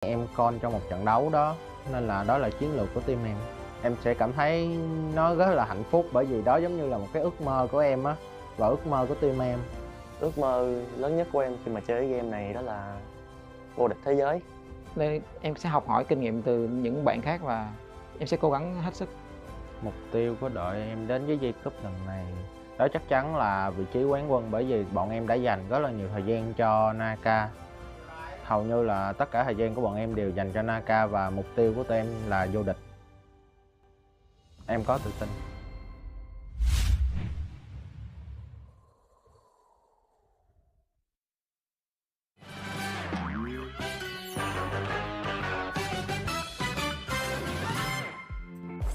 Em con trong một trận đấu đó, nên là đó là chiến lược của team em. Em sẽ cảm thấy nó rất là hạnh phúc, bởi vì đó giống như là một cái ước mơ của em á, và ước mơ của team em. Ước mơ lớn nhất của em khi mà chơi cái game này đó là vô địch thế giới. Đây em sẽ học hỏi kinh nghiệm từ những bạn khác và em sẽ cố gắng hết sức. Mục tiêu của đội em đến với J-Cup lần này đó chắc chắn là vị trí quán quân, bởi vì bọn em đã dành rất là nhiều thời gian cho NARAKA. Hầu như là tất cả thời gian của bọn em đều dành cho NARAKA và mục tiêu của tụi em là vô địch. Em có tự tin.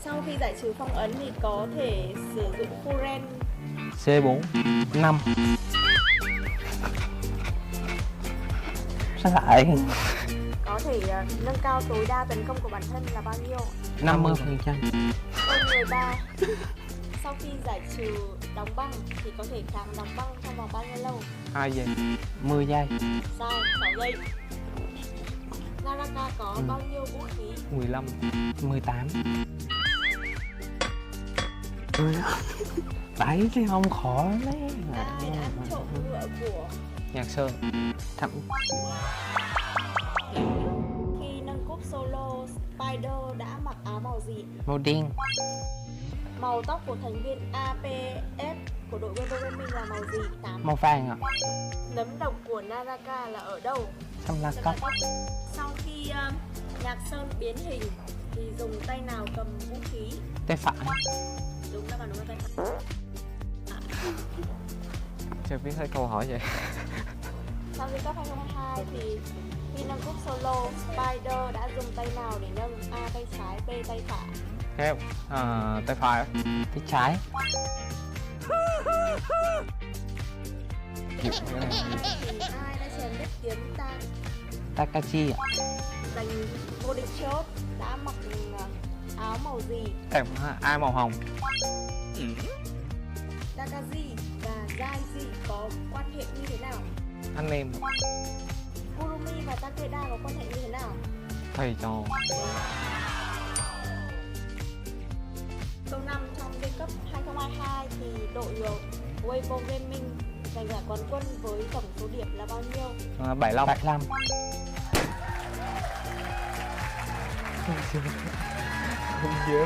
Sau khi giải trừ phong ấn thì có thể sử dụng full rank C4 5. Sao lại? có thể nâng cao tối đa tấn công của bản thân là bao nhiêu? 50%. Câu 13. Sau khi giải trừ đóng băng thì có thể kháng đóng băng trong vòng bao nhiêu lâu? 2 giây. 10 giây. Sai, 6 giây. NARAKA có bao nhiêu vũ khí? 15. 18. Đấy chứ không khó đấy. Ai đã ăn trộm ngựa của Nhạc Sơn. Thậm khi nâng cúp solo, Spider đã mặc áo màu gì? màu đen. Màu tóc của thành viên APF của đội Weibo Gaming là màu gì? 8. Màu vàng à? Nấm độc của NARAKA là ở đâu? Xong là cốc. Sau khi Nhạc Sơn biến hình thì dùng tay nào cầm vũ khí? Tay phải. Đúng đáp án đúng là tay phải. Chưa biết thấy câu hỏi vậy. Sau khi cấp 2022 thì khi nâng cúp solo, Spider đã dùng tay nào để nâng? A tay trái, B tay phải. Theo tay phải. Tay trái. Thì ai đã chém đứt kiếm Takachi à? giành vô địch chốt đã mặc áo màu gì? Em ai màu hồng. Takaji và Zaiji có quan hệ như thế nào? Anh em. Kurumi và Takeda có quan hệ như thế nào? Thầy trò. Câu 5 trong World Cup 2022 thì đội Weibo Gaming giành giải quán quân với tổng số điểm là bao nhiêu? 75. 75. Không nhớ.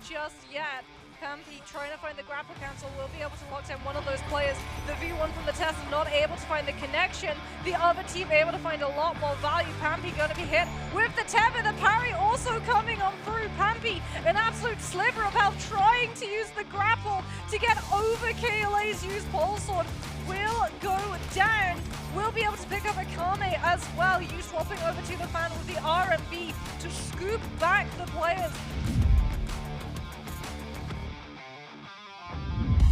Just yet. Pampy trying to find the grapple cancel, will be able to lock down one of those players. The V1 from the test is not able to find the connection. The other team able to find a lot more value. Pampy going to be hit with the tether. The parry also coming on through. Pampy, an absolute sliver of health, trying to use the grapple to get over KLA's used pole sword. Will go down. Will be able to pick up Akane as well. You swapping over to the fan with the RMB to scoop back the players.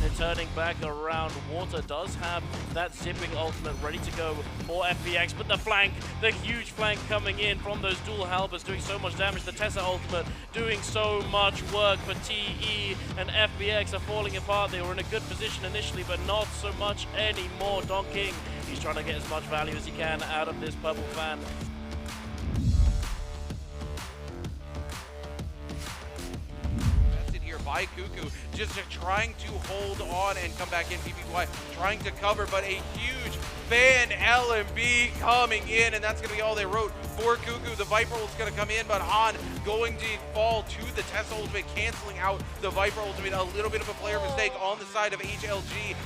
They're turning back around. Water does have that zipping ultimate ready to go for FBX, but the flank, the huge flank coming in from those dual halberds doing so much damage. The Tessa ultimate doing so much work, but TE and FBX are falling apart. They were in a good position initially, but not so much anymore. Don King, he's trying to get as much value as he can out of this purple fan. By Cuckoo, just trying to hold on and come back in. PPY trying to cover, but a huge fan LMB coming in, and that's going to be all they wrote for Cuckoo. The Viper is going to come in, but Han going to fall to the Tesla ultimate, canceling out the Viper ultimate. A little bit of a player mistake on the side of HLG.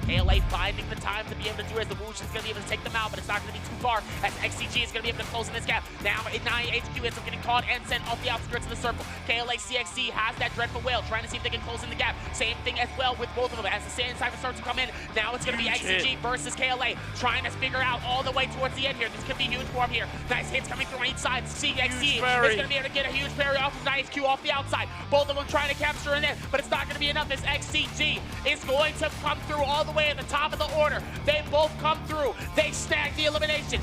KLA finding the time to be able to do it as the Whoosh is going to be able to take them out, but it's not going to be too far as XCG is going to be able to close in this gap. Now, 9 HQ ends up getting caught and sent off the outskirts of the circle. KLA CXC has that dreadful whale, trying to see if they can close in the gap. Same thing as well with both of them as the Sand Cypher starts to come in. Now it's going to be XCG versus KLA, trying to figure out all the way towards the end here. This could be huge for him here. Nice hits coming through on each side. CXC is going to be able to get a huge parry off of 9HQ off the outside. Both of them trying to capture in there, but it's not going to be enough as XCG is going to come through all the the way at the top of the order. They both come through. They snag the elimination.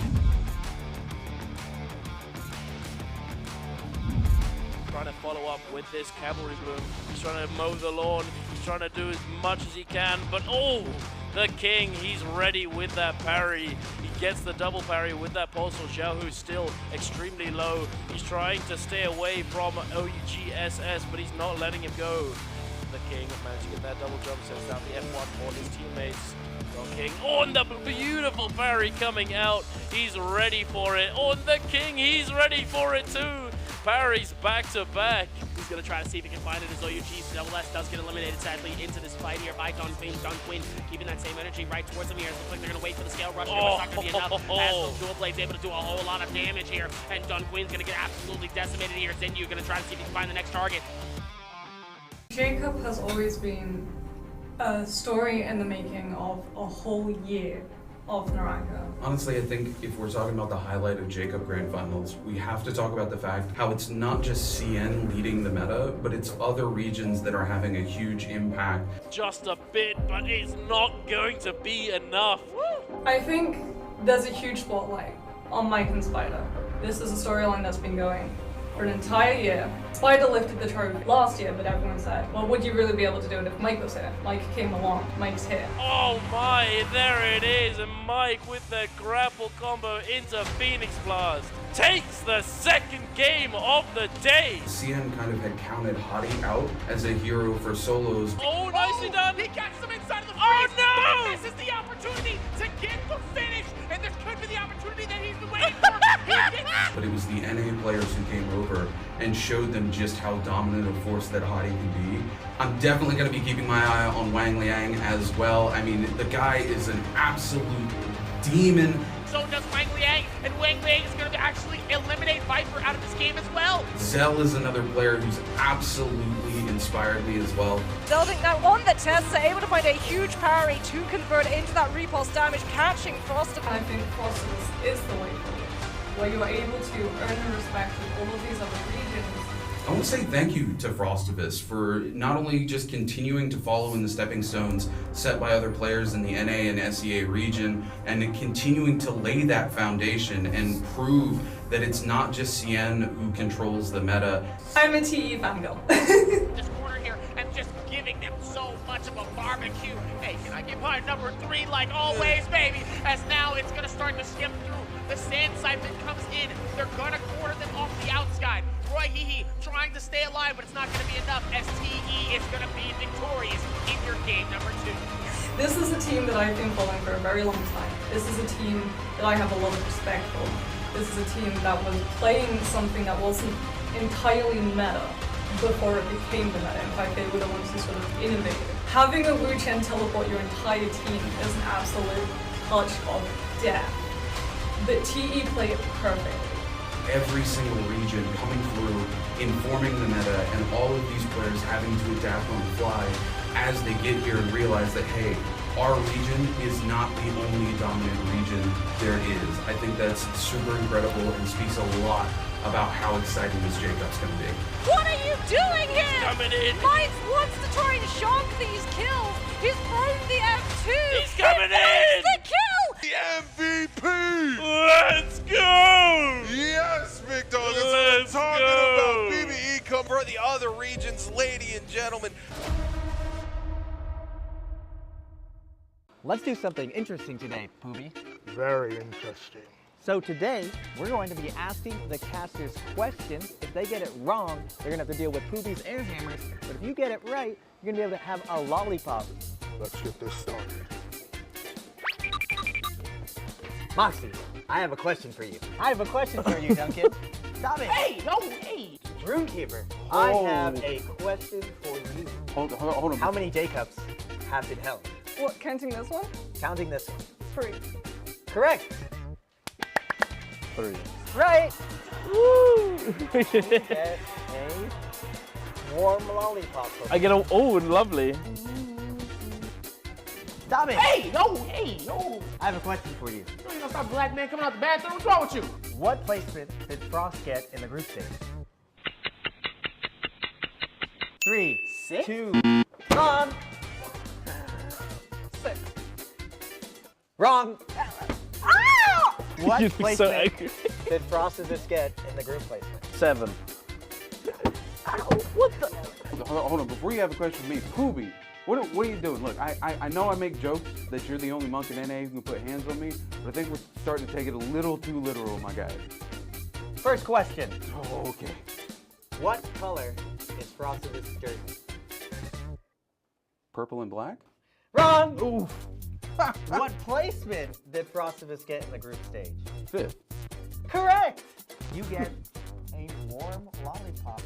Trying to follow up with this cavalry bloom. He's trying to mow the lawn. He's trying to do as much as he can, but oh, the king, he's ready with that parry. He gets the double parry with that pulsar shell, who's still extremely low. He's trying to stay away from OGSS, but he's not letting him go. The king managed to get that double jump, sets out the F1 for his teammates. The king on the beautiful parry coming out. He's ready for it. On the king, he's ready for it too. Parries back to back. He's going to try to see if he can find it as OUG. Double S does get eliminated, sadly, into this fight here by Dun Quinn. Dun Quinn keeping that same energy right towards him here. It looks like they're going to wait for the scale rush here, but it's not going to be enough. As those dual blades able to do a whole lot of damage here, and Dun Quinn's going to get absolutely decimated here. Zenyu going to try to see if he can find the next target. Jacob has always been a story in the making of a whole year of NARAKA. Honestly, I think if we're talking about the highlight of Jacob Grand Finals, we have to talk about the fact how it's not just CN leading the meta, but it's other regions that are having a huge impact. Just a bit, but it's not going to be enough. I think there's a huge spotlight on Mike and Spider. This is a storyline that's been going for an entire year. Spider lifted the trophy last year, but everyone said, well, would you really be able to do it if Mike was here? Mike came along, Mike's here. Oh my, there it is, and Mike with the grapple combo into Phoenix Blast takes the second game of the day. CN kind of had counted Hottie out as a hero for solos. Oh, nicely done. He catches him inside of the freeze. Oh no! But this is the opportunity to get the finish, and this could be the opportunity that he's been waiting for. But it was the NA players who came over and showed them just how dominant a force that Hottie can be. I'm definitely going to be keeping my eye on Wang Liang as well. I mean, the guy is an absolute demon. So does Wang Liang, and Wang Liang is going to actually eliminate Viper out of this game as well. Zell is another player who's absolutely inspired me as well. Zelding now on the test, are able to find a huge parry to convert into that repulse damage, catching Frosted. I think Frosted is the way forward, where you are able to earn the respect of all of these other regions. I want to say thank you to Frostivus for not only just continuing to follow in the stepping stones set by other players in the NA and SEA region, and continuing to lay that foundation and prove that it's not just CN who controls the meta. I'm a TE fangirl. This corner here, and just giving them so much of a barbecue. Hey, can I get my number 3 like always, baby? As now it's going to start to shift through. The sand siphon comes in. They're going to corner them off the outside. Roy Hehe trying to stay alive, but it's not going to be enough. STE is going to be victorious in your game number 2. This is a team that I've been following for a very long time. This is a team that I have a lot of respect for. This is a team that was playing something that wasn't entirely meta before it became the meta. In fact, they were the ones who sort of innovated. Having a Wu Chen teleport your entire team is an absolute touch of death. But TE played it perfectly. Every single region coming through, informing the meta, and all of these players having to adapt on the fly as they get here and realize that, hey, our region is not the only dominant region there is. I think that's super incredible and speaks a lot about how exciting this Jacob's going to be. What are you doing here? He's coming in. Mike wants to try and shock these kills. He's thrown the F2. He's coming in. The kill. The MVP! Let's go! Yes, Big Dog. That's what Let's I'm talking go. about. BBE come for the other regions, ladies and gentlemen. Let's do something interesting today, Poobie. Very interesting. So today, we're going to be asking the casters questions. If they get it wrong, they're gonna have to deal with Poobies and hammers. But if you get it right, you're gonna be able to have a lollipop. Let's get this started. Moxie, I have a question for you. I have a question for you, Duncan. Stop it. Hey, no, hey. Runekeeper, I have a question for you. Hold on. How many J-Cups have been held? What, counting this one? Counting this one. 3. Correct. 3. Right. Woo! Get a warm lollipop. I get a, oh, lovely. Stop it. Hey, no, hey, no. I have a question for you. You know, stop black man coming out the bathroom. What's wrong with you? What placement did Frost get in the group stage? 3, 6? 2, 1. 6. Wrong. What You're so placement angry. did Frosted get in the group placement? 7. What the? Hold on, before you have a question for me, Poobie, what are you doing? Look, I know I make jokes that you're the only monk in NA who can put hands on me, but I think we're starting to take it a little too literal, my guy. First question. Oh, okay. What color is Frosted's jersey? Purple and black? Wrong. Oof. What placement did Frosted get in the group stage? 5th. Correct. You get a warm lollipop.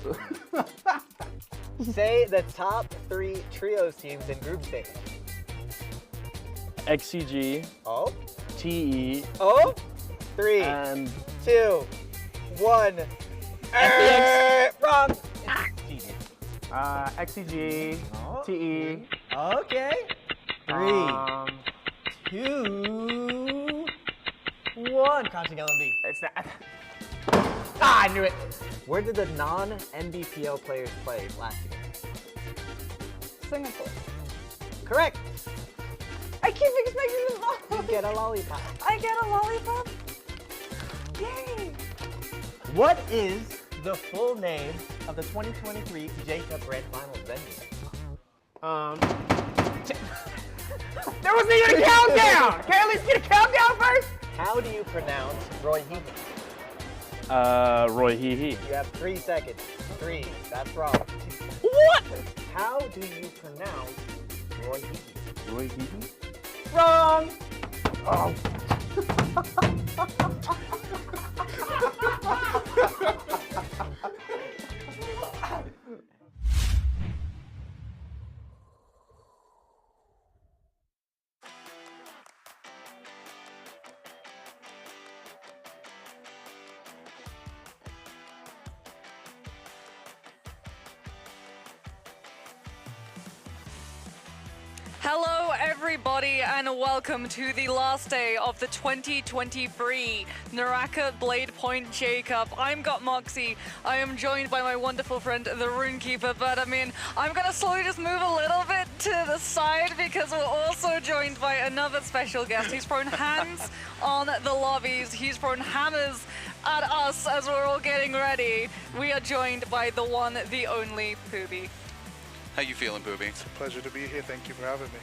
Say the top 3 trios teams in group stage. XCG. Oh. TE. Oh. 3, And 2, 1. Wrong. XCG. Oh. TE. Okay. 3, 2, 1. Crouching LMB. It's not. Ah, I knew it. Where did the non-NBPL players play last year? Singapore. Correct. I keep expecting the ball. You get a lollipop. I get a lollipop. Yay! What is the full name of the 2023 J-Cup Grand Finals venue? There wasn't even a countdown! Can I at least get a countdown first? How do you pronounce Roy Heaton? Roy Hee Hee. You have 3 seconds. 3. That's wrong. What? How do you pronounce Roy Heaton? Roy Heaton? Wrong. Oh. Hello everybody and welcome to the last day of the 2023 NARAKA BLADEPOINT J-Cup. I'm Got Moxie. I am joined by my wonderful friend the Runekeeper, but I mean, I'm gonna slowly just move a little bit to the side because we're also joined by another special guest. He's thrown hands on the lobbies, he's thrown hammers at us as we're all getting ready. We are joined by the one, the only Poobie. How you feeling, Poobie? It's a pleasure to be here. Thank you for having me.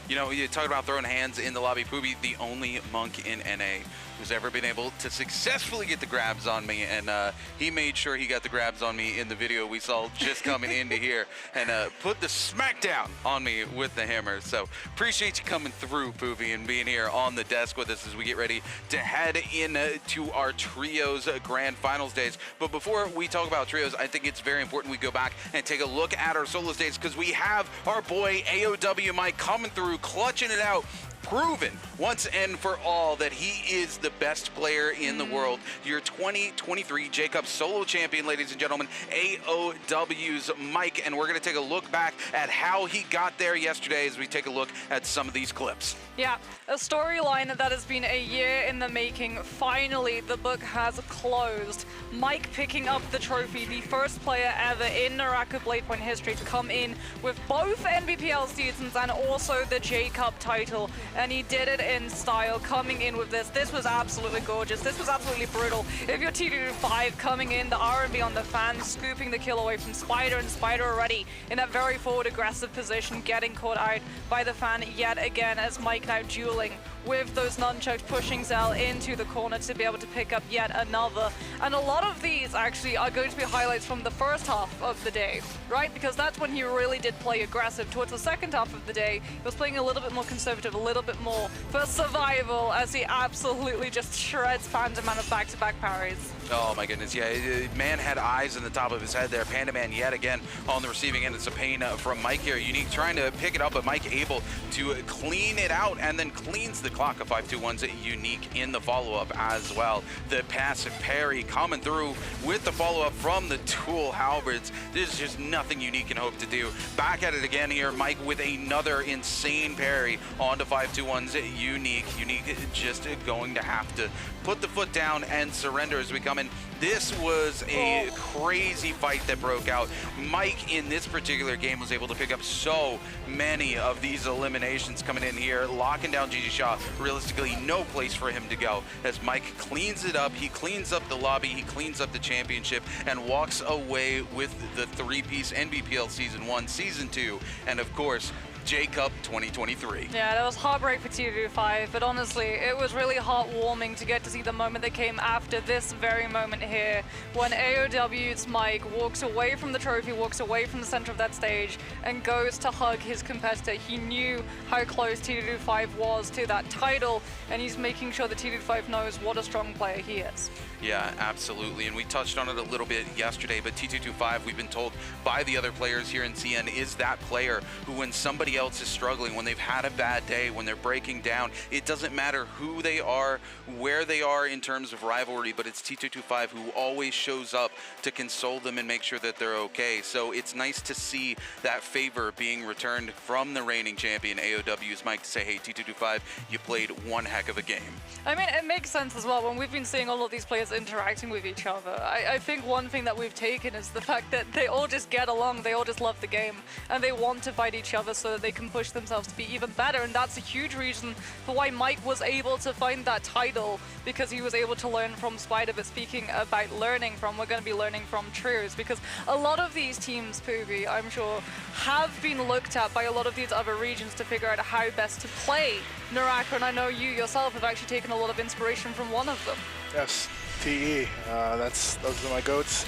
You know, you talked about throwing hands in the lobby. Poobie, the only monk in NA who's ever been able to successfully get the grabs on me, and he made sure he got the grabs on me in the video we saw just coming into here, and put the smackdown on me with the hammer. So appreciate you coming through, Poobie, and being here on the desk with us as we get ready to head into our trios grand finals days. But before we talk about trios, I think it's very important we go back and take a look at our solo days, because we have our boy AOW Mike coming through, clutching it out, proven once and for all that he is the best player in the world. Your 2023 J-Cup solo champion, ladies and gentlemen, AOW's Mike, and we're going to take a look back at how he got there yesterday as we take a look at some of these clips. Yeah, a storyline that has been a year in the making. Finally, the book has closed. Mike picking up the trophy, the first player ever in NARAKA BLADEPOINT history to come in with both NBPL seasons and also the J-Cup title. And he did it in style, coming in with this. This was absolutely gorgeous. This was absolutely brutal. If you're T2-5 coming in, the R&B on the fan, scooping the kill away from Spider, and Spider already in that very forward aggressive position, getting caught out by the fan yet again as Mike now dueling with those nunchucks, pushing Zell into the corner to be able to pick up yet another. And a lot of these actually are going to be highlights from the first half of the day, right? Because that's when he really did play aggressive. Towards the second half of the day, he was playing a little bit more conservative, a little bit more for survival, as he absolutely just shreds Panda Man of back-to-back parries. Oh my goodness, yeah, man had eyes in the top of his head there. Panda Man yet again on the receiving end. It's a pain from Mike here. Unique trying to pick it up, but Mike able to clean it out and then cleans the clock of 5-2-1's Unique in the follow-up as well. The passive parry coming through with the follow-up from the dual halberds. There's just nothing Unique can hope to do. Back at it again here, Mike with another insane parry onto 5-2-1's Unique. Unique just going to have to put the foot down and surrender as we come in. This was a crazy fight that broke out. Mike in this particular game was able to pick up so many of these eliminations coming in here, locking down GG Shaw realistically no place for him to go, as Mike cleans it up, he cleans up the lobby, he cleans up the championship, and walks away with the three-piece NBPL Season 1, Season 2, and of course, J-Cup 2023. Yeah, that was heartbreak for T225, but honestly, it was really heartwarming to get to see the moment that came after this very moment here, when AOW's Mike walks away from the trophy, walks away from the center of that stage, and goes to hug his competitor. He knew how close T225 was to that title, and he's making sure that T225 knows what a strong player he is. Yeah, absolutely, and we touched on it a little bit yesterday, but T225, we've been told by the other players here in CN, is that player who, when somebody else is struggling, when they've had a bad day, when they're breaking down, it doesn't matter who they are, where they are in terms of rivalry, but it's T225 who always shows up to console them and make sure that they're okay. So it's nice to see that favor being returned from the reigning champion AOW's Mike to say, hey, T225, you played one heck of a game. I mean, it makes sense as well when we've been seeing all of these players interacting with each other. I think one thing that we've taken is the fact that they all just get along, they all just love the game, and they want to fight each other so that they can push themselves to be even better, and that's a huge reason for why Mike was able to find that title, because he was able to learn from Spider. But speaking about learning from, we're going to be learning from Trios, because a lot of these teams, Pooby, I'm sure, have been looked at by a lot of these other regions to figure out how best to play NARAKA, and I know you yourself have actually taken a lot of inspiration from one of them. Yes, TE. Those are my goats.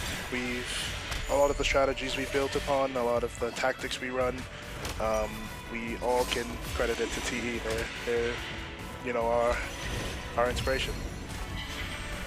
A lot of the strategies we built upon, a lot of the tactics we run, we all can credit it to TE. They're you know, our inspiration.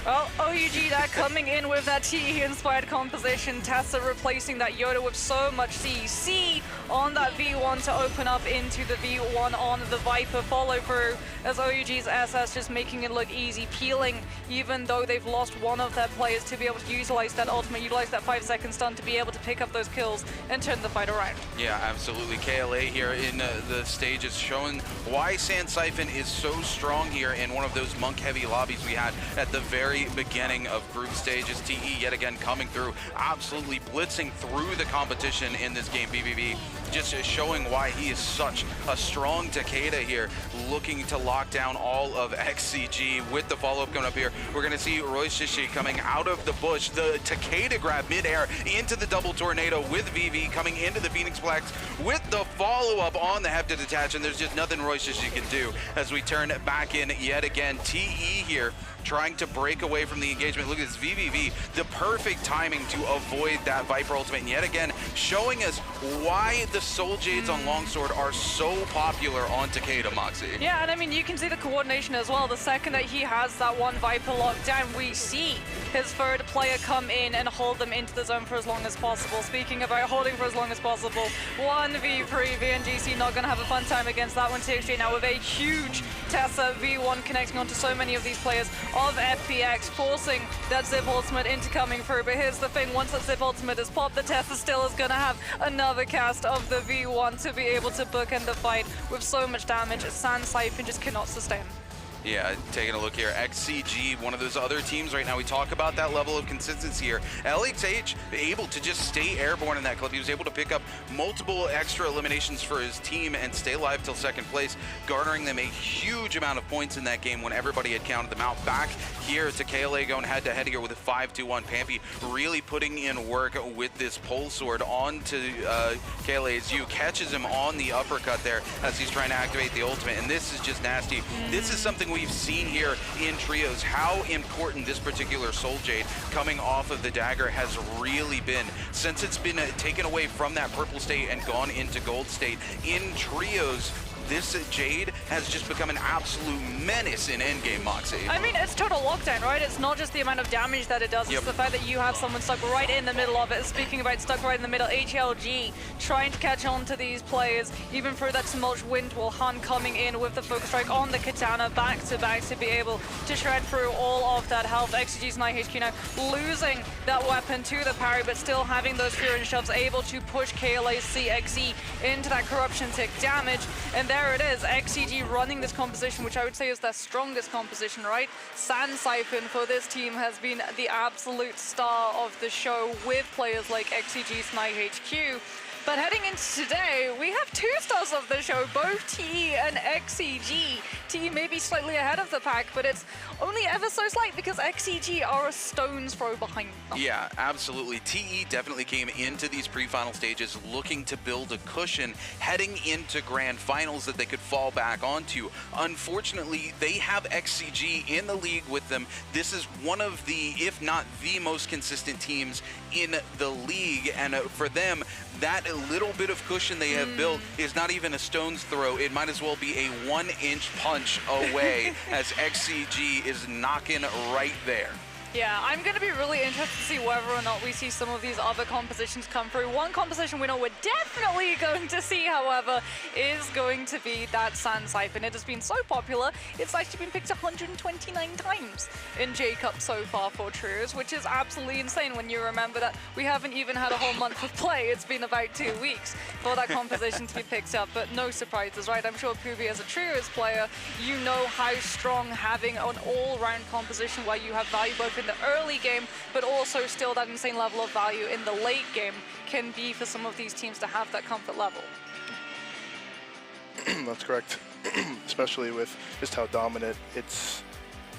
Well, OUG that coming in with that TE-inspired composition, Tessa replacing that Yoda with so much CEC on that V1 to open up into the V1 on the Viper follow-through, as OUG's SS just making it look easy, peeling, even though they've lost one of their players to be able to utilize that ultimate, utilize that 5-second stun to be able to pick up those kills and turn the fight around. Yeah, absolutely. KLA here in the stage is showing why Sand Siphon is so strong here in one of those monk-heavy lobbies we had at the very beginning of group stages. TE yet again coming through, absolutely blitzing through the competition in this game. BBB just showing why he is such a strong Takeda here, looking to lock down all of XCG. With the follow-up coming up here, we're going to see Roy Shishi coming out of the bush, the Takeda grab midair into the double tornado with VV coming into the Phoenix Plex with the follow-up on the Hepta detach, and there's just nothing Roy Shishi can do as we turn back in yet again. TE here trying to break away from the engagement. Look at this VVV, the perfect timing to avoid that Viper ultimate, and yet again showing us why the Soul Jades on Longsword are so popular on Takeda, Moxie. Yeah, and I mean, you can see the coordination as well. The second that he has that one Viper locked down, we see his third player come in and hold them into the zone for as long as possible. Speaking about holding for as long as possible, 1v3, VNGC not gonna have a fun time against that one. TXJ now with a huge Tessa V1 connecting onto so many of these players of FPX, forcing that Zip ultimate into coming through. But here's the thing, once that Zip ultimate is popped, the Tessa still is gonna have another cast of the V1 to be able to bookend the fight with so much damage. Sand Siphon just cannot sustain. Yeah, taking a look here, XCG, one of those other teams right now. We talk about that level of consistency here. LXH able to just stay airborne in that clip. He was able to pick up multiple extra eliminations for his team and stay alive till second place, garnering them a huge amount of points in that game when everybody had counted them out. Back here to KLA going head-to-head here with a 5-2-1. Pampy really putting in work with this pole sword onto KLA's U. Catches him on the uppercut there as he's trying to activate the ultimate, and this is just nasty. This is something we've seen here in Trios, how important this particular Soul Jade coming off of the dagger has really been. Since it's been taken away from that purple state and gone into gold state, in Trios, this Jade has just become an absolute menace in endgame, Moxie. I mean, it's total lockdown, right? It's not just the amount of damage that it does, it's the fact that you have someone stuck right in the middle of it. Speaking about stuck right in the middle, HLG trying to catch on to these players, even through that Smulch Wind Wall. Han coming in with the focus strike on the Katana, back to back to be able to shred through all of that health. XG's Night HQ now losing that weapon to the parry, but still having those fear and shoves, able to push KLA's CXE into that corruption tick damage. And there it is, XCG running this composition, which I would say is their strongest composition, right? Sand Siphon for this team has been the absolute star of the show with players like XCG's Night HQ. But heading into today, we have 2 stars of the show, both TE and XCG. TE may be slightly ahead of the pack, but it's only ever so slight because XCG are a stone's throw behind them. Yeah, absolutely. TE definitely came into these pre-final stages looking to build a cushion heading into grand finals that they could fall back onto. Unfortunately, they have XCG in the league with them. This is one of the, if not the most consistent teams in the league, and for them, that little bit of cushion they have built is not even a stone's throw. It might as well be a 1-inch punch away as XCG is knocking right there. Yeah, I'm going to be really interested to see whether or not we see some of these other compositions come through. One composition we know we're definitely going to see, however, is going to be that Sand Siphon. It has been so popular, it's actually been picked 129 times in J-Cup so far for Trios, which is absolutely insane when you remember that we haven't even had a whole month of play. It's been about 2 weeks for that composition to be picked up, but no surprises, right? I'm sure Pubi, as a Trios player, you know how strong having an all-round composition where you have value both in the early game, but also still that insane level of value in the late game can be for some of these teams to have that comfort level. That's correct. Especially with just how dominant it's.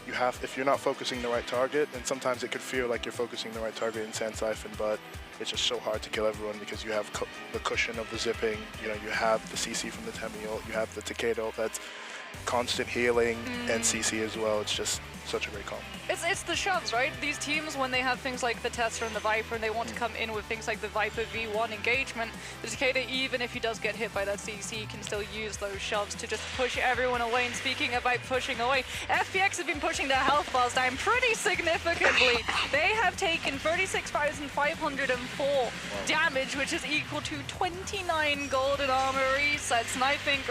You have, if you're not focusing the right target, and sometimes it could feel like you're focusing the right target in Sand Siphon, but it's just so hard to kill everyone because you have the cushion of the zipping. You know, you have the CC from the Temi ult, you have the Takeda ult that's constant healing and CC as well. It's just such a great comp. It's the shoves, right? These teams, when they have things like the Tester and the Viper, and they want to come in with things like the Viper V1 engagement, the Takeda, even if he does get hit by that CC, can still use those shoves to just push everyone away. And speaking about pushing away, FPX have been pushing their health bars down pretty significantly. They have taken 36,504 damage, which is equal to 29 golden armor resets. And I think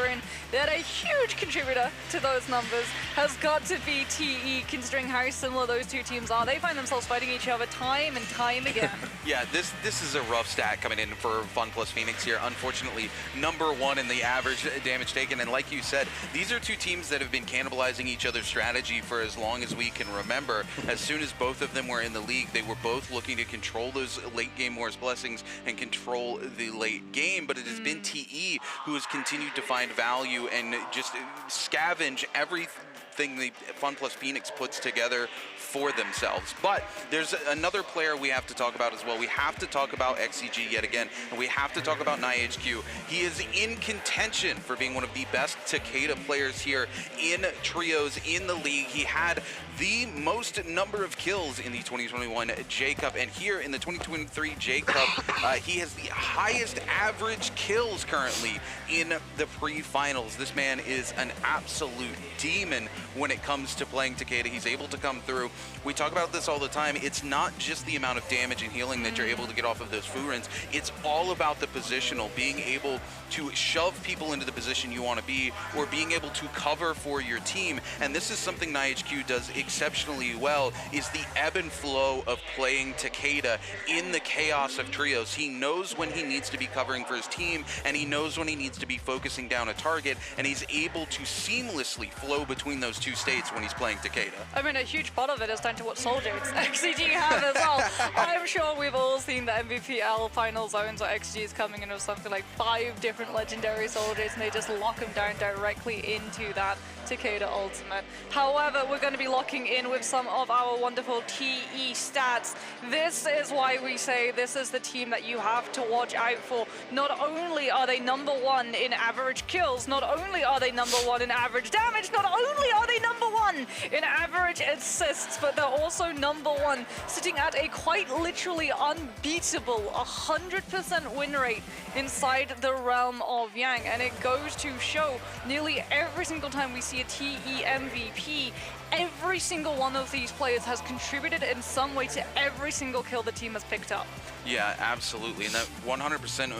that a huge contributor to those numbers has got to be TE, considering how similar those two teams are. They find themselves fighting each other time and time again. Yeah, this is a rough stat coming in for Fun Plus Phoenix here. Unfortunately, #1 in the average damage taken, and like you said, these are two teams that have been cannibalizing each other's strategy for as long as we can remember. As soon as both of them were in the league, they were both looking to control those late game Morse Blessings and control the late game, but it has been TE who has continued to find value and just scavenge everything the Fun Plus Phoenix puts together for themselves. But there's another player we have to talk about as well. We have to talk about XCG yet again, and we have to talk about NiHQ. He is in contention for being one of the best Takeda players here in Trios in the league. He had the most number of kills in the 2021 J-Cup, and here in the 2023 J-Cup, he has the highest average kills currently in the pre-finals. This man is an absolute demon when it comes to playing Takeda. He's able to come through. We talk about this all the time. It's not just the amount of damage and healing that you're able to get off of those Furins. It's all about the positional, being able to shove people into the position you want to be, or being able to cover for your team. And this is something NiHQ does exceptionally well, is the ebb and flow of playing Takeda in the chaos of Trios. He knows when he needs to be covering for his team, and he knows when he needs to be focusing down a target, and he's able to seamlessly flow between those two states when he's playing Takeda. I mean, a huge part of it is down to what soul jates XCG have as well. I'm sure we've all seen the MVPL final zones where XCG is coming in with something like 5 different legendary soul jates, and they just lock them down directly into that Takeda ultimate. However, we're going to be locking in with some of our wonderful TE stats. This is why we say this is the team that you have to watch out for. Not only are they #1 in average kills, not only are they #1 in average damage, not only are they #1 in average assists, but they're also #1 sitting at a quite literally unbeatable 100% win rate inside the realm of Yang. And it goes to show nearly every single time we see a TE MVP, every single one of these players has contributed in some way to every single kill the team has picked up. Yeah, absolutely. And that 100%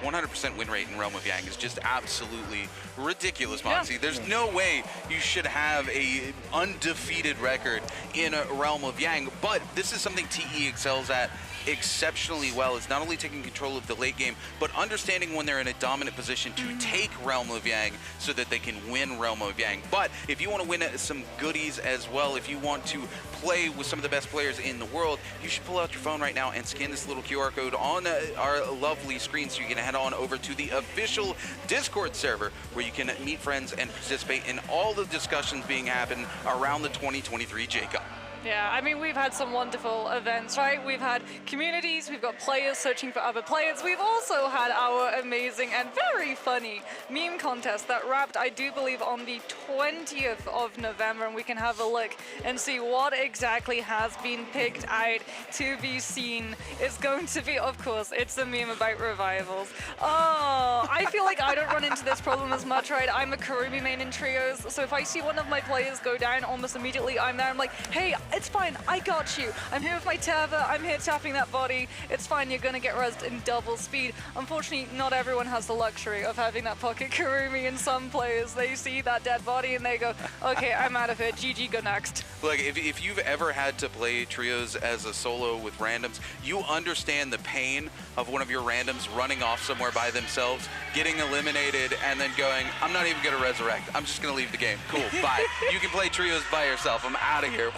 100% win rate in Realm of Yang is just absolutely ridiculous, Moxie. There's no way you should have a undefeated record in a Realm of Yang, but this is something TE excels at exceptionally well. Is not only taking control of the late game, but understanding when they're in a dominant position to take Realm of Yang so that they can win Realm of Yang. But if you want to win some goodies as well, if you want to play with some of the best players in the world, you should pull out your phone right now and scan this little QR code on our lovely screen so you can head on over to the official Discord server where you can meet friends and participate in all the discussions being happened around the 2023 J-Cup. Yeah, I mean, we've had some wonderful events, right? We've had communities, we've got players searching for other players. We've also had our amazing and very funny meme contest that wrapped, I do believe, on the 20th of November, and we can have a look and see what exactly has been picked out to be seen. It's going to be, of course, it's a meme about revivals. Oh, I feel like I don't run into this problem as much, right? I'm a Kurumi main in trios, so if I see one of my players go down almost immediately, I'm there, I'm like, hey, it's fine, I got you. I'm here with my Teva, I'm here tapping that body. It's fine, you're gonna get rezzed in double speed. Unfortunately, not everyone has the luxury of having that pocket Kurumi, and some players, they see that dead body and they go, okay, I'm out of here, GG, go next. Look, if you've ever had to play trios as a solo with randoms, you understand the pain of one of your randoms running off somewhere by themselves, getting eliminated, and then going, I'm not even gonna resurrect, I'm just gonna leave the game. Cool, bye. You can play trios by yourself, I'm out of here.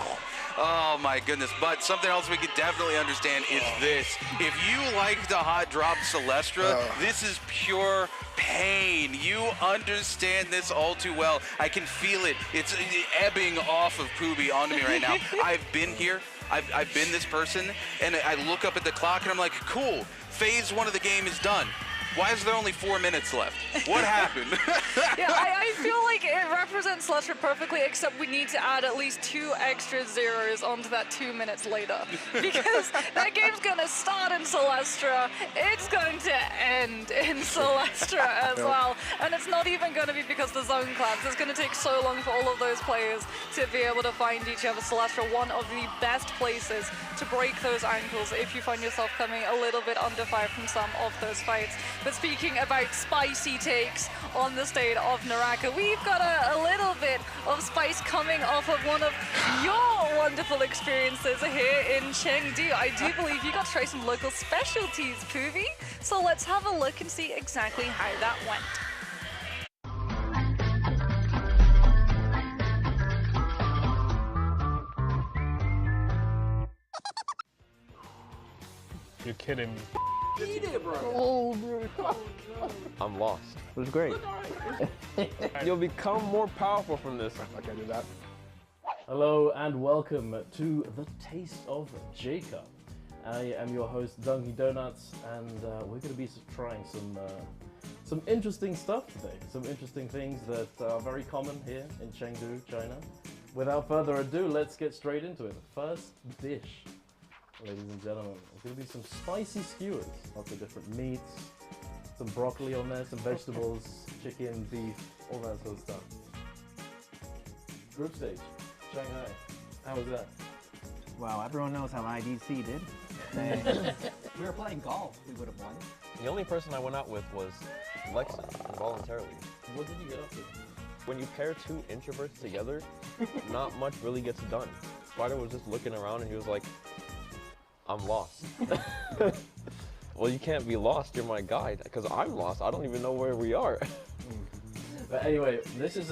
Oh my goodness, but something else we could definitely understand is this. If you like to hot drop Celestra, this is pure pain. You understand this all too well. I can feel it. It's ebbing off of Poobie onto me right now. I've been here. I've been this person, and I look up at the clock and I'm like, cool, phase 1 of the game is done. Why is there only 4 minutes left? What happened? Yeah, I feel like it represents Celestra perfectly, except we need to add at least 2 extra zeros onto that 2 minutes later. Because that game's gonna start in Celestra, it's going to end in Celestra as well. And it's not even gonna be because the zone collapse. It's gonna take so long for all of those players to be able to find each other. Celestra, one of the best places to break those ankles if you find yourself coming a little bit under fire from some of those fights. But speaking about spicy takes on the state of NARAKA, we've got a little bit of spice coming off of one of your wonderful experiences here in Chengdu. I do believe you got to try some local specialties, Poobie. So let's have a look and see exactly how that went. You're kidding me. Eat it, bro. Oh, bro. I'm lost. It was great. You'll become more powerful from this. Like I do that. Hello and welcome to the Taste of J-Cup. I am your host, Dunky Donuts, and we're going to be trying some interesting stuff today. Some interesting things that are very common here in Chengdu, China. Without further ado, let's get straight into it. The first dish, ladies and gentlemen, is going to be some spicy skewers. Lots of different meats, some broccoli on there, some vegetables, chicken, beef, all that sort of stuff. Group stage, Shanghai. How was that? Wow, everyone knows how IDC did. If we were playing golf, we would have won. The only person I went out with was Lexi, involuntarily. What did you get up to? When you pair 2 introverts together, not much really gets done. Spider was just looking around and he was like, I'm lost. Well, you can't be lost, you're my guide, because I'm lost. I don't even know where we are. But anyway, this is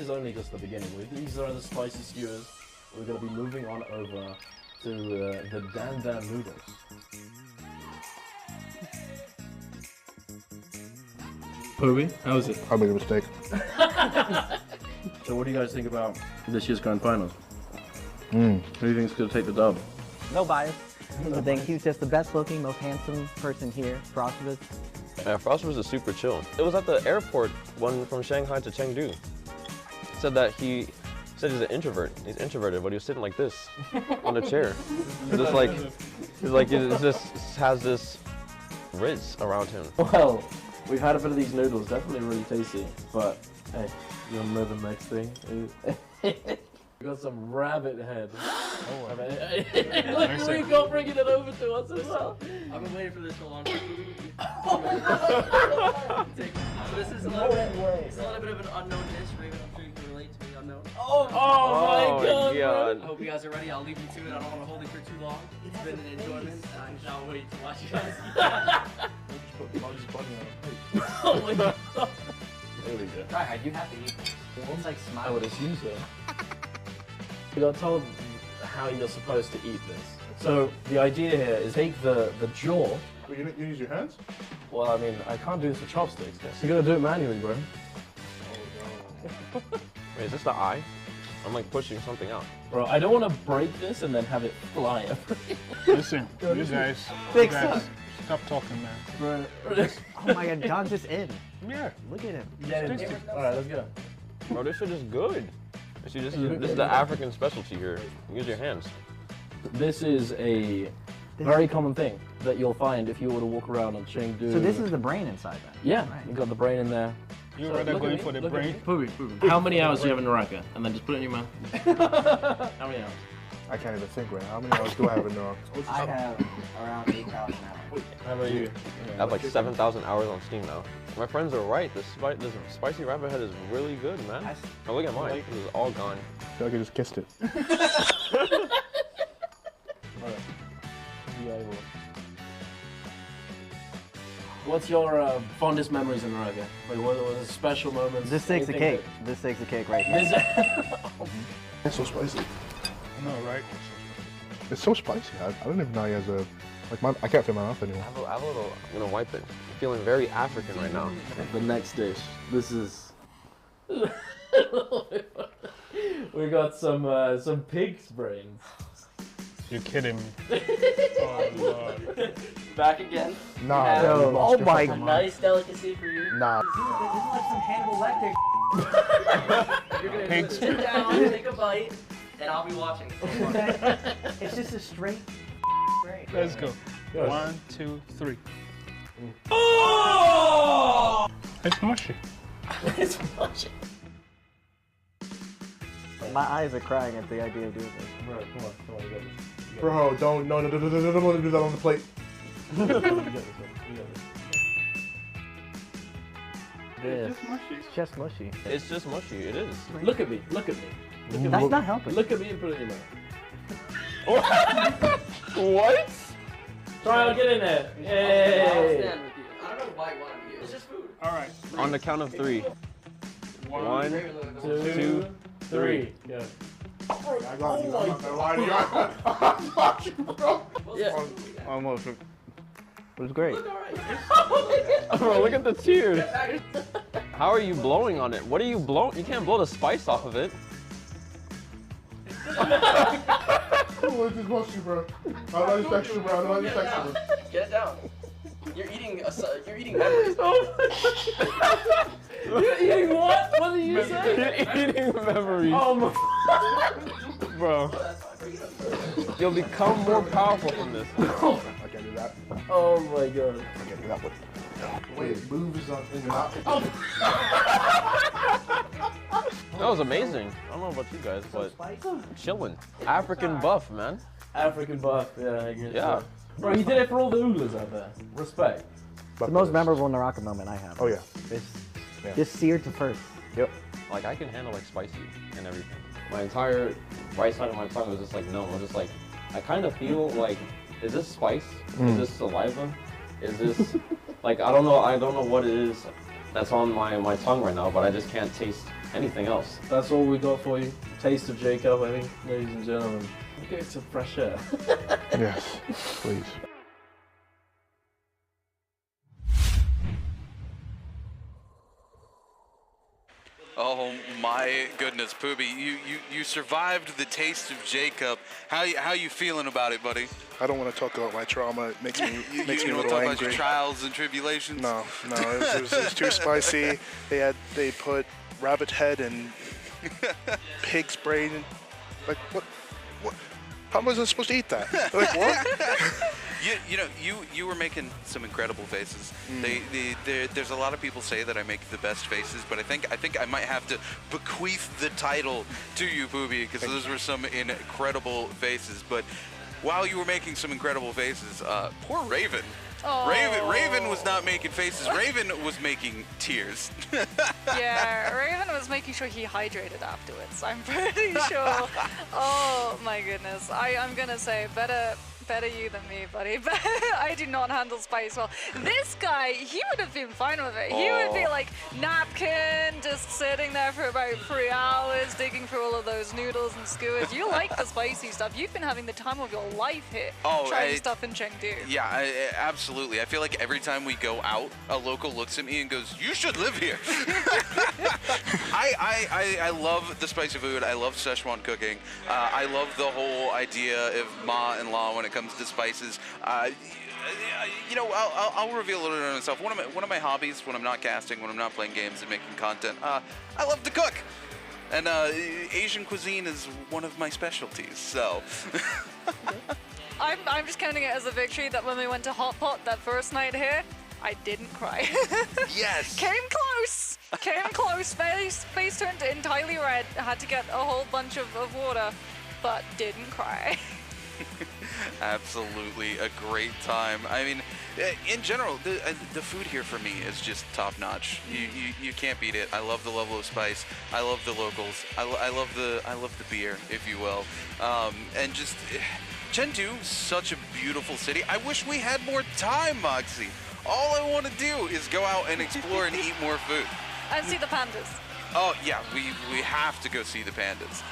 only just the beginning. These are the spicy skewers. We're going to be moving on over to the Dan Dan noodles. Poobie, how was it? Probably a mistake. So what do you guys think about this year's grand finals? Who do you think is going to take the dub? No bias. I think he's just the best looking, most handsome person here, Frostvus. Yeah, Frostvus is super chill. It was at the airport when from Shanghai to Chengdu. Said that he said he's an introvert. He's introverted, but he was sitting like this on the chair. Just like it just has this rizz around him. Well, we've had a bit of these noodles, definitely really tasty. But hey, you wanna know the next thing? We got some rabbit head. Oh, look, we got bringing it over to us as well. I've been waiting for this for a long time. So this is a little bit of an unknown dish. Raven, I'm sure you can relate to the unknown. Oh my God. I hope you guys are ready. I'll leave you to it. I don't want to hold it for too long. It's been an enjoyment. I cannot wait to watch you guys. Oh my God. There we go. Right, you have to eat this. It's like I smiling. would assume so. We got told how you're supposed to eat this. So the idea here is take the jaw. Well, you use your hands? Well, I mean, I can't do this with chopsticks. So you gotta do it manually, bro. Wait, is this the eye? I'm like pushing something out. Bro, I don't want to break this and then have it fly everywhere. Listen, you guys, stop talking, man. Bro. Oh my God, Don's just in. Yeah. Look at him. Yeah, alright, let's go. Bro, this shit is good. See, this is the African specialty here. Use your hands. This is a very common thing that you'll find if you were to walk around on Chengdu. So this is the brain inside then? Yeah, you got the brain in there. You rather going for the brain? How many hours do you have in NARAKA? And then just put it in your mouth. How many hours? I can't even think right now. How many hours do I have in NARAKA? I have around 8,000 hours. How about you? I have like 7,000 hours on Steam now. My friends are right. This spicy rabbit head is really good, man. Oh, look at mine. This is all gone. I feel like I just kissed it. What's your fondest memories in NARAKA? Like, what are the special moments? This takes the cake. This takes the cake right here. It's so spicy. I know, right? It's so spicy. I don't even know he has a... Like, I can't fit my mouth anymore. I have a little... I'm gonna wipe it. I'm feeling very African right now. The next dish. This is... We got some pig's brains. You're kidding me. Oh, Lord. Back again. Nah. Oh my God. A nice delicacy for you. Nah. This is like some Hannibal Lecter. You're gonna sit down, take a bite, and I'll be watching. It's just a straight. Let's go. 1, 2, 3. Oh! It's mushy. It's mushy. My eyes are crying at the idea of doing this. Bro, come on, you got this. Bro, don't do that on the plate. You got this one. It's just mushy. It's just mushy. It is. Look at me. Look at me. That's not helping. Look at me and put it in your mouth. What? Try to get in there. I'll Hey. stand with you. I don't know why you want to be. It's just food. All right. On the count of 3. 1, 2, 3. Go. I got you. I'm not gonna lie to you. I got you, bro. Yeah. Almost. It was great. Bro, look at the tears. How are you blowing on it? What are you blowing? You can't blow the spice off of it. Oh, it's just mushy, bro. I don't like this texture, bro. I don't like this texture, bro. Get it down. You're eating memories. You're eating what? What did you say? You're eating memories. Oh my. Bro. You'll become more powerful from this. I can't do that. Oh my God. I can't do that one. The way it moves on in your mouth. That was amazing. I don't know about you guys, but chilling. African buff, man. African buff, yeah, I guess. Yeah. So. Bro, you did it for all the oolers out there. Respect. It's the most memorable NARAKA moment I have. Oh yeah. It's just seared to first. Yep. Like I can handle like spicy and everything. My entire right side of my tongue was just like numb. I was just like, I kind of feel like, is this spice? Is this saliva? Is this like I don't know what it is that's on my tongue right now, but I just can't taste anything else. That's all we got for you. Taste of Jacob, I think, ladies and gentlemen. Get some fresh air. Yes, please. Oh my goodness, Pooby, you survived the taste of Jacob. How you feeling about it, buddy? I don't want to talk about my trauma. It makes me You makes me a want little to talk angry. about your trials and tribulations? No, it was too spicy. They put rabbit head and pig's brain. Like what? How am I supposed to eat that? Like what? You were making some incredible faces. There's a lot of people say that I make the best faces, but I think I might have to bequeath the title to you, Poobie, because those were some incredible faces. But while you were making some incredible faces, poor Raven. Raven was not making faces. Raven was making tears. Yeah, Raven was making sure he hydrated afterwards. I'm pretty sure. Oh my goodness. I'm gonna say better you than me, buddy. But I do not handle spice well. This guy, he would have been fine with it. He would be like napkin, just sitting there for about 3 hours, digging through all of those noodles and skewers. You like the spicy stuff. You've been having the time of your life here, trying stuff in Chengdu. Yeah, absolutely. I feel like every time we go out, a local looks at me and goes, "You should live here." I love the spicy food. I love Szechuan cooking. I love the whole idea of Ma and La when it comes to spices. You know, I'll reveal a little bit of myself. One of my hobbies when I'm not casting, when I'm not playing games and making content, I love to cook. And Asian cuisine is one of my specialties, so. I'm just counting it as a victory that when we went to Hot Pot that first night here, I didn't cry. Yes! Came close! Came close. Face turned entirely red. Had to get a whole bunch of water, but didn't cry. Absolutely a great time. I mean, in general, the food here for me is just top notch. You can't beat it. I love the level of spice. I love the locals. I love the beer, if you will. And just Chengdu, such a beautiful city. I wish we had more time, Moxie. All I want to do is go out and explore and eat more food. And see the pandas. Oh yeah, we have to go see the pandas.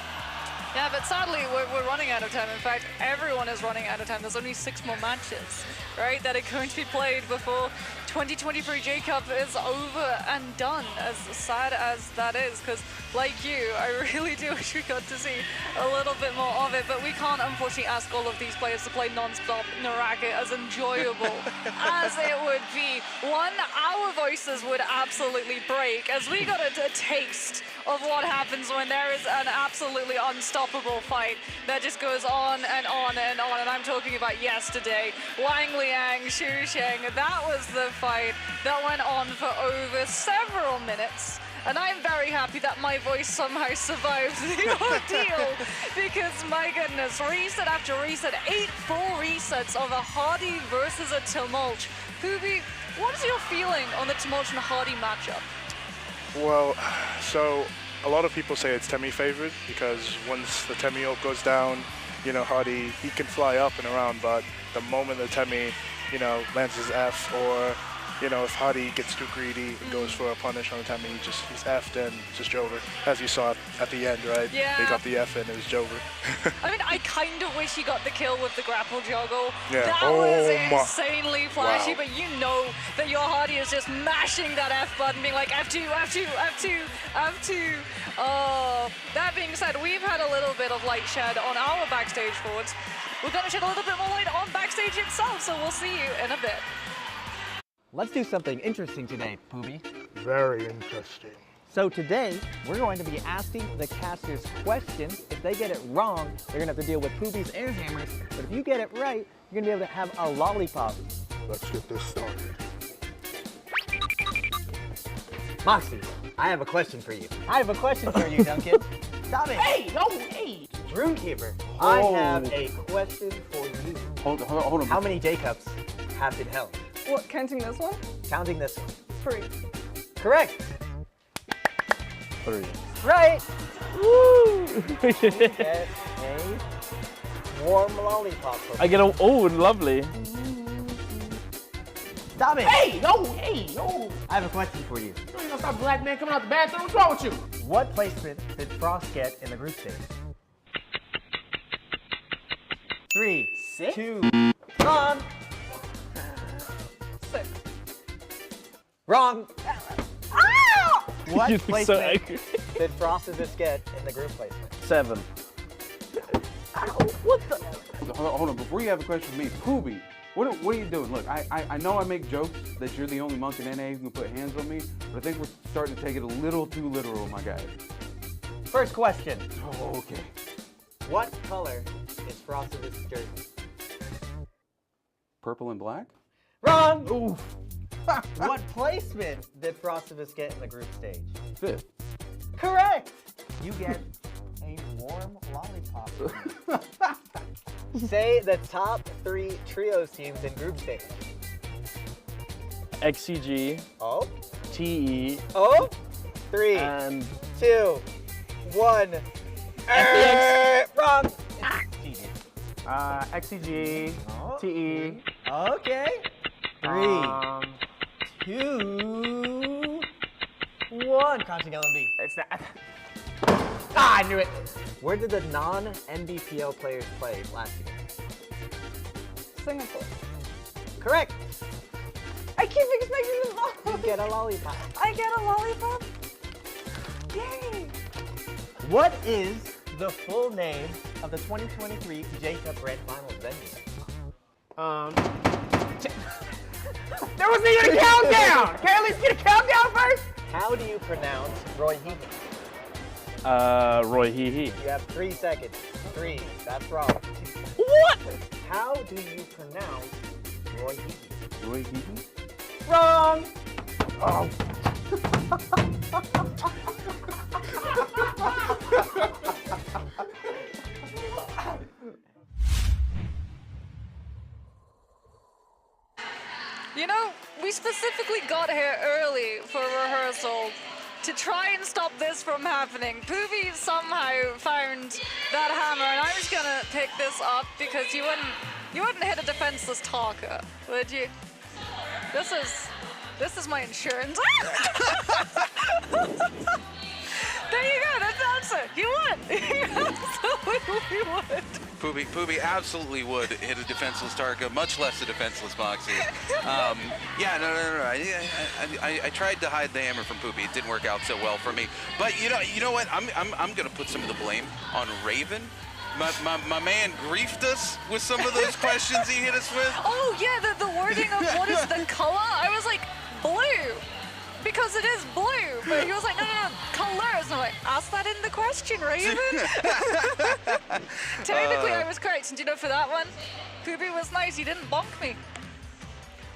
Yeah, but sadly, we're running out of time. In fact, everyone is running out of time. There's only 6 more matches, right, that are going to be played before 2023 J-Cup is over and done, as sad as that is, because like you, I really do wish we got to see a little bit more of it, but we can't unfortunately ask all of these players to play non-stop NARAKA as enjoyable as it would be. Our voices would absolutely break as we got a taste of what happens when there is an absolutely unstoppable fight that just goes on and on and on. And I'm talking about yesterday, Wang Liang, Xu Sheng. That was the fight that went on for over several minutes. And I'm very happy that my voice somehow survived the ordeal because, my goodness, reset after reset, 8 full resets of a Hardy versus a Tumult. Poobie, what is your feeling on the Tumult and Hardy matchup? Well, so a lot of people say it's Temmie favored because once the Temmie ult goes down, you know, Hardy, he can fly up and around, but the moment the Temmie, you know, lands his F, or, you know, if Hardy gets too greedy and goes for a punish on the Temmie, he's F'd and it's just Jover. As you saw at the end, right? Yeah. They got the F and it was Jover. I mean, I kind of wish he got the kill with the grapple juggle. Yeah. That was insanely flashy, but you know that your Hardy is just mashing that F button, being like F2, F2, F2, F2. Oh, that being said, we've had a little bit of light shed on our backstage forwards. We're going to shed a little bit more light on backstage itself, so we'll see you in a bit. Let's do something interesting today, Poobie. Very interesting. So today, we're going to be asking the casters questions. If they get it wrong, they're gonna have to deal with Poobie's air hammers. But if you get it right, you're gonna be able to have a lollipop. Let's get this started. Moxie, I have a question for you. I have a question for you, Duncan. Stop it. Hey, no, hey. Runekeeper, I have a question for you. Hold on. How many J-Cups have been held? What, counting this one? Counting this one. 3. Correct. 3. Right. Woo! You get a warm lollipop. I get a, oh, lovely. Stop it. Hey, no, hey, no. I have a question for you. You ain't gonna stop black man coming out the bathroom? What's wrong with you? What placement did Frost get in the group stage? 3, 6? 2, wrong. 6. Wrong. What You look so placement angry. did Frostus get in the group placement? 7. What the? Hold on. Before you have a question for me, Poobie, what are you doing? Look, I know I make jokes that you're the only monk in NA who can put hands on me, but I think we're starting to take it a little too literal, my guy. First question. Oh, okay. What color is Frostus' jersey? purple and black? Wrong! Oof. What placement did Frostivus get in the group stage? 5th. Correct! You get a warm lollipop. Say the top 3 trios teams in group stage. XCG. Oh. TE. Oh. 3, and 2, 1. Wrong. XCG, TE. Okay. 3, 2, 1. Crouching LMB. It's that. Ah, I knew it. Where did the non-NBPL players play last year? Singapore. Correct. I keep expecting the ball. You get a lollipop. I get a lollipop? Yay! What is the full name of the 2023 J-Cup Grand Finals venue? There wasn't even a countdown! Can I at least get a countdown first? How do you pronounce Roy Hehe? Roy Hehe. You have 3 seconds. 3. That's wrong. What? How do you pronounce Roy Hehe? Roy Hehe? Wrong! Oh. You know, we specifically got here early for rehearsal to try and stop this from happening. Poobie somehow found that hammer, and I'm just gonna pick this up because you wouldn't hit a defenseless talker, would you? This is my insurance. There you go, that's the answer. He won. He absolutely would. Poobie absolutely would hit a defenseless target, much less a defenseless Moxie. Yeah, no. I tried to hide the hammer from Poobie. It didn't work out so well for me. But you know what? I'm gonna put some of the blame on Raven. My man griefed us with some of those questions he hit us with. Oh yeah, the wording of what is the color? I was like, blue. Because it is blue, but he was like, no, colors. And I'm like, ask that in the question, Raven. Technically, I was correct. And you know, for that one, Poobie was nice. He didn't bonk me.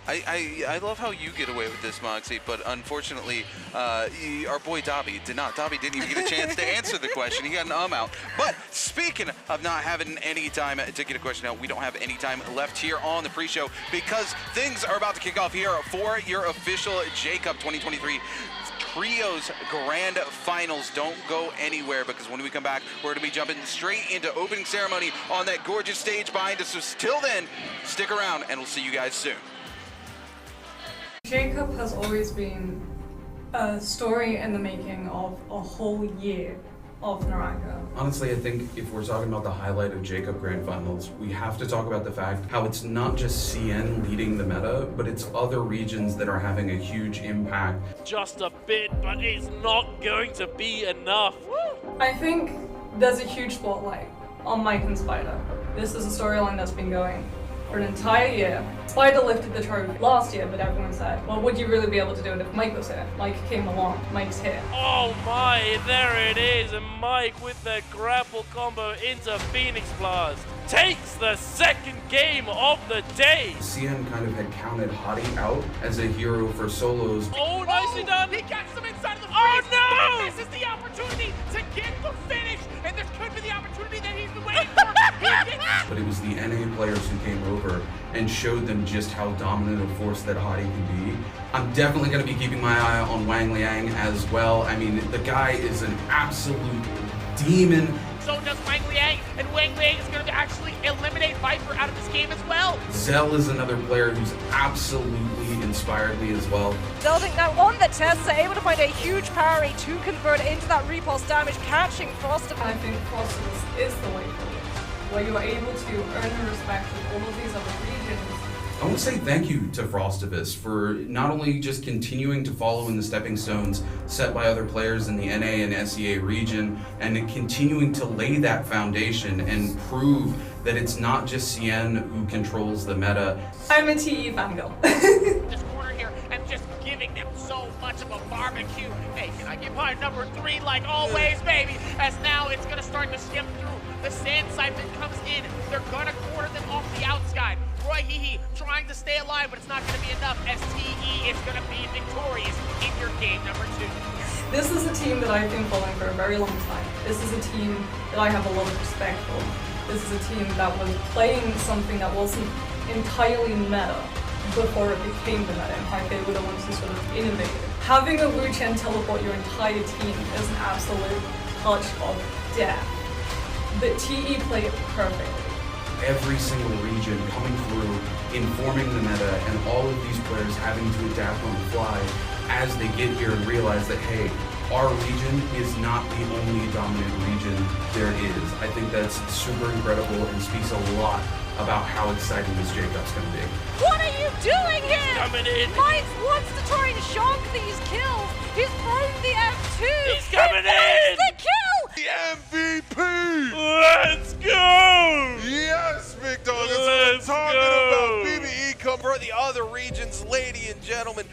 I love how you get away with this, Moxie, but unfortunately, our boy Dobby did not. Dobby didn't even get a chance to answer the question. He got an out. But speaking of not having any time to get a question out, we don't have any time left here on the pre-show because things are about to kick off here for your official J-Cup 2023 Trios Grand Finals. Don't go anywhere because when we come back, we're going to be jumping straight into opening ceremony on that gorgeous stage behind us. So till then, stick around and we'll see you guys soon. J-Cup has always been a story in the making of a whole year of NARAKA. Honestly, I think if we're talking about the highlight of J-Cup Grand Finals, we have to talk about the fact how it's not just CN leading the meta, but it's other regions that are having a huge impact. Just a bit, but it's not going to be enough. I think there's a huge spotlight on Mike and Spider. This is a storyline that's been going for an entire year. Spider lifted the trophy last year, but everyone said, well, would you really be able to do it if Mike was here? Mike came along, Mike's here. Oh my, there it is, and Mike with the grapple combo into Phoenix Blast takes the second game of the day. CN kind of had counted Hottie out as a hero for solos. Oh, nicely done. He gets him inside of the Oh freeze. no! This is the opportunity to get the finish, and this could be the opportunity that he's been waiting for. But it was the NA players who came over and showed them just how dominant a force that Hottie can be. I'm definitely going to be keeping my eye on Wang Liang as well. I mean, the guy is an absolute demon. So does Wang Liang, and Wang Liang is going to actually eliminate Viper out of this game as well. Zell is another player who's absolutely inspired me as well. Zelding now on the test, are able to find a huge parry to convert into that repulse damage, catching Frostivus. I think Frostivus is the way forward, where you are able to earn the respect of all of these other regions. I want to say thank you to Frostivus for not only just continuing to follow in the stepping stones set by other players in the NA and SEA region, and continuing to lay that foundation and prove that it's not just CN who controls the meta. I'm a TE fangirl. This corner here, and just giving them so much of a barbecue. Hey, can I get my number 3 like always, baby? As now it's going to start to shift through. The sand siphon comes in. They're going to corner them off the outside. Roy Hehe trying trying to stay alive, but it's not going to be enough as TE is going to be victorious in your game number 2. This is a team that I've been following for a very long time. This is a team that I have a lot of respect for. This is a team that was playing something that wasn't entirely meta before it became the meta. In fact, they were the ones who sort of innovated. Having a Wu-Chen teleport your entire team is an absolute touch of death. But TE played it perfectly. Every single region coming through, informing the meta, and all of these players having to adapt on the fly as they get here and realize that, hey, our region is not the only dominant region there is. I think that's super incredible and speaks a lot about how exciting this J-Cup's going to be. What are you doing here? He's coming in. Mike wants to try and shonk these kills. He's thrown the F2. He's coming in. The kill. The MVP! Let's go! Yes, Big Dog. That's Let's what I'm talking go. about. BBE come for the other regions, ladies and gentlemen.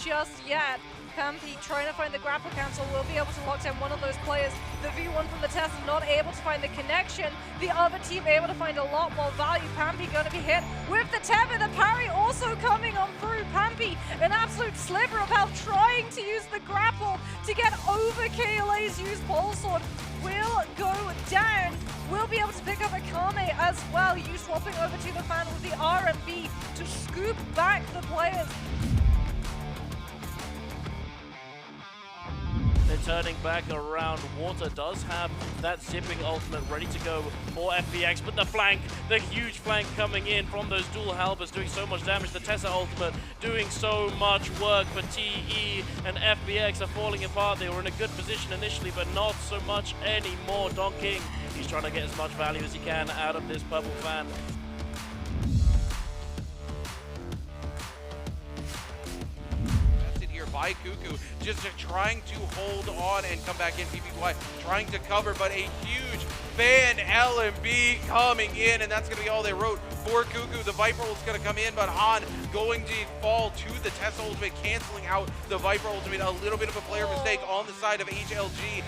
Just yet. Campy trying to find the grapple cancel will be able to lock down one of those players. The V1 from the test is not able to find the connection. The other team able to find a lot more value. Pampy going to be hit with the tether. The parry also coming on through. Pampy, an absolute sliver of health, trying to use the grapple to get over KLA's used pole sword. Will go down. Will be able to pick up a Kame as well. You swapping over to the fan with the RMB to scoop back the players. They're turning back around. Water does have that zipping ultimate ready to go for FPX, but the flank, the huge flank coming in from those dual halberds doing so much damage. The Tessa ultimate doing so much work for TE, and FPX are falling apart. They were in a good position initially, but not so much anymore. Don King, he's trying to get as much value as he can out of this purple fan. By Cuckoo, just trying to hold on and come back in. PPY trying to cover, but a huge fan LMB coming in, and that's going to be all they wrote for Cuckoo. The Viper is going to come in, but Han going to fall to the Tesla ultimate, canceling out the Viper ultimate. A little bit of a player mistake on the side of HLG.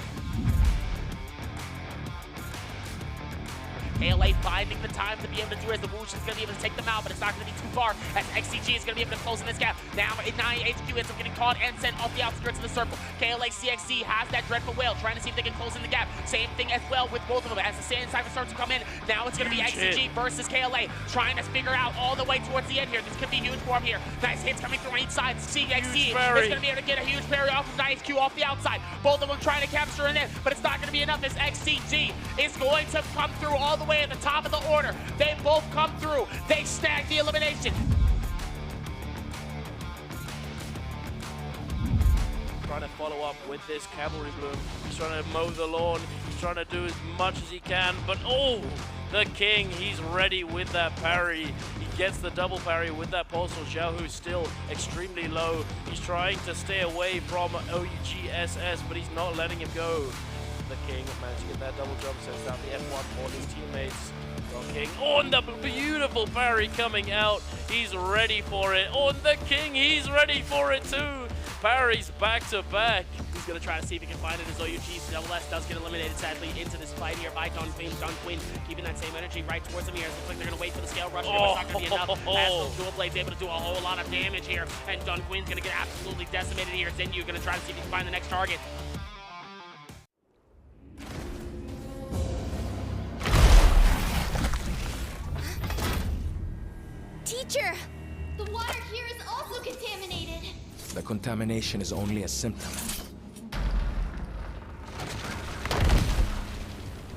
KLA finding the time to be able to do it as the Woosh is going to be able to take them out, but it's not going to be too far as XCG is going to be able to close in this gap. Now, Ignite HQ ends up getting caught and sent off the outskirts of the circle. KLA CXC has that dreadful whale, trying to see if they can close in the gap. Same thing as well with both of them as the Sand Cypher starts to come in. Now it's going to be XCG versus KLA, trying to figure out all the way towards the end here. This could be huge for him here. Nice hits coming through on each side. CXC is going to be able to get a huge parry off of Ignite HQ off the outside. Both of them trying to capture in there, but it's not going to be enough as XCG is going to come through all the way at the top of the order. They both come through. They snag the elimination. Trying to follow up with this Cavalry Bloom. He's trying to mow the lawn. He's trying to do as much as he can, but oh, the King, he's ready with that parry. He gets the double parry with that Pulsar. Xiao, who's still extremely low. He's trying to stay away from OUGSS, but he's not letting him go. The King managed to get that double jump, sets out the F1 for his teammates. Don King, oh, and the beautiful parry coming out. He's ready for it. Oh, and the King, he's ready for it too. Parries back to back. He's going to try to see if he can find it as OUG. Double S does get eliminated, sadly, into this fight here by Don Quinn. Don Quinn keeping that same energy right towards him here. It looks like they're going to wait for the scale rush here, but it's not going to be enough. As the Dual Blade's able to do a whole lot of damage here, and Don Quinn's going to get absolutely decimated here. Zenyu going to try to see if he can find the next target. Teacher, the water here is also contaminated. The contamination is only a symptom.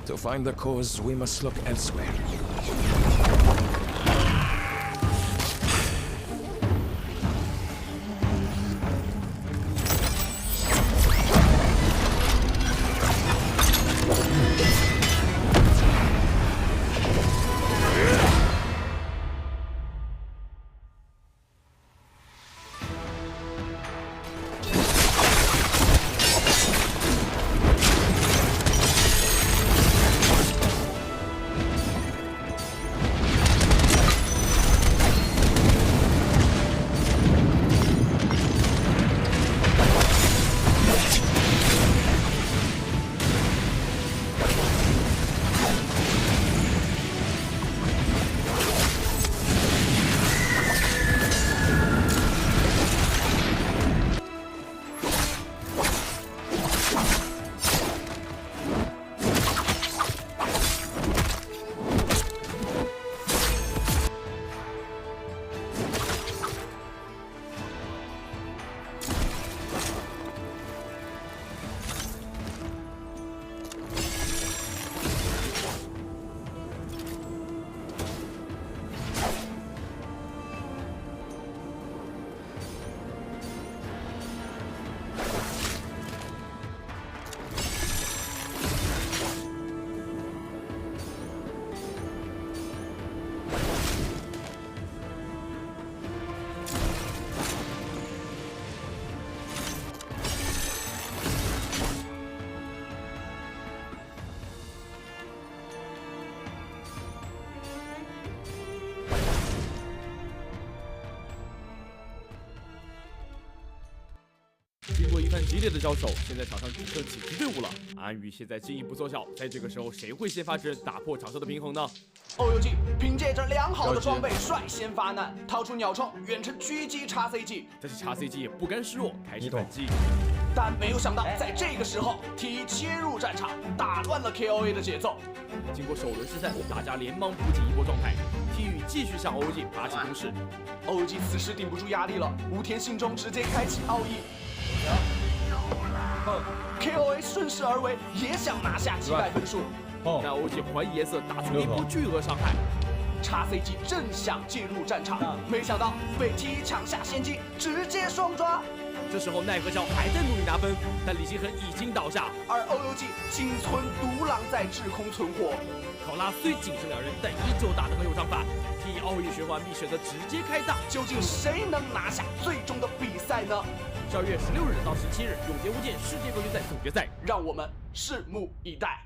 To find the cause, we must look elsewhere. 激烈的交手，现在场上只剩几支队伍了。安宇现在进一步缩小，在这个时候谁会先发制人打破场上的平衡呢？欧游记凭借着良好的装备率先发难，掏出鸟窗远程狙击叉 CG， 但是叉 CG 也不甘示弱，开始反击。但没有想到在这个时候 ，T 切入战场，打乱了 KOA 的节奏。经过首轮失散，大家连忙补给一波状态。T 宇继续向欧游记发起攻势，欧游记此时顶不住压力了，无田心中直接开启奥义。KOA 顺势而为，也想拿下击败分数。但欧游记怀疑颜色打出一波巨额伤害。叉 CG 正想进入战场，没想到被 T 抢下先机，直接双抓。这时候奈何桥还在努力拿分，但李星恒已经倒下，而欧游记仅存独狼在制空存活。考拉虽仅剩2人，但依旧打得很有章法。T 奥义循环必选择直接开大，究竟谁能拿下最终的比赛呢？12月16日到17日，永劫无间世界冠军赛总决赛，让我们拭目以待。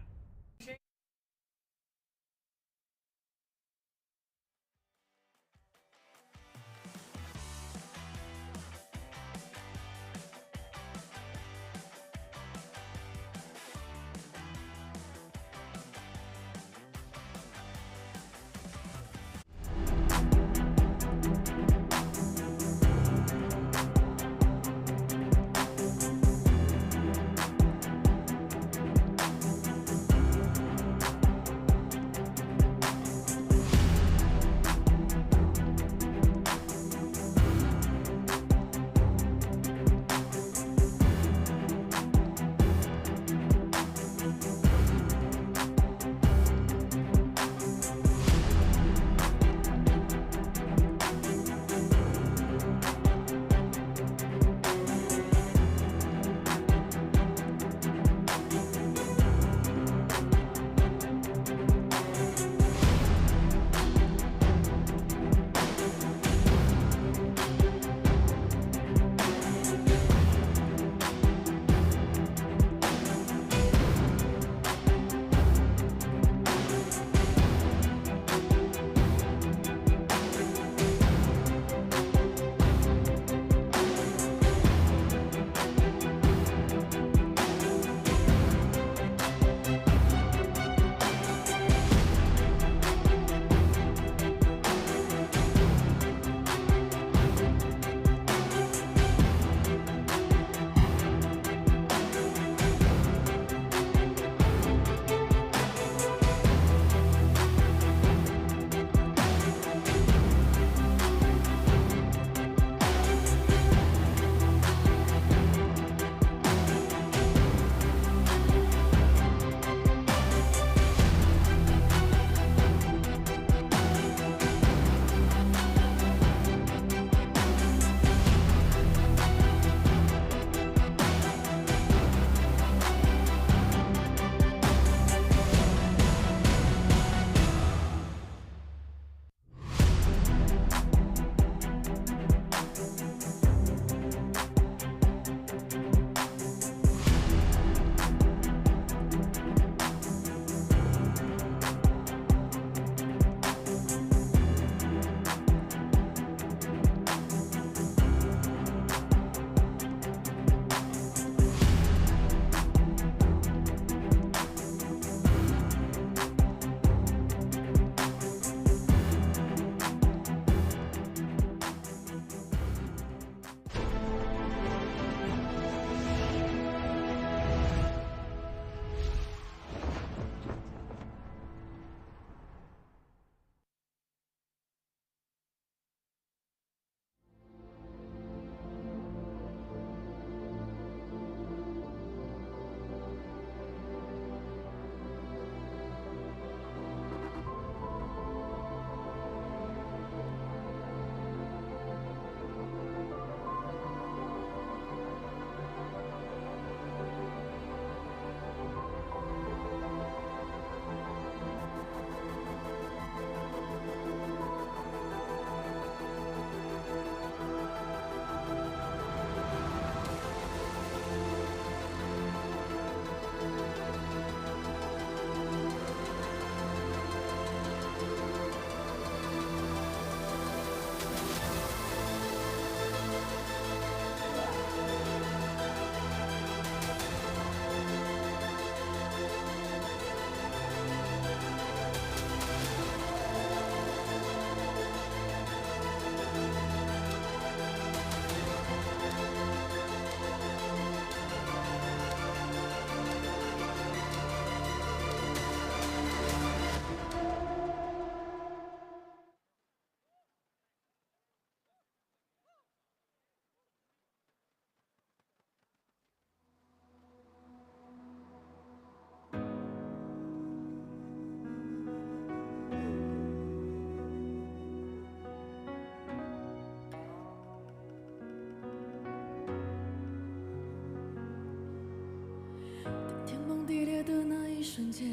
裂的那一瞬间，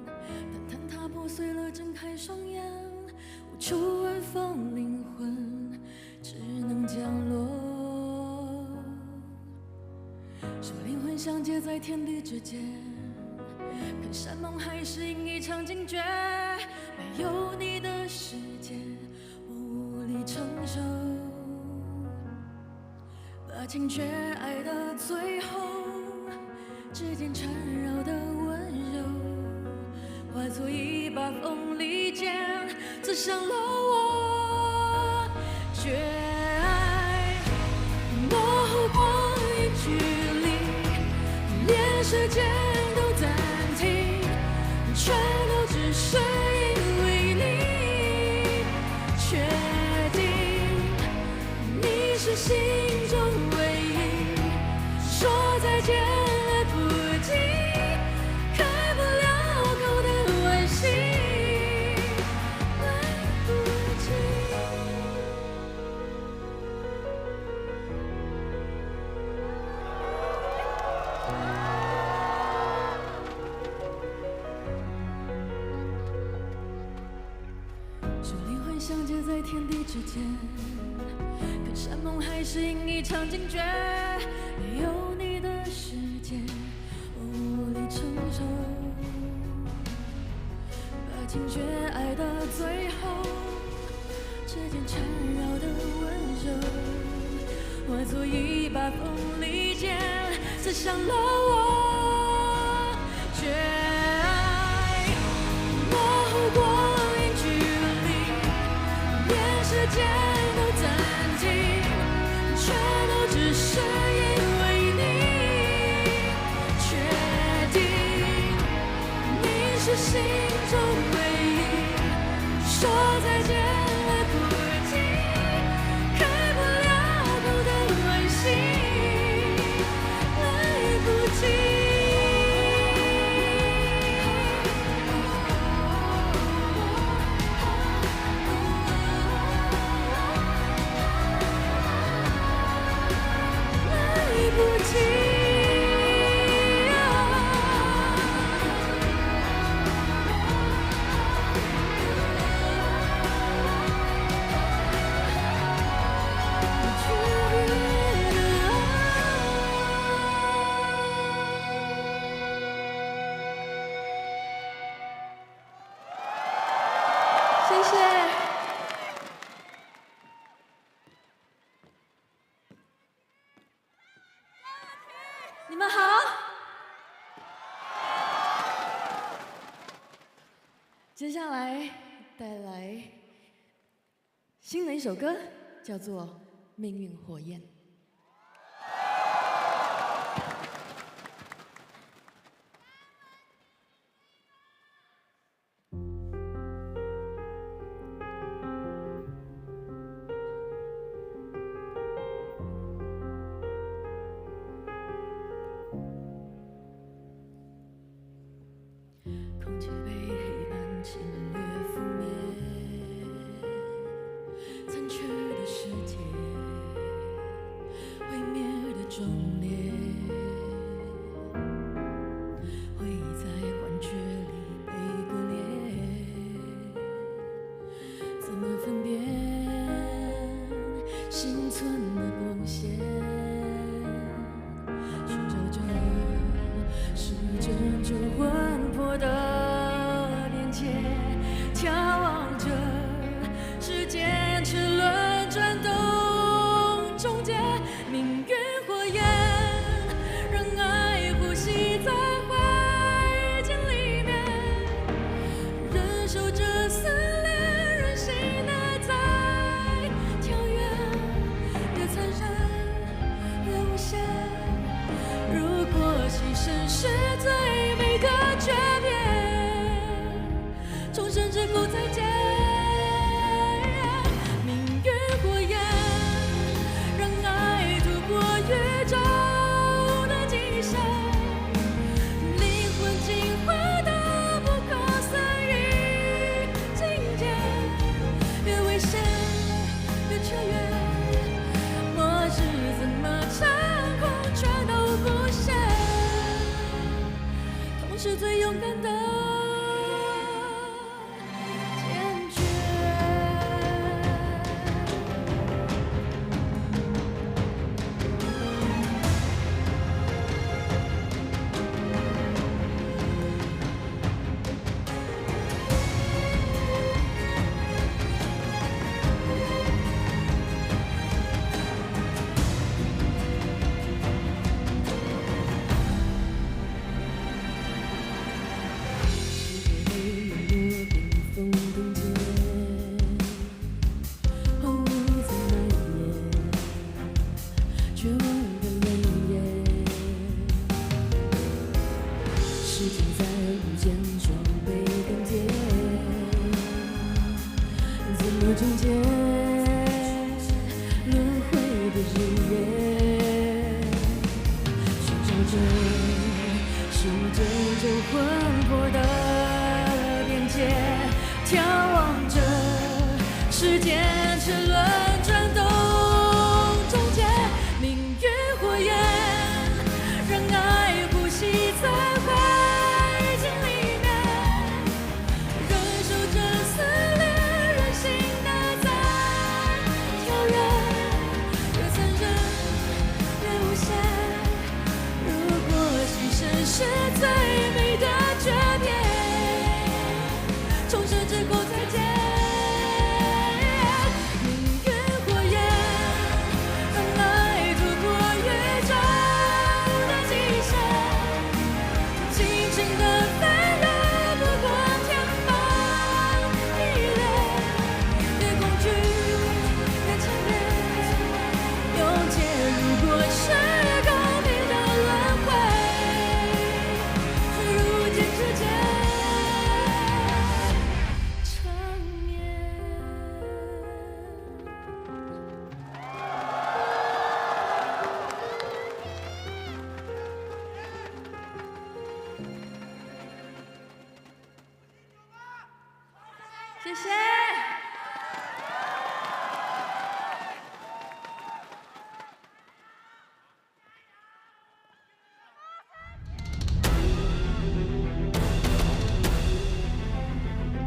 但坍塌破碎了，睁开双眼，无处安放灵魂，只能降落。说灵魂相接在天地之间，看山盟海誓应一场惊觉，没有你的世界，我无力承受。把情却爱到最后，指尖缠绕的温柔，化作一把锋利剑，刺伤了我。绝爱模糊光影距离，连时间都暂停，全都只是因为你。确定你是心中唯一，说再见来不及，开不了口的惋惜，来不及。说灵魂相接在天地之间，看山盟海誓应一场惊觉，没有你的世界，我无力承受。把情却爱到最后，指尖缠绕的温柔，化作一把锋利剑，刺伤了我。绝爱模糊光影距离，连时间都暂停，全都只是因为你。确定你是心中唯一，说再见来不及，开不了口的惋惜，来不及。来不及。谢谢。你们好。接下来带来新的一首歌，叫做《命运火焰》。空气被黑暗侵略覆灭，残缺的世界，勇敢的坚决。终结轮回的日夜，寻找着时间中魂魄的边界，眺望着时间齿轮转动终结，命运火焰让爱呼吸在灰烬里面，忍受着撕裂人心。是最美的诀别，重生之后再见。命运火焰让爱突破宇宙的极限，尽情的飞跃，不管天崩地裂，别恐惧，别强烈，用剑如果是公平的轮回。谢谢。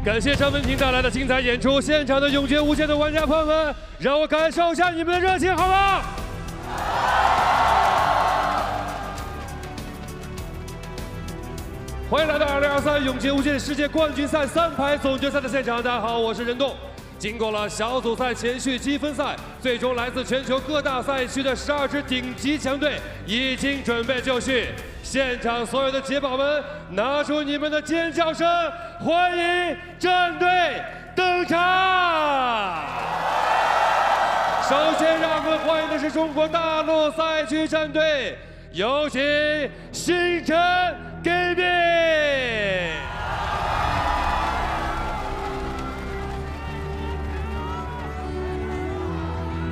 感谢张文婷带来的精彩演出，现场的永绝无间的玩家朋友们，让我感受一下你们的热情，好吗？欢迎来到2023永劫无间世界冠军赛3排总决赛的现场，大家好，我是任栋。经过了小组赛、前序、积分赛，最终来自全球各大赛区的12支顶级强队已经准备就绪。现场所有的解宝们，拿出你们的尖叫声，欢迎战队登场！首先，让我们欢迎的是中国大陆赛区战队，有请星辰 Gaming。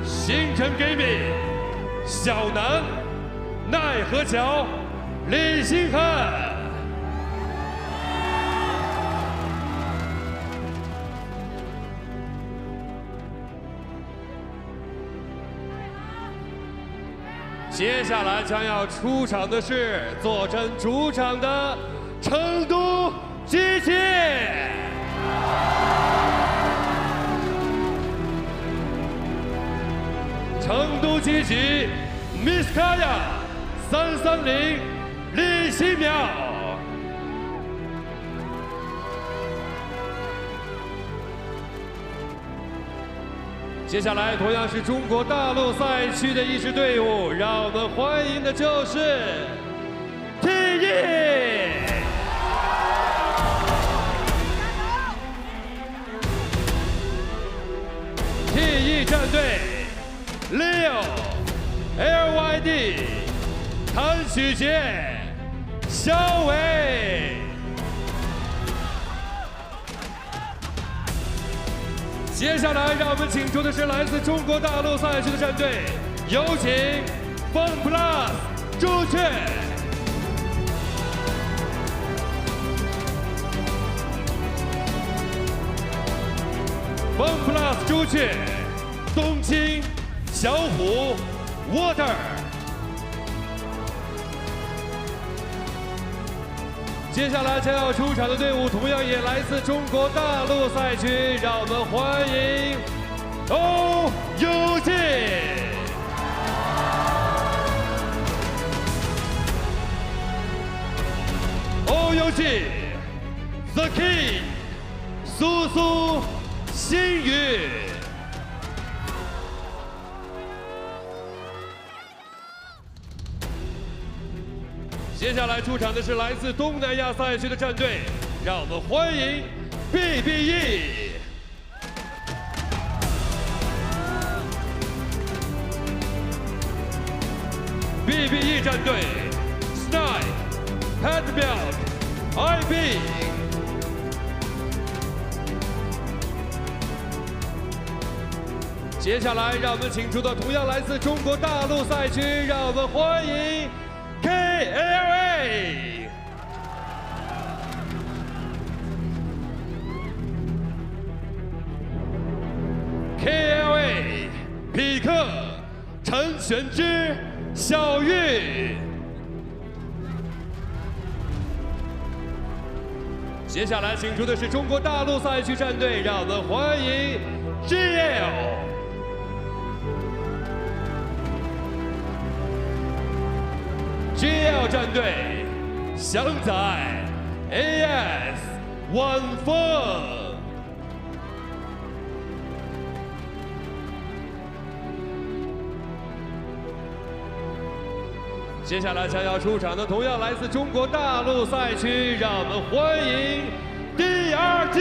星辰 Gaming， 小南、奈何桥、李星汉。接下来将要出场的是坐镇主场的成都机器。成都机器 Miss Kaya 330李希淼。接下来同样是中国大陆赛区的一支队伍，让我们欢迎的就是 TE。TE 战队 Leo、LYD、谭许杰、肖伟。接下来，让我们请出的是来自中国大陆赛区的战队，有请蹦 plus 朱雀。蹦 plus 朱雀，冬青、小虎、Water。接下来将要出场的队伍同样也来自中国大陆赛区，让我们欢迎欧游记。欧游记 ，The King， 苏苏新宇。接下来出场的是来自东南亚赛区的战队，让我们欢迎 BBE。BBE 战队 Snipe、Padbelt、IB。接下来，让我们请出的同样来自中国大陆赛区，让我们欢迎 KLA。KLA 匹克、陈玄之、小玉。接下来请出的是中国大陆赛区战队，让我们欢迎 GL 战队，翔仔、AS、晚风。接下来将要出场的同样来自中国大陆赛区，让我们欢迎 DRT。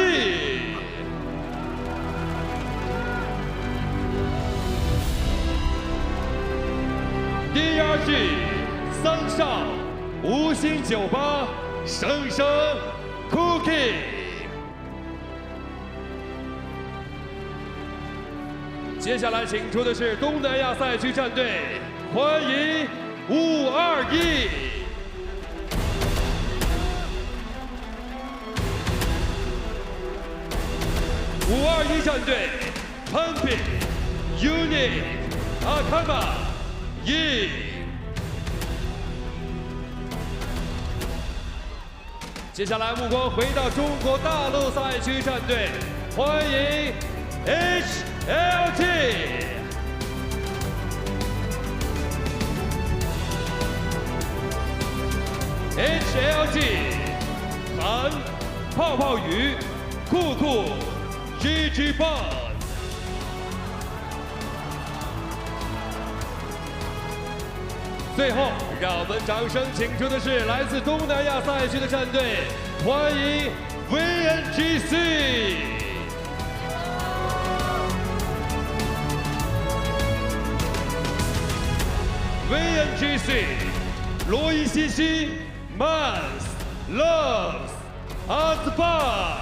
DRT。三少、无心酒吧、生生 Cookie。接下来请出的是东南亚赛区战队，欢迎521。521战队 ，Pumping、Unit、Akama、E。接下来目光回到中国大陆赛区战队，欢迎 HLT。HLT 韩、泡泡雨、酷酷、GG Bond。最后，让我们掌声请出的是来自东南亚赛区的战队，欢迎 VNGC。VNGC， 罗伊西西、Mans、Loves、阿兹巴。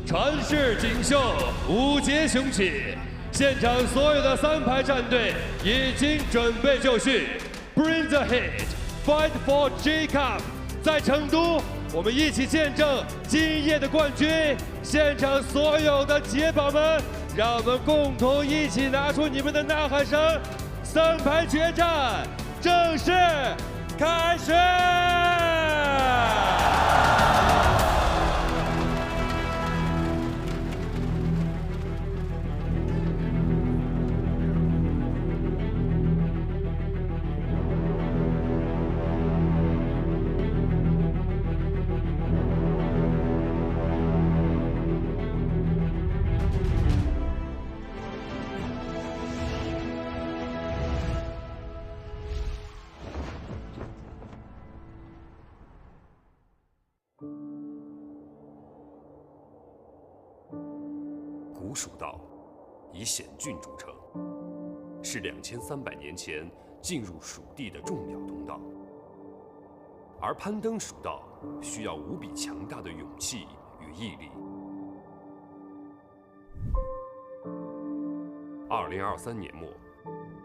传世锦绣，五节雄起，现场所有的3排战队已经准备就绪。Bring the heat, fight for J Cup。在成都，我们一起见证今夜的冠军。现场所有的解宝们，让我们共同一起拿出你们的呐喊声。3排决战正式开始！古蜀道以险峻著称，是2300年前进入蜀地的重要通道。而攀登蜀道需要无比强大的勇气与毅力。2023年末，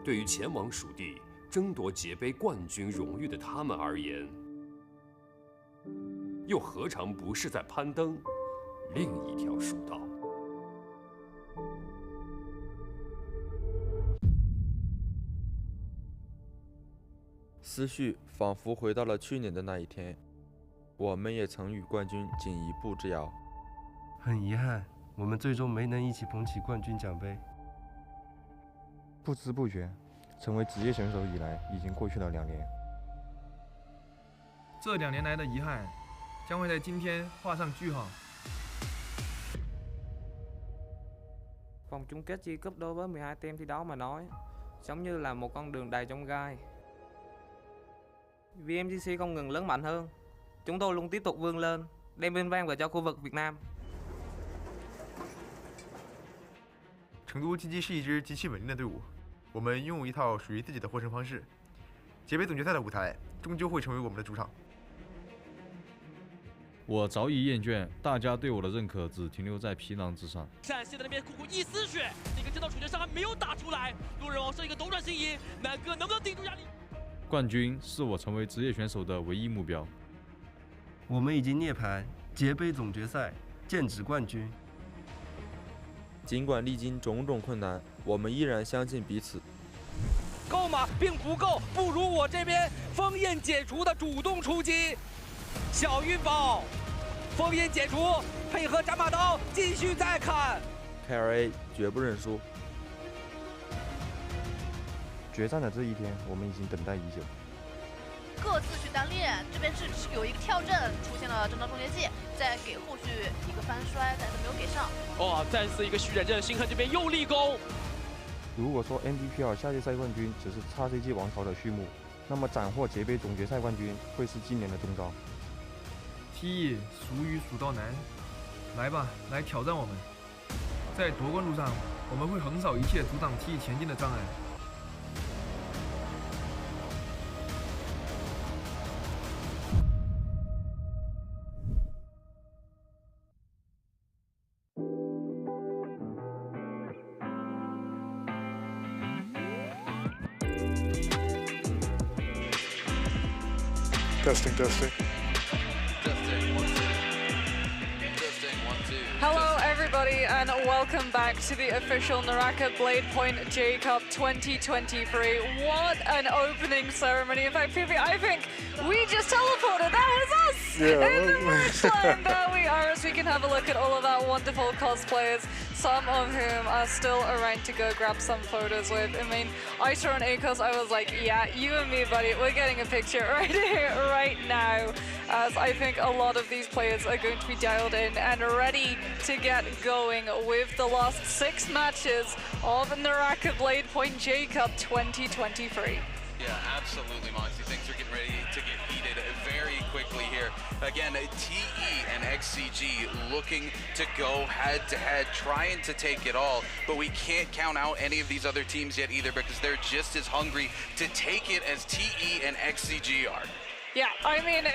对于前往蜀地争夺节杯冠军荣誉的他们而言，又何尝不是在攀登另一条蜀道？思绪仿佛回到了去年的那一天，我们也曾与冠军仅一步之遥。很遗憾，我们最终没能一起捧起冠军奖杯。不知不觉，成为职业选手以来，已經過去了2年。這2年來的遺憾，將會在今天畫上句號。Vòng chung kết G Cup đối với 12 team thi đấu mà nói, giống như là một con đường đầy chông gai. VMGC không ngừng lớn mạnh hơn, chúng tôi luôn tiếp tục vươn lên, đem vinh quang về cho khu vực Việt Nam. 成都 TG 是一支极其稳定的队伍，我们拥有一套属于自己的获胜方式。杰杯总决赛的舞台终究会成为我们的主场。我早已厌倦大家对我的认可只停留在皮囊之上。站线的那边苦苦一丝血，那个真道处决伤害没有打出来，路人王是一个斗转星移，南哥能不能顶住压力？冠军是我成为职业选手的唯一目标。我们已经涅槃杰杯总决赛，剑指冠军。尽管历经种种困难，我们依然相信彼此。够吗？并不够，不如我这边封印解除的主动出击。小云宝，封印解除，配合斩马刀，继续再砍。KRA 绝不认输。决战的这一天，我们已经等待已久。各自去单练，这边是有一个跳阵出现了正当终结技，再给后续一个翻摔，但是没有给上。哦，再次一个虚忍阵，星河这边又立功。如果说 NDPL 夏季赛冠军只是XCG 王朝的序幕，那么斩获杰杯总决赛冠军会是今年的征召。TE 俗语蜀道难，来吧，来挑战我们。在夺冠路上，我们会横扫一切阻挡 TE 前进的障碍。Testing, testing. Hello everybody and welcome back to the official NARAKA BLADEPOINT J Cup 2023. What an opening ceremony. In fact, Phoebe, I think we just teleported. That was us! Yeah. In the merch line, there we are, so we can have a look at all of our wonderful cosplayers, some of whom are still around to go grab some photos with. I mean, I saw on ACOS, I was like, yeah, you and me, buddy, we're getting a picture right here, right now. As I think a lot of these players are going to be dialed in and ready to get going with the last 6 matches of NARAKA BLADEPOINT J Cup 2023. Yeah, absolutely, Moxie. Things are getting ready to get heated very quickly here. Again, TE and XCG looking to go head-to-head, trying to take it all, but we can't count out any of these other teams yet either because they're just as hungry to take it as TE and XCG are. Yeah, I mean,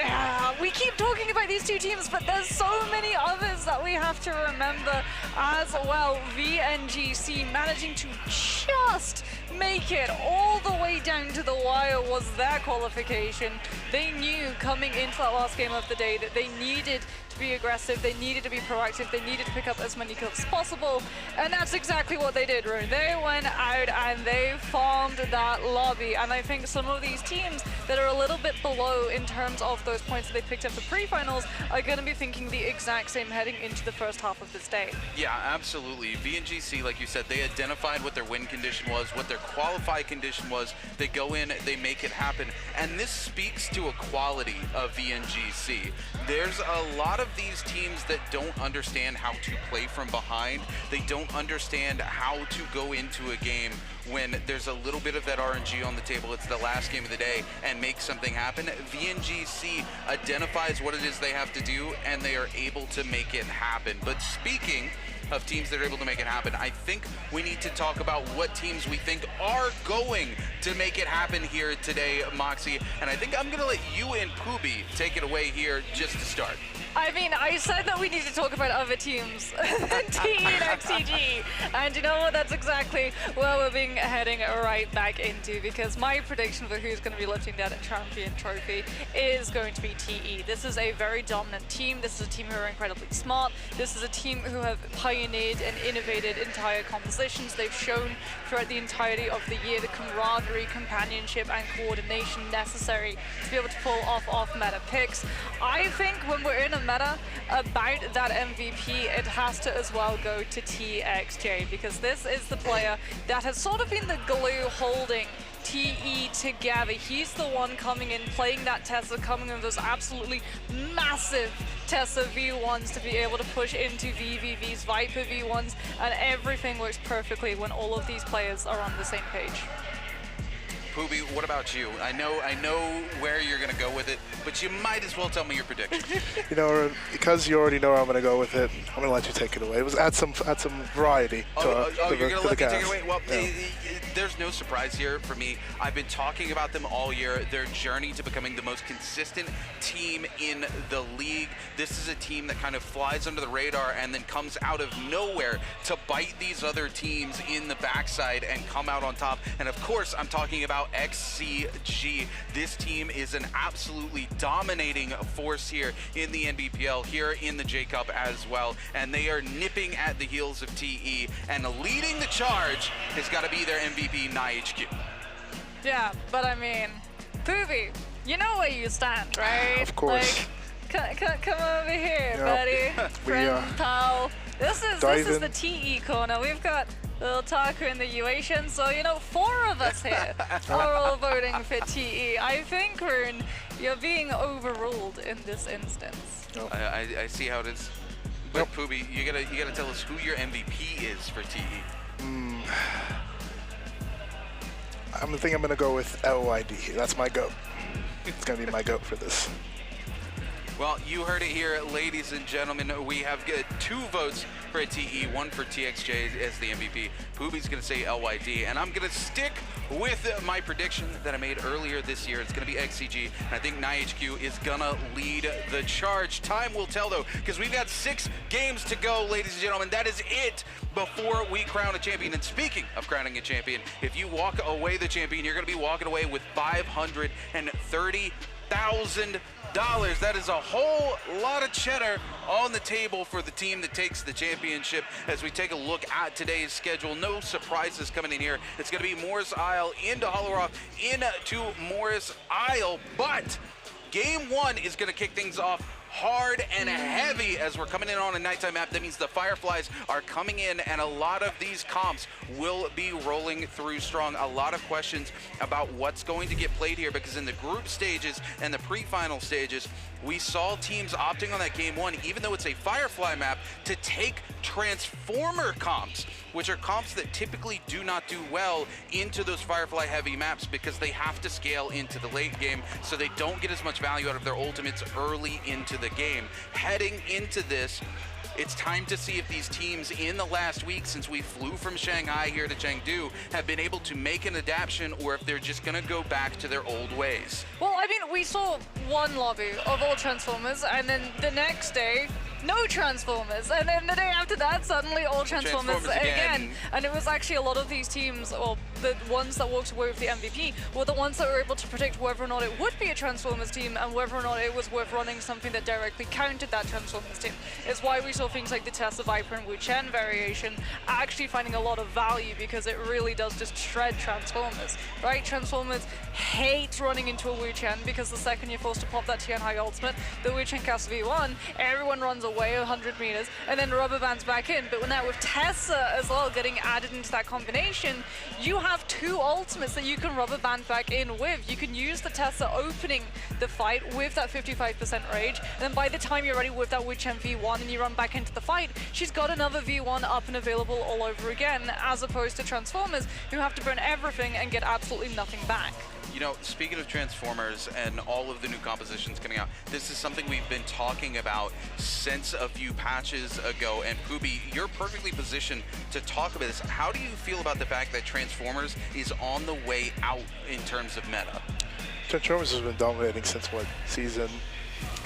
we keep talking about these two teams, but there's so many others that we have to remember as well. VNGC managing to just make it all the way down to the wire was their qualification. They knew coming into that last game of the day that they needed to be aggressive, they needed to be proactive, they needed to pick up as many kills as possible, and that's exactly what they did, Rune. They went out and they farmed that lobby, and I think some of these teams that are a little bit below in terms of those points that they picked up for pre-finals are going to be thinking the exact same heading into the first half of this day. Yeah, absolutely. VNGC, like you said, they identified what their win condition was, what their qualify condition was. They go in, they make it happen, and this speaks to a quality of VNGC. There's a lot of these teams that don't understand how to play from behind. They don't understand how to go into a game when there's a little bit of that RNG on the table. It's the last game of the day and make something happen. VNGC identifies what it is they have to do and they are able to make it happen. But speaking of teams that are able to make it happen, I think we need to talk about what teams we think are going to make it happen here today, Moxie. And I think I'm going to let you and Pubi take it away here just to start. I mean, I said that we need to talk about other teams, TE and XCG, and you know what, that's exactly where we're being heading right back into, because my prediction for who's going to be lifting that champion trophy is going to be TE. This is a very dominant team, this is a team who are incredibly smart, this is a team who have pioneered pioneered and innovated entire compositions. They've shown throughout the entirety of the year the camaraderie, companionship, and coordination necessary to be able to pull off off-meta picks. I think when we're in a meta about that MVP, it has to as well go to TXJ, because this is the player that has sort of been the glue holding TE together. He's the one coming in, playing that Tessa, coming in with those absolutely massive Tessa V1s to be able to push into VVVs, Viper V1s, and everything works perfectly when all of these players are on the same page. Poobie, what about you? I know where you're going to go with it, but you might as well tell me your prediction. You know, because you already know where I'm going to go with it, I'm going to let you take it away. It was add some variety to you're going to let me cast. take it away? Well, Yeah. there's no surprise here for me. I've been talking about them all year, their journey to becoming the most consistent team in the league. This is a team that kind of flies under the radar and then comes out of nowhere to bite these other teams in the backside and come out on top. And of course, I'm talking about XCG. This team is an absolutely dominating force here in the NBPL, here in the J-Cup as well. And they are nipping at the heels of TE, and leading the charge has got to be their MVP, NARAKA. Yeah, but I mean, Poobie, you know where you stand, right? Of course. Like, come over here, Yep. buddy. Friend, pal. This is in. the TE corner. We've got little Taku in the UAsian, so you know, 4 of us here are all voting for TE. I think, Rune, you're being overruled in this instance. I see how it is. But Poobie, you gotta tell us who your MVP is for TE. I think I'm going to go with LYD. That's my GOAT. It's going to be my GOAT for this. Well, you heard it here, ladies and gentlemen. We have 2 votes for TE, 1 for TXJ as the MVP. Poobie's going to say LYD, and I'm going to stick with my prediction that I made earlier this year. It's going to be XCG, and I think NARAKA is going to lead the charge. Time will tell, though, because we've got 6 games to go, ladies and gentlemen. That is it before we crown a champion. And speaking of crowning a champion, if you walk away the champion, you're going to be walking away with $530,000. That is a whole lot of cheddar on the table for the team that takes the championship. As we take a look at today's schedule, no surprises coming in here. It's going to be Morris Isle into Hollow into Morris Isle, but game 1 is going to kick things off hard and heavy as we're coming in on a nighttime map. That means the Fireflies are coming in, and a lot of these comps will be rolling through strong. A lot of questions about what's going to get played here, because in the group stages and the pre-final stages, we saw teams opting on that game 1, even though it's a Firefly map, to take Transformer comps, which are comps that typically do not do well into those Firefly heavy maps because they have to scale into the late game, so they don't get as much value out of their ultimates early into the game. Heading into this, it's time to see if these teams in the last week, since we flew from Shanghai here to Chengdu, have been able to make an adaptation, or if they're just going to go back to their old ways. Well, I mean, we saw one lobby of all Transformers, and then the next day, no Transformers, and then the day after that, suddenly all Transformers again. And it was actually a lot of these teams, or the ones that walked away with the MVP, were the ones that were able to predict whether or not it would be a Transformers team and whether or not it was worth running something that directly countered that Transformers team. It's why we saw things like the Tessa Viper and Wu Chen variation actually finding a lot of value, because it really does just shred Transformers, right? Transformers hate running into a Wu Chen, because the second you're forced to pop that Tianhai ultimate, the Wu Chen casts V1, everyone runs away 100 meters and then rubber bands back in. But now with Tessa as well getting added into that combination, you have 2 ultimates that you can rubber band back in with. You can use the Tessa opening the fight with that 55% rage, and then by the time you're ready with that Wu Chen V1 and you run back into the fight, she's got another V1 up and available all over again, as opposed to Transformers who have to burn everything and get absolutely nothing back. You know, speaking of Transformers and all of the new compositions coming out, this is something we've been talking about since a few patches ago. And Poobie, you're perfectly positioned to talk about this. How do you feel about the fact that Transformers is on the way out in terms of meta? Transformers has been dominating since what, season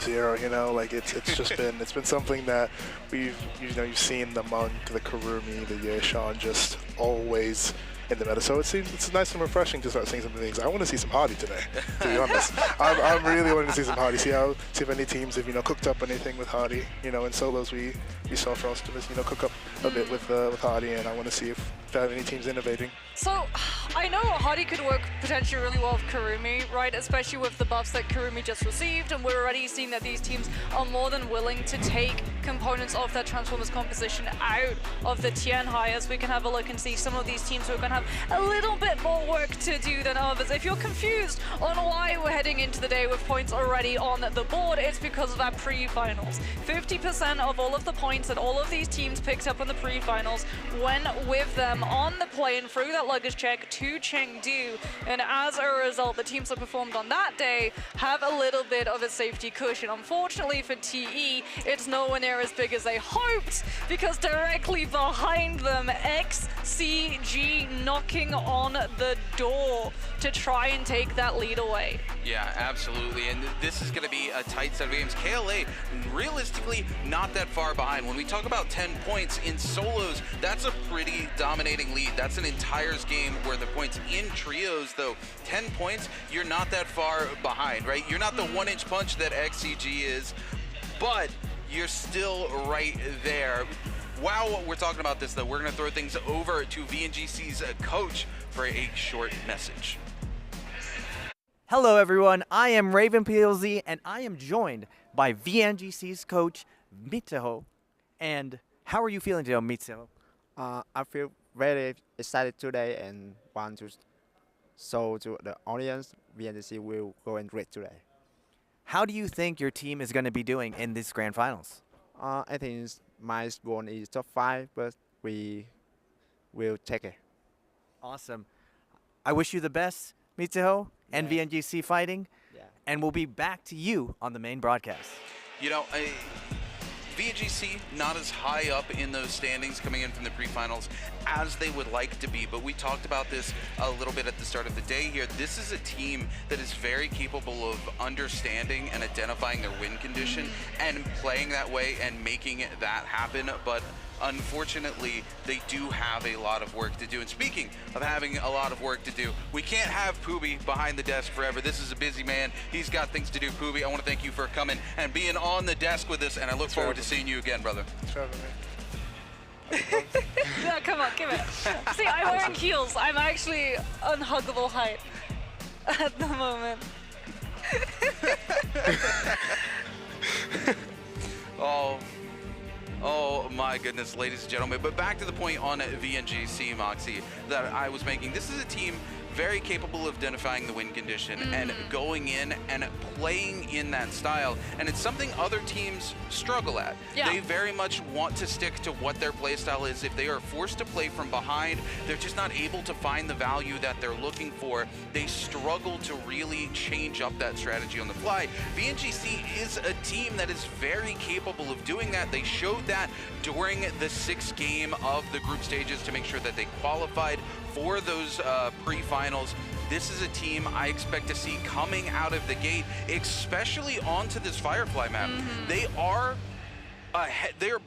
0, you know, like it's just been something that you've seen the Monk, the Karumi, the Yeshan just always in the meta. So it's nice and refreshing to start seeing some things. I want to see some Hardy today, to be honest. I'm really wanting to see some Hardy. See if any teams have cooked up anything with Hardy. In solos we be saw Frost is, you know, cook up a bit with Hardy, and I want to see if there are any teams innovating. So, I know Hardy could work potentially really well with Kurumi, right? Especially with the buffs that Kurumi just received, and we're already seeing that these teams are more than willing to take components of their Transformers composition out of the Tianhai, as we can have a look and see some of these teams who are going to have a little bit more work to do than others. If you're confused on why we're heading into the day with points already on the board, it's because of our pre-finals. 50% of all of the points that all of these teams picked up in the pre-finals went with them on the plane through that luggage check to Chengdu, and as a result, the teams that performed on that day have a little bit of a safety cushion. Unfortunately for TE, it's nowhere near as big as they hoped, because directly behind them, XCG knocking on the door to try and take that lead away. Yeah, absolutely, and this is going to be a tight set of games. KLA, realistically, not that far behind. When we talk about 10 points in solos, that's a pretty dominating lead. That's an entire game where the points in trios, though, 10 points, you're not that far behind, right? You're not the one-inch punch that XCG is, but you're still right there. While we're talking about this, though, we're going to throw things over to VNGC's coach for a short message. Hello everyone, I am Raven PLZ and I am joined by VNGC's coach Mitsuho. And how are you feeling today, Mitsuho? I feel very excited today and want to show to the audience VNGC will go and great today. How do you think your team is going to be doing in this grand finals? I think my squad is top 5, but we will take it. Awesome. I wish you the best, Mitsuho, and VNGC Fighting, and we'll be back to you on the main broadcast. You know, VNGC not as high up in those standings coming in from the pre-finals as they would like to be, but we talked about this a little bit at the start of the day here. This is a team that is very capable of understanding and identifying their win condition and playing that way and making that happen, but unfortunately, they do have a lot of work to do. And speaking of having a lot of work to do, we can't have Pooby behind the desk forever. This is a busy man. He's got things to do. Pooby, I want to thank you for coming and being on the desk with us, and I look forward to seeing you again, brother. Thanks for having me. No, come on, give it. See, I'm wearing heels. I'm actually unhuggable height at the moment. Oh my goodness, ladies and gentlemen. But back to the point on VNGC, Moxie, that I was making. This is a team very capable of identifying the win condition and going in and playing in that style. And it's something other teams struggle at. Yeah. They very much want to stick to what their play style is. If they are forced to play from behind, they're just not able to find the value that they're looking for. They struggle to really change up that strategy on the fly. VNGC is a team that is very capable of doing that. They showed that during the 6th game of the group stages to make sure that they qualified for those pre-finals. This is a team I expect to see coming out of the gate, especially onto this Firefly map. They are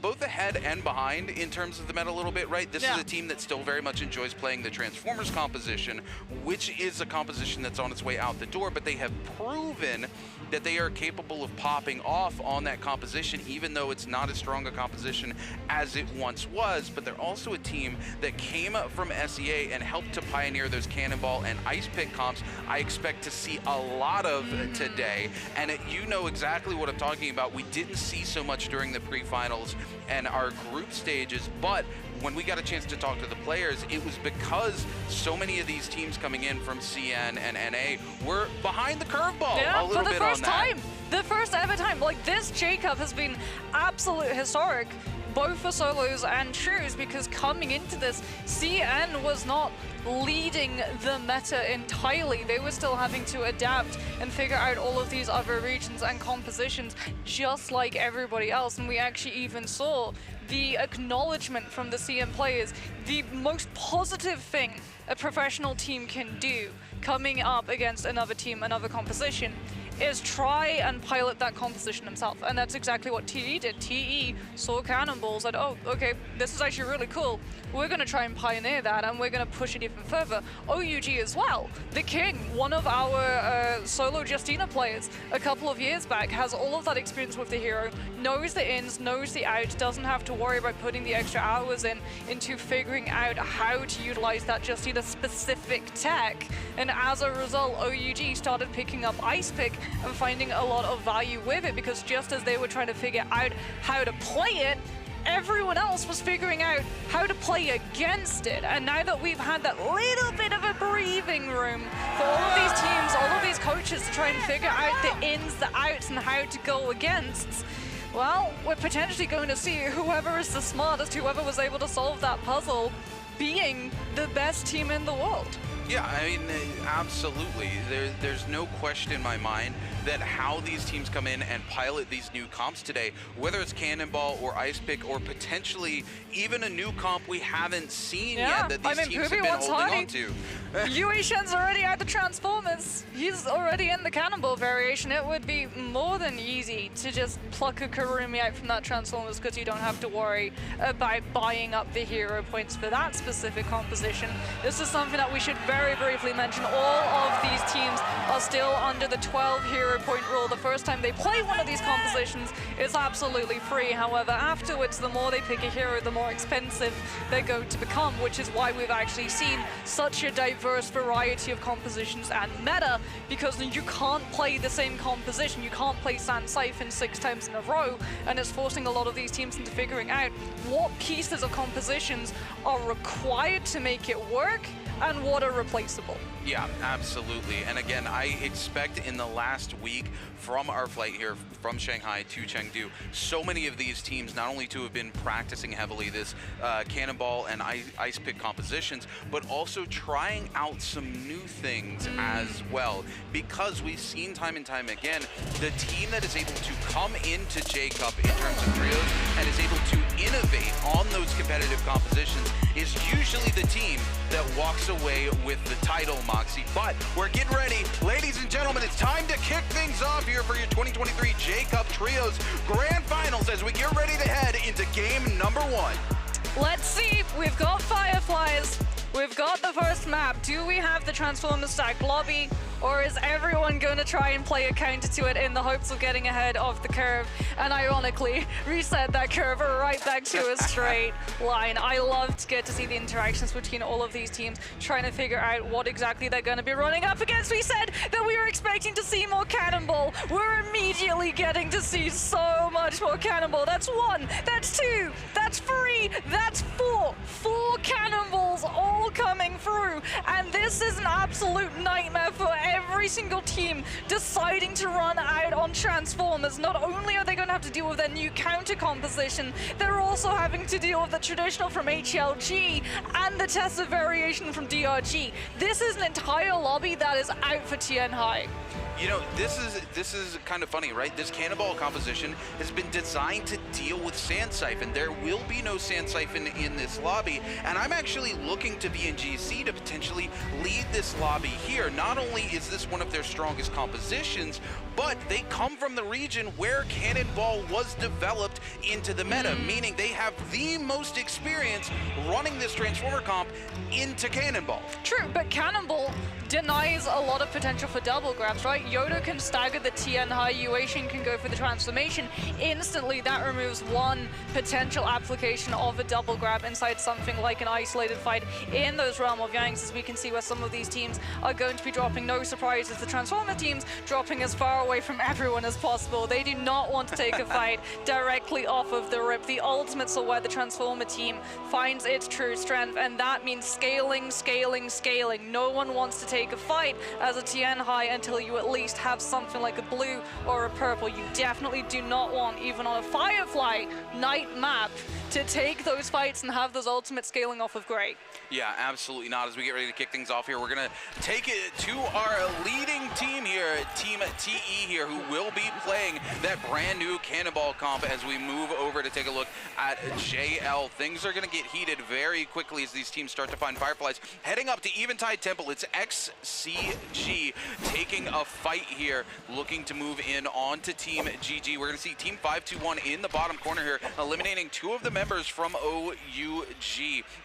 both ahead and behind in terms of the meta a little bit, right? This is a team that still very much enjoys playing the Transformers composition, which is a composition that's on its way out the door, but they have proven that they are capable of popping off on that composition, even though it's not as strong a composition as it once was. But they're also a team that came from SEA and helped to pioneer those Cannonball and Ice Pick comps I expect to see a lot of today. And you know exactly what I'm talking about. We didn't see so much during the pre-finals and our group stages, but when we got a chance to talk to the players, it was because so many of these teams coming in from CN and NA were behind the curveball a little bit on that. The first ever time. Like, this J-Cup has been absolute historic, both for solos and trios, because coming into this, CN was not leading the meta entirely. They were still having to adapt and figure out all of these other regions and compositions just like everybody else. And we actually even saw the acknowledgement from the CN players. The most positive thing a professional team can do coming up against another team, another composition, is try and pilot that composition himself. And that's exactly what TE did. TE saw Cannonball, said, oh, okay, this is actually really cool. We're going to try and pioneer that, and we're going to push it even further. OUG as well. The King, one of our solo Justina players a couple of years back, has all of that experience with the hero, knows the ins, knows the outs, doesn't have to worry about putting the extra hours into figuring out how to utilize that Justina specific tech. And as a result, OUG started picking up Ice Pick and finding a lot of value with it, because just as they were trying to figure out how to play it, everyone else was figuring out how to play against it. And now that we've had that little bit of a breathing room for all of these teams, all of these coaches to try and figure out the ins, the outs, and how to go against, well, we're potentially going to see whoever is the smartest, whoever was able to solve that puzzle, being the best team in the world. Yeah, I mean, absolutely. There's no question in my mind that how these teams come in and pilot these new comps today, whether it's Cannonball or Ice Pick or potentially even a new comp we haven't seen yet that these teams have been holding on to. Yue Shen's already at the Transformers. He's already in the Cannonball variation. It would be more than easy to just pluck a Karumi out from that Transformers, because you don't have to worry about buying up the hero points for that specific composition. This is something that we should very briefly mention. All of these teams are still under the 12 hero point rule. The first time they play one of these compositions is absolutely free. However, afterwards, the more they pick a hero, the more expensive they're going to become, which is why we've actually seen such a diverse variety of compositions and meta, because you can't play the same composition. You can't play Sand Siphon 6 times in a row, and it's forcing a lot of these teams into figuring out what pieces of compositions are required to make it work and what are replaceable. Yeah, absolutely. And again, I expect in the last week from our flight here from Shanghai to Chengdu, so many of these teams not only to have been practicing heavily this Cannonball and Ice Pick compositions, but also trying out some new things as well. Because we've seen time and time again, the team that is able to come into J-Cup in terms of trios and is able to innovate on those competitive compositions is usually the team that walks away with the title, Moxie. But we're getting ready. Ladies and gentlemen, it's time to kick things off here for your 2023 J-Cup Trios Grand Finals as we get ready to head into game number 1. Let's see. We've got Fireflies. We've got the first map. Do we have the Transformer stacked lobby, or is everyone going to try and play a counter to it in the hopes of getting ahead of the curve and ironically reset that curve right back to a straight line? I love to get to see the interactions between all of these teams, trying to figure out what exactly they're going to be running up against. We said that we were expecting to see more Cannonball. We're immediately getting to see so much more Cannonball. That's 1, that's 2, that's 3, that's 4. 4 Cannonballs all coming through, and this is an absolute nightmare for every single team deciding to run out on Transformers. Not only are they going to have to deal with their new counter composition, they're also having to deal with the traditional from HLG and the Tessa variation from DRG. This is an entire lobby that is out for TN High. You know, this is kind of funny, right? This Cannonball composition has been designed to deal with Sand Siphon. There will be no Sand Siphon in this lobby, and I'm actually looking to VNGC to potentially lead this lobby here. Not only is this one of their strongest compositions, but they come from the region where Cannonball was developed into the meta, meaning they have the most experience running this Transformer comp into Cannonball. True, but Cannonball denies a lot of potential for double grabs, right? Yoda can stagger the TN high, Yuation can go for the transformation. Instantly, that removes one potential application of a double grab inside something like an isolated fight in those Realm of Yangs, as we can see where some of these teams are going to be dropping. No surprises, the Transformer teams dropping as far away from everyone as possible. They do not want to take a fight directly off of the rip. The ultimates are where the Transformer team finds its true strength, and that means scaling, scaling, scaling. No one wants to take a fight as a TN high until you at least have something like a blue or a purple. You definitely do not want, even on a Firefly night map, to take those fights and have those ultimate scaling off of gray. Yeah, absolutely not. As we get ready to kick things off here, we're going to take it to our leading team here, Team TE here, who will be playing that brand new Cannonball comp as we move over to take a look at JL. Things are going to get heated very quickly as these teams start to find Fireflies. Heading up to Eventide Temple, it's XCG taking a fight here, looking to move in onto Team GG. We're going to see Team 521 in the bottom corner here, eliminating 2 of the members from OUG,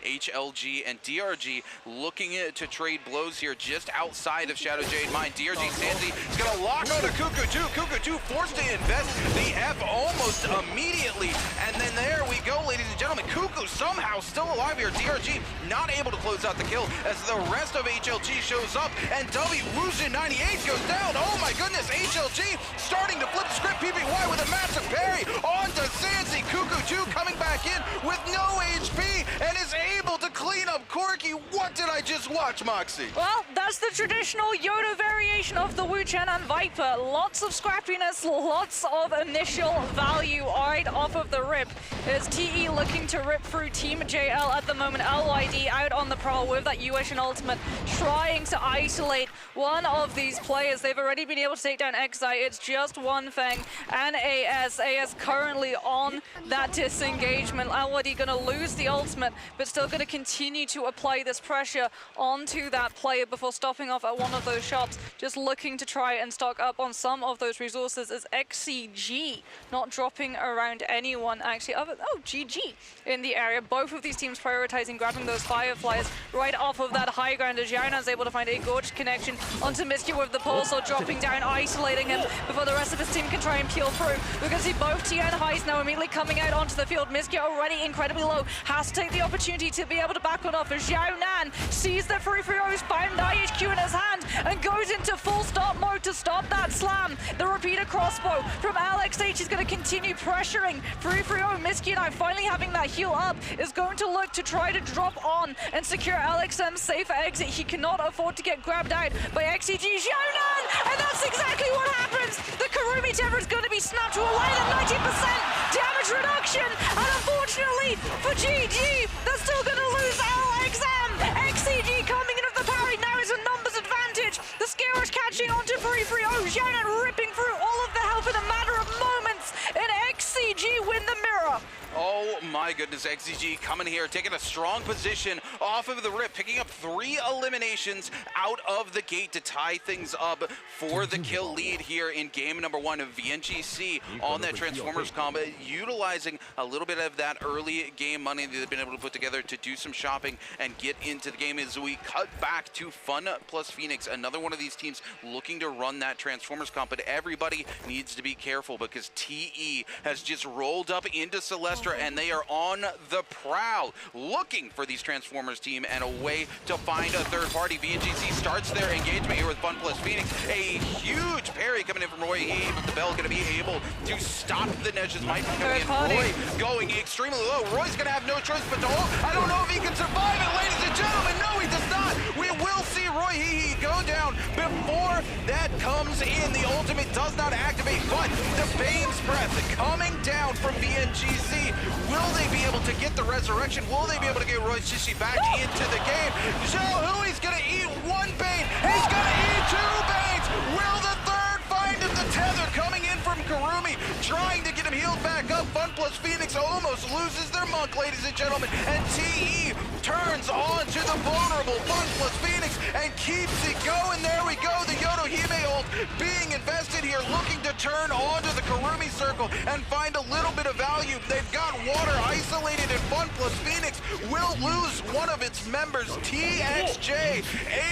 HLG and DRG, looking to trade blows here just outside of Shadow Jade Mine. DRG Sandy is going to lock on to Kuku2. Kuku2 forced to invest the F almost immediately. And then there we go, ladies and gentlemen. Kuku somehow still alive here. DRG not able to close out the kill as the rest of HLG shows up. And W Wuzhin 98 goes down. Oh my goodness, HLG starting to flip the script. PPY with a massive parry onto Sansi. Kuku2 coming back in with no HP and is able to clean up Corky. What did I just watch, Moxie? Well, that's the traditional Yoda variation of the Wu Chen and Viper. Lots of scrappiness, lots of initial value right off of the rip. Is TE looking to rip through Team JL at the moment. LYD out on the prowl with that Yuishin ultimate, trying to isolate one of these players. They've already been able to take down Xi. It's just one thing. And AS currently on that disengagement. LYD gonna lose the ultimate, but still gonna continue to apply this pressure onto that player before stopping off at one of those shops. Just looking to try and stock up on some of those resources as XCG not dropping around anyone actually. GG in the area. Both of these teams prioritizing grabbing those Fireflies right off of that high ground as Yana is able to find a gorgeous connection onto Misky with the pulse, or dropping down, isolating him before the rest of his team can try and peel through. We're going to see both Tia and Heist now immediately coming out onto the field. Misky already incredibly low, has to take the opportunity to be able to back one off as Xiao Nan sees the 3-3-0's bound IHQ in his hand and goes into full stop mode to stop that slam. The repeater crossbow from LXH is going to continue pressuring 3-3-0. Misky now finally having that heal up is going to look to try to drop on and secure LXM's safe exit. He cannot afford to get grabbed out by XCG Xiao Nan, and that's exactly what happens. The Karumi Tether is going to be snapped to a line of 90% damage reduction, and unfortunately for GG, they're still going to lose LXM. XCG coming in with the parry now is a numbers advantage. The Scarage catching onto 3-3-0. Xiao Nan ripping through all of the health in a matter of moments, and XCG win the mirror. Oh my goodness, XCG coming here, taking a strong position off of the rip, picking up 3 eliminations out of the gate to tie things up for the kill lead here in game number 1 of VNGC on that Transformers combo, utilizing a little bit of that early game money that they've been able to put together to do some shopping and get into the game as we cut back to Fun plus Phoenix, another one of these teams looking to run that Transformers comp, but everybody needs to be careful because TE has just rolled up into Celeste and they are on the prowl, looking for these Transformers team and a way to find a third party. VNGC starts their engagement here with Fun plus Phoenix. A huge parry coming in from Roy He, but the Bell going to be able to stop the Neges. Might be coming in. Roy going extremely low. Roy's going to have no choice but to hold. I don't know if he can survive it, ladies and gentlemen. No, he does not. We will see Roy He go down before that comes in. The ultimate does not activate, but the Bane's Breath coming down from VNGC. Will they be able to get the resurrection? Will they be able to get Roy Shishi back into the game? Zhou Hui's gonna eat 1 Bane. He's gonna eat 2 Banes. Will the third find him? The tether coming in from Karumi, trying to get him healed back up. Fun plus Phoenix almost loses their monk, ladies and gentlemen. And TE turns on to the vulnerable Fun plus Phoenix and keeps it going. There we go. The Yodo Hime ult being invested here, looking to turn onto the Karumi circle and find a little bit of value. They've got water isolated, and Fun plus Phoenix will lose one of its members. TXJ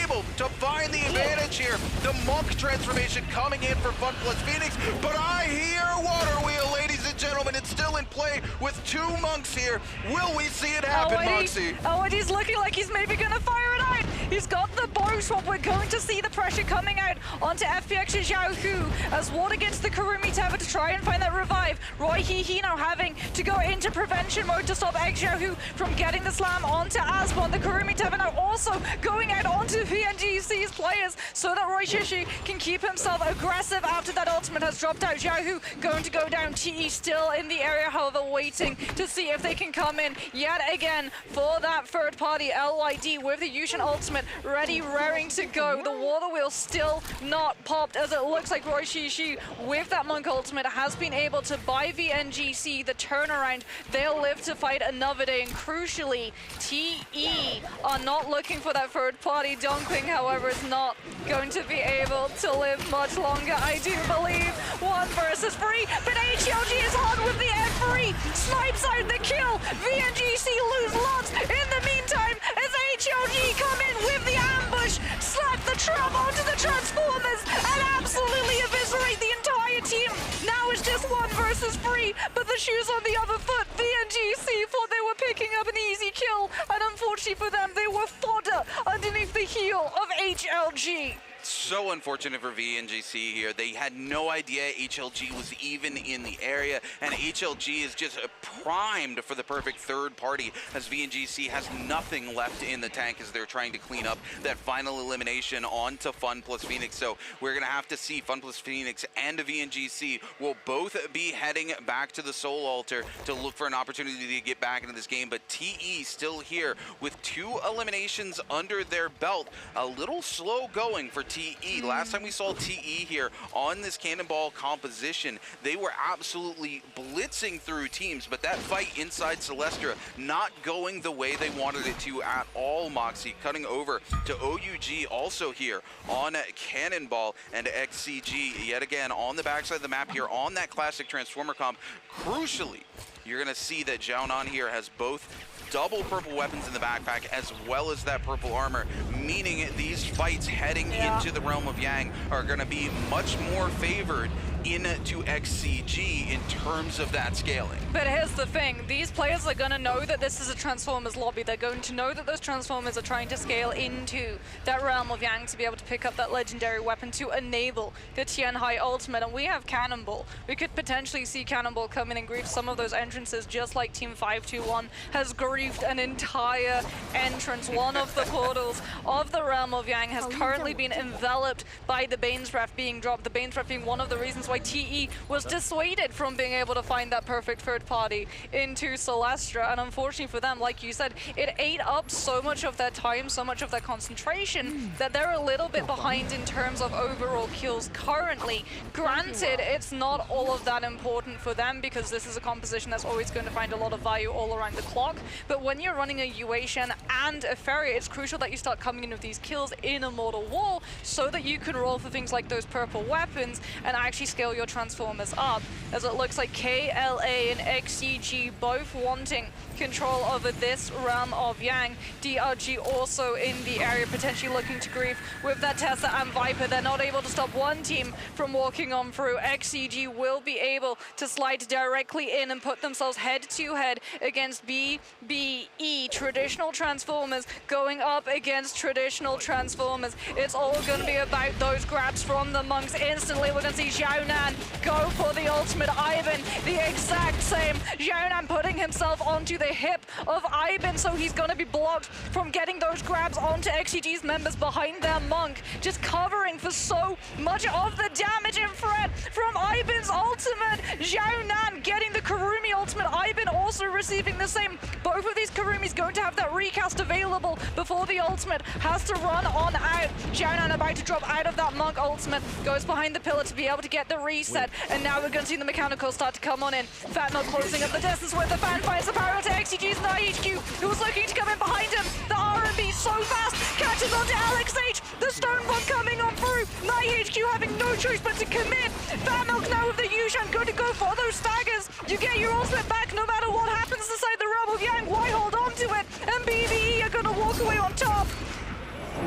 able to find the advantage here. The monk transformation coming in for Fun plus Phoenix, but I hear Water Wheel, ladies and gentlemen. It's still in play with 2 monks here. Will we see it happen, Moxie? He's looking like he's maybe gonna fire it out. He's got the bow swap. We're going to see the pressure coming out onto FPX and Xiao Hu as Water gets the Kurumi Tower to try and find that revive. Roy Hee now having to go into prevention mode to stop Xiaohu from getting the slam onto Asbon. The Kurumi Tower now also going out onto VNGC's players so that Roy Shishi can keep himself aggressive after that ultimate has dropped out. Xiaohu going to go down. TE still in the area, however, waiting to see if they can come in yet again for that third party. LYD with the Yushin ultimate ready, raring to go. The water wheel still not popped, as it looks like Roy Shishi with that Monk ultimate has been able to buy VNGC the turnaround. They'll live to fight another day, and crucially, TE are not looking for that third party. Dongqing, however, is not going to be able to live much longer, I do believe. 1 versus 3, but HLG is on with the F3, snipes out the kill. VNGC lose lots in the meantime as HLG come in with the ambush, slap the trap onto the Transformers, and absolutely eviscerate the entire team. Now it's just 1 versus 3, but the shoe's on the other foot. VNGC thought they were picking up an easy kill, and unfortunately for them, they were fodder underneath the heel of HLG. So unfortunate for VNGC here. They had no idea HLG was even in the area, and HLG is just primed for the perfect third party as VNGC has nothing left in the tank as they're trying to clean up that final elimination onto Fun plus Phoenix. So we're going to have to see Fun plus Phoenix and VNGC will both be heading back to the Soul Altar to look for an opportunity to get back into this game, but TE still here with 2 eliminations under their belt. A little slow going for TE. Last time we saw TE here on this Cannonball composition, they were absolutely blitzing through teams, but that fight inside Celestra not going the way they wanted it to at all. Moxie cutting over to OUG also here on Cannonball, and XCG yet again on the backside of the map here on that classic Transformer comp. Crucially, you're going to see that Xiaonan here has both double purple weapons in the backpack as well as that purple armor, meaning these fights heading into the realm of Yang are going to be much more favored into XCG in terms of that scaling. But here's the thing, these players are going to know that this is a Transformers lobby. They're going to know that those Transformers are trying to scale into that realm of Yang to be able to pick up that legendary weapon to enable the Tianhai ultimate. And we have Cannonball. We could potentially see Cannonball come in and grief some of those entrances, just like Team 521 has griefed an entire entrance. One of the portals of the realm of Yang has currently been enveloped by the Bane's Breath being dropped. The Bane's Breath being one of the reasons why TE was dissuaded from being able to find that perfect third party into Celestra. And unfortunately for them, like you said, it ate up so much of their time, so much of their concentration, that they're a little bit behind in terms of overall kills currently. Granted, it's not all of that important for them because this is a composition that's always going to find a lot of value all around the clock. But when you're running a Yuetian and a Ferry, it's crucial that you start coming in with these kills in a Mortal Wall so that you can roll for things like those purple weapons and actually scale your Transformers up, as it looks like KLA and XCG both wanting control over this realm of Yang. DRG also in the area, potentially looking to grief with that Tessa and Viper. They're not able to stop one team from walking on through. XCG will be able to slide directly in and put themselves head-to-head against BBE, traditional Transformers going up against traditional Transformers. It's all going to be about those grabs from the monks. Instantly, we're going to see Xiaonan go for the ultimate. Ivan, the exact same. Xiaonan putting himself onto the hip of Ivan, so he's going to be blocked from getting those grabs onto XCG's members behind their monk, just covering for so much of the damage and threat from Ivan's ultimate. Xiaonan getting the Kurumi ultimate. Ivan also receiving the same. Both of these Kurumis going to have that recast available before the ultimate has to run on out. Xiaonan about to drop out of that monk ultimate, goes behind the pillar to be able to get the reset, and now we're going to see the mechanical start to come on in. Fatmel closing up the distance with the fan, finds the power to XCG's NIHQ, who's looking to come in behind him. The R&B so fast, catches on to Alex H. The stone bomb coming on through. NIHQ having no choice but to commit. Fatmel now with the Yushan going to go for those staggers. You get your ultimate back no matter what happens inside the realm of Yang. Why hold on to it? And BBE are going to walk away on top.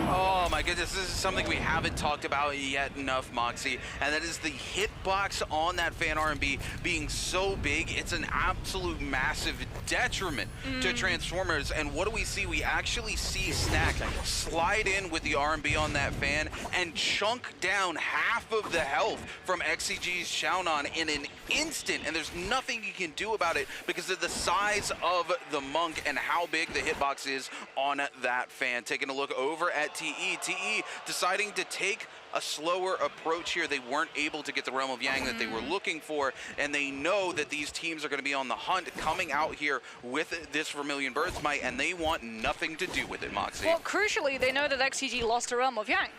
Oh my goodness, this is something we haven't talked about yet enough, Moxie, and that is the hitbox on that fan R&B being so big, it's an absolute massive detriment to Transformers. And what do we see? We actually see Snack slide in with the R&B on that fan and chunk down half of the health from XCG's Xiaonan in an instant, and there's nothing you can do about it because of the size of the Monk and how big the hitbox is on that fan. Taking a look over at TE. TE deciding to take a slower approach here. They weren't able to get the Realm of Yang that they were looking for, and they know that these teams are going to be on the hunt coming out here with this Vermilion Bird's Might, and they want nothing to do with it, Moxie. Well, crucially, they know that XCG lost a Realm of Yang,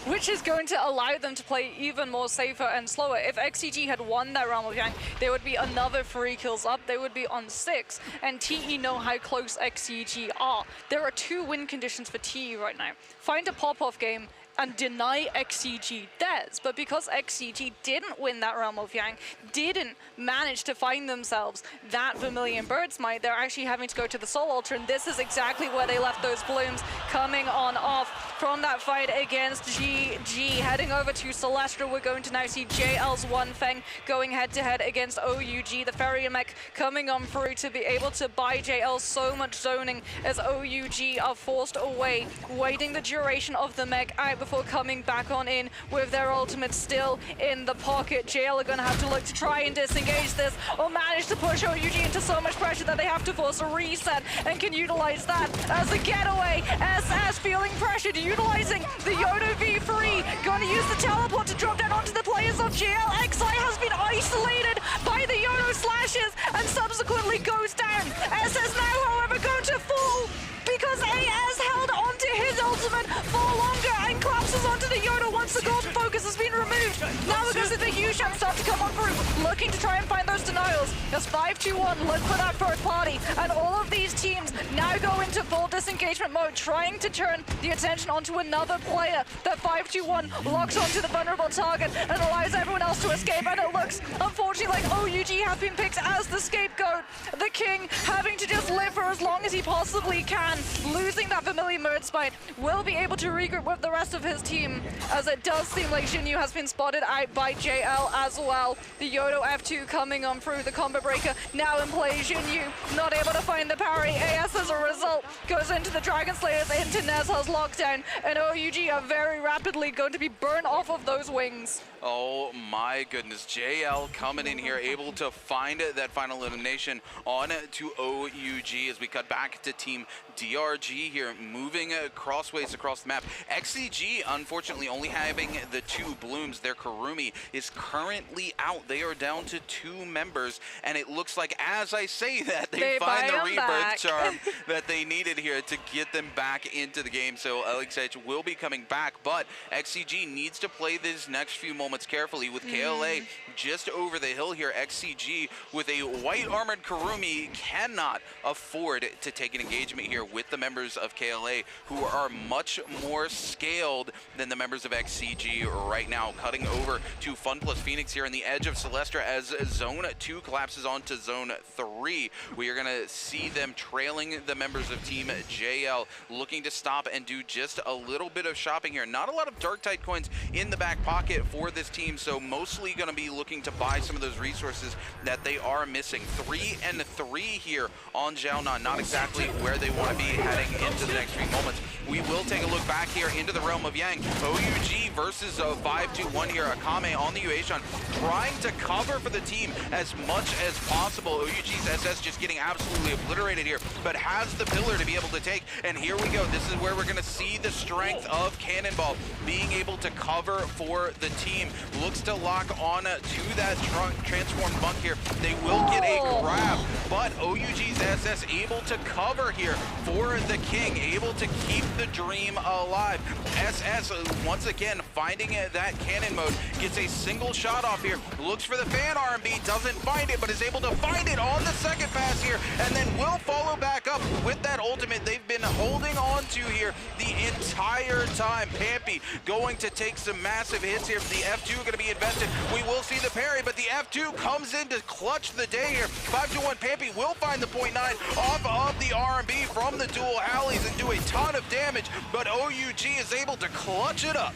which is going to allow them to play even more safer and slower. If XCG had won that Realm of Yang, there would be another 3 kills up. They would be on 6, and TE know how close XCG are. There are 2 win conditions for TE right now. Find a pop-off game and deny XCG theirs. But because XCG didn't win that Realm of Yang, didn't manage to find themselves that Vermilion Bird's Might, they're actually having to go to the Soul Altar, and this is exactly where they left those blooms coming on off from that fight against GG. Heading over to Celestra, we're going to now see JL's One Feng going head-to-head against OUG. The Ferry Mech coming on through to be able to buy JL so much zoning as OUG are forced away, waiting the duration of the mech out before coming back on in with their ultimate still in the pocket. JL are going to have to look to try and disengage this or manage to push OUG into so much pressure that they have to force a reset and can utilize that as a getaway. SS feeling pressured, utilizing the Yodo V3, going to use the teleport to drop down onto the players of JL. XI has been isolated by the Yodo slashes and subsequently goes down. SS now, however, going to fall because AS held onto his ultimate for longer and collapses onto the Yoda once the golden focus has been removed. Now we're going to see the huge jump start to come on through, looking to try and find those denials. As 5-2-1 look for that third party, and all of these teams now go into full disengagement mode, trying to turn the attention onto another player. That 5-2-1 locks onto the vulnerable target and allows everyone else to escape, and it looks, unfortunately, like OUG have been picked as the scapegoat. The King having to just live for as long as he possibly can, losing that Vermilion Bird's Might, will be able to regroup with the rest of his team, as it does seem like Jinyu has been spotted out by JL as well. The Yodo F2 coming on through, the combo breaker now in play. Jinyu not able to find the parry. AS as a result goes into the Dragon Slayers, into Nezha's lockdown, and OUG are very rapidly going to be burned off of those wings. Oh my goodness, JL coming in here, able to find that final elimination on to OUG as we cut back to Team DRG here, moving crossways across the map. XCG, unfortunately, only having the 2 blooms. Their Karumi is currently out. They are down to 2 members, and it looks like, as I say that, they find the rebirth charm that they needed here to get them back into the game. So LXH will be coming back, but XCG needs to play these next few moments carefully with KLA just over the hill here. XCG with a white armored Karumi cannot afford to take an engagement here with the members of KLA, who are much more scaled than the members of XCG right now. Cutting over to Fun Plus Phoenix here in the edge of Celestra as Zone 2 collapses onto Zone 3. We are going to see them trailing the members of Team JL, looking to stop and do just a little bit of shopping here. Not a lot of Dark-Tide coins in the back pocket for this team, so mostly going to be looking to buy some of those resources that they are missing. 3-3 here on Xiaonan, not exactly where they want to be heading into the next few moments. We will take a look back here into the Realm of Yang. OUG versus 5-2-1 here. Akame on the Yuashan, trying to cover for the team as much as possible. OUG's SS just getting absolutely obliterated here, but has the pillar to be able to take. And here we go. This is where we're going to see the strength of Cannonball being able to cover for the team. Looks to lock on to that transformed Monk here. They will get a grab, but OUG's SS able to cover here for the King, able to keep the dream alive. SS once again finding that cannon mode, gets a single shot off here, looks for the fan R&B, doesn't find it, but is able to find it on the second pass here, and then will follow back up with that ultimate they've been holding on to here the entire time. Pampy going to take some massive hits here. The F2 going to be invested. We will see the parry, but the F2 comes in to clutch the day here. 5-1 Pampy will find the .9 off of the R&B from the dual alleys and do a ton of damage, but OUG is able to clutch it up.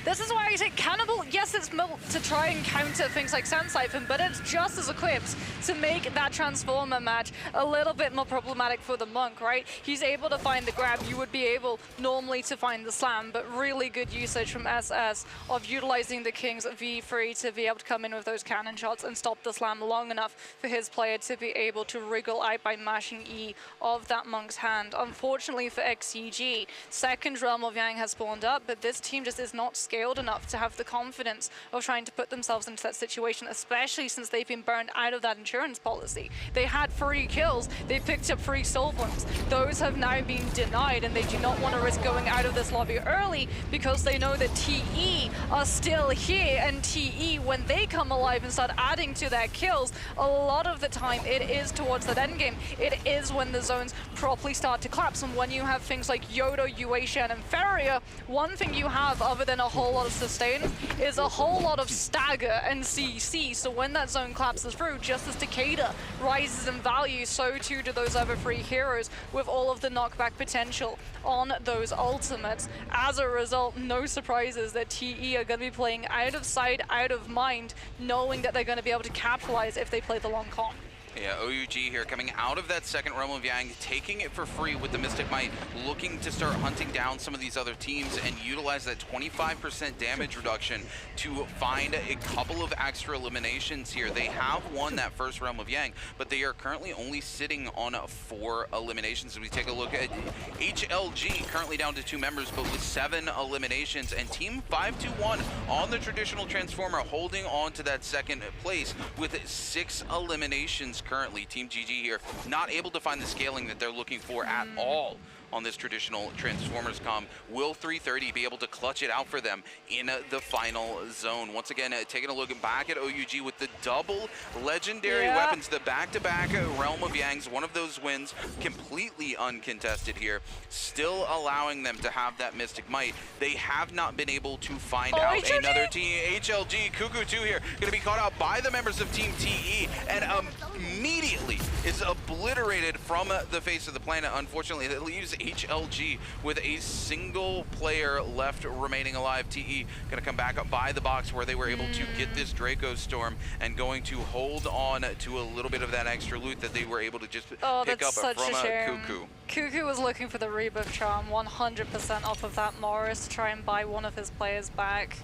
This is why I say Cannibal, yes, it's built to try and counter things like Sand Siphon, but it's just as equipped to make that Transformer match a little bit more problematic for the Monk, right? He's able to find the grab. You would be able normally to find the slam, but really good usage from SS of utilizing the King's V3 to be able to come in with those cannon shots and stop the slam long enough for his player to be able to wriggle out by mashing E of that Monk's hand. Unfortunately for XCG, second Realm of Yang has spawned up, but this team just is not scaled enough to have the confidence of trying to put themselves into that situation, especially since they've been burned out of that insurance policy. They had free kills, they picked up free soul points. Those have now been denied, and they do not want to risk going out of this lobby early because they know that TE are still here, and TE, when they come alive and start adding to their kills, a lot of the time it is towards that end game. It is when the zones properly start to collapse, and when you have things like Yodo, Uation, and Feria, one thing you have other than a whole lot of sustain is a whole lot of stagger and CC. So when that zone collapses through, just as Takeda rises in value, so too do those other three heroes with all of the knockback potential on those ultimates. As a result, no surprises that TE are going to be playing out of sight, out of mind, knowing that they're going to be able to capitalize if they play the long con. Yeah, OUG here coming out of that second Realm of Yang, taking it for free with the Mystic Might, looking to start hunting down some of these other teams and utilize that 25% damage reduction to find a couple of extra eliminations here. They have won that first Realm of Yang, but they are currently only sitting on 4 eliminations. As we take a look at HLG, currently down to 2 members, but with 7 eliminations, and Team 5-1 on the traditional Transformer holding on to that second place with 6 eliminations currently. Team GG here not able to find the scaling that they're looking for at all on this traditional Transformers comp. Will 330 be able to clutch it out for them in the final zone? Once again, taking a look back at OUG with the double legendary weapons, the back-to-back Realm of Yangs, one of those wins completely uncontested here, still allowing them to have that Mystic Might. They have not been able to find out HLG? Another team. HLG, Cuckoo 2 here, going to be caught out by the members of Team TE, and immediately is obliterated from the face of the planet. Unfortunately, that leaves HLG with a single player left remaining alive. TE going to come back up by the box where they were able to get this Draco Storm and going to hold on to a little bit of that extra loot that they were able to just pick up from Cuckoo. Cuckoo was looking for the Rebirth Charm 100% off of that Morris to try and buy one of his players back.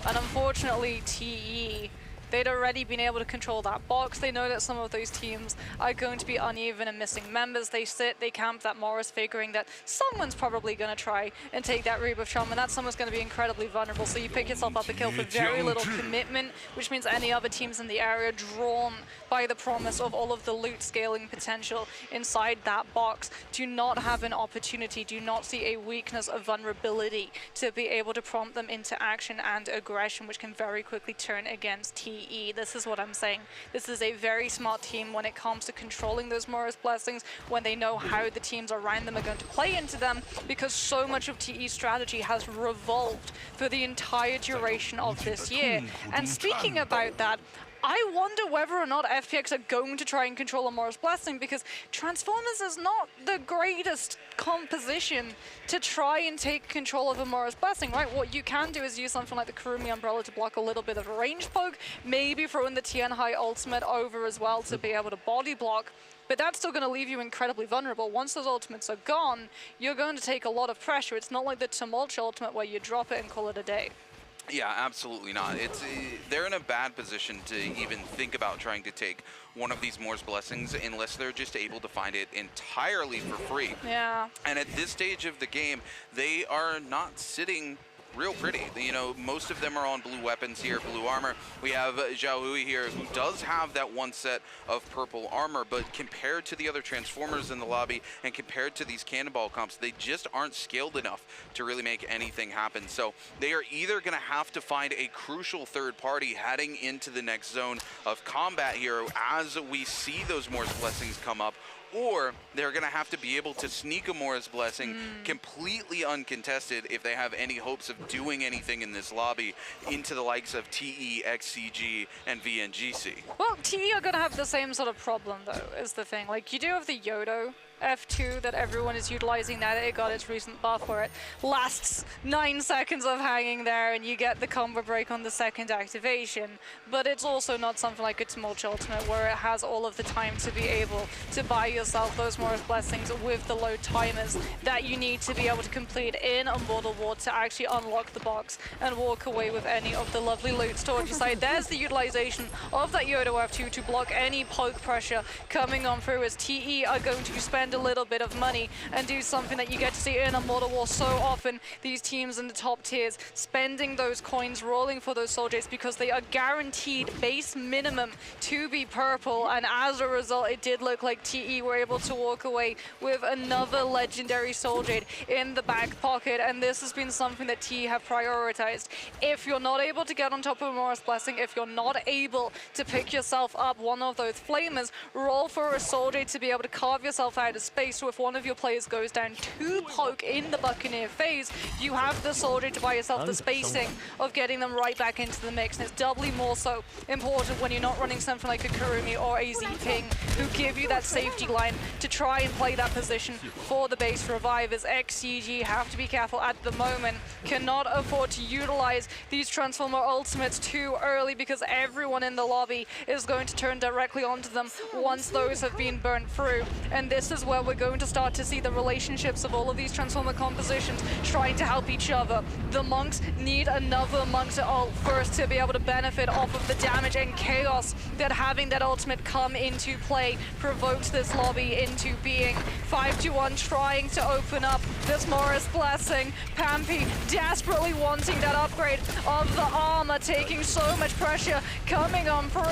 And unfortunately, TE, they'd already been able to control that box. They know that some of those teams are going to be uneven and missing members. They sit, they camp that Morris, figuring that someone's probably going to try and take that Rebirth Charm, and that someone's going to be incredibly vulnerable. So you pick yourself up a kill for very little commitment, which means any other teams in the area drawn by the promise of all of the loot scaling potential inside that box do not have an opportunity, do not see a weakness of vulnerability to be able to prompt them into action and aggression, which can very quickly turn against TE. This is what I'm saying. This is a very smart team when it comes to controlling those Morris Blessings, when they know how the teams around them are going to play into them, because so much of TE's strategy has revolved for the entire duration of this year. And speaking about that, I wonder whether or not FPX are going to try and control a Morris Blessing, because Transformers is not the greatest composition to try and take control of a Morris Blessing, right? What you can do is use something like the Kurumi Umbrella to block a little bit of a range poke, maybe throw in the Tien Hai ultimate over as well to be able to body block, but that's still going to leave you incredibly vulnerable. Once those ultimates are gone, you're going to take a lot of pressure. It's not like the Tumultuous ultimate where you drop it and call it a day. Yeah, absolutely not. They're in a bad position to even think about trying to take one of these Morris Blessings unless they're just able to find it entirely for free. Yeah. And at this stage of the game, they are not sitting real pretty. You know, most of them are on blue weapons here, blue armor. We have Zhao Hui here, who does have that one set of purple armor, but compared to the other Transformers in the lobby and compared to these Cannonball comps, they just aren't scaled enough to really make anything happen. So they are either going to have to find a crucial third party heading into the next zone of combat here as we see those Morris Blessings come up, or they're going to have to be able to sneak a Mora's Blessing completely uncontested if they have any hopes of doing anything in this lobby into the likes of TE, XCG, and VNGC. Well, TE are going to have the same sort of problem, though, is the thing. Like, you do have the Yodo F2 that everyone is utilizing now that it got its recent buff where it lasts 9 seconds of hanging there and you get the combo break on the second activation. But it's also not something like a Tumultuous Ultimate where it has all of the time to be able to buy yourself those Mora's Blessings with the low timers that you need to be able to complete in a Mortal War to actually unlock the box and walk away with any of the lovely loot towards your side. There's the utilization of that Yodo F2 to block any poke pressure coming on through as TE are going to spend a little bit of money and do something that you get to see in a Mortal War so often. These teams in the top tiers spending those coins, rolling for those Soul Jates because they are guaranteed base minimum to be purple, and as a result it did look like TE were able to walk away with another legendary Soul Jade in the back pocket, and this has been something that TE have prioritized. If you're not able to get on top of a Mora's Blessing, if you're not able to pick yourself up one of those flamers, roll for a Soul Jade to be able to carve yourself out of space. So if one of your players goes down to poke in the Buccaneer phase, you have the Soul Jade to buy yourself the spacing of getting them right back into the mix, and it's doubly more so important when you're not running something like a Kurumi or a Z-Ping who give you that safety line to try and play that position for the base revive, as XCG have to be careful at the moment, cannot afford to utilize these Transformer ultimates too early because everyone in the lobby is going to turn directly onto them once those have been burnt through, and this is where we're going to start to see the relationships of all of these Transformer compositions trying to help each other. The monks need another monk to ult first to be able to benefit off of the damage and chaos that having that ultimate come into play provoked this lobby into being. 5-1 trying to open up this Mora's Blessing. Pampy desperately wanting that upgrade of the armor, taking so much pressure coming on through.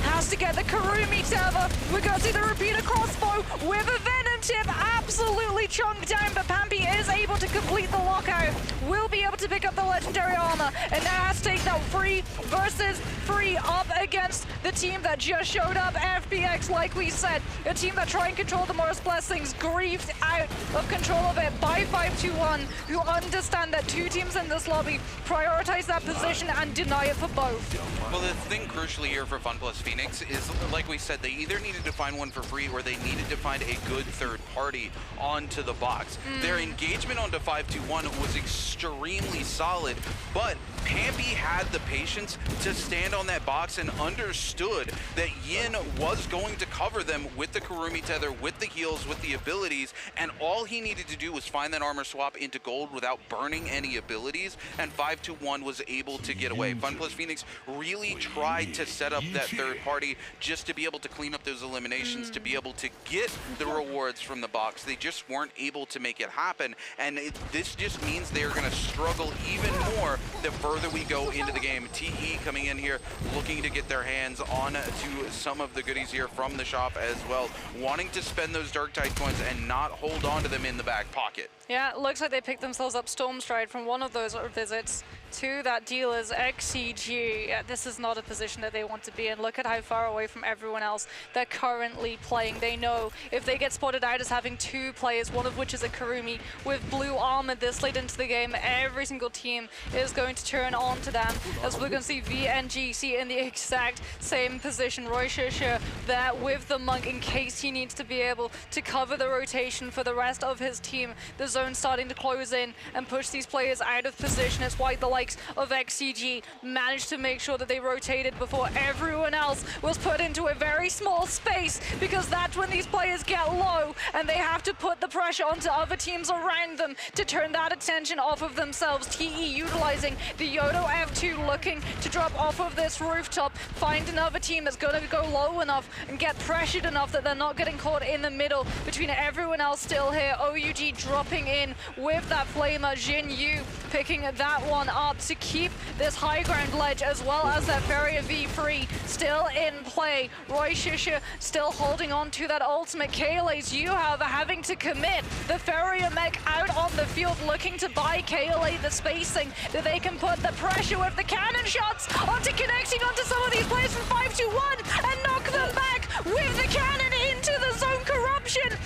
Has to get the Kurumi tether. We're going to see the repeater crossbow with a Venom Tip absolutely chunked down, but Pampy is able to complete the lockout. Will be able to pick up the legendary armor, and now has to take that 3 versus 3 up against the team that just showed up. FBX, like we said, a team that try and control the Mora's Blessings, griefed out of control of it by 5-1, who understand that 2 teams in this lobby prioritize that position and deny it for both. Well, the thing crucially here for FunPlus Phoenix is, like we said, they either needed to find one for free or they needed to find a good third party onto the box. Their engagement onto 5-1 was extremely solid, but Pampy had the patience to stand on that box and understood that Yin was going to cover them with the Kurumi tether, with the heals, with the abilities, and all he needed to do was find that armor swap into gold without burning any abilities, and 5-1 was able to get away. FunPlus Phoenix really tried to set up that third party just to be able to clean up those eliminations, to be able to get the rewards from the box. They just weren't able to make it happen, and this just means they're going to struggle even more the further we go into the game. TE coming in here looking to get their hands on to some of the goodies here from the shop as well, wanting to spend those Darktide coins and not hold on to them in the back pocket. Yeah, it looks like they picked themselves up Stormstride from one of those visits to that dealer's XCG. Yeah, this is not a position that they want to be in. Look at how far away from everyone else they're currently playing. They know if they get spotted out as having 2 players, one of which is a Kurumi with blue armor this late into the game, every single team is going to turn on to them, as we're going to see VNGC in the exact same position. Roy-Shisha there with the monk in case he needs to be able to cover the rotation for the rest of his team. The zone starting to close in and push these players out of position. It's why the likes of XCG managed to make sure that they rotated before everyone else was put into a very small space, because that's when these players get low and they have to put the pressure onto other teams around them to turn that attention off of themselves. TE utilizing the Yodo F2, looking to drop off of this rooftop, find another team that's going to go low enough and get pressured enough that they're not getting caught in the middle between everyone else still here. OUG dropping in with that flamer. Jin Yu picking that one up to keep this high ground ledge, as well as that Barrier V3 still in play. Roy-Shisha still holding on to that ultimate. KLA's you, however, having to commit the Farrier mech out on the field, looking to buy KLA the spacing that they can put the pressure with the cannon shots onto connecting onto some of these players from 5-1 and knock them back with the cannon into the zone corruption.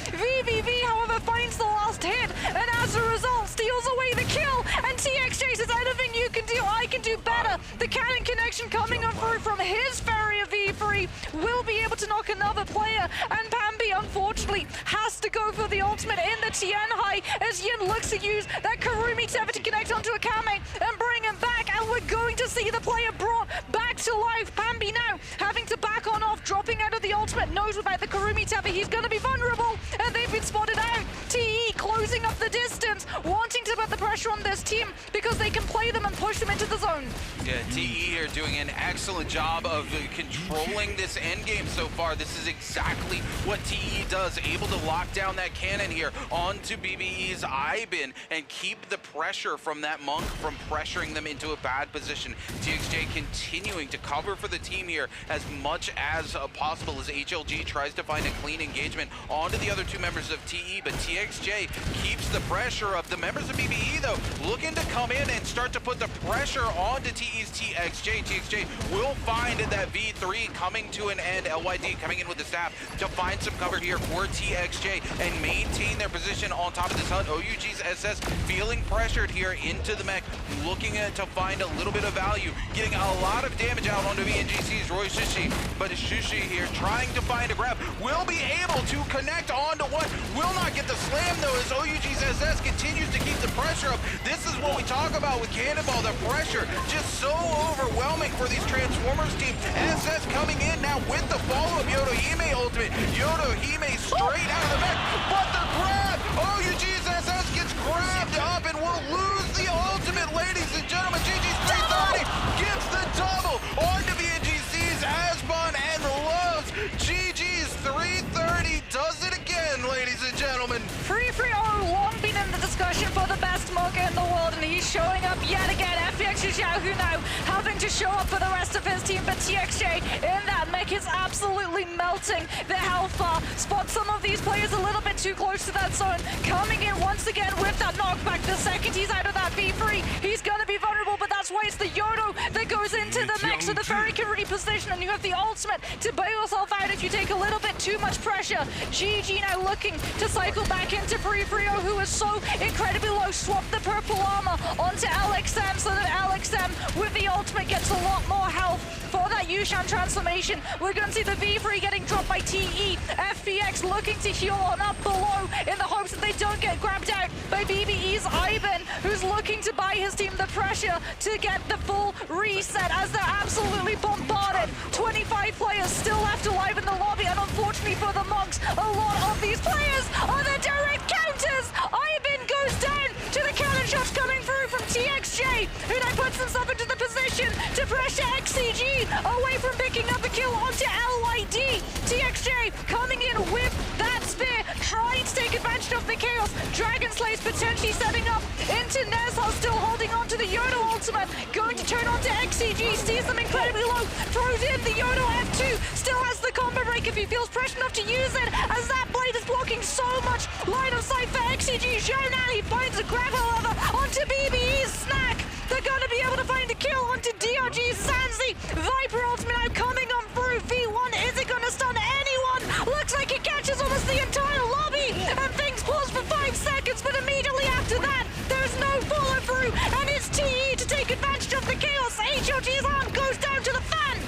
from his Fairy of V3 will be able to knock another player, and Bambi unfortunately has to go for the ultimate in the Tianhai as Yin looks to use that Kurumi Tether to connect onto a Kame and bring him back, and we're going to see the player brought back to life. Bambi now having to back on off, dropping out of the ultimate, knows about the Kurumi Tether, he's going to be vulnerable, and they've been spotted out. TE closing up the distance, wanting to put the pressure on this team because they can play them and push them into the zone. Yeah, TE here doing an excellent job of controlling this endgame so far. This is exactly what TE does, able to lock down that cannon here onto BBE's Ivan and keep the pressure from that Monk from pressuring them into a bad position. TXJ continuing to cover for the team here as much as possible as HLG tries to find a clean engagement onto the other two members of TE, but TXJ keeps the pressure up. The members of BBE, though, looking to come in and start to put the pressure onto TE's TXJ. TXJ will find that V3 coming to an end. LYD coming in with the staff to find some cover here for TXJ and maintain their position on top of this hut. OUG's SS feeling pressured here into the mech, looking to find a little bit of value, getting a lot of damage out onto VNGC's Roy Shishi, but Shishi here trying to find a grab, will be able to connect onto one, will not get the slam though as OUG's SS continues to keep the pressure up. This is what we talk about with Cannonball, the pressure just so overwhelming for these Transformers team. SS coming in now with the follow-up Yodohime ultimate. Yodohime straight out of the mech, but the grab! OUG's SS gets grabbed up and will lose the ultimate, ladies and gentlemen. GG's 330 gets the double onto VNGC's Asbon and loves. GG's 330 does it again, ladies and gentlemen. Free long been in the discussion for the best monk in the world, and he's showing up yet again. FPX Xiaohu now having to show up for the rest of his team, but TXJ in that mech is absolutely melting the health bar. Spot some of these players a little bit too close to that zone, coming in once again with that knockback. The second he's out of that V3, he's gonna be vulnerable, but that's why it's the Yodo that goes into the mech, so the Fairy can reposition, and you have the ultimate to bail yourself out if you take a little bit too much pressure. GG now looking to cycle back into Frio, who is so incredibly low. Swap the purple armor onto LXM so that LXM with the ultimate gets a lot more health for that Yushan transformation. We're going to see the V3 getting dropped by TE. FPX looking to heal on up below in the hopes that they don't get grabbed out by BBE's Ivan, who's looking to buy his team the pressure to get the full reset as they're absolutely bombarded. 25 players still left alive in the lobby, and unfortunately for the Monks, a lot of these players are the direct counters. Ivan goes down to the cannon shots coming through from TXJ, who now puts himself into the position to pressure XCG away from picking up a kill onto LYD. TXJ coming in with that spear, trying to take advantage of the chaos. Dragon Slay's potentially setting up into Nezha, still holding on to the Yodo ultimate, going to turn onto XCG, sees them incredibly low, throws in the Yodo F2, still has the combo break if he feels pressure enough to use it, as that blade is blocking so much line of sight for XCG. Zhonali finds a grab, however, onto BBE's Snack. They're going to be able to find a kill onto DRG's Zanzi. Viper ultimate now coming on through. V1, is it going to stun anyone? Looks like it catches almost the entire lobby, and things pause for 5 seconds, but immediately after that, there's no follow through, and it's TE to take advantage of the chaos. HLG's arm goes down to the fan.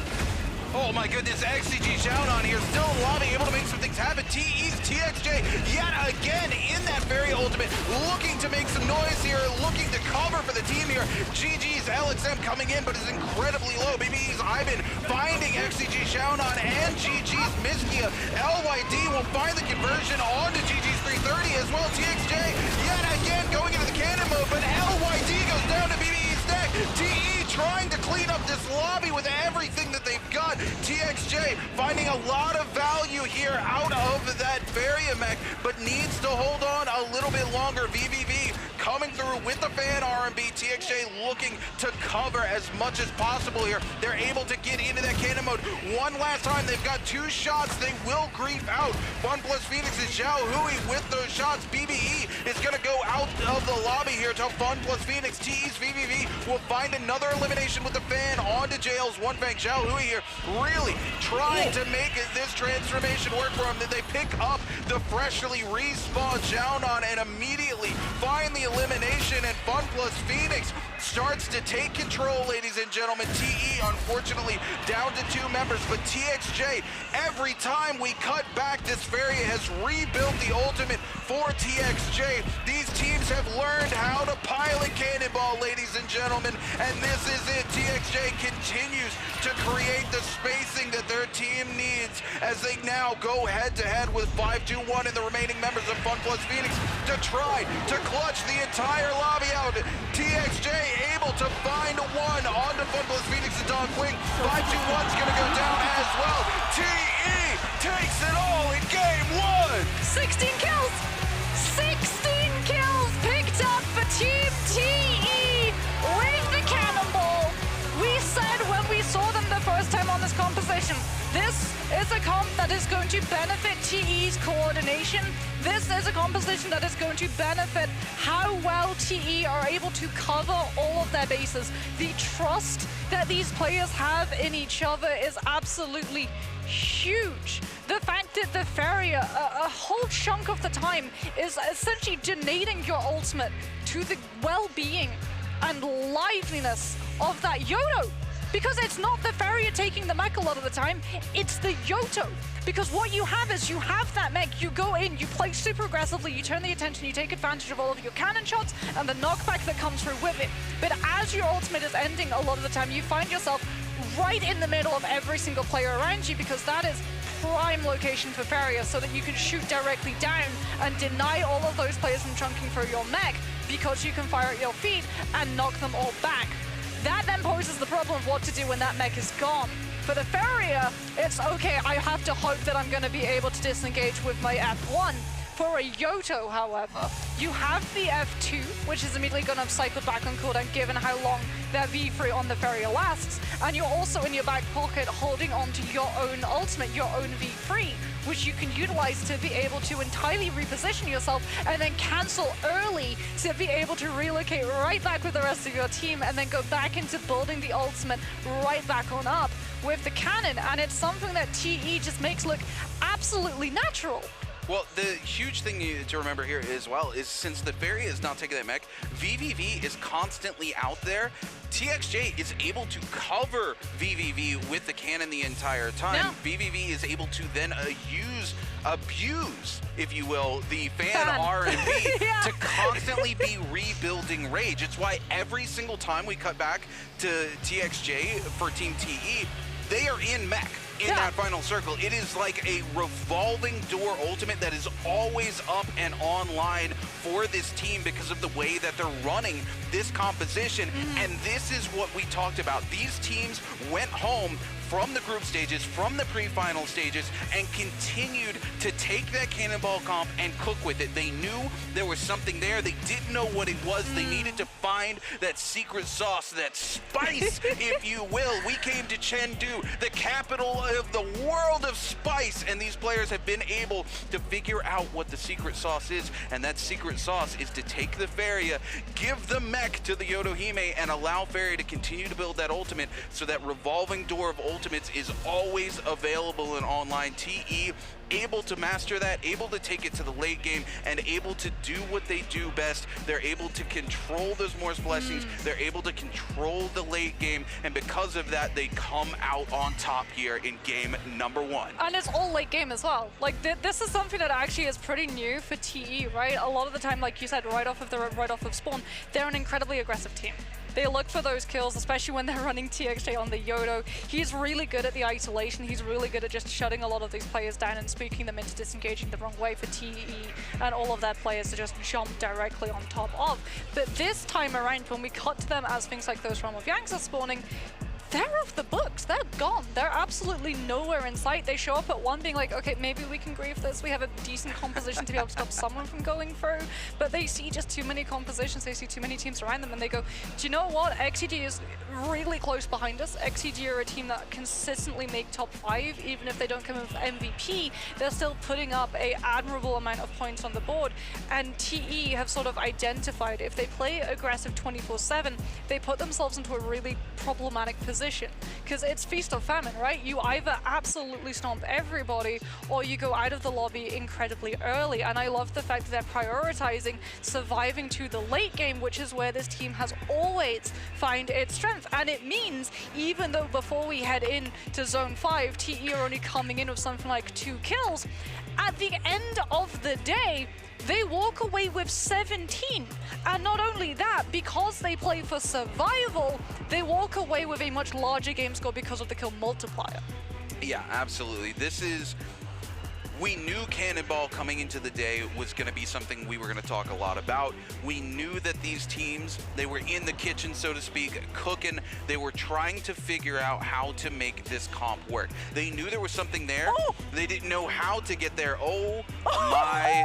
Oh my goodness, XCG shout on here, still in the lobby, able to make some things happen. TE's TXJ yet again in that very ultimate, looking to make some noise here, looking to cover for the team here. GG's LXM coming in, but is incredibly low. BBE's Ivan finding XCG shout on and GG's Miskia. LYD will find the conversion onto GG's 330 as well. TXJ yet again going into the cannon mode, but LYD goes down to BBE's neck. TE trying to clean up this lobby with everything that they've got. TXJ finding a lot of value here out of that Varia mech, but needs to hold on a little bit longer. VVV coming through with the fan R&B. TXJ looking to cover as much as possible here. They're able to get into that cannon mode one last time. They've got 2 shots. They will grief out. Fun plus Phoenix is Zhao Hui with those shots. BBE is going to go out of the lobby here to Fun plus Phoenix. TE's VVV will find another elimination with the fan onto JL's One Fang. Zhao Hui here really trying to make this transformation work for him. Then they pick up the freshly respawned Xiaonan and immediately find the elimination, and Fun plus Phoenix starts to take control, ladies and gentlemen. TE, unfortunately, down to 2 members, but TXJ, every time we cut back, this Feria has rebuilt the ultimate for TXJ. These teams have learned how to pilot Cannonball, ladies and gentlemen, and this is it. TXJ continues to create the spacing that their team needs as they now go head-to-head with 5-2-1 and the remaining members of Fun Plus Phoenix to try to clutch the entire lobby out. TXJ able to find one onto Fun Plus Phoenix and Don Quing. 5-2-1's gonna go down as well. TE takes it all in game 1. 16 kills! 16 kills picked up for Team TE with the Cannonball. We said when we saw them the first time on this composition, this is a comp that is going to benefit TE's coordination. This is a composition that is going to benefit how well TE are able to cover all of their bases. The trust that these players have in each other is absolutely huge. The fact that the Feria, a whole chunk of the time, is essentially donating your ultimate to the well-being and liveliness of that Yoto. Because it's not the Feria taking the mech a lot of the time, it's the Yoto. Because what you have is you have that mech, you go in, you play super aggressively, you turn the attention, you take advantage of all of your cannon shots and the knockback that comes through with it. But as your ultimate is ending a lot of the time, you find yourself right in the middle of every single player around you, because that is prime location for Feria, so that you can shoot directly down and deny all of those players from chunking through your mech, because you can fire at your feet and knock them all back. That then poses the problem of what to do when that mech is gone. For the Feria, it's okay, I have to hope that I'm going to be able to disengage with my F1. For a Yoto, however, you have the F2, which is immediately going to have cycled back on cooldown given how long that V3 on the Feria lasts, and you're also in your back pocket holding onto your own ultimate, your own V3, which you can utilize to be able to entirely reposition yourself and then cancel early to be able to relocate right back with the rest of your team and then go back into building the ultimate right back on up with the cannon. And it's something that TE just makes look absolutely natural. Well, the huge thing to remember here as well is since the Feria is not taking that mech, VVV is constantly out there. TXJ is able to cover VVV with the cannon the entire time. No. VVV is able to then abuse, if you will, the fan R&B Yeah. to constantly be rebuilding rage. It's why every single time we cut back to TXJ for Team TE, they are in mech. In that final circle, it is like a revolving door ultimate that is always up and online for this team because of the way that they're running this composition. And this is what we talked about. These teams went home from the group stages, from the pre-final stages, and continued to take that Cannonball comp and cook with it. They knew there was something there. They didn't know what it was. They needed to find that secret sauce, that spice, if you will. We came to Chengdu, the capital of the world of spice, and these players have been able to figure out what the secret sauce is, and that secret sauce is to take the Feria, give the mech to the Yotohime, and allow Feria to continue to build that ultimate, so that revolving door of ultimates is always available in online. TE able to master that, able to take it to the late game, and able to do what they do best. They're able to control those Morse blessings, they're able to control the late game, and because of that, they come out on top here in game number 1. And it's all late game as well. Like, this is something that actually is pretty new for TE, right? A lot of the time, like you said, right off of spawn, they're an incredibly aggressive team. They look for those kills, especially when they're running TXJ on the Yoto. He's really good at the isolation. He's really good at just shutting a lot of these players down and spooking them into disengaging the wrong way for TE and all of their players to just jump directly on top of. But this time around, when we cut to them as things like those Realm of Yanks are spawning, they're off the books. They're gone. They're absolutely nowhere in sight. They show up at 1 being like, okay, maybe we can grieve this. We have a decent composition to be able to stop someone from going through. But they see just too many compositions. They see too many teams around them and they go, do you know what? XCG is really close behind us. XCG are a team that consistently make top 5. Even if they don't come in with MVP, they're still putting up an admirable amount of points on the board. And TE have sort of identified if they play aggressive 24/7, they put themselves into a really problematic position position, because it's feast or famine, right? You either absolutely stomp everybody or you go out of the lobby incredibly early. And I love the fact that they're prioritizing surviving to the late game, which is where this team has always found its strength. And it means even though before we head into Zone 5, TE are only coming in with something like 2 kills, at the end of the day, they walk away with 17. And not only that, because they play for survival, they walk away with a much larger game score because of the kill multiplier. Yeah, absolutely. This is... We knew Cannonball coming into the day was going to be something we were going to talk a lot about. We knew that these teams, they were in the kitchen, so to speak, cooking. They were trying to figure out how to make this comp work. They knew there was something there. They didn't know how to get there. Oh my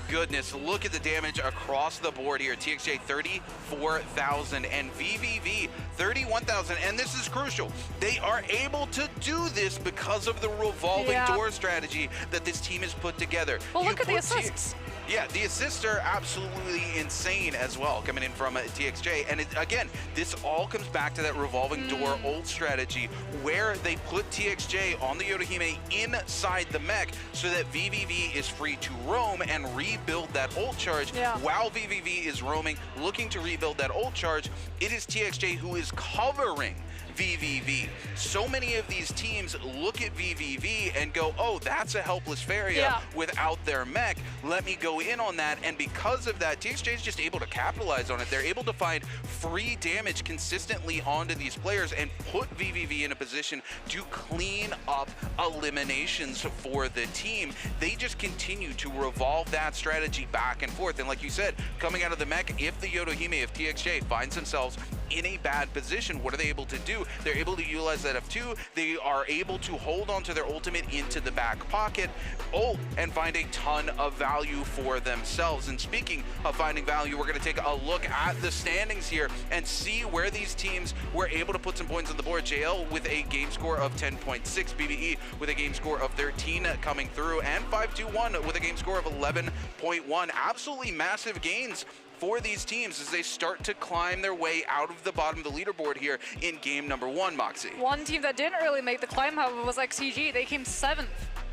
goodness, look at the damage across the board here. TXJ 34,000 and VVV 31,000, and this is crucial. They are able to do this because of the revolving door strategy that this team has put together. Well, look at the assists. Yeah, the assists are absolutely insane as well, coming in from TXJ. And again, this all comes back to that revolving door ult strategy where they put TXJ on the Yodohime inside the mech so that VVV is free to roam and rebuild that ult charge. While VVV is roaming, looking to rebuild that ult charge, it is TXJ who is covering VVV. So many of these teams look at VVV and go, oh, that's a helpless Faria without their mech. Let me go in on that. And because of that, TXJ is just able to capitalize on it. They're able to find free damage consistently onto these players and put VVV in a position to clean up eliminations for the team. They just continue to revolve that strategy back and forth. And like you said, coming out of the mech, if the Yodohime of TXJ finds themselves in a bad position, what are they able to do? They're able to utilize that F2. They are able to hold on to their ultimate into the back pocket, ult, and find a ton of value for themselves. And speaking of finding value, we're going to take a look at the standings here and see where these teams were able to put some points on the board. JL with a game score of 10.6, BBE with a game score of 13 coming through, and 521 with a game score of 11.1. Absolutely massive gains for these teams as they start to climb their way out of the bottom of the leaderboard here in game number 1, Moxie. One team that didn't really make the climb, however, was XCG. They came 7th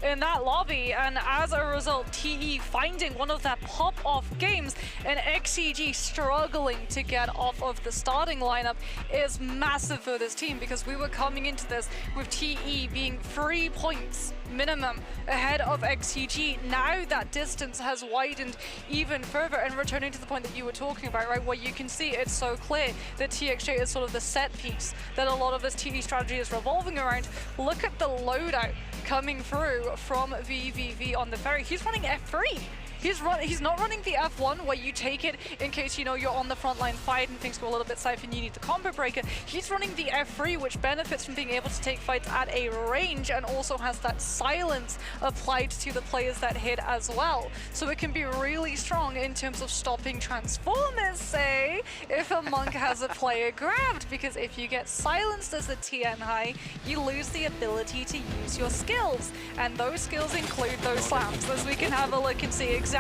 in that lobby, and as a result, TE finding one of that pop-off games, and XCG struggling to get off of the starting lineup is massive for this team, because we were coming into this with TE being 3 points minimum ahead of XCG. Now that distance has widened even further, and returning to the point that you were talking about, right, where you can see it's so clear that TXJ is sort of the set piece that a lot of this TE strategy is revolving around. Look at the loadout coming through from VVV on the ferry. He's running F3. He's not running the F1 where you take it in case, you know, you're on the front line fight and things go a little bit south and you need the combo breaker. He's running the F3, which benefits from being able to take fights at a range and also has that silence applied to the players that hit as well. So it can be really strong in terms of stopping Transformers, say, if a Monk has a player grabbed, because if you get silenced as a TN high, you lose the ability to use your skills. And those skills include those slams, as we can have a look and see exactly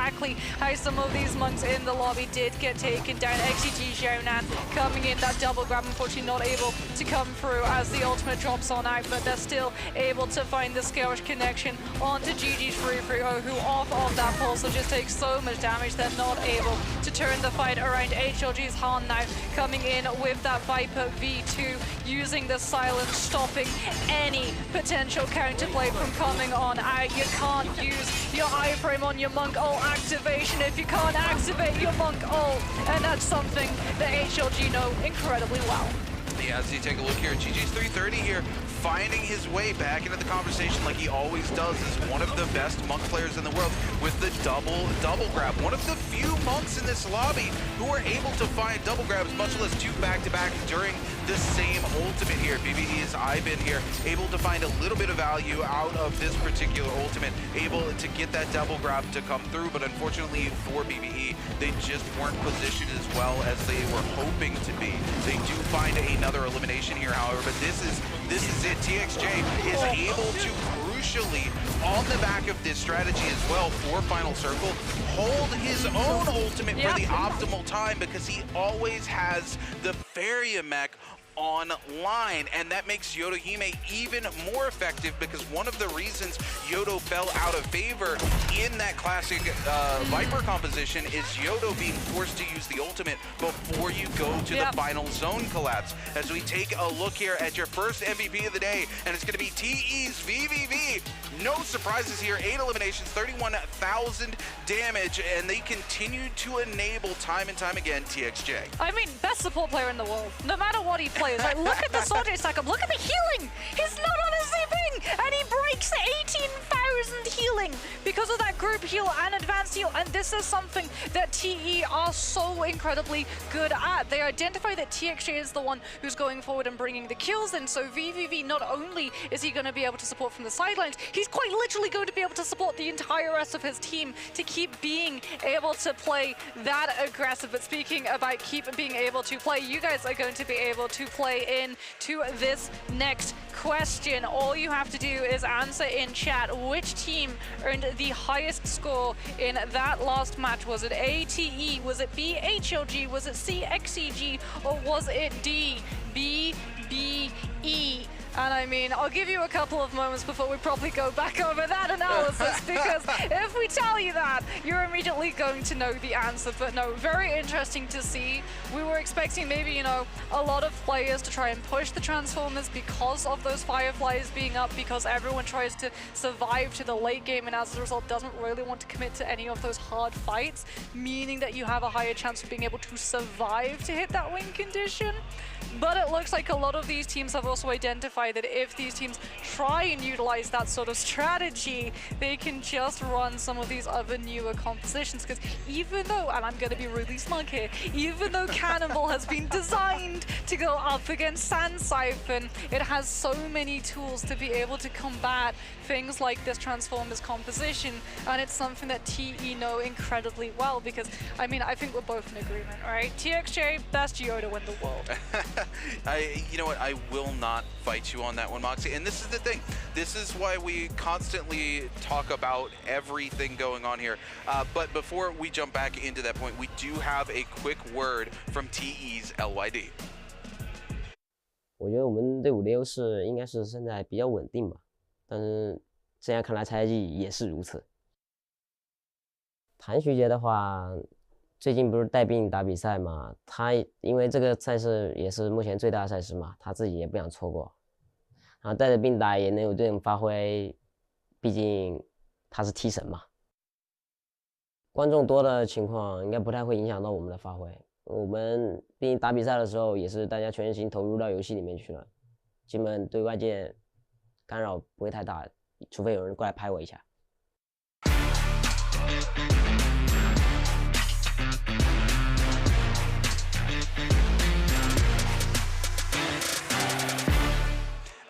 how some of these Monks in the lobby did get taken down. XCG Xiaonan coming in, that double grab, unfortunately not able to come through as the ultimate drops on out, but they're still able to find the Scarish connection onto GG's 330, who off of that pulse will just take so much damage. They're not able to turn the fight around. HLG's Han now coming in with that Viper V2, using the silence, stopping any potential counterplay from coming on out. You can't use your iframe on your Monk ult activation if you can't activate your Monk ult, and that's something that HLG know incredibly well. Yeah, as you take a look here, GG's 330 here, finding his way back into the conversation like he always does, is one of the best Monk players in the world with the double grab. One of the few Monks in this lobby who are able to find double grabs, much less 2 back-to-back during the same ultimate here. BBE's Ivan here, able to find a little bit of value out of this particular ultimate, able to get that double grab to come through, but unfortunately for BBE, they just weren't positioned as well as they were hoping to be. They do find another elimination here, however, but this is it. TXJ is able to crucially, on the back of this strategy as well, for Final Circle, hold his own ultimate for the optimal time, because he always has the Faria mech online, and that makes Yodohime even more effective because one of the reasons Yodo fell out of favor in that classic Viper composition is Yodo being forced to use the ultimate before you go to the final zone collapse. As we take a look here at your first MVP of the day, and it's going to be TE's VVV. No surprises here, 8 eliminations, 31,000 damage, and they continue to enable time and time again TXJ. I mean, best support player in the world, no matter what he plays. Like, look at the Sorte stack up, look at the healing! He's not on a zipping, and he breaks 18,000 healing because of that group heal and advanced heal, and this is something that TE are so incredibly good at. They identify that TXJ is the one who's going forward and bringing the kills in, so VVV, not only is he going to be able to support from the sidelines, he's quite literally going to be able to support the entire rest of his team to keep being able to play that aggressive. But speaking about keep being able to play, you guys are going to be able to play in to this next question. All you have to do is answer in chat which team earned the highest score in that last match. Was it A, TE? Was it B, HLG? Was it C, XCG? Or was it D, B, B, E? And I mean, I'll give you a couple of moments before we probably go back over that analysis, because if we tell you that, you're immediately going to know the answer. But no, very interesting to see. We were expecting maybe, you know, a lot of players to try and push the Transformers because of those Fireflies being up, because everyone tries to survive to the late game and as a result doesn't really want to commit to any of those hard fights, meaning that you have a higher chance of being able to survive to hit that win condition. But it looks like a lot of these teams have also identified that if these teams try and utilize that sort of strategy, they can just run some of these other newer compositions. Because even though, and I'm going to be really smug here, even though Cannonball has been designed to go up against Sand Siphon, it has so many tools to be able to combat things like this Transformers composition, and it's something that TE know incredibly well, because, I mean, I think we're both in agreement, right? TXJ, best Yoda in the world. You know what, I will not fight you on that one, Moxie. And this is the thing. This is why we constantly talk about everything going on here. But before we jump back into that point, we do have a quick word from TE's LYD. 我觉得我们队伍的优势应该是现在比较稳定吧，但是这样看来赛季也是如此。谭徐杰的话，最近不是带兵打比赛嘛，他因为这个赛事也是目前最大的赛事嘛，他自己也不想错过，然后带着兵打也能有这种发挥，毕竟他是踢神嘛。观众多的情况应该不太会影响到我们的发挥。我们毕竟打比赛的时候也是大家全身心投入到游戏里面去了，基本对外界干扰不会太大，除非有人过来拍我一下。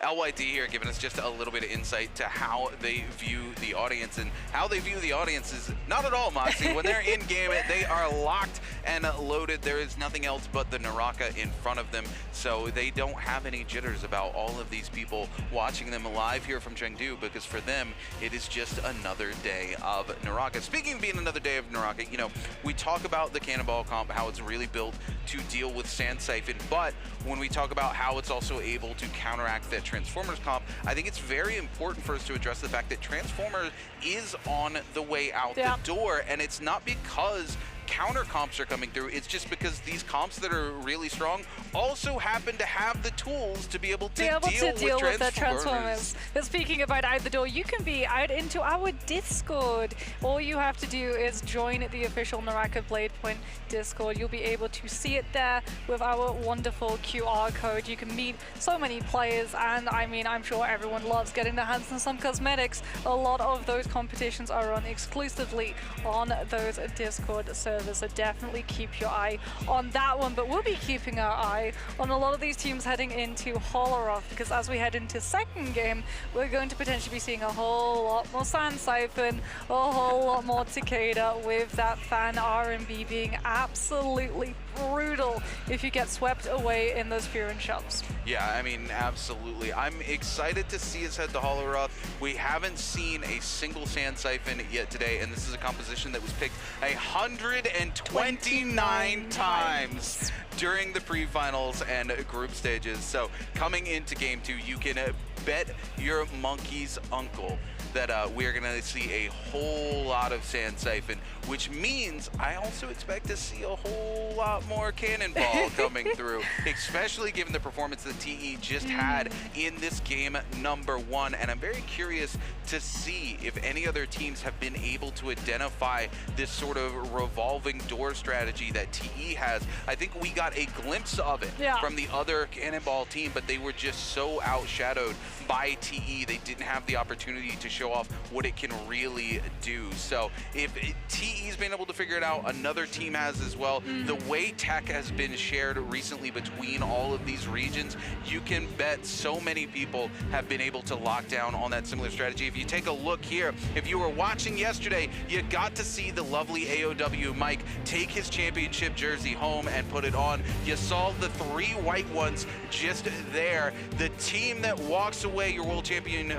LYD here giving us just a little bit of insight to how they view the audience, and how they view the audience is not at all Moxie. When they're in game, they are locked and loaded. There is nothing else but the NARAKA in front of them, so they don't have any jitters about all of these people watching them live here from Chengdu, because for them it is just another day of NARAKA. Speaking of being another day of NARAKA, you know, we talk about the Cannonball comp, how it's really built to deal with Sand Siphon, but when we talk about how it's also able to counteract that Transformers comp, I think it's very important for us to address the fact that Transformers is on the way out the door, and it's not because counter comps are coming through, it's just because these comps that are really strong also happen to have the tools to be able to deal with the Transformers. But speaking about out the door, you can be out into our Discord. All you have to do is join the official NARAKA BLADEPOINT Discord. You'll be able to see it there with our wonderful QR code. You can meet so many players, and I mean, I'm sure everyone loves getting their hands on some cosmetics. A lot of those competitions are run exclusively on those Discord servers, so definitely keep your eye on that one. But we'll be keeping our eye on a lot of these teams heading into Holoroth, because as we head into second game, we're going to potentially be seeing a whole lot more Sand Siphon, a whole lot more Takeda, with that fan R&B being absolutely brutal if you get swept away in those Furin shots. Yeah, I mean, absolutely. I'm excited to see us head to Holoroth. We haven't seen a single Sand Siphon yet today, and this is a composition that was picked 129 times during the pre-finals and group stages. So coming into game 2, you can bet your monkey's uncle that we are going to see a whole lot of Sand Siphon, which means I also expect to see a whole lot more Cannonball coming through, especially given the performance that TE just had in this game number 1. And I'm very curious to see if any other teams have been able to identify this sort of revolving door strategy that TE has. I think we got a glimpse of it from the other Cannonball team, but they were just so outshadowed by TE. They didn't have the opportunity to show off what it can really do. So if TE's been able to figure it out, another team has as well. The way tech has been shared recently between all of these regions, you can bet so many people have been able to lock down on that similar strategy. If you take a look here, if you were watching yesterday, you got to see the lovely AOW Mike take his championship jersey home and put it on. You saw the 3 white ones just there. The team that walks away your world champion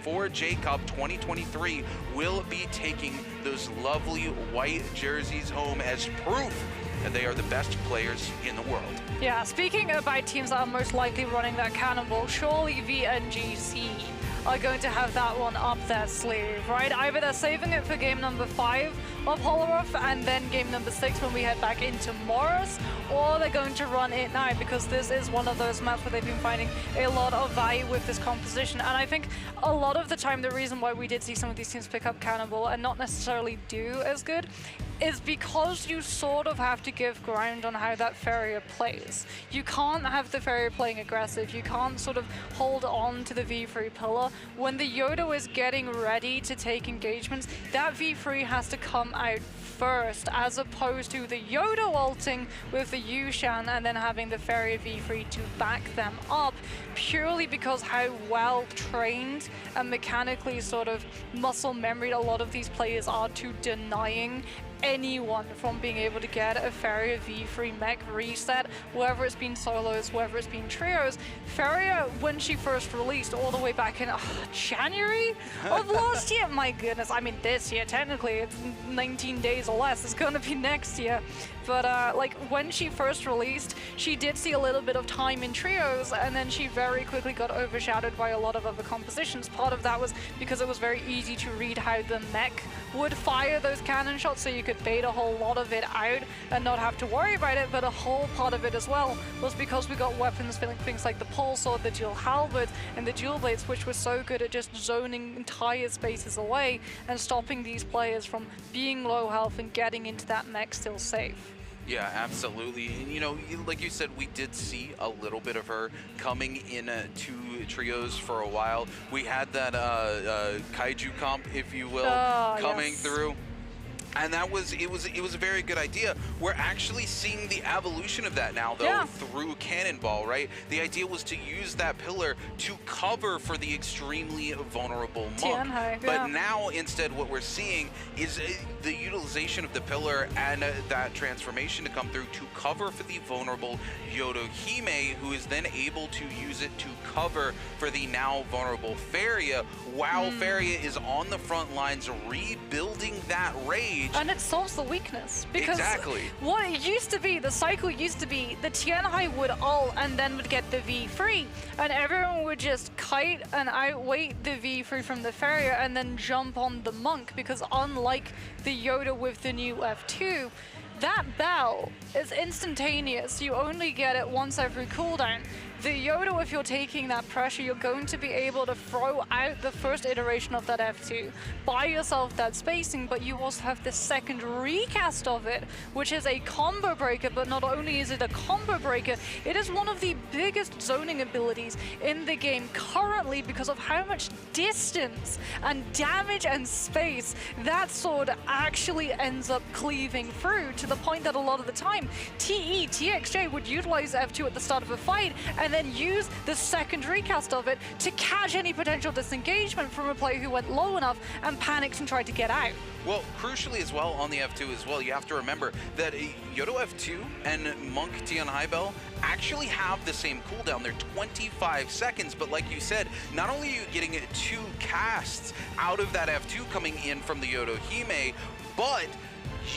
for J-Cup 2023 will be taking those lovely white jerseys home as proof that they are the best players in the world. Yeah, speaking about teams that are most likely running that Cannonball, surely VNGC are going to have that one up their sleeve, right? Either they're saving it for game number 5 of Holoroth and then game number 6 when we head back into Morris, or they're going to run it now, because this is one of those maps where they've been finding a lot of value with this composition. And I think a lot of the time the reason why we did see some of these teams pick up Cannonball and not necessarily do as good is because you sort of have to give ground on how that Farrier plays. You can't have the Farrier playing aggressive. You can't sort of hold on to the V3 pillar. When the Yoda is getting ready to take engagements, that V3 has to come out first, as opposed to the Yoda ulting with the Yushan and then having the Farrier V3 to back them up, purely because how well trained and mechanically sort of muscle memory a lot of these players are to denying anyone from being able to get a Farrier V3 mech reset, whether it's been solos, whether it's been trios. Farrier, when she first released all the way back in January of last year, my goodness, I mean this year, technically it's 19 days or less, it's gonna be next year. But like when she first released, she did see a little bit of time in trios, and then she very quickly got overshadowed by a lot of other compositions. Part of that was because it was very easy to read how the mech would fire those cannon shots, so you could bait a whole lot of it out and not have to worry about it. But a whole part of it as well was because we got weapons, things like the pole sword, the dual halberd, and the dual blades, which were so good at just zoning entire spaces away and stopping these players from being low health and getting into that mech still safe. Yeah, absolutely. And, you know, like you said, we did see a little bit of her coming in to trios for a while. We had that kaiju comp, if you will, coming through. And that was it was a very good idea. We're actually seeing the evolution of that now, though, through Cannonball, right? The idea was to use that pillar to cover for the extremely vulnerable monk. But now, instead, what we're seeing is the utilization of the pillar and that transformation to come through to cover for the vulnerable Yodohime, who is then able to use it to cover for the now vulnerable Faria, while Faria is on the front lines rebuilding that rage. And it solves the weakness, because what it used to be, the cycle used to be, the Tianhai would ult and then would get the V3, and everyone would just kite and outweight the V3 from the Farrier and then jump on the monk, because unlike the Yoda with the new F2, that bell is instantaneous. You only get it once every cooldown. The Yoda, if you're taking that pressure, you're going to be able to throw out the first iteration of that F2, buy yourself that spacing, but you also have the second recast of it, which is a combo breaker. But not only is it a combo breaker, it is one of the biggest zoning abilities in the game currently, because of how much distance and damage and space that sword actually ends up cleaving through, to the point that a lot of the time TXJ would utilize F2 at the start of a fight and and then use the second recast of it to catch any potential disengagement from a player who went low enough and panicked and tried to get out. Well, crucially as well on the F2 as well, you have to remember that Yodo F2 and Monk Tian Haibel actually have the same cooldown. They're 25 seconds, but like you said, not only are you getting 2 casts out of that F2 coming in from the Yodo Hime, but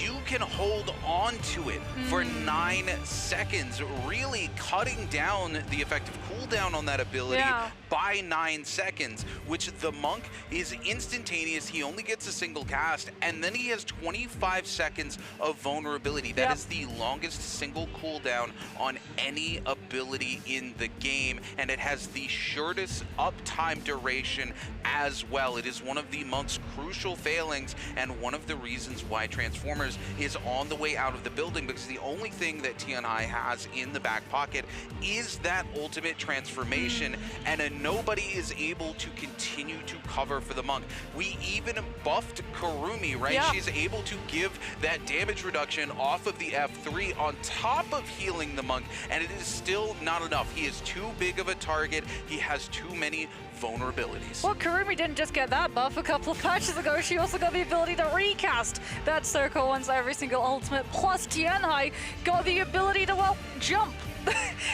you can hold on to it for 9 seconds, really cutting down the effective cooldown on that ability by 9 seconds, which the Monk is instantaneous. He only gets a single cast, and then he has 25 seconds of vulnerability. That is the longest single cooldown on any ability in the game, and it has the shortest uptime duration as well. It is one of the Monk's crucial failings, and one of the reasons why Transformers is on the way out of the building, because the only thing that Tianhai has in the back pocket is that ultimate transformation, and nobody is able to continue to cover for the Monk. We even buffed Kurumi, right? She's able to give that damage reduction off of the F3 on top of healing the Monk, and it is still not enough. He is too big of a target. He has too many vulnerabilities. Well, Kurumi didn't just get that buff a couple of patches ago, she also got the ability to recast that circle once every single ultimate, plus Tianhai got the ability to, well, jump.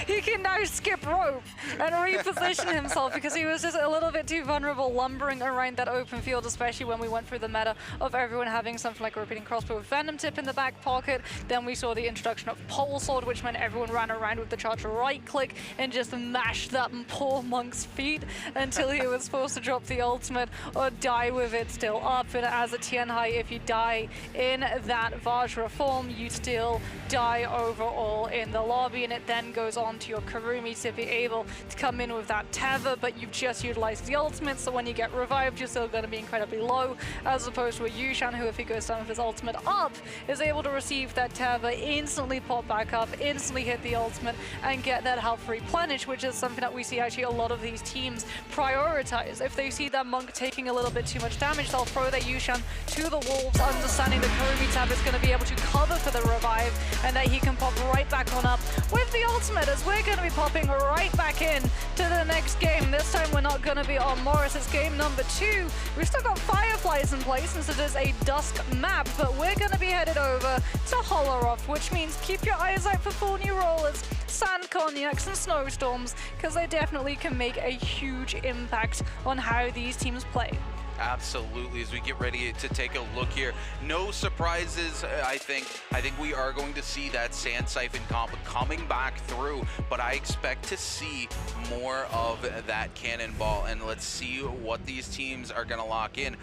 He can now skip rope and reposition himself because he was just a little bit too vulnerable lumbering around that open field, especially when we went through the meta of everyone having something like a repeating crossbow with Venom Tip in the back pocket. Then we saw the introduction of Pole Sword, which meant everyone ran around with the charge right click and just mashed that poor Monk's feet until he was forced to drop the ultimate or die with it still up. And as a Tianhai, if you die in that Vajra form, you still die overall in the lobby, and it then goes on to your Kurumi to be able to come in with that tether, but you've just utilized the ultimate, so when you get revived, you're still going to be incredibly low, as opposed to a Yushan, who, if he goes down with his ultimate up, is able to receive that tether, instantly pop back up, instantly hit the ultimate, and get that health replenish, which is something that we see actually a lot of these teams prioritize. If they see that Monk taking a little bit too much damage, they'll throw their Yushan to the wolves, understanding that Kurumi tab is going to be able to cover for the revive, and that he can pop right back on up with the ultimate, as we're going to be popping right back in to the next game. This time we're not going to be on Morris, it's game number 2. We've still got Fireflies in place since it is a dusk map, but we're going to be headed over to Holoroth, which means keep your eyes out for 4 new rollers, sand cognacs and snowstorms, because they definitely can make a huge impact on how these teams play. Absolutely, as we get ready to take a look here. No surprises, I think. I think we are going to see that Sand Siphon comp coming back through, but I expect to see more of that cannonball, and let's see what these teams are going to lock in.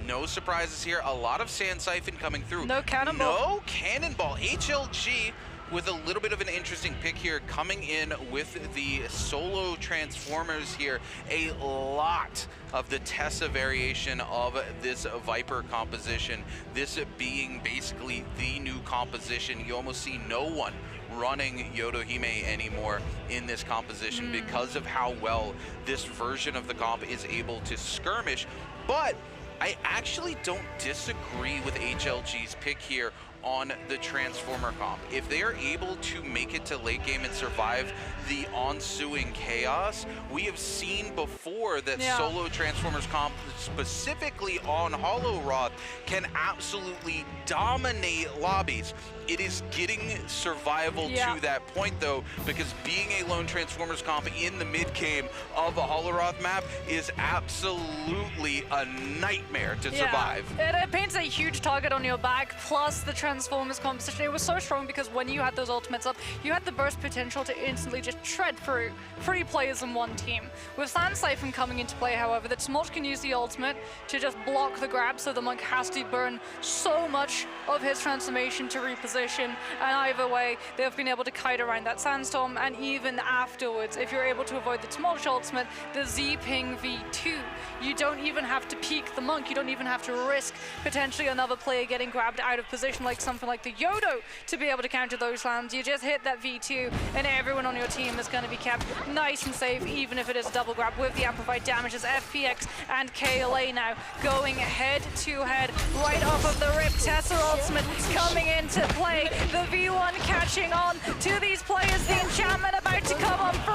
No surprises here. A lot of Sand Siphon coming through. No cannonball. No cannonball. HLG with a little bit of an interesting pick here, coming in with the solo Transformers here. A lot of the Tessa variation of this Viper composition, this being basically the new composition. You almost see no one running Yodo Hime anymore in this composition because of how well this version of the comp is able to skirmish. But I actually don't disagree with HLG's pick here on the Transformer comp. If they are able to make it to late game and survive the ensuing chaos, we have seen before that solo Transformers comp, specifically on Holoroth, can absolutely dominate lobbies. It is getting survival to that point, though, because being a lone Transformers comp in the mid game of a Holoroth map is absolutely a nightmare to survive. It paints a huge target on your back, plus the Transformers composition. It was so strong because when you had those ultimates up, you had the burst potential to instantly just tread through 3 players in one team. With Sand Siphon coming into play, however, the Smolch can use the ultimate to just block the grab, so the Monk has to burn so much of his transformation to reposition. And either way, they've been able to kite around that Sandstorm, and even afterwards, if you're able to avoid the Smolch ultimate, the Z-Ping V2, you don't even have to peek the Monk, you don't even have to risk potentially another player getting grabbed out of position like something like the Yodo to be able to counter those lands. You just hit that V2 and everyone on your team is going to be kept nice and safe, even if it is a double grab with the amplified damages. FPX and KLA now going head to head right off of the rip. Tessa ultimate coming into play. The V1 catching on to these players. The enchantment about about to come on through,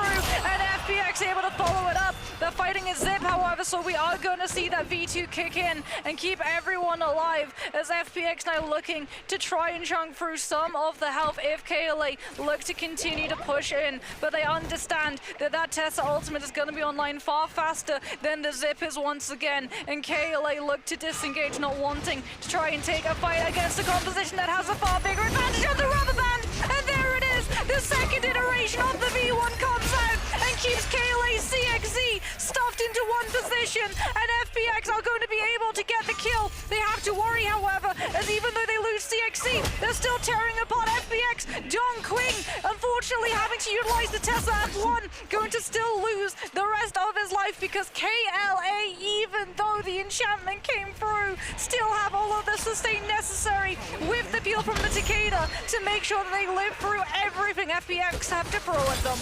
and FPX able to follow it up. They're fighting a Zip, however, so we are going to see that V2 kick in and keep everyone alive as FPX now looking to try and chunk through some of the health if KLA look to continue to push in, but they understand that that Tesla ultimate is going to be online far faster than the Zip is once again, and KLA look to disengage, not wanting to try and take a fight against a composition that has a far bigger advantage on the rubber band, and there it is, the second iteration of the V1 comes out and keeps KLA CXZ stuffed into one position, and FPX are going to be able to get the kill. They have to worry, however, as even though they lose CXZ, they're still tearing apart FPX. Dong Quing, unfortunately, having to utilize the Tesla F1, going to still lose the rest of his life because KLA, even though the enchantment came through, still have all of the sustain necessary with the peel from the Takeda to make sure that they live through everything FPX have to throw at them.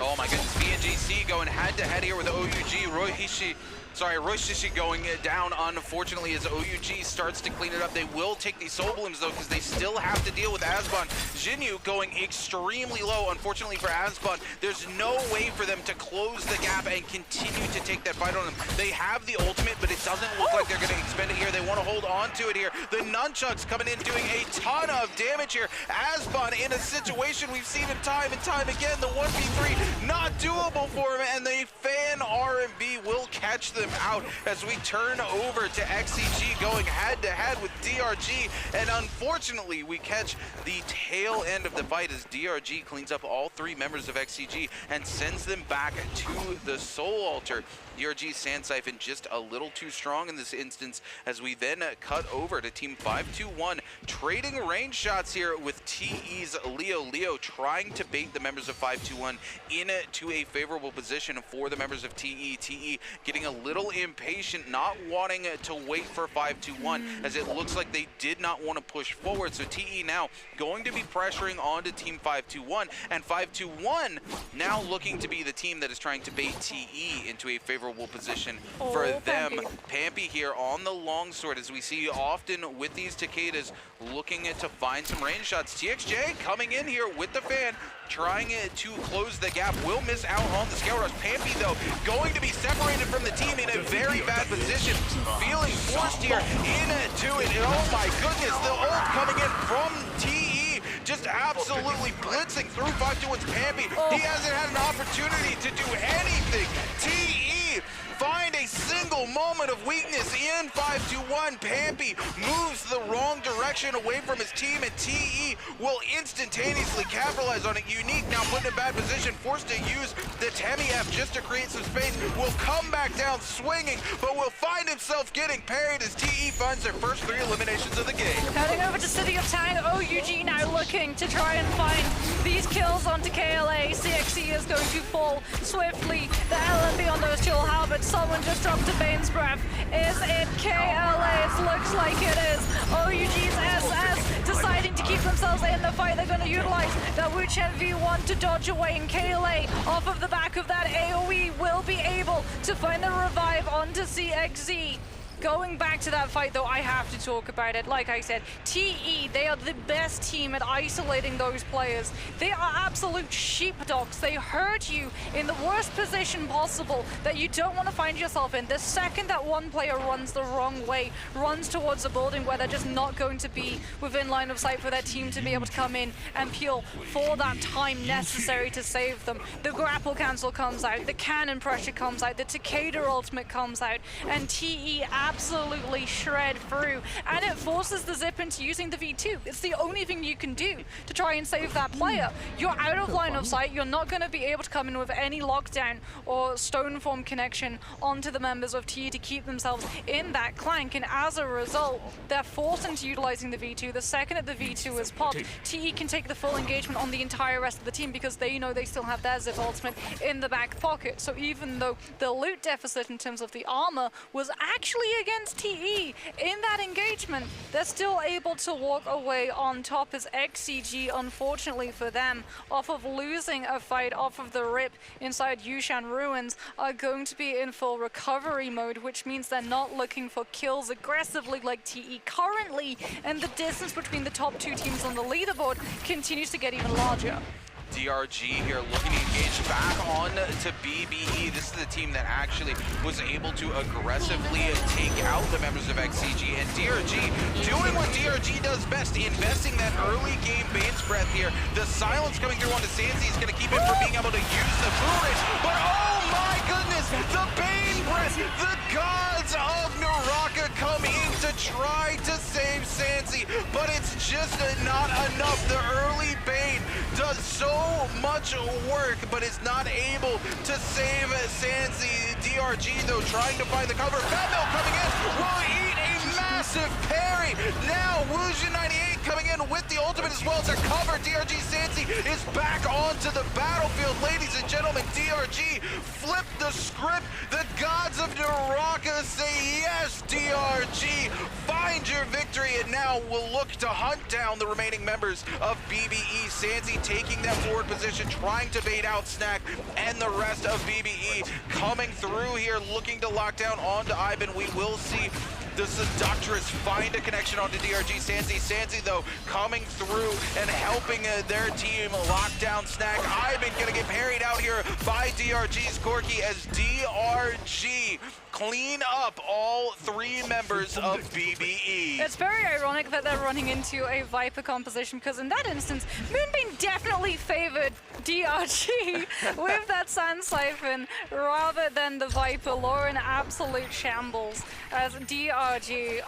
Oh my goodness, VNGC going head-to-head here with OUG. Roishishi going down, unfortunately, as OUG starts to clean it up. They will take these soul blooms, though, because they still have to deal with Asbon. Jinyu going extremely low. Unfortunately for Asbon, there's no way for them to close the gap and continue to take that fight on them. They have the ultimate, but it doesn't look like they're going to expend it here. They want to hold on to it here. The nunchucks coming in, doing a ton of damage here. Asbon in a situation we've seen him time and time again. The 1v3 not doable for him, and the fan R&B will catch them out as we turn over to XCG going head-to-head with DRG, and unfortunately we catch the tail end of the fight as DRG cleans up all three members of XCG and sends them back to the Soul Altar. DRG's Sand Siphon just a little too strong in this instance as we then cut over to Team 521, trading range shots here with TE's Leo. Leo trying to bait the members of 521 into a favorable position for the members of TE. TE getting a little impatient, not wanting to wait for 521 as it looks like they did not want to push forward. So TE now going to be pressuring onto Team 521, and 521 now looking to be the team that is trying to bait TE into a favorable position for them. Pampy here on the longsword, as we see often with these Takedas, looking to find some range shots. TXJ coming in here with the fan, trying to close the gap, will miss out on the scale rush. Pampy, though, going to be separated from the team in a very bad position, feeling forced here into it. And oh my goodness, the ult coming in from TE, just absolutely blitzing through 521's Pampy. He hasn't had an opportunity to do anything. TE find a single moment of weakness in 521. Pampy moves the wrong direction away from his team, and TE will instantaneously capitalize on it. Unique now put in a bad position, forced to use the Temi F just to create some space. Will come back down swinging, but will find himself getting parried as TE finds their first 3 eliminations of the game. Heading over to City of Tang, OUG now looking to try and find these kills onto KLA. CXC is going to fall swiftly. The LMB on those dual halberds. Someone just dropped a Bane's Breath. Is it KLA? It looks like it is. OUG's SS deciding to keep themselves in the fight. They're going to utilize that Wuchen V1 to dodge away, and KLA off of the back of that AoE will be able to find the revive onto CXZ. Going back to that fight, though, I have to talk about it. Like I said, TE, they are the best team at isolating those players. They are absolute sheepdogs. They hurt you in the worst position possible that you don't want to find yourself in. The second that one player runs the wrong way, runs towards a building where they're just not going to be within line of sight for their team to be able to come in and peel for that time necessary to save them. The grapple cancel comes out, the cannon pressure comes out, the Takeda ultimate comes out, and TE absolutely shred through, and it forces the Zip into using the V2. It's the only thing you can do to try and save that player. You're out of line of sight. You're not going to be able to come in with any lockdown or stone form connection onto the members of TE to keep themselves in that clank, and as a result, they're forced into utilizing the V2. The second that the V2 is popped, TE can take the full engagement on the entire rest of the team because they know they still have their Zip ultimate in the back pocket. So even though the loot deficit in terms of the armor was actually against TE in that engagement, they're still able to walk away on top as XCG, unfortunately for them, off of losing a fight off of the rip inside Yushan Ruins, are going to be in full recovery mode, which means they're not looking for kills aggressively like TE currently, and the distance between the top 2 teams on the leaderboard continues to get even larger. DRG here looking to engage back on to BBE. This is the team that actually was able to aggressively take out the members of XCG, and DRG doing what DRG does best, investing that early game Bane's Breath here. The silence coming through onto Sansi is going to keep him from being able to use the Fluid, but oh my goodness, the Bane Breath, the gods of NARAKA come in to try to save Sansi, but it's just not enough. The early Bane does so much work, but is not able to save Sansi. DRG, though, trying to find the cover. Fatmel coming in, will eat a massive parry. Now, Wuxia98 coming in with the ultimate as well to cover DRG. Sansi is back onto the battlefield. Ladies and gentlemen, DRG flip the script. The gods of NARAKA say yes, DRG. Find your victory, and now we'll look to hunt down the remaining members of BBE. Sansi taking that forward position, trying to bait out Snack, and the rest of BBE coming through here, looking to lock down onto Ivan. We will see the Seductress find a connection onto DRG. Sansi, though, coming through and helping their team lock down Snack. Ivan gonna get parried out here by DRG's Corki as DRG clean up all three members of BBE. It's very ironic that they're running into a Viper composition, because in that instance, Moonbeam definitely favored DRG with that Sand Siphon rather than the Viper. Lauren, absolute shambles as DRG.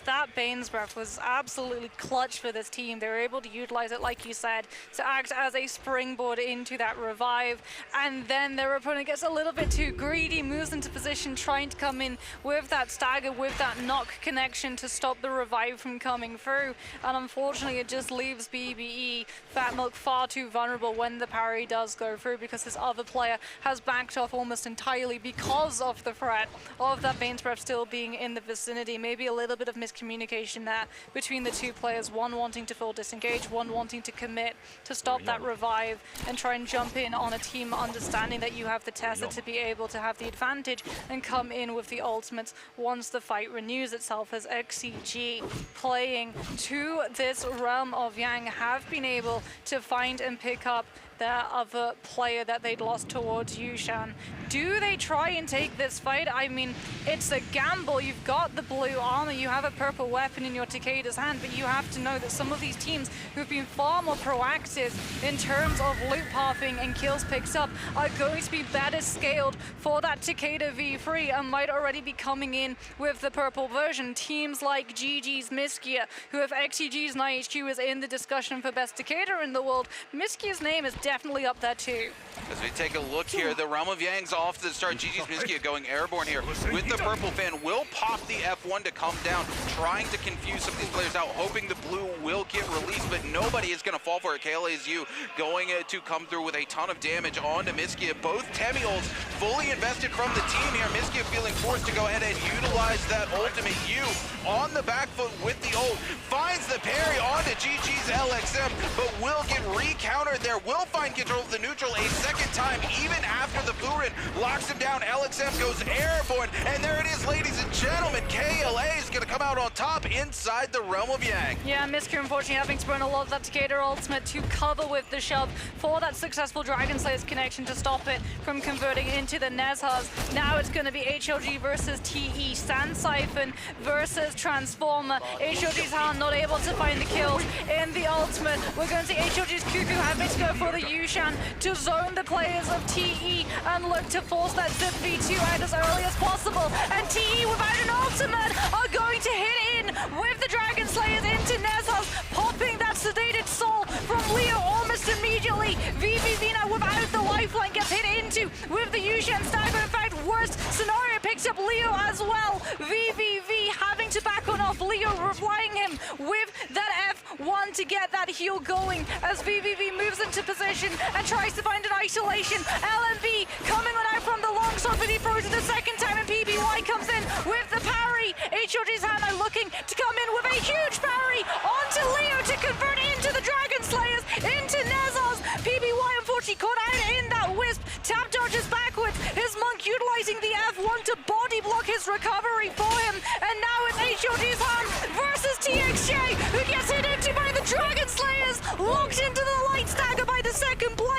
That Bane's Breath was absolutely clutch for this team. They were able to utilize it, like you said, to act as a springboard into that revive. And then their opponent gets a little bit too greedy, moves into position, trying to come in with that stagger, with that knock connection to stop the revive from coming through. And unfortunately, it just leaves BBE Fat Milk far too vulnerable when the parry does go through, because this other player has backed off almost entirely because of the threat of that Bane's Breath still being in the vicinity. Maybe a little bit of communication there between the two players, one wanting to full disengage, one wanting to commit to stop that revive and try and jump in on a team, understanding that you have the Tesla to be able to have the advantage and come in with the ultimates once the fight renews itself, as XCG playing to this realm of Yang have been able to find and pick up their other player that they'd lost towards Yushan. Do they try and take this fight? I mean, it's a gamble. You've got the blue armor, you have a purple weapon in your Takeda's hand, but you have to know that some of these teams who've been far more proactive in terms of loot pathing and kills picked up are going to be better scaled for that Takeda V3 and might already be coming in with the purple version. Teams like GG's Miskia, who have XCG's NiHQ is in the discussion for best Takeda in the world. Miskia's name is definitely up there too. As we take a look here, the Realm of Yang's off to the start. GG's Miskia going airborne here with the purple fan. Will pop the F1 to come down, trying to confuse some of these players out, hoping the blue will get released, but nobody is going to fall for it. KLAZU going to come through with a ton of damage onto Miskia. Both Temi ults fully invested from the team here. Miskia feeling forced to go ahead and utilize that ultimate. U on the back foot with the ult. Finds the parry onto GG's LXM, but will get recountered there. Will find control of the neutral a second time, even after the Furin locks him down. LXM goes airborne, and there it is, ladies and gentlemen. KLA is going to come out on top inside the Realm of Yang. Yeah, Misker unfortunately having to burn a lot of that Takeda ultimate to cover with the shove for that successful Dragon Slayer's connection to stop it from converting into the Nezhas. Now it's going to be HLG versus TE, Sand Siphon versus Transformer. HLG's Han not able to find the kills in the ultimate. We're going to see HLG's Cuckoo having to go for the Yushan to zone the players of TE and look to force that Zip V2 out as early as possible. And TE without an ultimate are going to hit in with the Dragon Slayers into Nezhas, popping that sedated soul from Leo almost immediately. VVV now without the lifeline gets hit into with the Yushan stagger. In fact, worst scenario picks up Leo as well. VVV having to back on off. Leo replying him with that F1 to get that heal going as VVV moves into position and tries to find an isolation. LMB coming on out from the long shot, but he throws it the second time, and PBY comes in with the parry. HLG's hand now looking to come in with a huge parry onto Leo to convert into the Dragon Slayers, into Nezhas. PBY unfortunately caught out in that wisp. Tap dodges backwards. His Monk utilizing the F1 to body block his recovery for him. And now it's HLG's hand versus TXJ, who gets hit into by the Dragon Slayers, locked into the light stagger by the second player.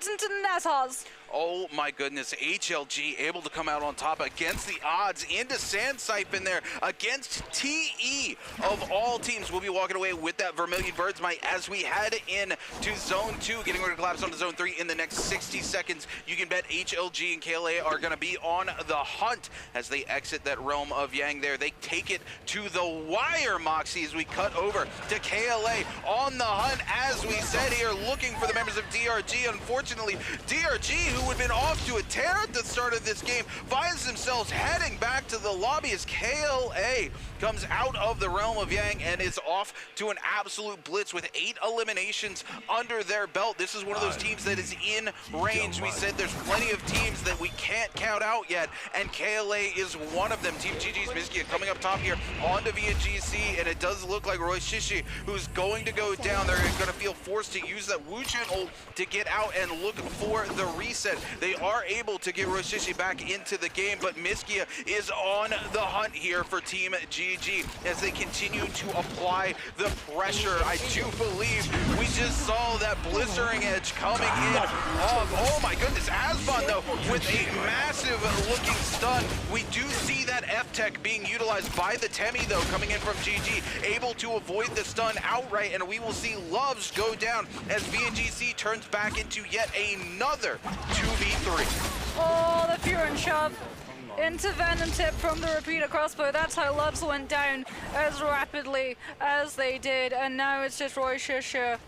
important in Netas. Oh my goodness, HLG able to come out on top against the odds into Sand Siphon there against TE of all teams. We'll be walking away with that Vermilion Bird's Might as we head in to Zone 2, getting ready to collapse onto Zone 3 in the next 60 seconds. You can bet HLG and KLA are going to be on the hunt as they exit that realm of Yang there. They take it to the wire, Moxie, as we cut over to KLA on the hunt, as we said here, looking for the members of DRG. Unfortunately, DRG, who had been off to a tear at the start of this game, finds themselves heading back to the lobby as KLA comes out of the realm of Yang and is off to an absolute blitz with 8 eliminations under their belt. This is one of those teams that is in range. We said there's plenty of teams that we can't count out yet, and KLA is one of them. Team GG's Miskia coming up top here onto VNGC, and it does look like Roy Shishi, who's going to go down. They're going to feel forced to use that Wu-Chen ult to get out and look for the reset. They are able to get Roy Shishi back into the game, but Miskia is on the hunt here for Team GG as they continue to apply the pressure. I do believe we just saw that blistering edge coming in off. Oh my goodness, Asbon though with a massive looking stun. We do see that F-Tech being utilized by the Temi though, coming in from GG, able to avoid the stun outright, and we will see Loves go down as VNGC turns back into yet another 2v3. Oh, the Fear and Shove into Venom Tip from the repeater crossbow. That's how Loves went down as rapidly as they did, and now it's just Roy Shisha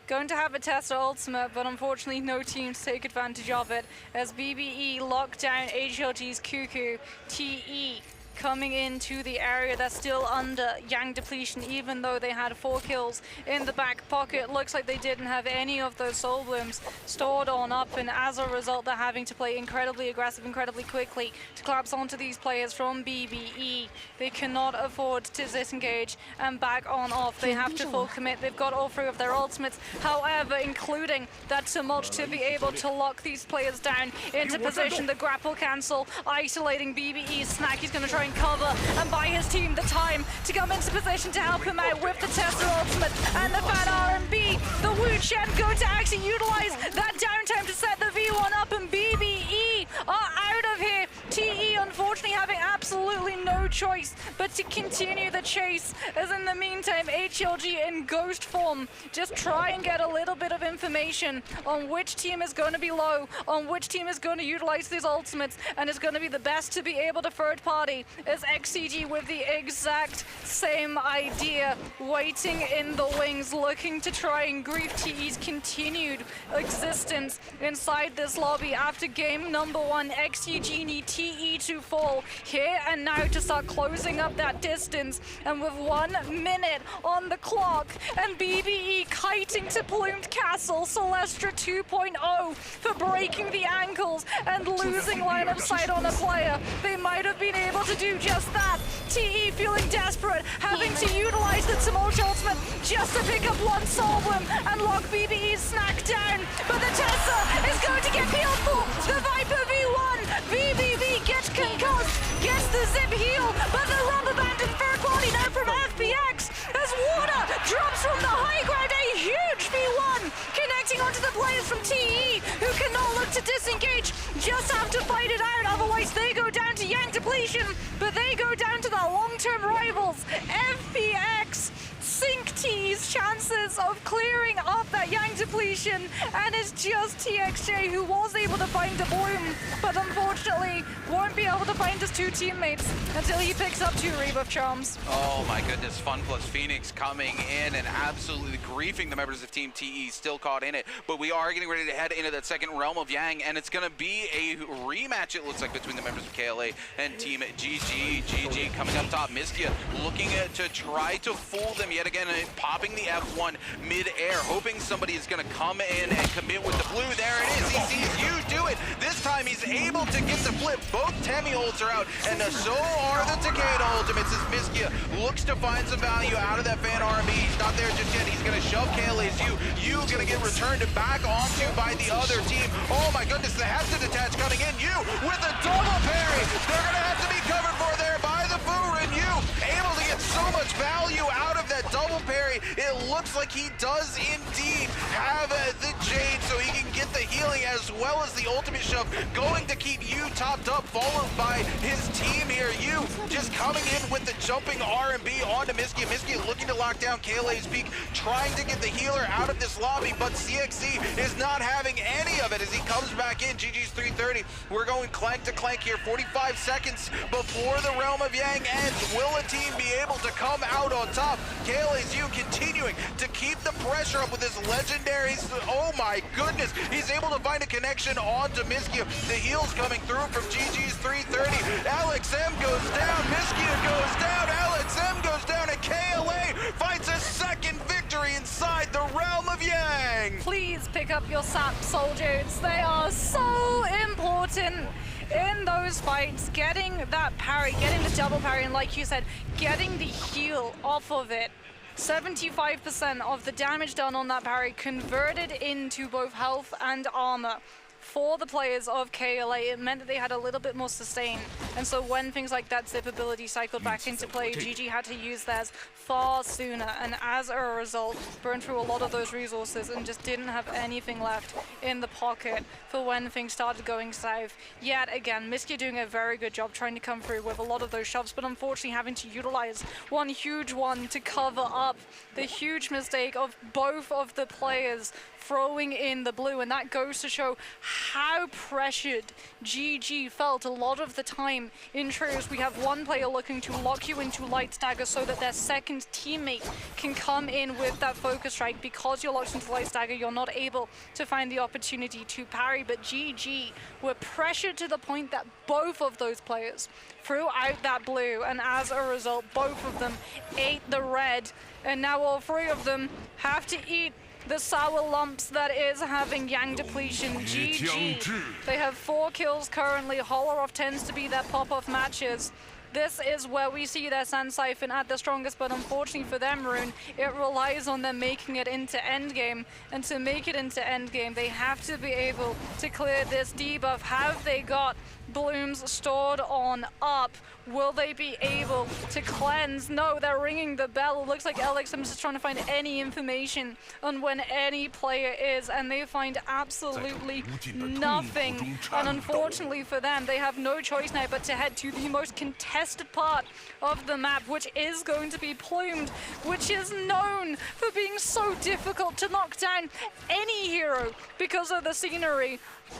going to have a test ultimate, but unfortunately no team to take advantage of it as BBE locked down HLG's Cuckoo. TE coming into the area that's still under Yang depletion, even though they had 4 kills in the back pocket. Looks like they didn't have any of those soul blooms stored on up, and as a result they're having to play incredibly aggressive, incredibly quickly to collapse onto these players from BBE. They cannot afford to disengage and back on off. They have to full commit. They've got all 3 of their ultimates, however, including that Tumult to be able to lock these players down into position. The grapple cancel, isolating BBE. Snack is going to try and cover and buy his team the time to come into position to help him out with the Tester ultimate and the Fat R&B. The Wu Chen going to actually utilize that downtime to set the V1 up, and BBE are out of here. TE unfortunately having absolutely no choice but to continue the chase, as in the meantime HLG in ghost form just try and get a little bit of information on which team is going to be low, on which team is going to utilize these ultimates and is going to be the best to be able to third party, as XCG with the exact same idea, waiting in the wings, looking to try and grief TE's continued existence inside this lobby. After game number 1, XCG need TE to fall here and now to start closing up that distance, and with 1 minute on the clock and BBE kiting to Plumed Castle, Celestra 2.0 for breaking the ankles and losing line of sight on a player. They might have been able to do just that. TE feeling desperate, having to utilize the Tumult ultimate just to pick up 1 soul bloom and lock BBE's Snack down, but the Tessa is going to get peeled for the Viper V1. BBB gets concussed, gets the zip heal, but the rubber band and third quality now from FPX as water drops from the high ground. A huge V1 connecting onto the players from TE, who cannot look to disengage, just have to fight it out, otherwise they go down to Yang depletion, but they go down to the long-term rivals. FPX sink TE's chances of clearing up that Yang depletion, and it's just TXJ who was able to find a bloom, but unfortunately won't be able to find his 2 teammates until he picks up 2 Rebirth Charms. Oh my goodness, Fun plus Phoenix coming in and absolutely griefing the members of Team TE, still caught in it, but we are getting ready to head into that second realm of Yang, and it's going to be a rematch, it looks like, between the members of KLA and Team GG. GG coming up top, Miskia looking to try to fool them yet again, popping the F1 mid-air, hoping somebody is going to come in and commit with the blue. There it is, he sees you do it. This time he's able to get the flip. Both Temi ults are out, and so are the Takeda ultimates as Miskia looks to find some value out of that Fan R&B. He's not there just yet. He's going to shove KLA's You going to get returned back onto by the other team. Oh my goodness, the Hesta detach coming in. You with a double parry. They're going to have to be covered for there by the Furu, and You able to get so much value out of that double parry. It looks like he does indeed have the Shade so he can get the healing as well as the ultimate shove, going to keep Yu topped up, followed by his team here. Yu just coming in with the jumping R&B onto Miskia. Miskia looking to lock down KLA's peak, trying to get the healer out of this lobby, but CXC is not having any of it as he comes back in. GG's 330. We're going clank to clank here. 45 seconds before the Realm of Yang ends. Will a team be able to come out on top? KLA's Yu continuing to keep the pressure up with his legendary. Oh my goodness. He's able to find a connection onto Miskia. The heal's coming through from GG's 330. Alex M goes down. Miskia goes down. Alex M goes down. And KLA finds a second victory inside the Realm of Yang. Please pick up your sap soldiers. They are so important in those fights. Getting that parry, getting the double parry, and like you said, getting the heal off of it. 75% of the damage done on that parry converted into both health and armor. For the players of KLA, it meant that they had a little bit more sustain. And so when things like that zip ability cycled back into play, GG had to use theirs far sooner. And as a result, burned through a lot of those resources and just didn't have anything left in the pocket for when things started going south. Yet again, Miskia doing a very good job trying to come through with a lot of those shoves, but unfortunately having to utilize one huge one to cover up the huge mistake of both of the players throwing in the blue, and that goes to show how pressured GG felt a lot of the time in trios. We have one player looking to lock you into light stagger so that their second teammate can come in with that focus strike. Because you're locked into light stagger, you're not able to find the opportunity to parry, but GG were pressured to the point that both of those players threw out that blue, and as a result, both of them ate the red, and now all three of them have to eat the sour lumps that is having Yang depletion. GG. They have 4 kills currently. Holoroff tends to be their pop-off matches. This is where we see their Sand Siphon at the strongest, but unfortunately for them, Rune, it relies on them making it into endgame. And to make it into endgame, they have to be able to clear this debuff. Have they got blooms stored on up? Will they be able to cleanse? No, they're ringing the bell. It looks like LXM is just trying to find any information on when any player is, and they find absolutely nothing. And unfortunately for them, they have no choice now but to head to the most contested part of the map, which is going to be Plumed, which is known for being so difficult to knock down any hero because of the scenery.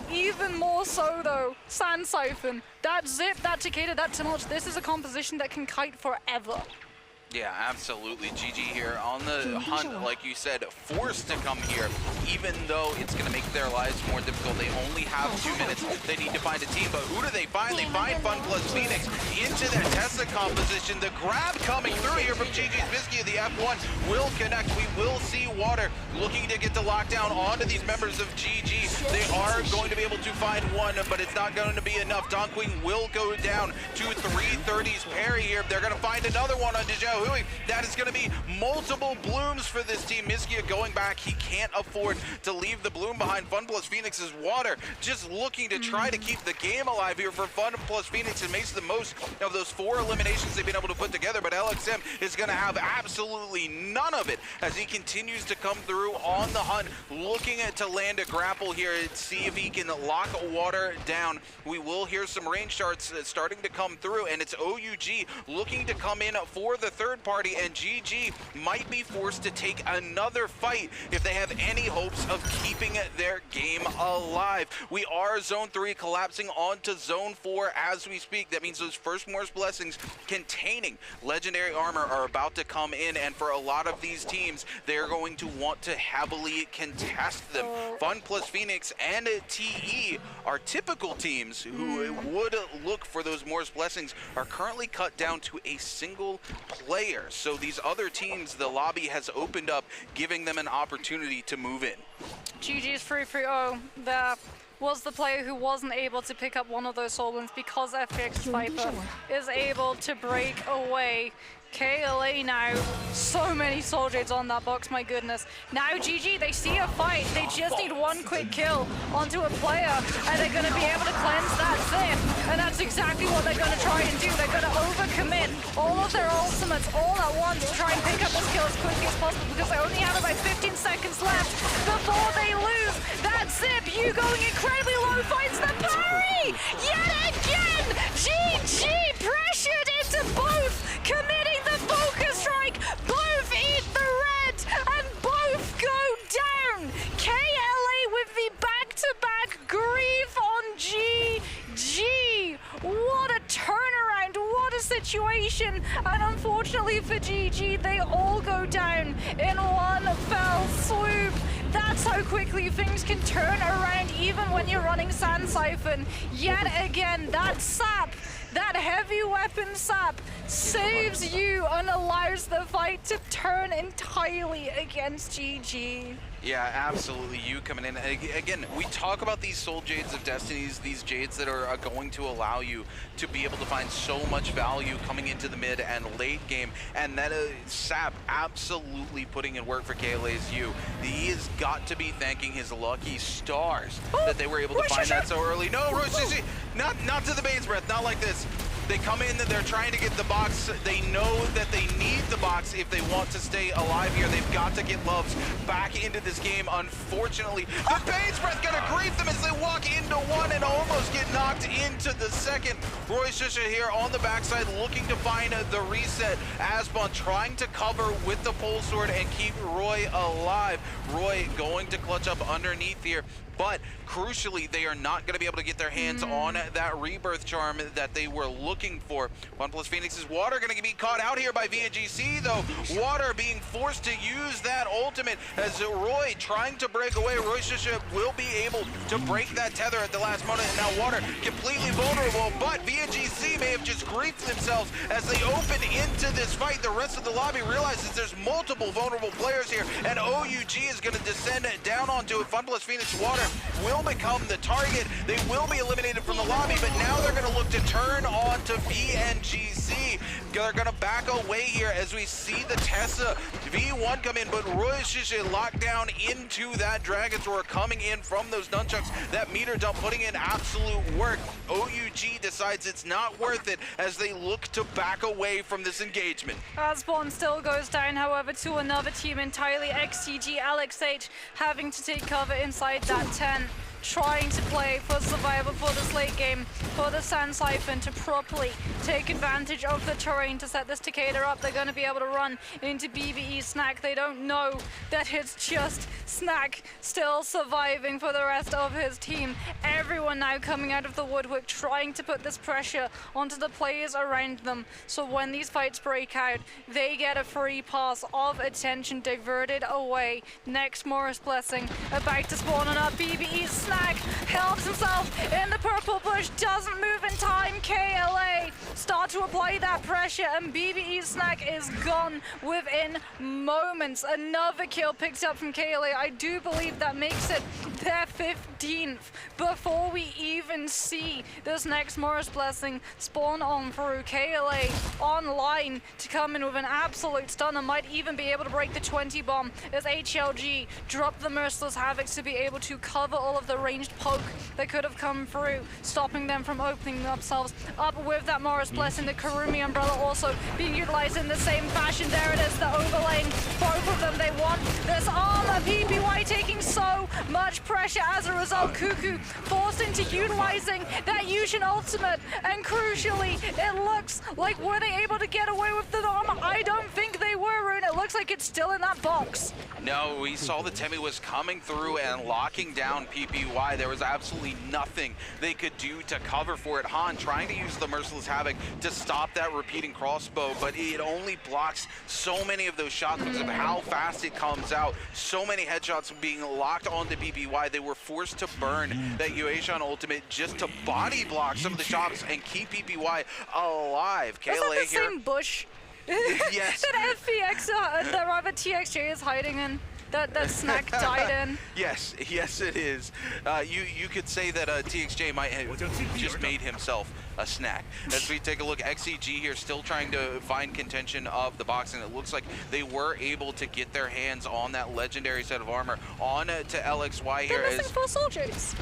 Even more so though, Sand Siphon, that zip, that Takeda, that Tumult, this is a composition that can kite forever. Yeah, absolutely. GG here on the hunt, like you said, forced to come here, even though it's going to make their lives more difficult. They only have 2 minutes. They need to find a team, but who do they find? They find Fun Plus Phoenix into that Tesla composition. The grab coming through here from GG's Miskia. The F1 will connect. We will see Water looking to get the lockdown onto these members of GG. They are going to be able to find one, but it's not going to be enough. Don Queen will go down to 330's parry here. They're going to find another one on Dejao. That is going to be multiple blooms for this team. Miskia going back. He can't afford to leave the bloom behind. Fun Plus Phoenix's Water just looking to try to keep the game alive here for Fun Plus Phoenix and makes the most of those 4 eliminations they've been able to put together. But LXM is going to have absolutely none of it as he continues to come through on the hunt, looking to land a grapple here and see if he can lock Water down. We will hear some range charts starting to come through, and it's OUG looking to come in for the third party, and GG might be forced to take another fight if they have any hopes of keeping their game alive. We are Zone 3 collapsing onto Zone 4 as we speak. That means those first Morse Blessings containing legendary armor are about to come in, and for a lot of these teams, they're going to want to heavily contest them. Fun Plus Phoenix and TE are typical teams who would look for those Morse Blessings, are currently cut down to a single player. So these other teams, the lobby has opened up, giving them an opportunity to move in. GG's 3-3-0. There was the player who wasn't able to pick up one of those soul wins because FPX Viper is able to break away. KLA now, so many soul jades on that box, my goodness. Now GG, they see a fight, they just need one quick kill onto a player, and they're going to be able to cleanse that zip, and that's exactly what they're going to try and do. They're going to overcommit all of their ultimate ultimates all at once to try and pick up this kill as quickly as possible because they only have about 15 seconds left before they lose. That Zip, you going incredibly low, finds the parry! Yet again, GG pressured into both, committing the focus strike. Both eat the red and both go down. KLA with the back-to-back grief on GG. What a turnaround, what a situation. And unfortunately for GG, they all go down in one fell swoop. That's how quickly things can turn around even when you're running Sand Siphon. Yet again, that sap, that heavy weapon sap, saves you and allows the fight to turn entirely against GG. Yeah, absolutely. You coming in. Again, we talk about these Soul Jades of Destinies, these Jades that are going to allow you to be able to find so much value coming into the mid and late game. And that Sap absolutely putting in work for KLA's U. He has got to be thanking his lucky stars that they were able to find that so early. No, Roshi, not to the Bane's Breath, not like this. They come in, they're trying to get the box. They know that they need the box if they want to stay alive here. They've got to get Loves back into this game. Unfortunately, the Bane's Breath gonna grief them as they walk into one and almost get knocked into the second. Roy Shisha here on the backside looking to find the reset. Asbon trying to cover with the pole sword and keep Roy alive. Roy going to clutch up underneath here. But crucially, they are not going to be able to get their hands on that rebirth charm that they were looking for. OnePlus Phoenix's Water going to be caught out here by VNGC, though. Water being forced to use that ultimate as Roy trying to break away. Roy Shisha will be able to break that tether at the last moment. And now Water completely vulnerable, but VNGC may have just griefed themselves as they open into this fight. The rest of the lobby realizes there's multiple vulnerable players here, and OUG is going to descend down onto it. OnePlus Phoenix Water will become the target. They will be eliminated from the lobby, but now they're going to look to turn on to VNGC. They're going to back away here as we see the Tessa V1 come in, but Roy Shisha locked down into that Dragon's Roar coming in from those nunchucks. That meter dump putting in absolute work. OUG decides it's not worth it as they look to back away from this engagement. Asbon still goes down, however, to another team entirely. XTG, Alex H having to take cover inside that tent, trying to play for survival for this late game, for the Sand Siphon to properly take advantage of the terrain to set this Takeda up. They're going to be able to run into BBE Snack. They don't know that it's just Snack still surviving for the rest of his team. Everyone now coming out of the woodwork, trying to put this pressure onto the players around them, so when these fights break out, they get a free pass of attention diverted away. Next, Morris Blessing about to spawn on up. BBE Snack helps himself in the purple bush, doesn't move in time. KLA start to apply that pressure, and BBE Snack is gone within moments. Another kill picked up from KLA. I do believe that makes it their 15th before we even see this next Morris Blessing spawn on through. KLA online to come in with an absolute stun and might even be able to break the 20 bomb as HLG drop the Merciless Havoc to be able to cover all of the ranged poke that could have come through, stopping them from opening themselves up with that Morris Blessing. The Karumi Umbrella also being utilized in the same fashion. There it is, the overlaying. Both of them, they want this armor. PPY taking so much pressure as a result. Cuckoo forced into utilizing that Yushin ultimate, and crucially, it looks like were they able to get away with the armor? I don't think they were, Rune. It looks like it's still in that box. No, we saw the Temi was coming through and locking down PPY. There was absolutely nothing they could do to cover for it. Han trying to use the Merciless Havoc to stop that repeating crossbow, but it only blocks so many of those shots because of how fast it comes out. So many headshots being locked onto PPY. They were forced to burn that Yueshon ultimate just to body block some of the shots and keep PPY alive. Is that the here. same bush? Yes. That FPX, that rather TXJ is hiding in. That Snack died in. Yes, it is. You could say that TXJ might have just made himself a snack. As we take a look, XCG here still trying to find contention of the box, and it looks like they were able to get their hands on that legendary set of armor on to LXY here. They're missing 4 soldiers.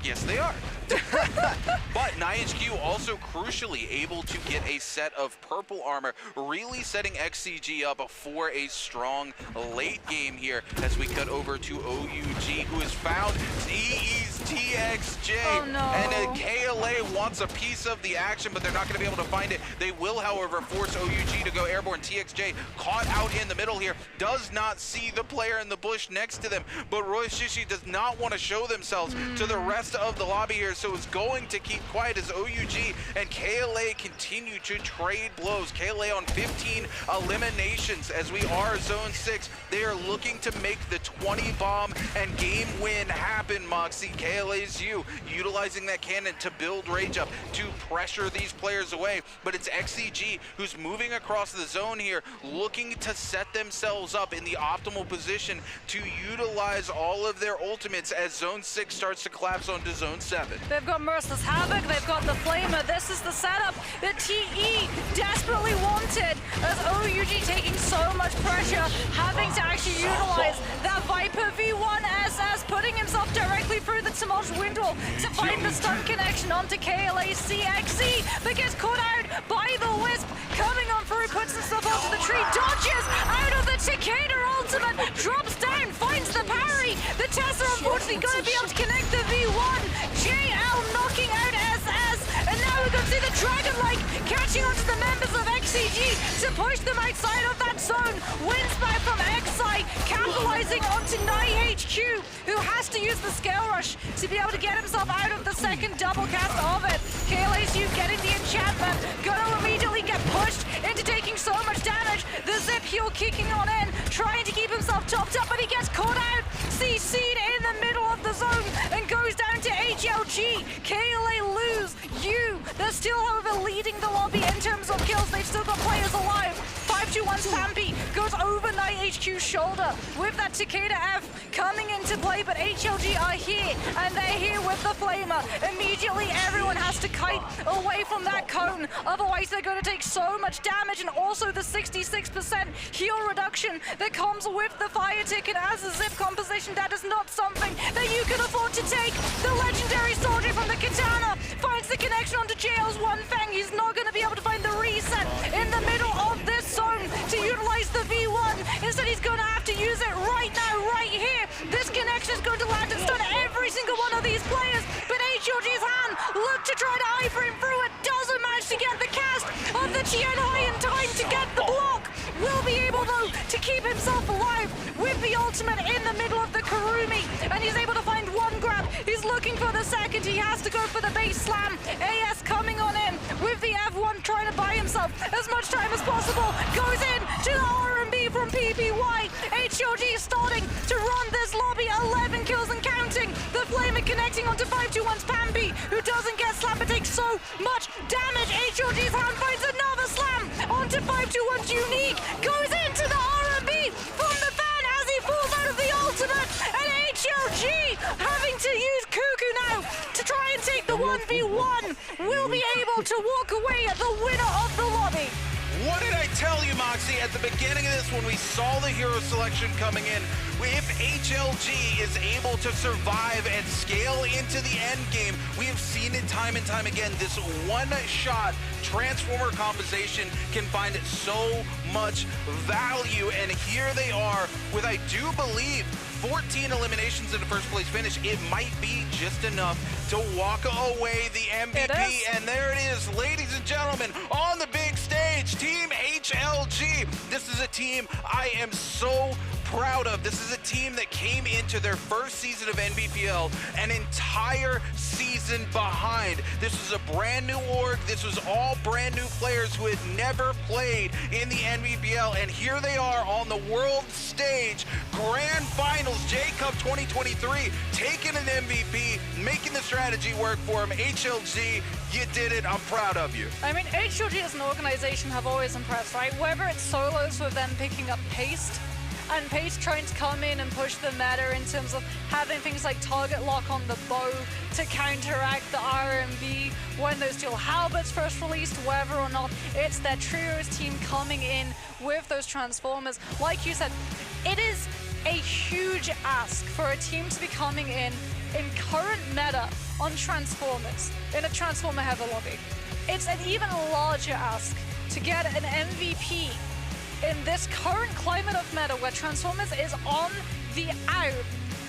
Yes, they are. But NiHQ also crucially able to get a set of purple armor, really setting XCG up for a strong late game here as we cut over to OUG, who has found TE's TXJ. Oh, no. And KLA wants a piece of the action, but they're not going to be able to find it. They will, however, force OUG to go airborne. TXJ caught out in the middle here, does not see the player in the bush next to them, but Roy Shishi does not want to show themselves to the rest of the lobby here, so is going to keep quiet as OUG and KLA continue to trade blows. KLA on 15 eliminations as we are zone 6. They are looking to make the 20 bomb and game win happen, Moxie. KLA's utilizing that cannon to build rage up, to pressure these players away, but it's XCG who's moving across the zone here, looking to set themselves up in the optimal position to utilize all of their ultimates as zone 6 starts to collapse onto zone 7. They've got Merciless Havoc, they've got the Flamer. This is the setup that TE desperately wanted, as OUG taking so much pressure, having to actually utilize that Viper V1 SS, putting himself directly through the Tumultuous window to find the stun connection onto KLA CXE, but gets caught out by the Wisp, coming on through, puts himself onto the tree, dodges out of the Cicada ultimate, drops down, finds the parry. The Tessa unfortunately going to be able to connect the V1. JL knocking out SS, and now we're going to see the Dragon-like catching onto the members of XCG to push them outside of that zone. Wins back from XI, capitalizing onto NiHQ, who has to use the scale rush to be able to get himself out of the second double cast of it. KLA's getting the enchantment, gonna immediately get pushed into taking so much damage. The zip heal kicking on in, trying to keep himself topped up, but he gets caught out. CC'd in the middle of the zone and goes down to HLG. KLA lose. They're still, however, leading the lobby in terms of kills. They've still got players alive. 521's Pampy goes over NiHQ's shoulder with that Cicada F coming into play, but HLG are here, and they're here with the Flamer. Immediately, everyone has to kite away from that cone. Otherwise, they're going to take so much damage, and also the 66% heal reduction that comes with the fire ticket as a zip composition. That is not something that you can afford to take. The legendary soldier from the Katana finds the connection onto JL's One Fang. He's not going to be able to find the reset in the middle of this zone to utilize the V1. Instead, he's going to have to use it right now, right here. This connection is going to land and stun every single one of these players, but HLG's hand look to try to iframe through it, doesn't manage to get the cast of the Tien Hai in time to get the block. Will be able, though, to keep himself alive with the ultimate in the middle of the Karumi, and he's able to find one grab. He's looking for the second. He has to go for the base slam. AS coming on in with the F1, trying to buy himself as much time as possible. Goes in to the R&B from PPY. HLG starting to run this lobby. 11 kills and counting. The Flamer connecting onto 521's Pampy, who doesn't get slammed but takes so much damage. HLG's hand finds another slam onto 521's Unique. Goes into the R&B from the fan as he falls out of the ultimate. And HLG having to use Cuckoo now to try and take the 1v1. Will be able to walk away the winner of the lobby. What did I tell you, Moxie, at the beginning of this when we saw the hero selection coming in? If HLG is able to survive and scale into the end game, we have seen it time and time again. This one-shot Transformer composition can find so much value, and here they are with, I do believe, 14 eliminations in the first place finish. It might be just enough to walk away the MVP. And there it is, ladies and gentlemen, on the big stage, Team HLG. This is a team I am so proud of. This is a team that came into their first season of NBPL an entire season behind. This was a brand new org. This was all brand new players who had never played in the NBPL, and here they are on the world stage, grand finals, J-Cup 2023, taking an MVP, making the strategy work for him. HLG, you did it. I'm proud of you. I mean, HLG as an organization have always impressed, right? Whether it's solos with them picking up Paste, and Paste trying to come in and push the meta in terms of having things like target lock on the bow to counteract the RMB when those dual halberds first released, whether or not it's their trios team coming in with those transformers. Like you said, it is a huge ask for a team to be coming in in current meta on Transformers, in a Transformer heavy lobby, it's an even larger ask to get an MVP in this current climate of meta where Transformers is on the out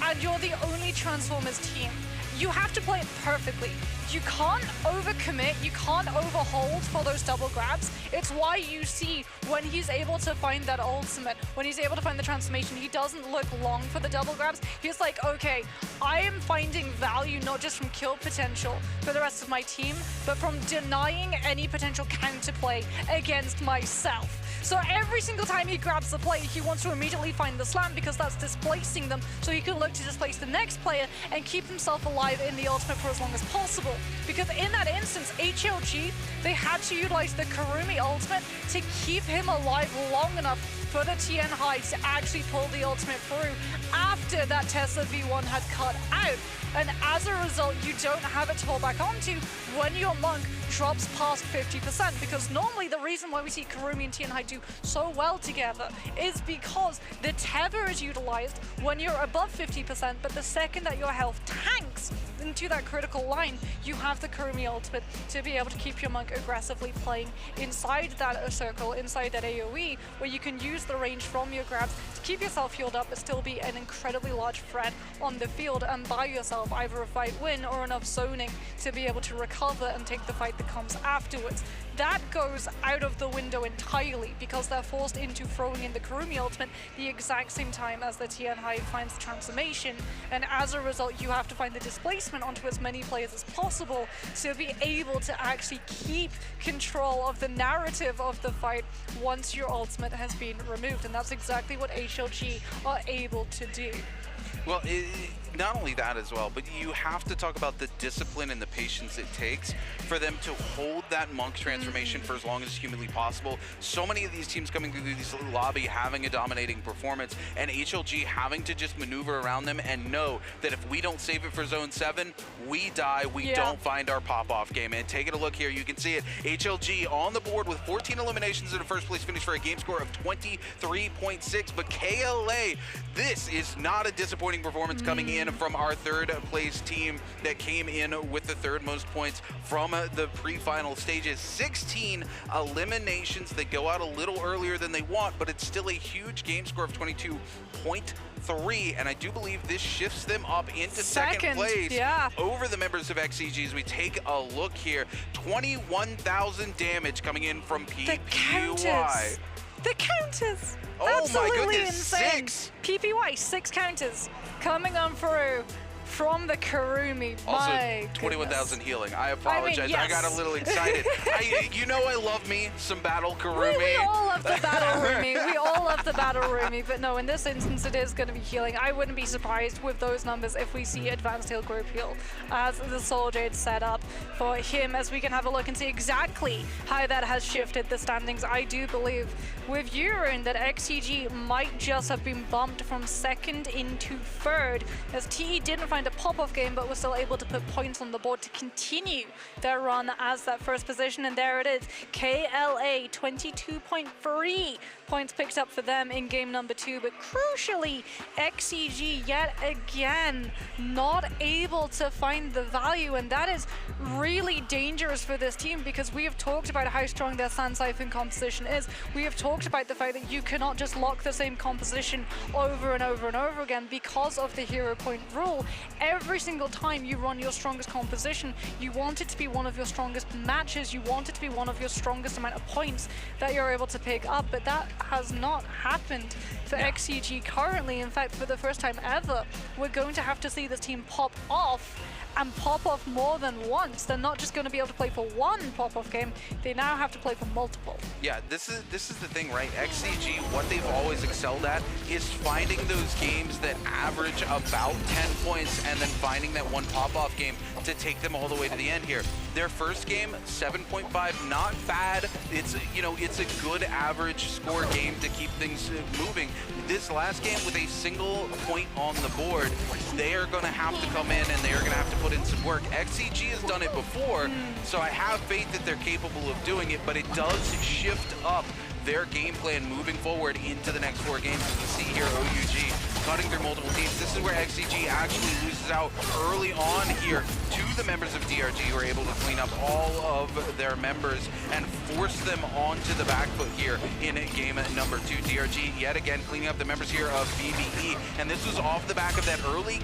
and you're the only Transformers team. You have to play it perfectly. You can't overcommit, you can't overhold for those double grabs. It's why you see when he's able to find that ultimate, when he's able to find the transformation, he doesn't look long for the double grabs. He's like, okay, I am finding value not just from kill potential for the rest of my team, but from denying any potential counterplay against myself. So every single time he grabs the play, he wants to immediately find the slam because that's displacing them, so he can look to displace the next player and keep himself alive in the ultimate for as long as possible. Because in that instance, HLG, they had to utilize the Kurumi ultimate to keep him alive long enough for the TN High to actually pull the ultimate through after that Tesla V1 had cut out. And as a result, you don't have it to fall back onto when your Monk drops past 50%, because normally the reason why we see Kurumi and TN High do so well together is because the tether is utilized when you're above 50%, but the second that your health tanks into that critical line, you have the Kurumi ultimate to be able to keep your Monk aggressively playing inside that circle, inside that AoE, where you can use the range from your grabs to keep yourself healed up but still be an incredibly large threat on the field and buy yourself either a fight win or enough zoning to be able to recover and take the fight that comes afterwards. That goes out of the window entirely because they're forced into throwing in the Kurumi ultimate the exact same time as the TN High finds the transformation, and as a result you have to find the displacement onto as many players as possible to be able to actually keep control of the narrative of the fight once your ultimate has been removed, and that's exactly what HLG are able to do. Well, not only that as well, but you have to talk about the discipline and the patience it takes for them to hold that Monk transformation for as long as humanly possible. So many of these teams coming through this lobby having a dominating performance, and HLG having to just maneuver around them and know that if we don't save it for Zone 7, we die, we don't find our pop-off game. And taking a look here, you can see it. HLG on the board with 14 eliminations in a first place finish for a game score of 23.6, but KLA, this is not a disappointing performance coming in from our third place team that came in with the third most points from the pre-final stages. 16 eliminations. They go out a little earlier than they want, but it's still a huge game score of 22.3, and I do believe this shifts them up into second place over the members of XCG as we take a look here. 21,000 damage coming in from PPY. The counters! Oh absolutely my goodness, insane. 6! PPY, 6 counters coming on through from the Kurumi. Also, 21,000 healing. I apologize. I mean, yes. I got a little excited. You know I love me some battle Kurumi. We all love the battle Rumi. We all love the battle Rumi. But no, in this instance, it is going to be healing. I wouldn't be surprised with those numbers if we see advanced heal group heal as the Soul Jade set up for him, as we can have a look and see exactly how that has shifted the standings. I do believe with Urine that XCG might just have been bumped from second into third, as TE didn't find a pop-off game but was still able to put points on the board to continue their run as that first position. And there it is, KLA 22.3 points picked up for them in game number 2, but crucially XCG yet again not able to find the value, and that is really dangerous for this team because we have talked about how strong their Sand Siphon composition is. We have talked about the fact that you cannot just lock the same composition over and over and over again because of the hero point rule. Every single time you run your strongest composition, you want it to be one of your strongest matches, you want it to be one of your strongest amount of points that you're able to pick up, but that has not happened for XCG currently. In fact, for the first time ever, we're going to have to see this team pop off, and pop off more than once. They're not just going to be able to play for one pop-off game, they now have to play for multiple. Yeah, this is the thing, right? XCG, what they've always excelled at is finding those games that average about 10 points and then finding that one pop-off game to take them all the way to the end here. Their first game, 7.5, not bad. It's, you know, it's a good average score game to keep things moving. This last game with a single point on the board, they are going to have to come in and they are going to have to put in some work. XCG has done it before, so I have faith that they're capable of doing it, but it does shift up their game plan moving forward into the next 4 games. You can see here OUG cutting through multiple teams. This is where XCG actually loses out early on here to the members of DRG, who are able to clean up all of their members and force them onto the back foot here in game number 2. DRG yet again cleaning up the members here of BBE, and this was off the back of that early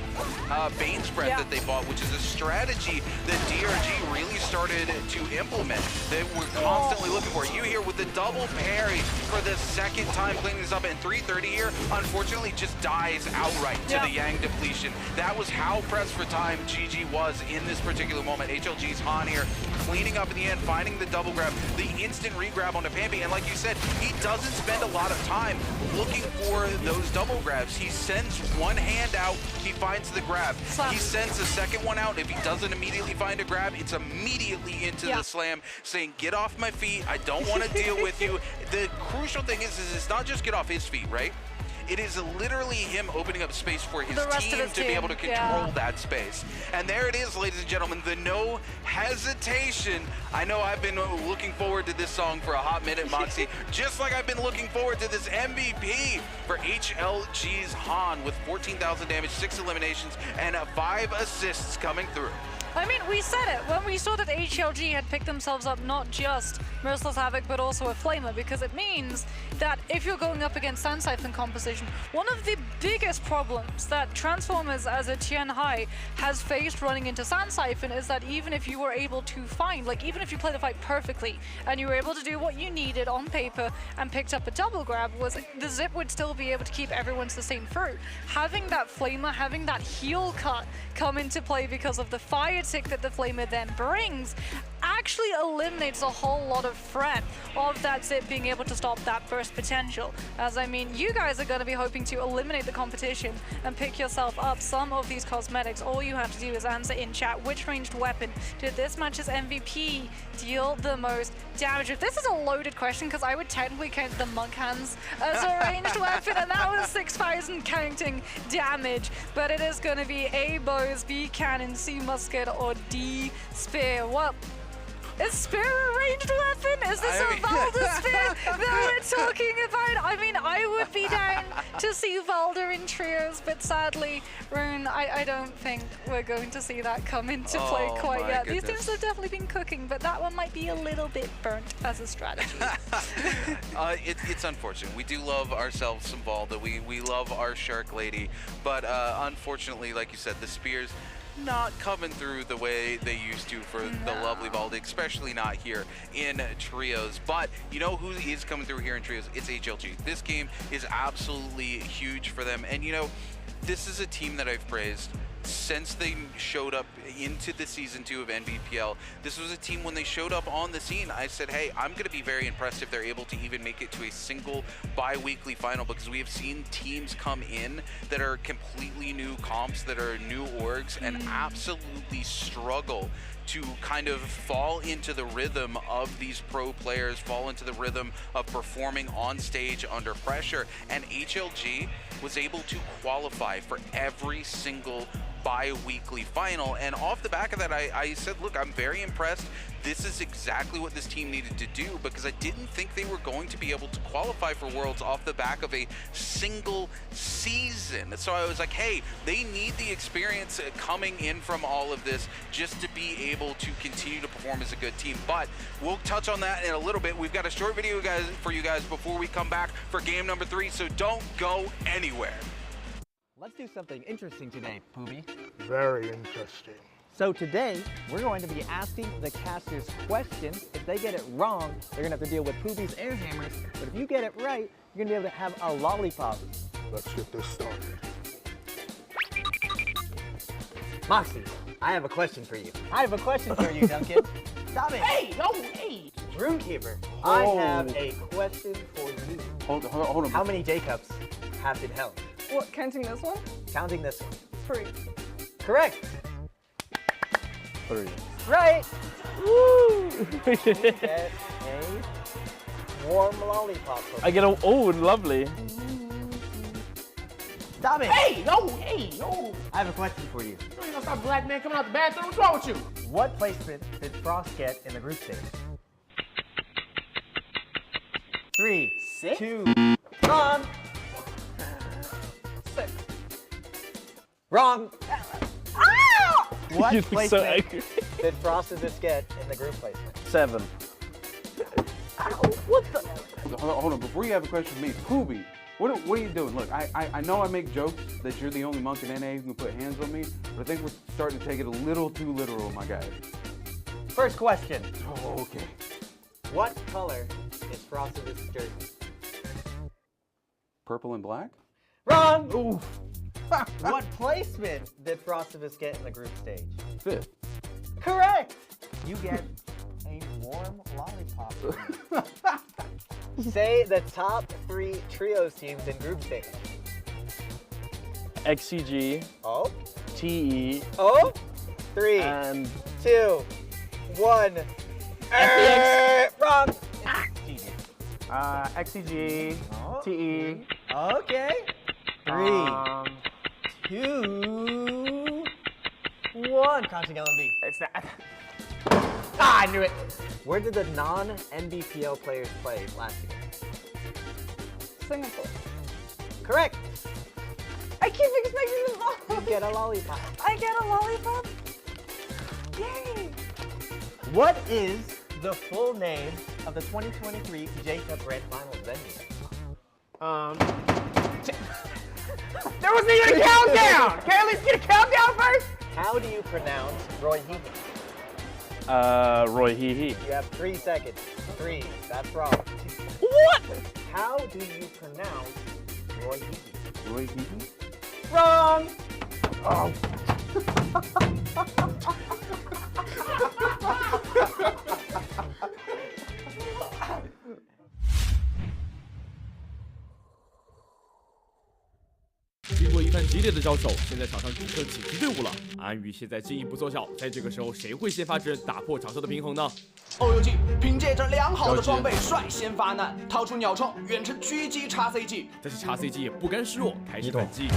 Bane spread that they bought, which is a strategy that DRG really started to implement, that we're constantly looking for. You here with the double parry for the second time cleaning this up, and 330 here unfortunately just dies outright to the Yang depletion. That was how pressed for time GG was in this particular moment. HLG's Han here cleaning up in the end, finding the double grab, the instant re-grab onto Pampy, and like you said, he doesn't spend a lot of time looking for those double grabs. He sends one hand out, he finds the grab. He sends the second one out. If he doesn't immediately find a grab, it's immediately into the slam, saying, get off my feet, I don't want to deal with you. The crucial thing is it's not just get off his feet, right? It is literally him opening up space for his team to be able to control that space. And there it is, ladies and gentlemen, the no hesitation. I know I've been looking forward to this song for a hot minute, Moxie, just like I've been looking forward to this MVP for HLG's Han with 14,000 damage, 6 eliminations, and 5 assists coming through. I mean, we said it when we saw that HLG had picked themselves up not just Merciless Havoc, but also a Flamer, because it means that if you're going up against Sand Siphon composition, one of the biggest problems that Transformers as a Tien Hai has faced running into Sand Siphon is that even if you were able to find, like even if you play the fight perfectly and you were able to do what you needed on paper and picked up a double grab, was the Zip would still be able to keep everyone sustained through. Having that Flamer, having that heel cut come into play because of the fire tick that the Flamer then brings, actually eliminates a whole lot of threat of that Zip being able to stop that burst potential. As I mean, you guys are going to be hoping to eliminate the competition and pick yourself up some of these cosmetics. All you have to do is answer in chat which ranged weapon did this match's MVP deal the most damage. If this is a loaded question, because I would technically count the monk hands as a ranged weapon, and that was 6,000 counting damage, but it is going to be A bows, B cannon, C musket, or D spear. Well, is Spear a ranged weapon? Is this a Valder Spear that we're talking about? I mean, I would be down to see Valder in trios, but sadly, Rune, I don't think we're going to see that come into play quite yet. These teams have definitely been cooking, but that one might be a little bit burnt as a strategy. It's unfortunate. We do love ourselves some Valda. We love our Shark Lady, but unfortunately, like you said, the Spears not coming through the way they used to for the lovely Valda, especially not here in trios. But you know who is coming through here in trios? It's HLG. This game is absolutely huge for them, and you know, this is a team that I've praised since they showed up into the Season 2 of NBPL. This was a team, when they showed up on the scene, I said, hey, I'm going to be very impressed if they're able to even make it to a single bi-weekly final, because we have seen teams come in that are completely new comps, that are new orgs, and absolutely struggle to kind of fall into the rhythm of these pro players, fall into the rhythm of performing on stage under pressure. And HLG was able to qualify for every single bi-weekly final, and off the back of that, I said, look, I'm very impressed. This is exactly what this team needed to do, because I didn't think they were going to be able to qualify for Worlds off the back of a single season. So I was like, hey, they need the experience coming in from all of this just to be able to continue to perform as a good team. But we'll touch on that in a little bit. We've got a short video for you guys before we come back for game number 3, so don't go anywhere. Let's do something interesting today, Poobie. Very interesting. So today, we're going to be asking the casters questions. If they get it wrong, they're gonna have to deal with Poobie's air hammers. But if you get it right, you're gonna be able to have a lollipop. Let's get this started. Moxie, I have a question for you. I have a question for you, Duncan. Stop it. Hey, no, hey. Runekeeper, I have a question for you. Hold on. How many J-Cups have been held? What, counting this one? Counting this one. 3. Correct. 3. Right. Woo! Get a warm lollipop. I get a, oh, lovely. Stop it. Hey, no, hey, no. I have a question for you. You ain't gonna stop black man coming out the bathroom? What's wrong with you? What placement did Frost get in the group stage? 3, 6, 2, on. 6. Wrong. What You'd be so placement angry. did Frosted This get in the group placement? 7. What the? Hold on, before you have a question for me, Poobie, what are you doing? Look, I know I make jokes that you're the only monk in NA who can put hands on me, but I think we're starting to take it a little too literal, my guy. First question. Oh, okay. What color is Frosted This jersey? Purple and black? Wrong! Oof. What placement did Frosted This get in the group stage? 5th. Correct! You get a warm lollipop. Say the top 3 trios teams in group stage. XCG. Oh. TE. Oh. 3, And 2, 1. FPX. Wrong. XCG. Oh. TE. Okay. 3, 2, 1. Counting LMB. It's that. Ah, I knew it. Where did the non-NBPL players play last year? Singapore. Correct. I keep expecting the ball. You get a lollipop. I get a lollipop? Yay! What is the full name of the 2023 J-Cup Grand Finals venue? There wasn't even a countdown! Can I at least get a countdown first? How do you pronounce Roy Hehe? Roy Hehe. You have 3 seconds. 3. That's wrong. What? How do you pronounce Roy Hehe? Roy Hehe? Wrong! Oh.经过一番激烈的交手，现在场上主客紧急队伍了。安宇现在进一步缩小，在这个时候谁会先发制人打破场上的平衡呢？欧游记凭借着良好的装备率先发难，掏出鸟冲远程狙击叉 CG， 但是叉 CG 也不甘示弱，开始反击。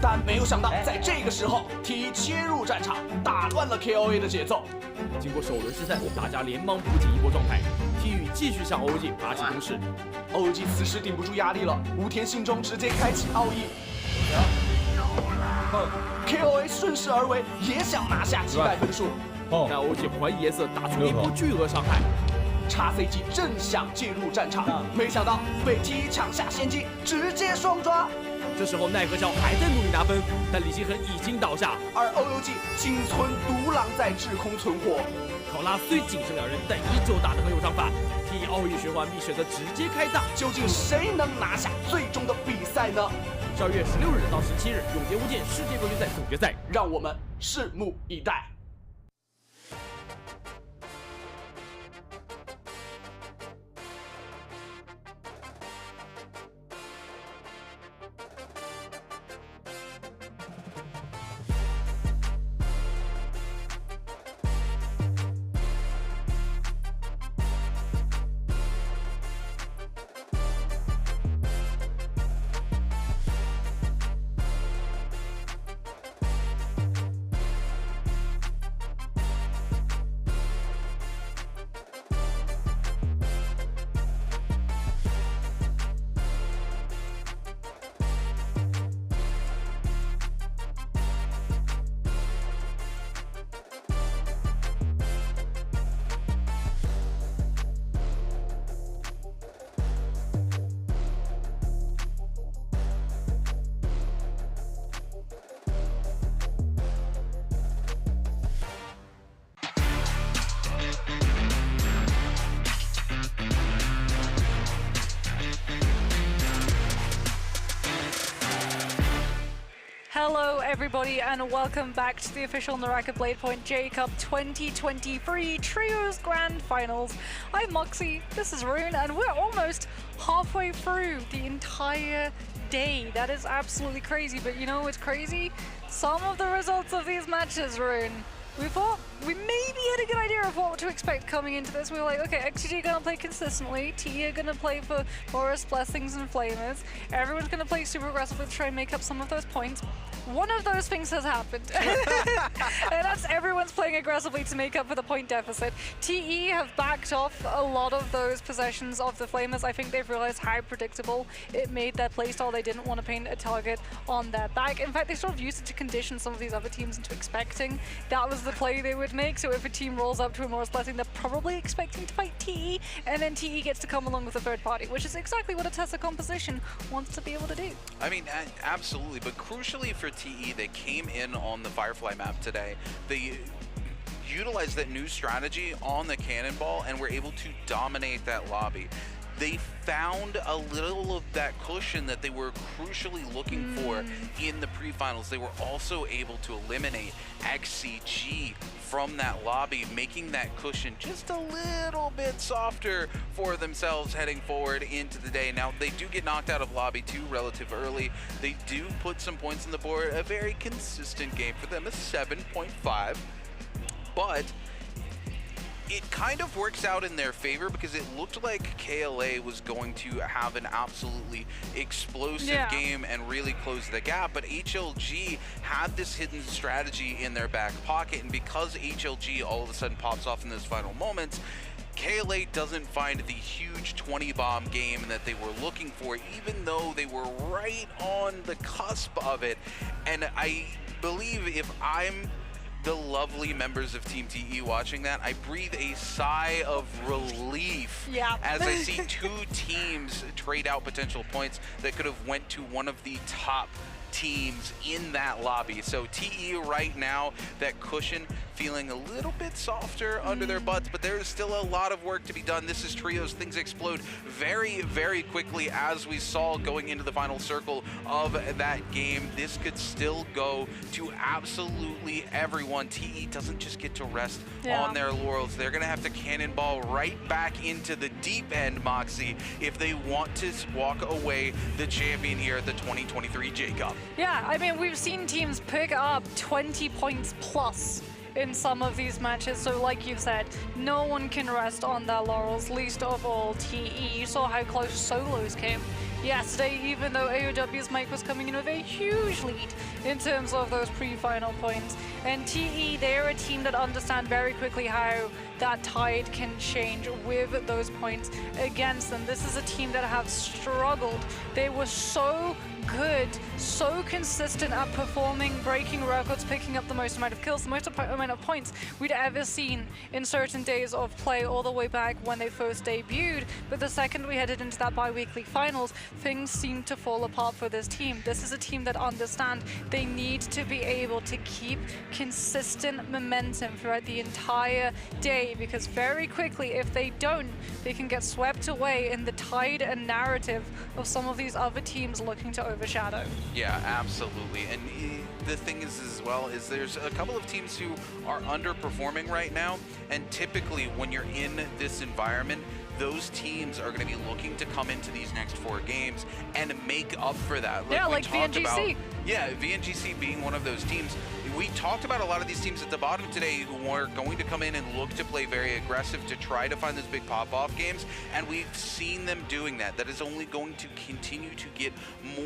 但没有想到在这个时候 T 切入战场，打乱了 KOA 的节奏。经过首轮失散，大家连忙补给一波状态。T 宇继续向 OG 发起攻势，欧游记此时顶不住压力了，武田信中直接开启奥义。KOA 顺势而为，也想拿下击败分数。但 OG 还以颜色打出一波巨额伤害。叉 CG 正想进入战场，没想到被 T 抢下先机，直接双抓。这时候奈何桥还在努力拿分，但李星恒已经倒下，而欧游记仅存独狼在制空存活。考拉虽仅剩2人，但依旧打得很有章法。T 奥义循环必选择直接开大，究竟谁能拿下最终的比赛呢？12月16日到17日，永劫无间世界冠军赛总决赛，让我们拭目以待。Hello everybody and welcome back to the official NARAKA BLADEPOINT J-Cup 2023 Trios Grand Finals. I'm Moxie, this is Rune, and we're almost halfway through the entire day. That is absolutely crazy, but you know what's crazy? Some of the results of these matches, Rune. We thought we maybe had a good idea of what to expect coming into this. We were like, okay, XG are gonna play consistently, T are gonna play for Boris, Blessings, and Flamers. Everyone's gonna play super aggressively to try and make up some of those points. one of those things has happened. And that's everyone's playing aggressively to make up for the point deficit. TE have backed off a lot of those possessions of the Flamers. I think they've realized how predictable it made their playstyle. They didn't want to paint a target on their back. In fact, they sort of used it to condition some of these other teams into expecting that was the play they would make. So if a team rolls up to a Morris Blessing, they're probably expecting to fight TE, and then TE gets to come along with a third party, which is exactly what a Tesla composition wants to be able to do. I mean, absolutely, but crucially for TE, they came in on the Firefly map today. They utilized that new strategy on the Cannonball and were able to dominate that lobby. They found a little of that cushion that they were crucially looking for in the pre-finals. They were also able to eliminate XCG from that lobby, making that cushion just a little bit softer for themselves heading forward into the day. Now, they do get knocked out of lobby 2 relative early. They do put some points on the board, a very consistent game for them, a 7.5, but it kind of works out in their favor because it looked like KLA was going to have an absolutely explosive game and really close the gap, but HLG had this hidden strategy in their back pocket, and because HLG all of a sudden pops off in those final moments, KLA doesn't find the huge 20-bomb game that they were looking for, even though they were right on the cusp of it. And I believe if I'm the lovely members of Team TE watching that, I breathe a sigh of relief as I see 2 teams trade out potential points that could have went to one of the top teams in that lobby. So TE right now, that cushion feeling a little bit softer under their butts, but there's still a lot of work to be done. This is Trios. Things explode very, very quickly, as we saw going into the final circle of that game. This could still go to absolutely everyone. TE doesn't just get to rest on their laurels. They're going to have to cannonball right back into the deep end, Moxie, if they want to walk away the champion here at the 2023 J-Cup. Yeah, I mean, we've seen teams pick up 20 points plus in some of these matches, so like you said, no one can rest on their laurels, least of all TE. You saw how close solos came yesterday, even though AOW's Mike was coming in with a huge lead in terms of those pre-final points. And TE, they're a team that understand very quickly how that tide can change with those points against them. This is a team that have struggled. They were so good, so consistent at performing, breaking records, picking up the most amount of kills, the most amount of points we'd ever seen in certain days of play all the way back when they first debuted. But the second we headed into that bi-weekly finals, things seemed to fall apart for this team. This is a team that understand they need to be able to keep consistent momentum throughout the entire day, because very quickly, if they don't, they can get swept away in the tide and narrative of some of these other teams looking to overshadow. Yeah, absolutely. And the thing is as well is there's a couple of teams who are underperforming right now, and typically when you're in this environment, those teams are going to be looking to come into these next 4 games and make up for that. Yeah, like VNGC. Yeah, VNGC being one of those teams. We talked about a lot of these teams at the bottom today who are going to come in and look to play very aggressive to try to find those big pop-off games, and we've seen them doing that. That is only going to continue to get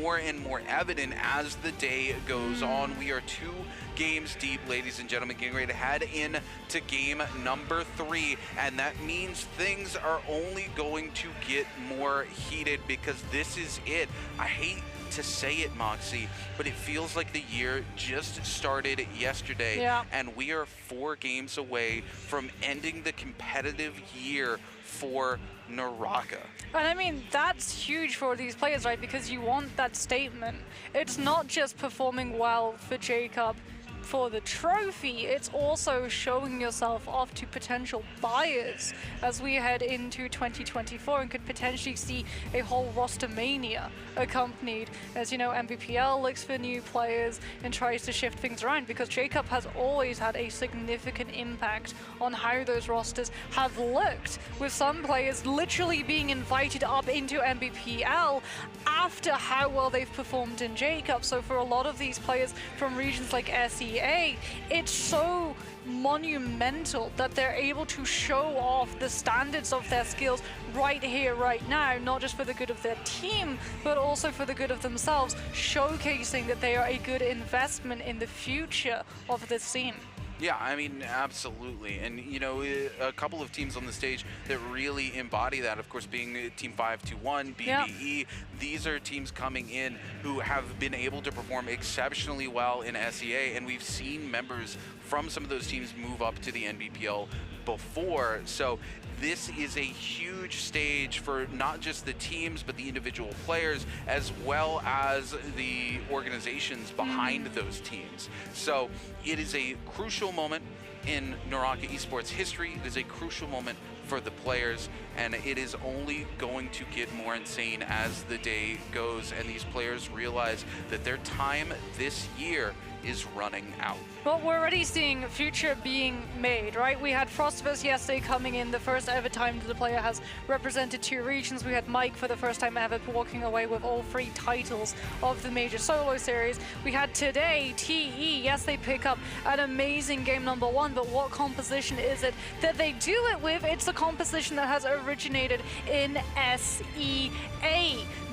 more and more evident as the day goes on. We are 2 games deep, ladies and gentlemen, getting ready to head in to game number 3, and that means things are only going to get more heated, because this is it. I hate to say it, Moxie, but it feels like the year just started yesterday, and we are 4 games away from ending the competitive year for NARAKA. And I mean, that's huge for these players, right? Because you want that statement. It's not just performing well for J-Cup for the trophy, it's also showing yourself off to potential buyers as we head into 2024 and could potentially see a whole roster mania accompanied as, you know, MBPL looks for new players and tries to shift things around, because J-Cup has always had a significant impact on how those rosters have looked, with some players literally being invited up into MBPL after how well they've performed in J-Cup. So for a lot of these players from regions like SE SEA, it's so monumental that they're able to show off the standards of their skills right here, right now, not just for the good of their team, but also for the good of themselves, showcasing that they are a good investment in the future of the scene. Yeah, I mean, absolutely. And, you know, a couple of teams on the stage that really embody that, of course, being Team 521, BBE. Yep. These are teams coming in who have been able to perform exceptionally well in SEA, and we've seen members from some of those teams move up to the NBPL before. So this is a huge stage for not just the teams, but the individual players, as well as the organizations behind those teams. So it is a crucial moment in NARAKA esports history. It is a crucial moment for the players, and it is only going to get more insane as the day goes and these players realize that their time this year is running out. Well, we're already seeing future being made, right? We had Frostivus yesterday coming in, the first ever time that the player has represented 2 regions. We had Mike for the first time ever walking away with all 3 titles of the major solo series. We had today TE, yes, they pick up an amazing game number 1, but what composition is it that they do it with? It's the composition that has originated in SEA.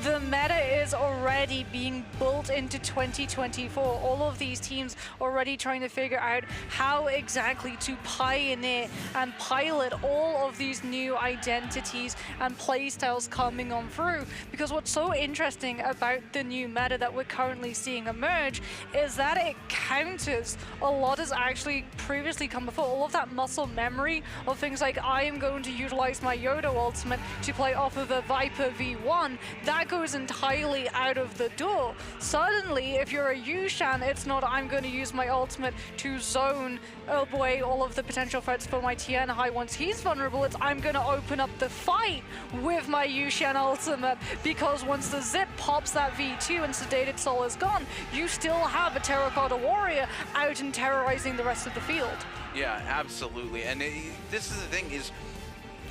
The meta is already being built into 2024. All of these teams already trying to figure out how exactly to pioneer and pilot all of these new identities and playstyles coming on through. Because what's so interesting about the new meta that we're currently seeing emerge is that it counters a lot has actually previously come before. All of that muscle memory of things like, I am going to utilize my Yodo ultimate to play off of a Viper V1, that goes entirely out of the door. Suddenly, if you're a Yushan, it's not, I'm going to use my ultimate to zone away all of the potential threats for my Tien High once he's vulnerable. It's, I'm going to open up the fight with my Yushan ultimate, because once the zip pops that V2 and Sedated Soul is gone, you still have a Terracotta Warrior out and terrorizing the rest of the field. Yeah, absolutely. And this is the thing is,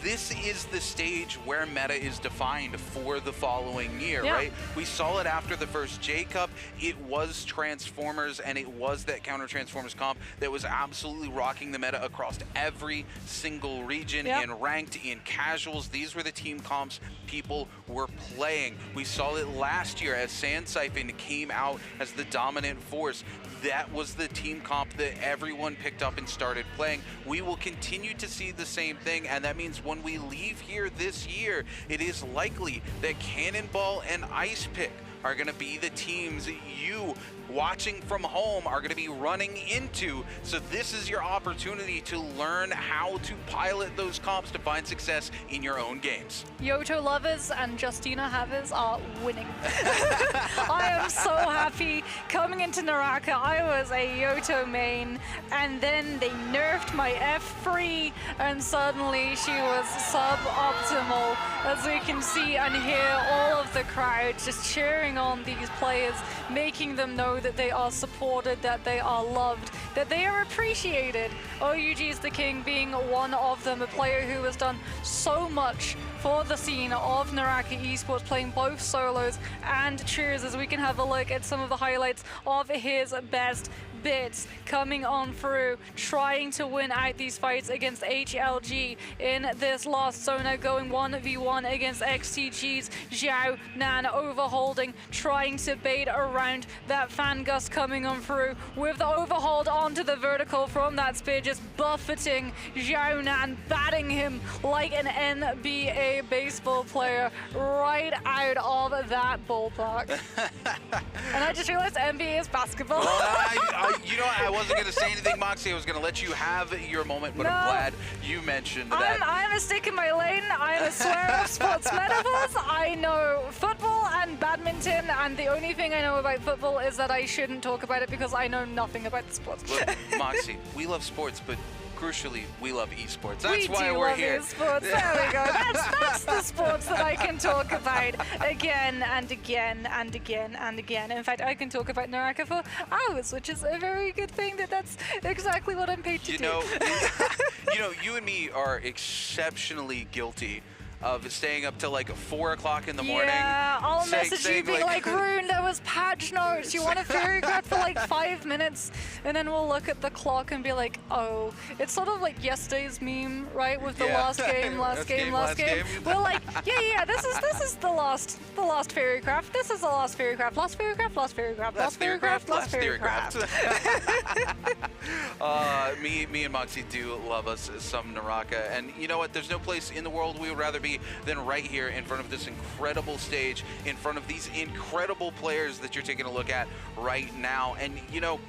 this is the stage where meta is defined for the following year, right? We saw it after the first J-Cup. It was Transformers, and it was that counter Transformers comp that was absolutely rocking the meta across every single region, in ranked, in casuals. These were the team comps people were playing. We saw it last year as Sand Siphon came out as the dominant force. That was the team comp that everyone picked up and started playing. We will continue to see the same thing, and that means when we leave here this year, it is likely that Cannonball and Ice Pick are going to be the teams you watching from home are going to be running into. So this is your opportunity to learn how to pilot those comps to find success in your own games. Yoto lovers and Justina havers are winning. I am so happy. Coming into NARAKA, I was a Yoto main, and then they nerfed my F3, and suddenly she was suboptimal. As we can see and hear all of the crowd just cheering on these players, making them know that they are supported, that they are loved, that they are appreciated. OUG is the king being one of them, a player who has done so much for the scene of NARAKA esports, playing both solos and trios, as we can have a look at some of the highlights of his best bits coming on through, trying to win out these fights against HLG in this last zona, going 1v1 against XTG's Zhao Nan, overholding, trying to bait around that fan gust coming on through with the overhold onto the vertical from that spear, just buffeting Zhao Nan, batting him like an NBA baseball player right out of that ballpark. And I just realized NBA is basketball. Well, you know, I wasn't going to say anything, Moxie. I was going to let you have your moment, but I'm glad you mentioned that. I'm a stick in my lane. I'm a swear of sports metaphors. I know football and badminton, and the only thing I know about football is that I shouldn't talk about it because I know nothing about the sports. Look, Moxie, we love sports, but crucially, we love esports. That's why we're here. Esports. There we go. That's the sports that I can talk about again and again and again and again. In fact, I can talk about NARAKA for hours, which is a very good thing. That's exactly what I'm paid to do. You know, you and me are exceptionally guilty of staying up till like 4 o'clock in the morning. Yeah, I'll message you being like, Rune, there was patch notes. You want a fairy craft for like 5 minutes? And then we'll look at the clock and be like, oh. It's sort of like yesterday's meme, right? With the last game. We're like, yeah, this is the last fairy craft. This is the last fairy craft. Last fairy craft, last fairy craft, last fairy craft, last fairy craft. Me and Moxie do love us some NARAKA, and you know what? There's no place in the world we would rather be than right here in front of this incredible stage, in front of these incredible players that you're taking a look at right now. And you know,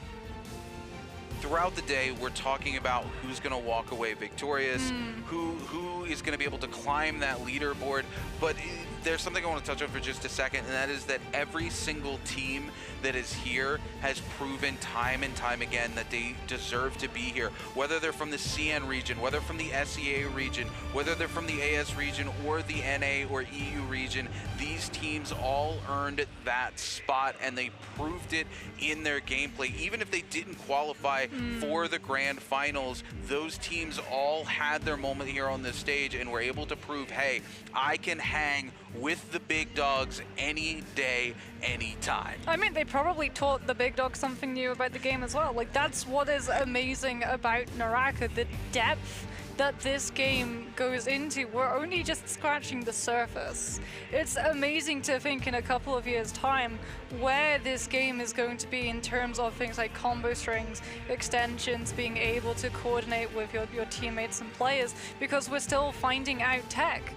throughout the day, we're talking about who's going to walk away victorious, who is going to be able to climb that leaderboard. But there's something I want to touch on for just a second, and that is that every single team that is here has proven time and time again that they deserve to be here. Whether they're from the CN region, whether from the SEA region, whether they're from the AS region or the NA or EU region, these teams all earned that spot, and they proved it in their gameplay. Even if they didn't qualify for the grand finals, those teams all had their moment here on this stage and were able to prove, hey, I can hang with the big dogs any day, any time. I mean, they probably taught the big dogs something new about the game as well. Like, that's what is amazing about NARAKA, the depth that this game goes into. We're only just scratching the surface. It's amazing to think in a couple of years' time where this game is going to be in terms of things like combo strings, extensions, being able to coordinate with your teammates and players, because we're still finding out tech.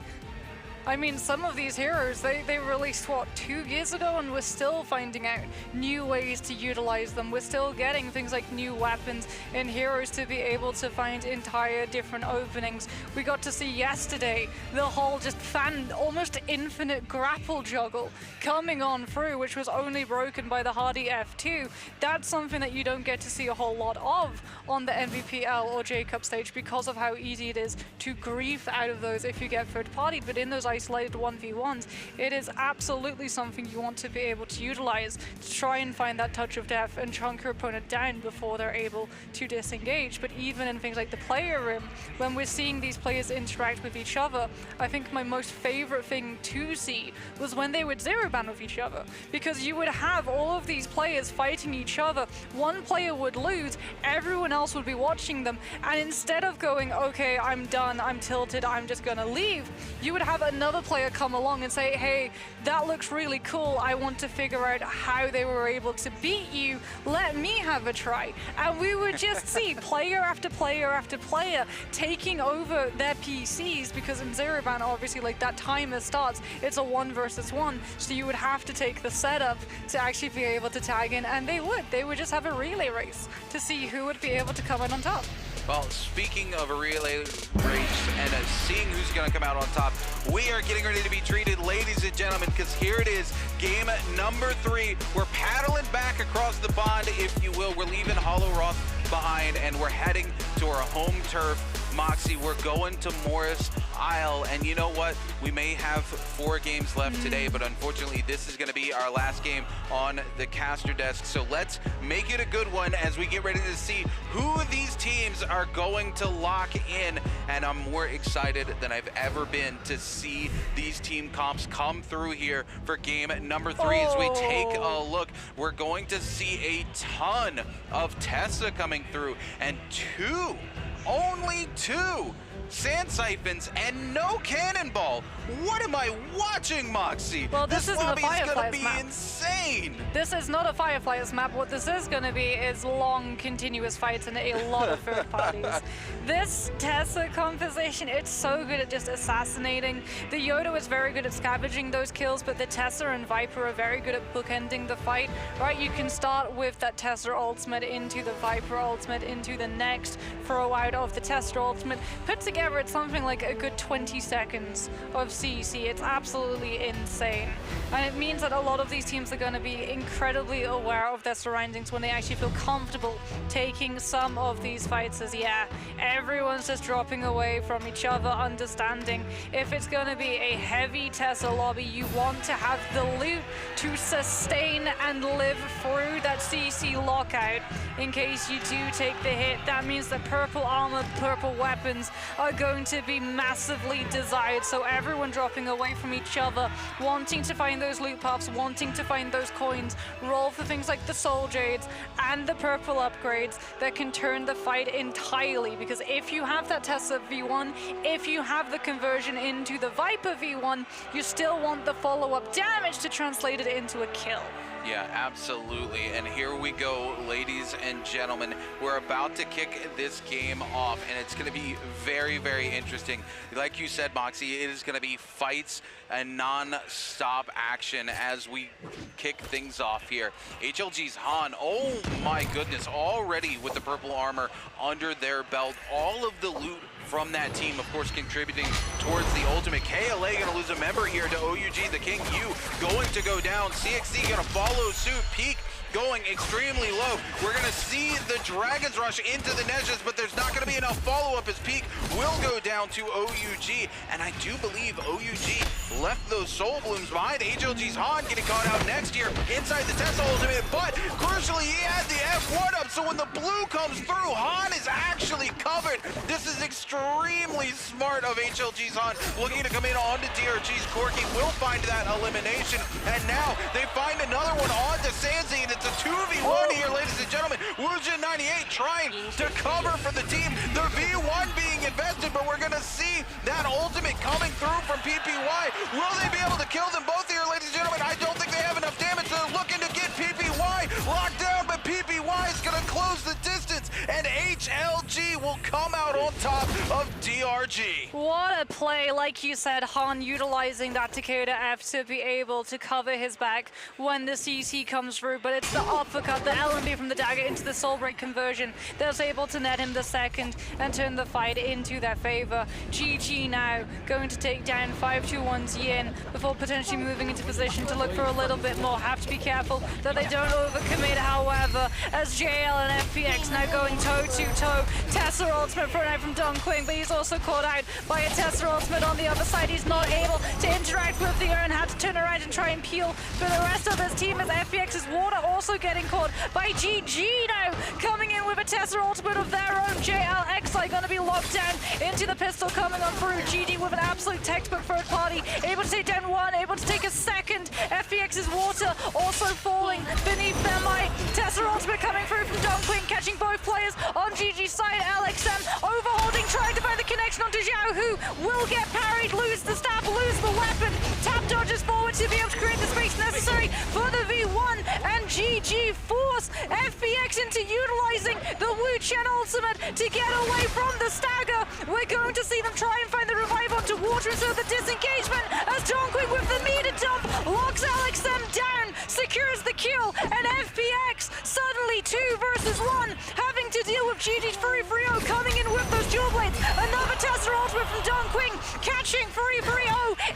I mean, some of these heroes, they released, what, 2 years ago, and we're still finding out new ways to utilize them. We're still getting things like new weapons and heroes to be able to find entire different openings. We got to see yesterday the whole just almost infinite grapple juggle coming on through, which was only broken by the Hardy F2. That's something that you don't get to see a whole lot of on the MVPL or J-Cup stage because of how easy it is to grief out of those if you get third party. But in those isolated 1v1s, it is absolutely something you want to be able to utilize to try and find that touch of death and chunk your opponent down before they're able to disengage. But even in things like the player room, when we're seeing these players interact with each other, I think my most favorite thing to see was when they would zero ban with each other, because you would have all of these players fighting each other. One player would lose, everyone else would be watching them, and instead of going, okay, I'm done, I'm tilted, I'm just gonna leave, you would have another player come along and say, hey, that looks really cool, I want to figure out how they were able to beat you, let me have a try. And we would just see player after player after player taking over their PCs, because in Zero Ban, obviously, like, that timer starts, it's a 1 versus 1, so you would have to take the setup to actually be able to tag in, and they would just have a relay race to see who would be able to come out on top. Well, speaking of a relay race and seeing who's going to come out on top, we are getting ready to be treated, ladies and gentlemen, because here it is, game number 3. We're paddling back across the pond, if you will. We're leaving Hollow Rock behind, and we're heading to our home turf. Moxie, we're going to Morris Isle, and you know what? We may have 4 games left today, but unfortunately this is going to be our last game on the caster desk. So let's make it a good one as we get ready to see who these teams are going to lock in. And I'm more excited than I've ever been to see these team comps come through here for game number 3. As we take a look, we're going to see a ton of Tessa coming through, and only 2 sand siphons and no cannonball. What am I watching, Moxie? Well, this isn't a Fireflies map. Insane. This is not a Fireflies map. What this is going to be is long, continuous fights and a lot of third parties. This Tessa composition, it's so good at just assassinating. The Yoda is very good at scavenging those kills, but the Tessa and Viper are very good at bookending the fight. Right, you can start with that Tessa ultimate into the Viper ultimate into the next throw out of the Tessa ultimate. Put together, it's something like a good 20 seconds of CC. It's absolutely insane. And it means that a lot of these teams are going to be incredibly aware of their surroundings when they actually feel comfortable taking some of these fights as, yeah, everyone's just dropping away from each other, understanding if it's going to be a heavy Tessa lobby, you want to have the loot to sustain and live through that CC lockout in case you do take the hit. That means that purple armor, purple weapons are are going to be massively desired. So everyone dropping away from each other, wanting to find those loot puffs, wanting to find those coins, roll for things like the soul jades and the purple upgrades that can turn the fight entirely. Because if you have that Tesla V1, if you have the conversion into the Viper V1, you still want the follow-up damage to translate it into a kill. Yeah, absolutely. And here we go, ladies and gentlemen. We're about to kick this game off, and it's going to be very, very interesting. Like you said, Moxie, it is going to be fights and non-stop action as we kick things off here. HLG's Han, oh my goodness, already with the purple armor under their belt. All of the loot from that team, of course, contributing towards the ultimate. KLA gonna lose a member here to OUG. The King U going to go down. CXC gonna follow suit. Peak going extremely low. We're gonna see the Dragons rush into the Nejas, but there's not gonna be enough follow-up as Peak will go down to OUG. And I do believe OUG left those Soul Blooms behind. HLG's Han getting caught out next year inside the Tesla ultimate, but crucially he had the F1 up, so when the blue comes through, Han is actually covered. This is extremely smart of HLG's Han, looking to come in onto DRG's Corki, will find that elimination, and now they find another one onto Sansi, and it's a 2v1 here, ladies and gentlemen. Wujin98 trying to cover for the team. The V1 being invested, but we're gonna see that ultimate coming through from PPY. Will they be able to kill them both here, ladies and gentlemen? I don't think they have enough damage, so they're looking to get PPY locked down, but PPY is gonna close the distance, and HLG will come out on top of DRG. What a play, like you said, Han utilizing that Takeda F to be able to cover his back when the CC comes through, but it's the uppercut, the LMB from the dagger into the soul break conversion that's able to net him the second and turn the fight into their favor. GG now going to take down 521's Yin before potentially moving into position to look for a little bit more. Have to be careful that they don't overcommit, however, as JL and FPX now going toe-to-toe. Tesla ultimate thrown out from Dongqing, but he's also caught out by a Tesla ultimate on the other side. He's not able to interact with the urn, had to turn around and try and peel for the rest of his team as FPX's water also getting caught by GG now, coming in with a Tesla ultimate of their own. JLXI gonna be locked down into the pistol coming on through. GD with an absolute textbook third party, able to take down one, able to take a second. FPX's water also falling beneath their might. Tesla ultimate coming through from Dongqing, catching both players on GG's side. LXM overholding, trying to find the connection onto Zhao, who will get parried, lose the staff, lose the weapon. Tap dodges forward to be able to create the space necessary for the V1, and GG force FPX into utilizing the Wu Chen ultimate to get away from the stagger. We're going to see them try and find the revive onto water, and so the disengagement as Dongqing with the meter dump locks LXM down, secures the kill, and FPX suddenly 2 versus 1, having to deal with GG's Furi coming in with those dual blades. Another Tesla ultimate from Dongqing, catching Furi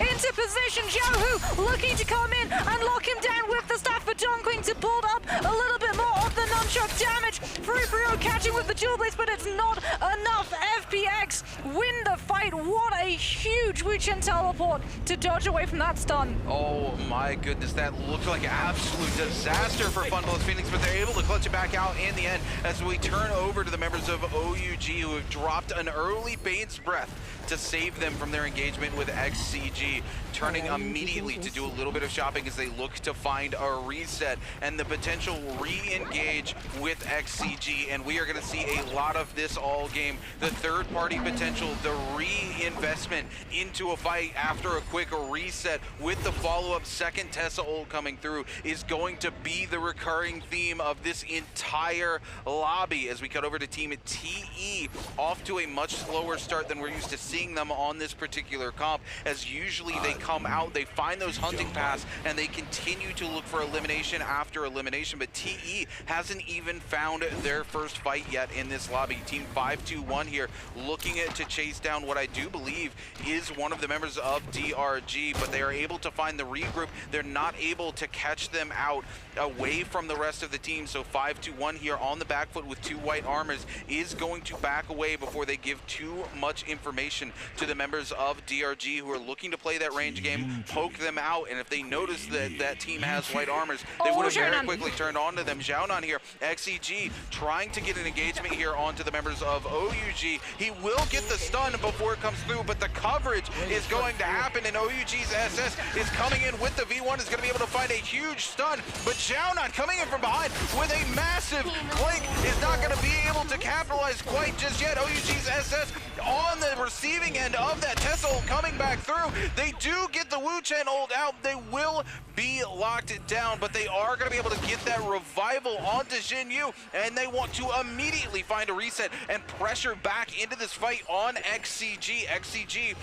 into position. Zhao looking to come in and lock him down with the staff for Dongqing to build up a little bit more of the nunchuck damage. Furi catching with the dual blades, but it's not enough. FPX win the fight. What a huge Wu Chen teleport to dodge away from that stun. Oh my goodness, that looked like an absolute disaster for Funblows Phoenix, but they're able to clutch it back out in the end as we turn over to the members of OUG, who have dropped an early Bane's Breath to save them from their engagement with XCG, turning immediately to do a little bit of shopping as they look to find a reset and the potential re-engage with XCG, and we are going to see a lot of this all game. The third-party potential, the reinvestment into a fight after a quick reset with the follow-up second Tessa ult coming through is going to be the recurring theme of this entire lobby as we cut over to Team TE, off to a much slower start than we're used to seeing them on this particular comp, as usually they come out, they find those hunting paths, and they continue to look for elimination after elimination, but TE hasn't even found their first fight yet in this lobby. Team 521 here looking to chase down what I do believe is one of the members of DRG, but they are able to find the regroup. They're not able to catch them out away from the rest of the team, so 521 here on the back foot with 2 white armors is going to back away before they give too much information to the members of DRG, who are looking to play that range game, poke them out, and if they notice that that team has white armors, they would have very quickly turned onto them. Xiaonan here, XEG trying to get an engagement here onto the members of OUG. He He will get the stun before it comes through, but the coverage is going to happen, and OUG's SS is coming in with the V1, is going to be able to find a huge stun, but Xiaonan coming in from behind with a massive blink is not going to be able to capitalize quite just yet. OUG's SS on the receiving end of that Tesla coming back through. They do get the Wu Chen ult out. They will be locked down, but they are going to be able to get that revival onto Jin Yu, and they want to immediately find a reset and pressure back into this fight on XCG. XCG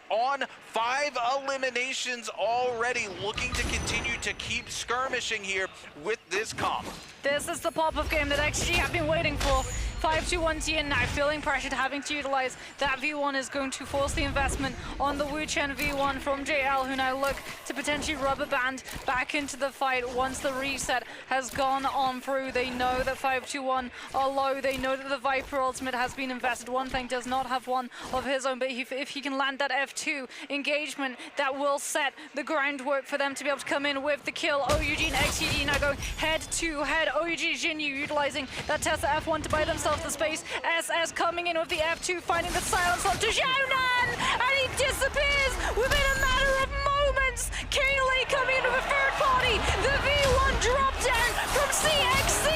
on 5 eliminations already, looking to continue to keep skirmishing here with this comp. This is the pop-up game that XG have been waiting for. 5-2-1 TN now feeling pressured, having to utilize that V1 is going to force the investment on the Wu Chen V1 from JL, who now look to potentially rubber band back into the fight once the reset has gone on through. They know that 5-2-1 are low. They know that the Viper ultimate has been invested. One thing does not have one of his own, but if he can land that F2 engagement, that will set the groundwork for them to be able to come in with the kill. OUG and XCG now going head-to-head. OUG Jin Yu utilizing that Tesla F1 to buy themselves the space. SS coming in with the F2, finding the silence onto Xiaonan, and he disappears within a matter of moments. Kaylee coming in with a third party. The V1 drop down from CXC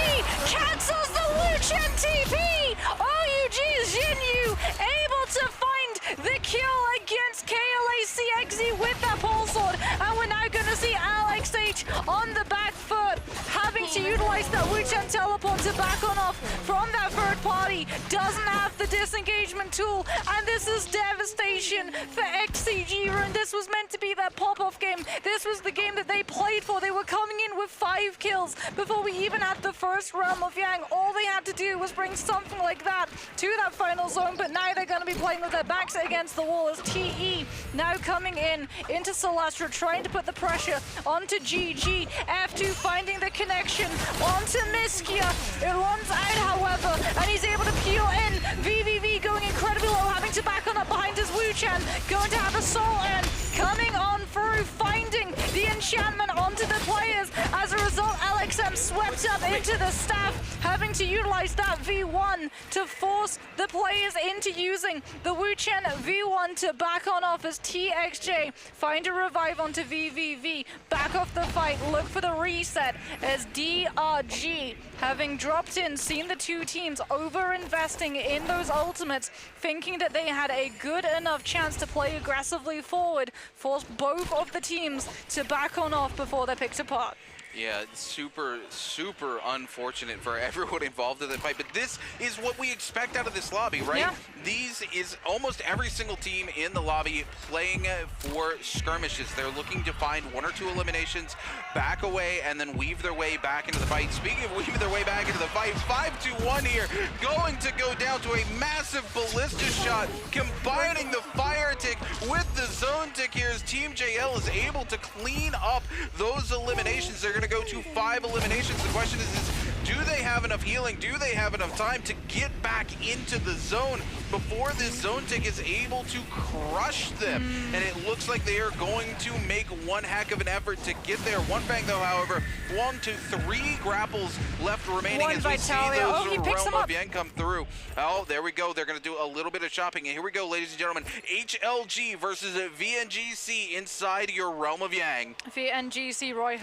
cancels the Wu Chen TP. OUG's Jin Yu able to find the kill against KLA CXC with that pole sword, and we're now going to see Alex H on the back foot, having to utilize that Wu Chen teleport to back on off from that third party. Doesn't have the disengagement tool, and this is devastation for XCG. And this was meant to be that pop-off game. This was the game that they played for. They were coming in with 5 kills before we even had the first Realm of Yang. All they had to do was bring something like that to that final zone, but now they're going to be playing with their backs against the wall as TE now coming in into Celestra, trying to put the pressure onto GG. F2 finding the connection onto Miskia. It runs out, however, and he's able to peel in. VVV going incredibly low, having to back on up behind his Wu Chen. Going to have a soul and coming on through, finding the enchantment onto the players. As a result, LXM swept up into the staff, having to utilize that V1 to force the players into using the Wu Chen V1 to back on off as TXJ find a revive onto VVV. Back off the fight, look for the reset as DRG, having dropped in, seen the two teams over-investing in those ultimates, thinking that they had a good enough chance to play aggressively forward, forced both of the teams to back on off before they're picked apart. Yeah, super, super unfortunate for everyone involved in the fight, but this is what we expect out of this lobby, right? Yeah. These is almost every single team in the lobby playing for skirmishes. They're looking to find 1 or 2 eliminations, back away, and then weave their way back into the fight. Speaking of weaving their way back into the fight, 5-2-1 here, going to go down to a massive ballista shot, combining the fire tick with the zone tick here as Team JL is able to clean up those eliminations. They're going to go to 5 eliminations. The question is do they have enough healing? Do they have enough time to get back into the zone before this zone tick is able to crush them? And it looks like they are going to make one heck of an effort to get there. One Fang, though, however, 1 to 3 grapples left remaining as we see those Realm of Yang come through. Oh, there we go. They're going to do a little bit of shopping. And here we go, ladies and gentlemen. HLG versus VNGC inside your Realm of Yang. VNGC, Roy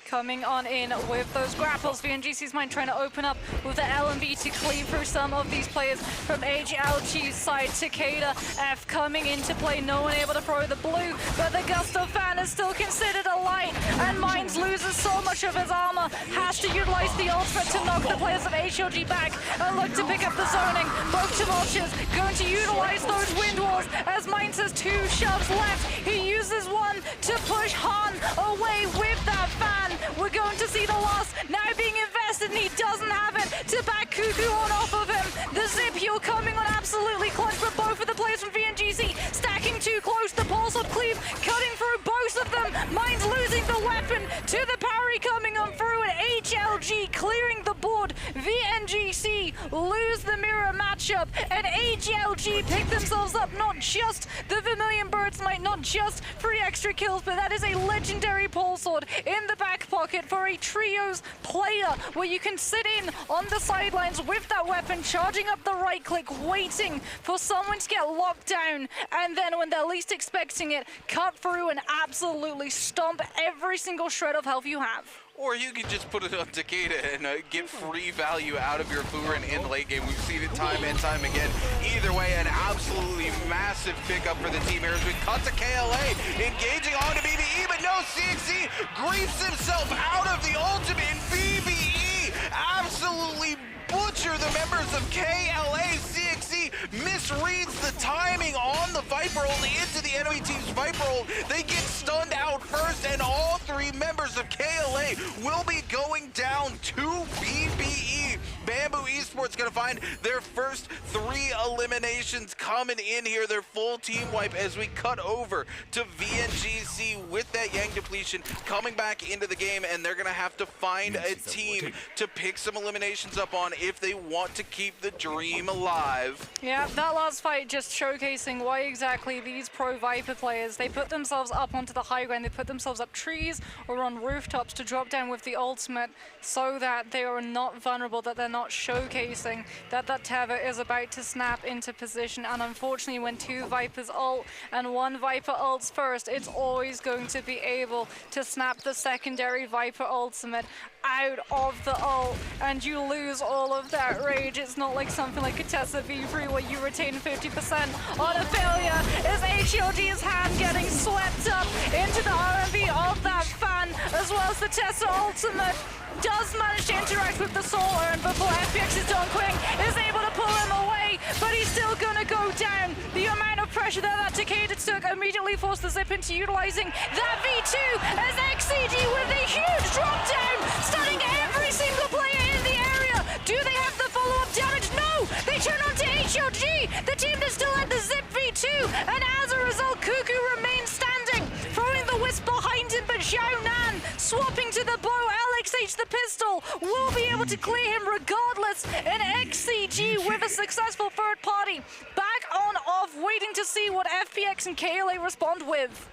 coming on in with those grapples. VNGC's mind trying to open up with the LMB to cleave through some of these players from HLG's side. Takeda F coming into play. No one able to throw the blue, but the Gusto fan is still considered a light, and Mines loses so much of his armor. Has to utilize the ultimate to knock the players of HLG back and look to pick up the zoning. Both Tumultuous going to utilize those wind walls as Mines has 2 shoves left. He uses one to push Han away with that fan. We're going to see the loss now being invested, and he doesn't have it to back Cuckoo on off of him. The zip heal coming on absolutely clutch, but both of the players from VNGC stacking too close. The pulse of cleave cutting through both of them. Mines losing the weapon to the parry coming on through, and HLG clearing the board. VNGC lose the mirror matchup, and HLG pick themselves up not just the Vermilion Bird's Might, not just 3 extra kills, but that is a legendary pole sword in the back pocket. pocket for a trios player where you can sit in on the sidelines with that weapon, charging up the right click, waiting for someone to get locked down, and then when they're least expecting it, cut through and absolutely stomp every single shred of health you have. Or you can just put it on Takeda and get free value out of your Furin in late game. We've seen it time and time again. Either way, an absolutely massive pickup for the team here as we cut to KLA, engaging onto BBE, but no, CXC griefs himself out of the ultimate, and BBE absolutely butcher the members of KLA. CXC misreads the timing on the Viper ult into the enemy team's Viper ult. They get stunned out first, and all three members of KLA will be going down to BBE. Bamboo Esports gonna find their first 3 eliminations coming in here, their full team wipe, as we cut over to VNGC with that Yang depletion coming back into the game, and they're gonna have to find a team to pick some eliminations up on if they want to keep the dream alive. Yeah, that last fight just showcasing why exactly these pro Viper players, they put themselves up onto the high ground, they put themselves up trees or on rooftops to drop down with the ultimate so that they are not vulnerable, that they're not showcasing that Tether is about to snap into position. And unfortunately, when 2 Vipers ult and 1 Viper ults first, it's always going to be able to snap the secondary Viper ultimate out of the ult, and you lose all of that rage. It's not like something like a Tessa V3 where you retain 50% on a failure. Is HLG's hand getting swept up into the RMB of that fan, as well as the Tessa ultimate does manage to interact with the Soul Urn before FPX's Don Quing is able to pull him away, but he's still gonna go down. The amount of pressure that Takeda took immediately forced the Zip into utilizing that V2 as XCG with a huge drop down, stunning every single player in the area. Do they have the follow-up damage? No! They turn on to HLG, the team that still had the Zip V2, and as a result, Cuckoo remains standing, throwing the Wisp behind him, but Xiao Nan swapping to the bow. LXH, the pistol, will be able to clear him regardless, and XCG with a successful third party back on off, waiting to see what FPX and KLA respond with.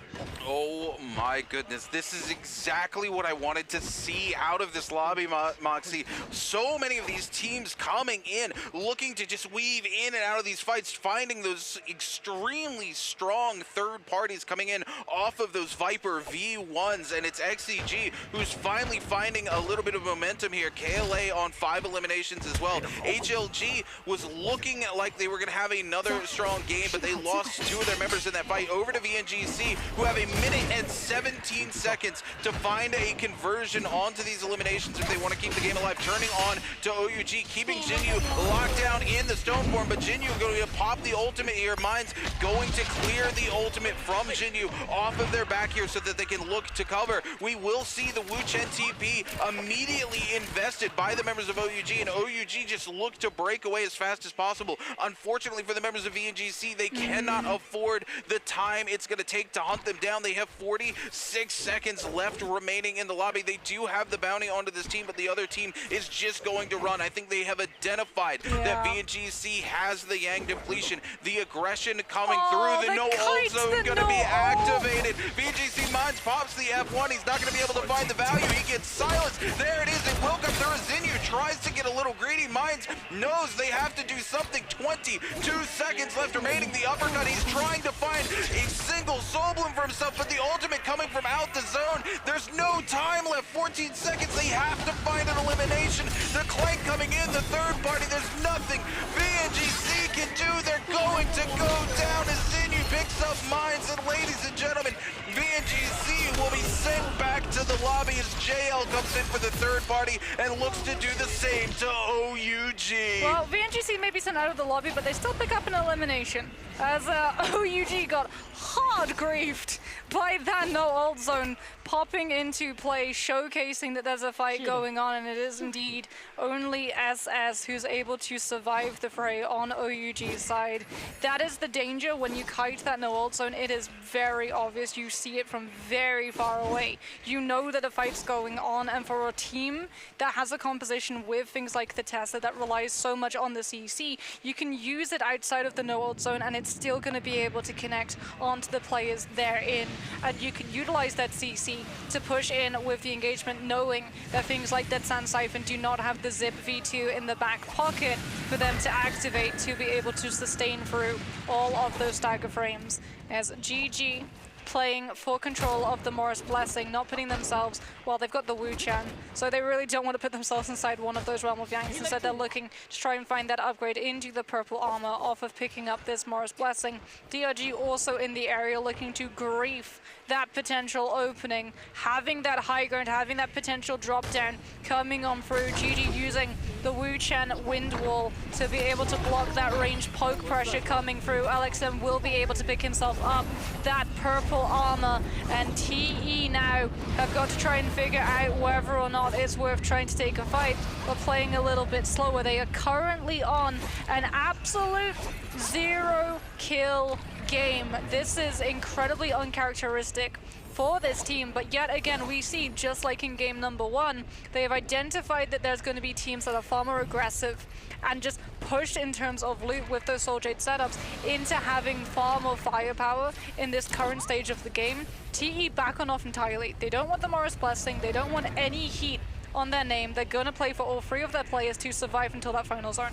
Oh my goodness, this is exactly what I wanted to see out of this lobby, Moxie. So many of these teams coming in, looking to just weave in and out of these fights, finding those extremely strong third parties coming in off of those Viper V1s, and it's XCG who's finally finding a little bit of momentum here. KLA on 5 eliminations as well. HLG was looking like they were going to have another strong game, but they lost 2 of their members in that fight over to VNGC, who have a minute and 17 seconds to find a conversion onto these eliminations if they want to keep the game alive. Turning on to OUG, keeping Jinyu locked down in the stone form, but Jinyu going to pop the ultimate here. Mine's going to clear the ultimate from Jinyu off of their back here so that they can look to cover. We will see the Wu Chen TP immediately invested by the members of OUG, and OUG just look to break away as fast as possible. Unfortunately for the members of VNGC, they cannot afford the time it's going to take to hunt them down. They have 46 seconds left remaining in the lobby. They do have the bounty onto this team, but the other team is just going to run. I think they have identified that VNGC has the Yang depletion. The aggression coming through. The no ult zone going to be activated. VNGC Mines pops the F1. He's not going to be able to find the value. He gets silenced. There it is. It will come through. Zinyu tries to get a little greedy. Mines knows they have to do something. 22 seconds left remaining. The uppercut. He's trying to find a single soul bloom for himself, but the ultimate coming from out the zone. There's no time left. 14 seconds. They have to find an elimination. The Clank coming in. The third party. There's nothing VNGC can do. They're going to go down as Zinyu picks up Mines. And ladies and gentlemen, VNGC will be sent back to the lobby as JL comes in for the third party and looks to do the same to OUG. Well, VNGC may be sent out of the lobby, but they still pick up an elimination as OUG got hard griefed by that no ult zone popping into play, showcasing that there's a fight going on, and it is indeed only SS who's able to survive the fray on OUG's side. That is the danger when you kite that no ult zone. It is very obvious. You see it from very far away. You know that a fight's going on, and for a team that has a composition with things like the Tesla that relies so much on the CC, you can use it outside of the no ult zone, and it's still going to be able to connect onto the players therein. and you can utilize that CC to push in with the engagement, knowing that things like that Sand Siphon do not have the Zip V2 in the back pocket for them to activate to be able to sustain through all of those stagger frames. As GG playing for control of the Morris Blessing, not putting themselves, well, they've got the Wu Chan, so they really don't want to put themselves inside one of those Realm of Yangs. Instead, they're looking to try and find that upgrade into the purple armor off of picking up this Morris Blessing. DRG also in the area looking to grief that potential opening, having that high ground, having that potential drop down coming on through. GG using the Wu Chen wind wall to be able to block that range poke pressure coming through. LXM will be able to pick himself up that purple armor, and TE now have got to try and figure out whether or not it's worth trying to take a fight, but playing a little bit slower. They are currently on an absolute 0 kill game. This is incredibly uncharacteristic for this team, but yet again we see, just like in game number 1, they have identified that there's going to be teams that are far more aggressive and just pushed in terms of loot with those Soul Jade setups into having far more firepower in this current stage of the game. TE back on off entirely. They don't want the Morris Blessing, they don't want any heat on their name. They're going to play for all 3 of their players to survive until that final zone.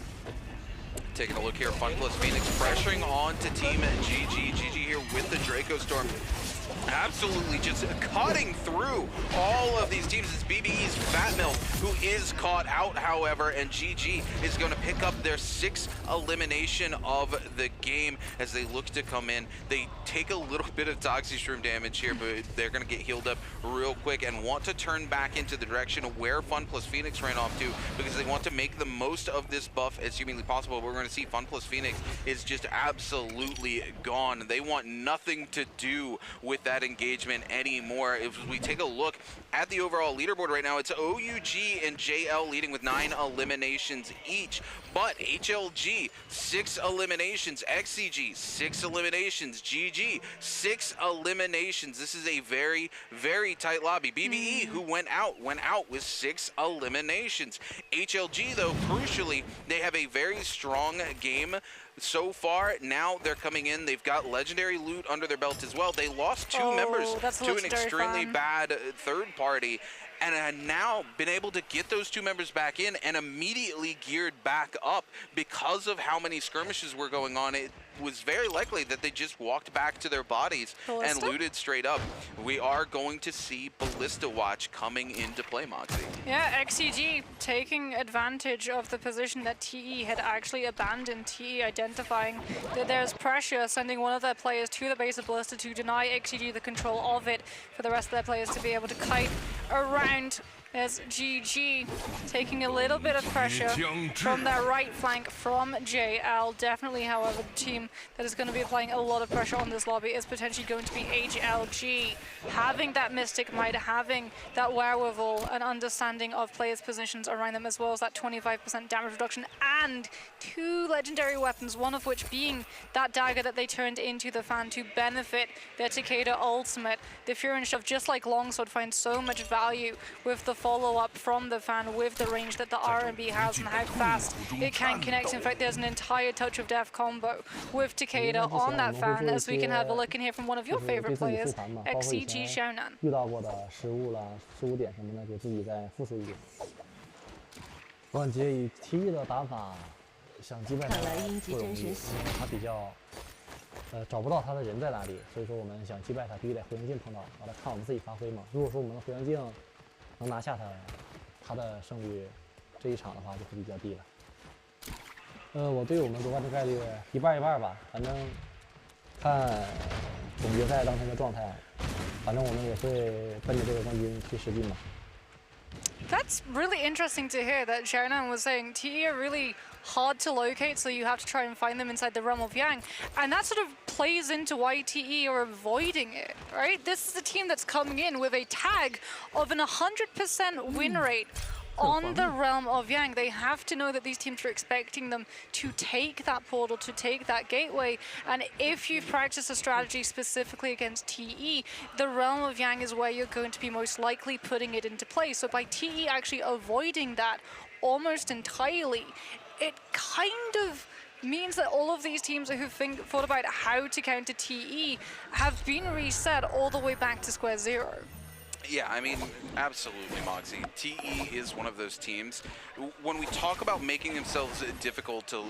Taking a look here, Fun plus Phoenix pressuring on to Team GG. GG here with the Draco Storm. Absolutely just cutting through all of these teams. It's BBE's Fat Milk who is caught out, however, and GG is going to pick up their 6th elimination of the game as they look to come in. They take a little bit of Toxi-Shroom damage here, but they're going to get healed up real quick and want to turn back into the direction of where Fun plus Phoenix ran off to, because they want to make the most of this buff as humanly possible. We're going to see Fun plus Phoenix is just absolutely gone. They want nothing to do with that engagement anymore. If we take a look at the overall leaderboard right now, it's OUG and JL leading with 9 eliminations each, but HLG 6 eliminations, XCG 6 eliminations, GG 6 eliminations. This is a very, very tight lobby. BBE, who went out with 6 eliminations. HLG, though, crucially, they have a very strong game so far. Now they're coming in, they've got legendary loot under their belt as well. They lost 2 members to an extremely bad third party, and had now been able to get those 2 members back in and immediately geared back up because of how many skirmishes were going on. It was very likely that they just walked back to their bodies and looted straight up. We are going to see Ballista Watch coming into play, Moxie. Yeah, XCG taking advantage of the position that TE had actually abandoned. TE identifying that there's pressure, sending one of their players to the base of Ballista to deny XCG the control of it for the rest of their players to be able to kite around. As GG taking a little bit of pressure from their right flank from JL. Definitely, however, the team that is going to be applying a lot of pressure on this lobby is potentially going to be HLG. Having that Mystic Might, having that wherewithal and understanding of players' positions around them, as well as that 25% damage reduction and 2 legendary weapons, one of which being that dagger that they turned into the fan to benefit their Takeda ultimate. The Fury Shove, just like Longsword, finds so much value with the follow-up from the fan with the range that the RMB has and how fast it can connect. In fact, there's an entire Touch of Death combo with Takeda on that fan, as we can have a look in here from one of your favorite players, XCG Xiaonan. 遇到过的失误啦、失误点什么的，给自己再复述一遍。我感觉以 TE 的打法，想击败他不容易，因为他比较找不到他的人在哪里，所以说我们想击败他，必须得回旋镜碰到，完了看我们自己发挥嘛。如果说我们的回旋镜能拿下他，他的胜率这一场的话就会比较低了。我对我们夺冠的概率一半一半吧，反正看总决赛当天的状态，反正我们也会奔着这个冠军去使劲嘛。That's really interesting to hear that Xiaonan was saying TE are really hard to locate, so you have to try and find them inside the realm of Yang. And that sort of plays into why TE are avoiding it, right? This is a team that's coming in with a tag of an 100% win rate on the realm of Yang. They have to know that these teams are expecting them to take that portal, to take that gateway. And if you've practiced a strategy specifically against TE, the realm of Yang is where you're going to be most likely putting it into play. So by TE actually avoiding that almost entirely, it kind of means that all of these teams who thought about how to counter TE have been reset all the way back to square zero. Yeah, I mean, absolutely, Moxie. TE is one of those teams. When we talk about making themselves difficult to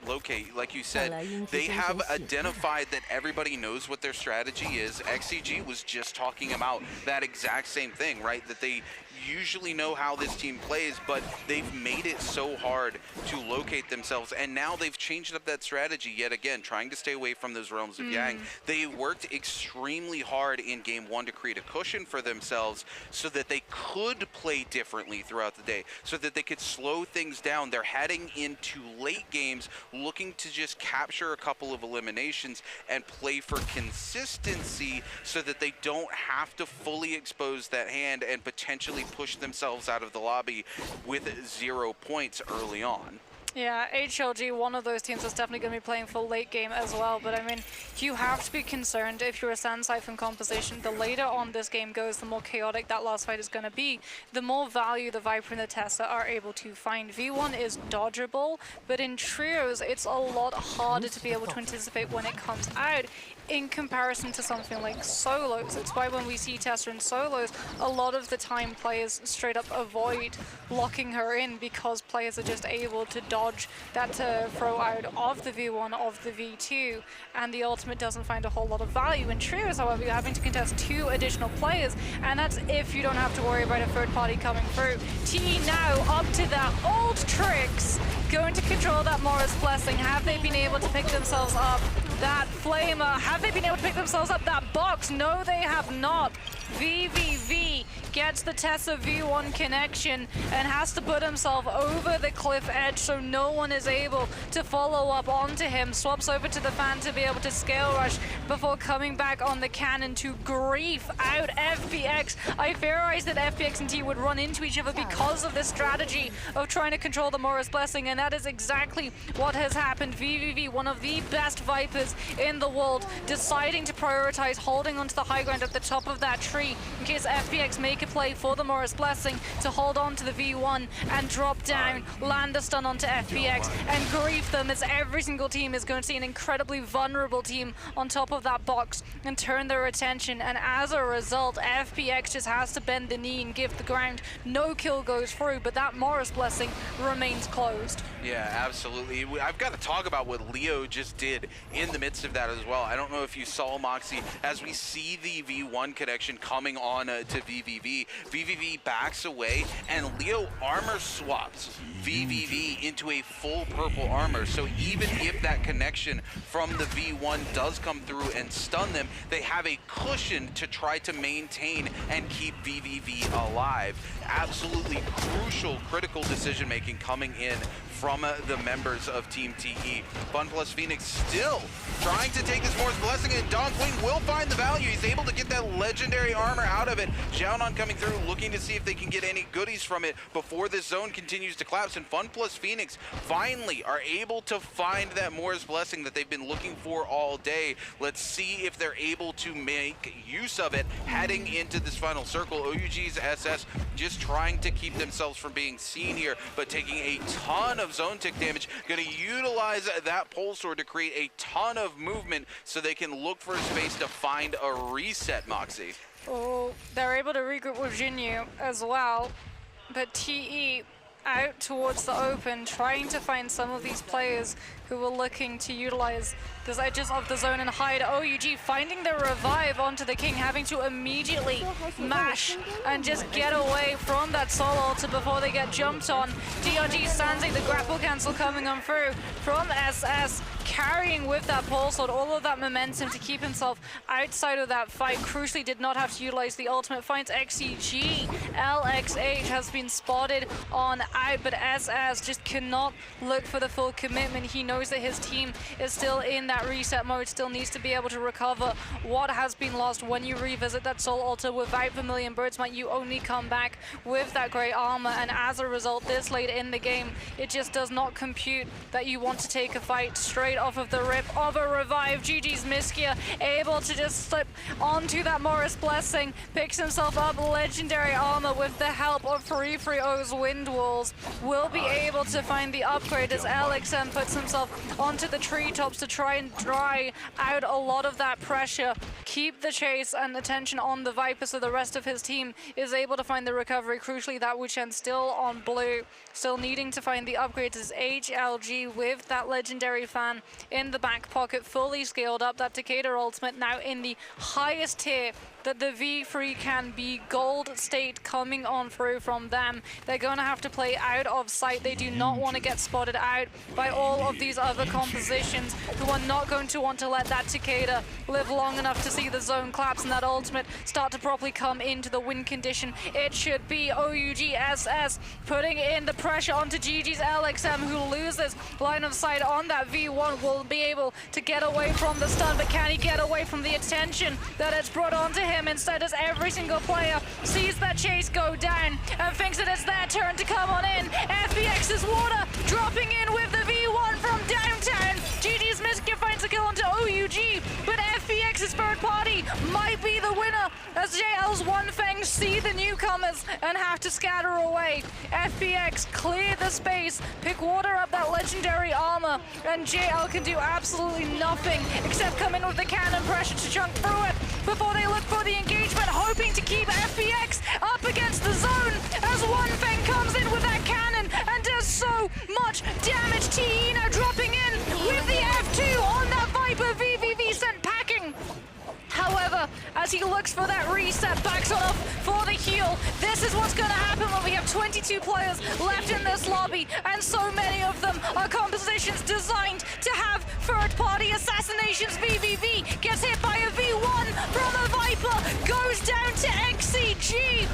locate, like you said, they have identified that everybody knows what their strategy is. XCG was just talking about that exact same thing, right? That they usually know how this team plays, but they've made it so hard to locate themselves, and now they've changed up that strategy yet again, trying to stay away from those realms of Yang. They worked extremely hard in game 1 to create a cushion for themselves so that they could play differently throughout the day, so that they could slow things down. They're heading into late games looking to just capture a couple of eliminations and play for consistency so that they don't have to fully expose that hand and potentially push themselves out of the lobby with 0 points early on. Yeah, HLG, one of those teams that's definitely going to be playing for late game as well. But I mean, you have to be concerned if you're a Sand Siphon composition. The later on this game goes, the more chaotic that last fight is going to be. The more value the Viper and the Tessa are able to find. V1 is dodgeable, but in trios, it's a lot harder to be able to anticipate when it comes out in comparison to something like solos. It's why when we see Tessa in solos, a lot of the time players straight up avoid locking her in because players are just able to dodge that throw out of the V1, of the V2, and the ultimate doesn't find a whole lot of value. In trios, however, you're having to contest 2 additional players, and that's if you don't have to worry about a third party coming through. TE now up to their old tricks, going to control that Morris Blessing. Have they been able to pick themselves up that Flamer? Have they been able to pick themselves up that box? No, they have not. VVV gets the Tessa V1 connection and has to put himself over the cliff edge so no one is able to follow up onto him. Swaps over to the fan to be able to scale rush before coming back on the cannon to grief out FPX. I theorized that FPX and T would run into each other because of this strategy of trying to control the Morris Blessing, and that is exactly what has happened. VVV, one of the best Vipers in the world, deciding to prioritize holding onto the high ground at the top of that tree in case FPX make a play for the Morris Blessing to hold on to the V1 and drop down, land the stun onto FPX and grief them, as every single team is going to see an incredibly vulnerable team on top of that box and turn their attention, and as a result FPX just has to bend the knee and give the ground. No kill goes through, but that Morris Blessing remains closed. Yeah, absolutely. I've got to talk about what Leo just did in the midst of that as well. I don't know if you saw, Moxie, as we see the V1 connection coming on to VVV. VVV backs away and Leo armor swaps VVV into a full purple armor. So even if that connection from the V1 does come through and stun them, they have a cushion to try to maintain and keep VVV alive. Absolutely crucial, critical decision making coming in from the members of Team TE. Fun plus Phoenix still trying to take this Morris Blessing, and Don Queen will find the value. He's able to get that legendary armor out of it. Xiaonan coming through, looking to see if they can get any goodies from it before this zone continues to collapse. And Fun plus Phoenix finally are able to find that Morris Blessing that they've been looking for all day. Let's see if they're able to make use of it heading into this final circle. OUG's SS just trying to keep themselves from being seen here, but taking a ton of zone tick damage. Going to utilize that pole sword to create a ton of movement so they can look for a space to find a reset, Moxie. Oh, they're able to regroup with Jinyu as well, but TE out towards the open, trying to find some of these players who were looking to utilize the edges of the zone and hide. OUG finding the revive onto the King, having to immediately mash and just get away from that solo ulti before they get jumped on. DRG Sanzing, the grapple cancel coming on through from SS, carrying with that pole sword all of that momentum to keep himself outside of that fight. Crucially did not have to utilize the ultimate, finds XCG. LXH has been spotted on out, but SS just cannot look for the full commitment. He knows that his team is still in that that reset mode, still needs to be able to recover what has been lost. When you revisit that Soul Altar without Vermilion Birdsmite, you only come back with that great armor, and as a result, this late in the game, it just does not compute that you want to take a fight straight off of the rip of a revive. GG's Miskia able to just slip onto that Morris Blessing, picks himself up legendary armor with the help of Free-Free-O's Wind Walls, will be able to find the upgrade as LXM puts himself onto the treetops to try and dry out a lot of that pressure, keep the chase and attention on the Viper so the rest of his team is able to find the recovery. Crucially, that Wuchen still on blue, still needing to find the upgrades as HLG with that legendary fan in the back pocket, fully scaled up. That Takeda ultimate now in the highest tier that the V3 can be. Gold state coming on through from them. They're going to have to play out of sight. They do not want to get spotted out by all of these other compositions who are not going to want to let that Takeda live long enough to see the zone collapse and that ultimate start to properly come into the win condition. It should be OUGSS putting in the pressure onto GG's LXM, who loses line of sight on that V1, will be able to get away from the stun, but can he get away from the attention that it's brought onto him? Instead, as every single player sees that chase go down and thinks that it's their turn to come on in. FBX's Water dropping in with the V1 from downtown. GG's Miskia finds a kill onto OUG, but FBX's third party might be the winner as JL's One Fang see the newcomers and have to scatter away. FBX clear the space, pick Water up that legendary armor, and JL can do absolutely nothing except come in with the cannon pressure to chunk through it before they look for the engagement, hoping to keep FBX up against the zone as One Fang comes in with that cannon and does so much damage. TE now dropping in with the F2 on that Viper. VVV sent packing. However, as he looks for that reset, backs on off for the heal. This is what's going to happen when we have 22 players left in this lobby, and so many of them are compositions designed to have third-party assassinations. VVV gets hit by a V1 from a Viper, goes down to XCG.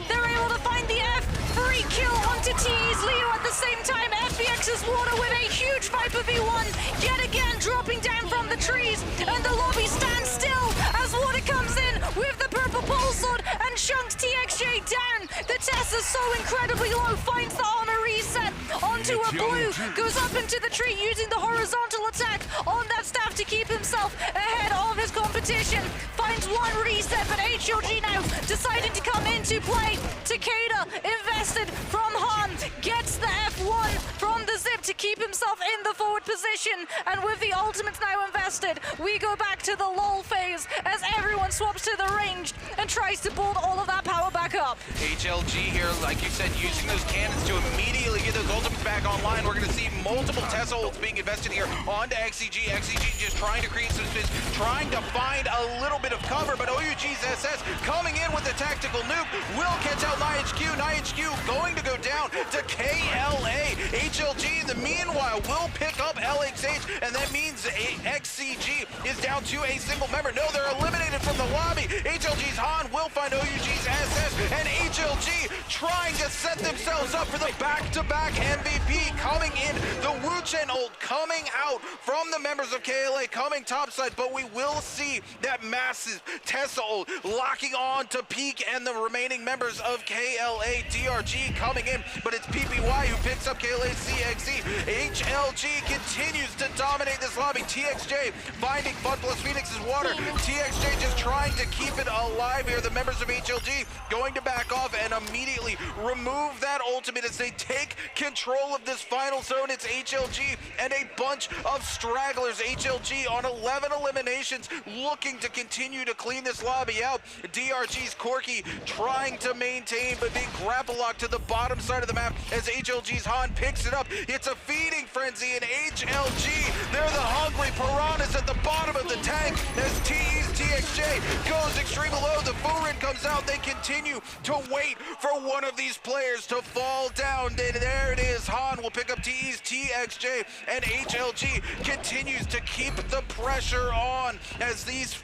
They're able to find the F3 kill onto TE's Leo at the same time. FBX's Water with a huge Viper V1, yet again dropping down from the trees, and the lobby stands still as Water comes in with the purple pole sword and chunks TXJ down. The test is so incredibly low, finds the armor reset onto a blue, goes up into the tree using the horizontal attack on that staff to keep himself ahead of his competition. Finds one reset, but HLG now decided to come into play. Takeda invested from Han, gets the F1 from the Zip to keep himself in the forward position, and with the ultimates now invested, we go back to the lull phase as everyone swaps to the ranged and tries to build all of that power back up. HLG here, like you said, using those cannons to immediately get those ultimates back online. We're going to see multiple Tesla ults being invested here onto XCG. XCG just trying to create some space, trying to find a little bit of cover, but OUG's SS coming in with the tactical nuke will catch out NIHQ. NIHQ going to go down to KLA. HLG in the meanwhile will pick up LXH, and that means XCG is down to a single member. No, they're eliminated from the lobby. HLG's Han will find OUG's SS, and HLG trying to set themselves up for the back-to-back MVP coming in. The Wuchen ult coming out from the members of KLA coming topside, but we will see that massive Tesla ult locking on to Peak and the remaining members of KLA. DRG coming in, but it's PPY who picks up KLA's CXE. HLG continues to dominate this lobby. TXJ finding Fun plus Phoenix's Water. TXJ just trying to keep it alive here. The members of HLG going to back off and immediately remove that ultimate as they take control of this final zone. It's HLG and a bunch of stragglers. HLG on 11 eliminations, looking to continue to clean this lobby out. DRG's Corky trying to maintain, but being grapple locked to the bottom side of the map as HLG's Han picks it up. It's a feeding frenzy, and HLG, they're the hungry piranhas at the bottom of the tank as TE's TXJ goes extremely low. The Furin comes out. They continue to wait for one of these players to fall down. And there it is. Han will pick up TE's TXJ, and HLG continues to keep the pressure on as these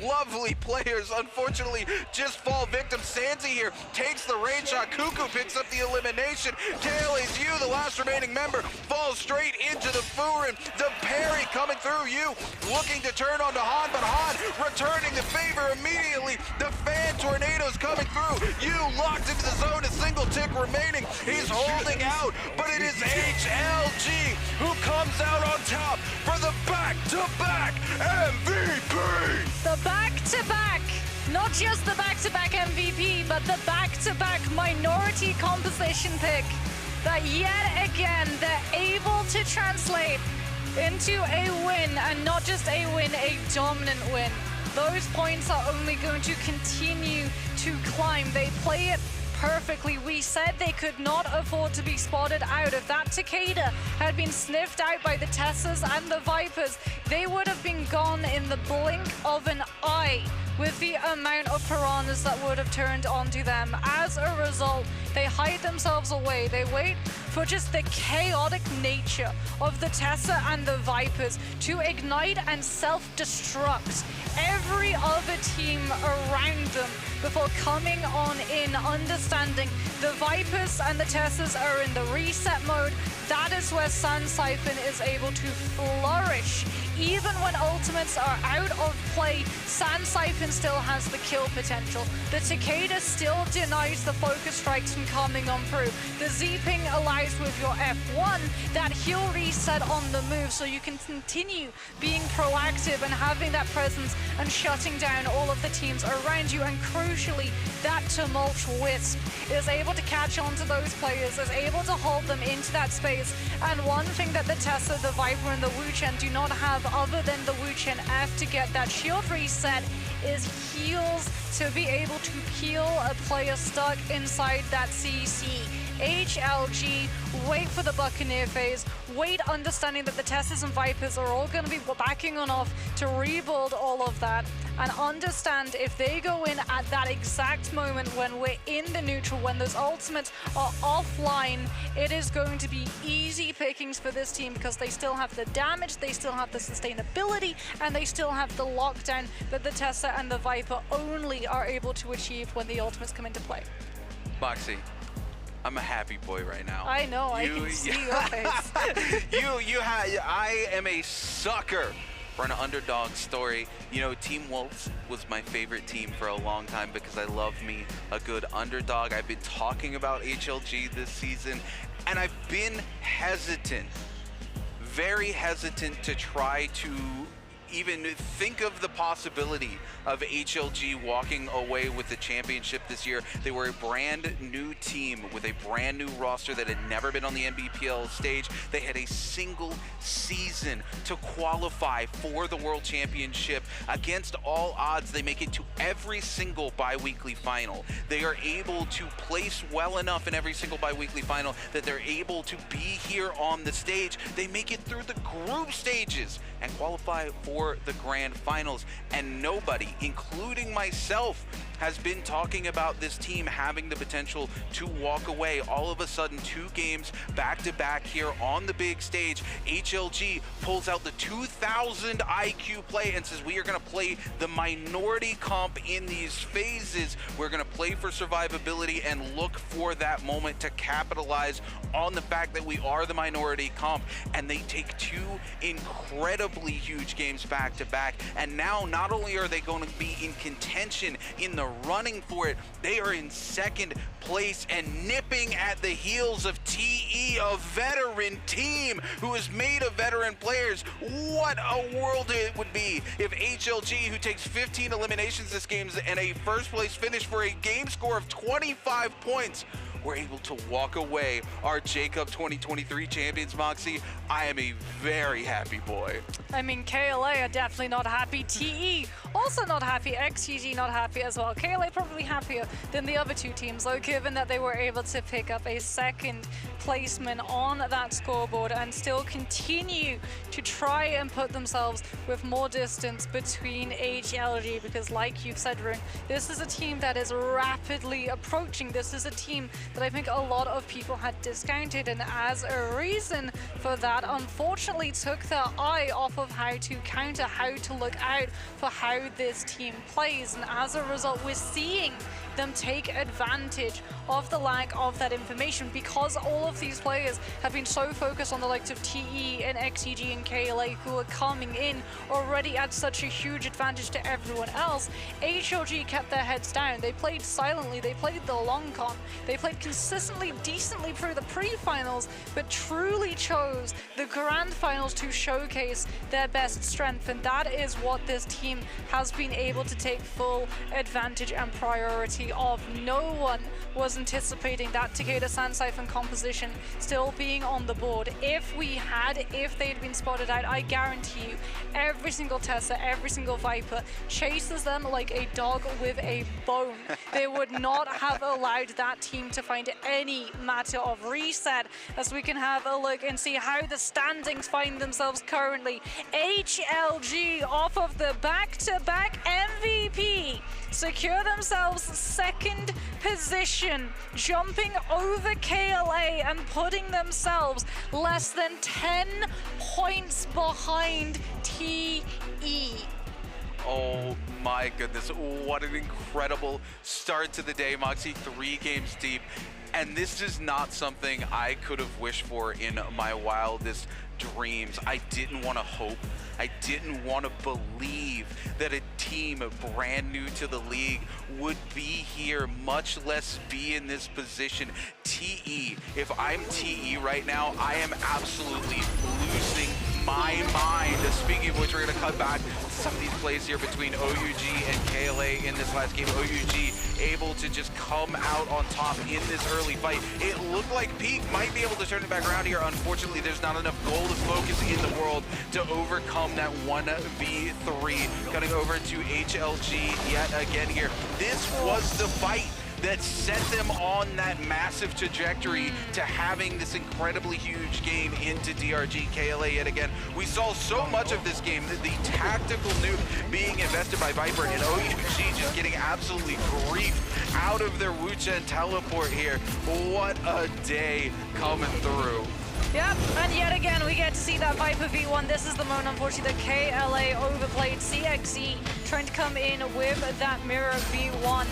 lovely players, unfortunately, just fall victim. Sanzi here takes the rain shot. Cuckoo picks up the elimination. KLA's you, the last remaining member, falls straight into the Furin. The parry coming through you, looking to turn onto Han, but Han returning the favor immediately. The fan tornadoes coming through. You locked into the zone, a single tick remaining. He's holding out, but it is HLG who comes out on top for the back-to-back MVP. The back-to-back. Not just the back-to-back MVP, but the back-to-back minority composition pick that yet again they're able to translate into a win, and not just a win, a dominant win. Those points are only going to continue to climb. They play it perfectly. We said they could not afford to be spotted out. If that Takeda had been sniffed out by the Tessas and the Vipers, they would have been gone in the blink of an eye with the amount of piranhas that would have turned onto them. As a result, they hide themselves away. They wait for just the chaotic nature of the Tessa and the Vipers to ignite and self-destruct every other team around them before coming on in, understanding the Vipers and the Tessas are in the reset mode. That is where Sand Siphon is able to flourish. Even when ultimates are out of play, Sand Siphon still has the kill potential. The Takeda still denies the focus strikes from coming on through. The Z-ping allows with your F1 that heal reset on the move, so you can continue being proactive and having that presence and shutting down all of the teams around you. And crucially, that Tumult Wisp is able to catch on to those players, is able to hold them into that space. And one thing that the Tessa, the Viper, and the Wu-Chen do not have other than the Wu-Chen F to get that shield reset is heals to be able to peel a player stuck inside that CC. HLG, wait for the Buccaneer phase, wait understanding that the Tessas and Vipers are all going to be backing on off to rebuild all of that, and understand if they go in at that exact moment when we're in the neutral, when those ultimates are offline, it is going to be easy pickings for this team because they still have the damage, they still have the sustainability, and they still have the lockdown that the Tessa and the Viper only are able to achieve when the ultimates come into play. Moxie, I'm a happy boy right now. I know, I can see your face. I am a sucker for an underdog story. You know, Team Wolves was my favorite team for a long time because I love me a good underdog. I've been talking about HLG this season, and I've been hesitant, very hesitant to try to even think of the possibility of HLG walking away with the championship this year. They were a brand new team with a brand new roster that had never been on the NBPL stage. They had a single season to qualify for the World Championship. Against all odds, they make it to every single bi-weekly final. They are able to place well enough in every single bi-weekly final that they're able to be here on the stage. They make it through the group stages and qualify for the grand finals. And nobody, including myself, has been talking about this team having the potential to walk away. All of a sudden, 2 games back-to-back here on the big stage. HLG pulls out the 2000 IQ play and says, we are going to play the minority comp in these phases. We're going to play for survivability and look for that moment to capitalize on the fact that we are the minority comp. And they take 2 incredibly huge games back-to-back. And now, not only are they going to be in contention in the running for it, they are in 2nd place and nipping at the heels of TE, a veteran team who is made of veteran players. What a world it would be if HLG, who takes 15 eliminations this game and a 1st place finish for a game score of 25 points, were able to walk away our J-Cup 2023 champions. Moxie, I am a very happy boy. I mean, KLA are definitely not happy. TE also not happy. XGG not happy as well. KLA probably happier than the other 2 teams, though, given that they were able to pick up a 2nd placement on that scoreboard and still continue to try and put themselves with more distance between HLG, because like you've said, Rune, this is a team that is rapidly approaching. This is a team that I think a lot of people had discounted, and as a reason for that. Unfortunately, took their eye off of how to counter, how to look out for how this team plays. And as a result, we're seeing them take advantage of the lack of that information because all of these players have been so focused on the likes of TE and XEG and KLA who are coming in already at such a huge advantage to everyone else. HLG kept their heads down. They played silently. They played the long con. They played consistently, decently through the pre-finals, but truly chose the grand finals to showcase their best strength. And that is what this team has been able to take full advantage and priority of. No one was anticipating that Takeda Sand Siphon composition still being on the board. If they'd been spotted out, I guarantee you every single Tessa, every single Viper chases them like a dog with a bone. They would not have allowed that team to find any matter of reset, as we can have a look and see how the standings find themselves currently. HLG off of the back-to-back MVP secure themselves second position, jumping over KLA and putting themselves less than 10 points behind TE. Oh my goodness, what an incredible start to the day. Moxie 3 games deep. And this is not something I could have wished for in my wildest dreams. I didn't want to hope. I didn't want to believe that a team brand new to the league would be here, much less be in this position. TE, if I'm TE right now, I am absolutely losing my mind. Speaking of which, we're going to cut back some of these plays here between OUG and KLA in this last game. OUG able to just come out on top in this early fight. It looked like Peak might be able to turn it back around here. Unfortunately, there's not enough gold focus in the world to overcome that 1v3. Cutting over to HLG yet again here. This was the fight that set them on that massive trajectory to having this incredibly huge game into DRG. KLA yet again. We saw so much of this game, the tactical nuke being invested by Viper, and OUG just getting absolutely griefed out of their Wuchen teleport here. What a day coming through. Yep, and yet again we get to see that Viper V1. This is the moment, unfortunately, that KLA overplayed. CXE trying to come in with that mirror V1,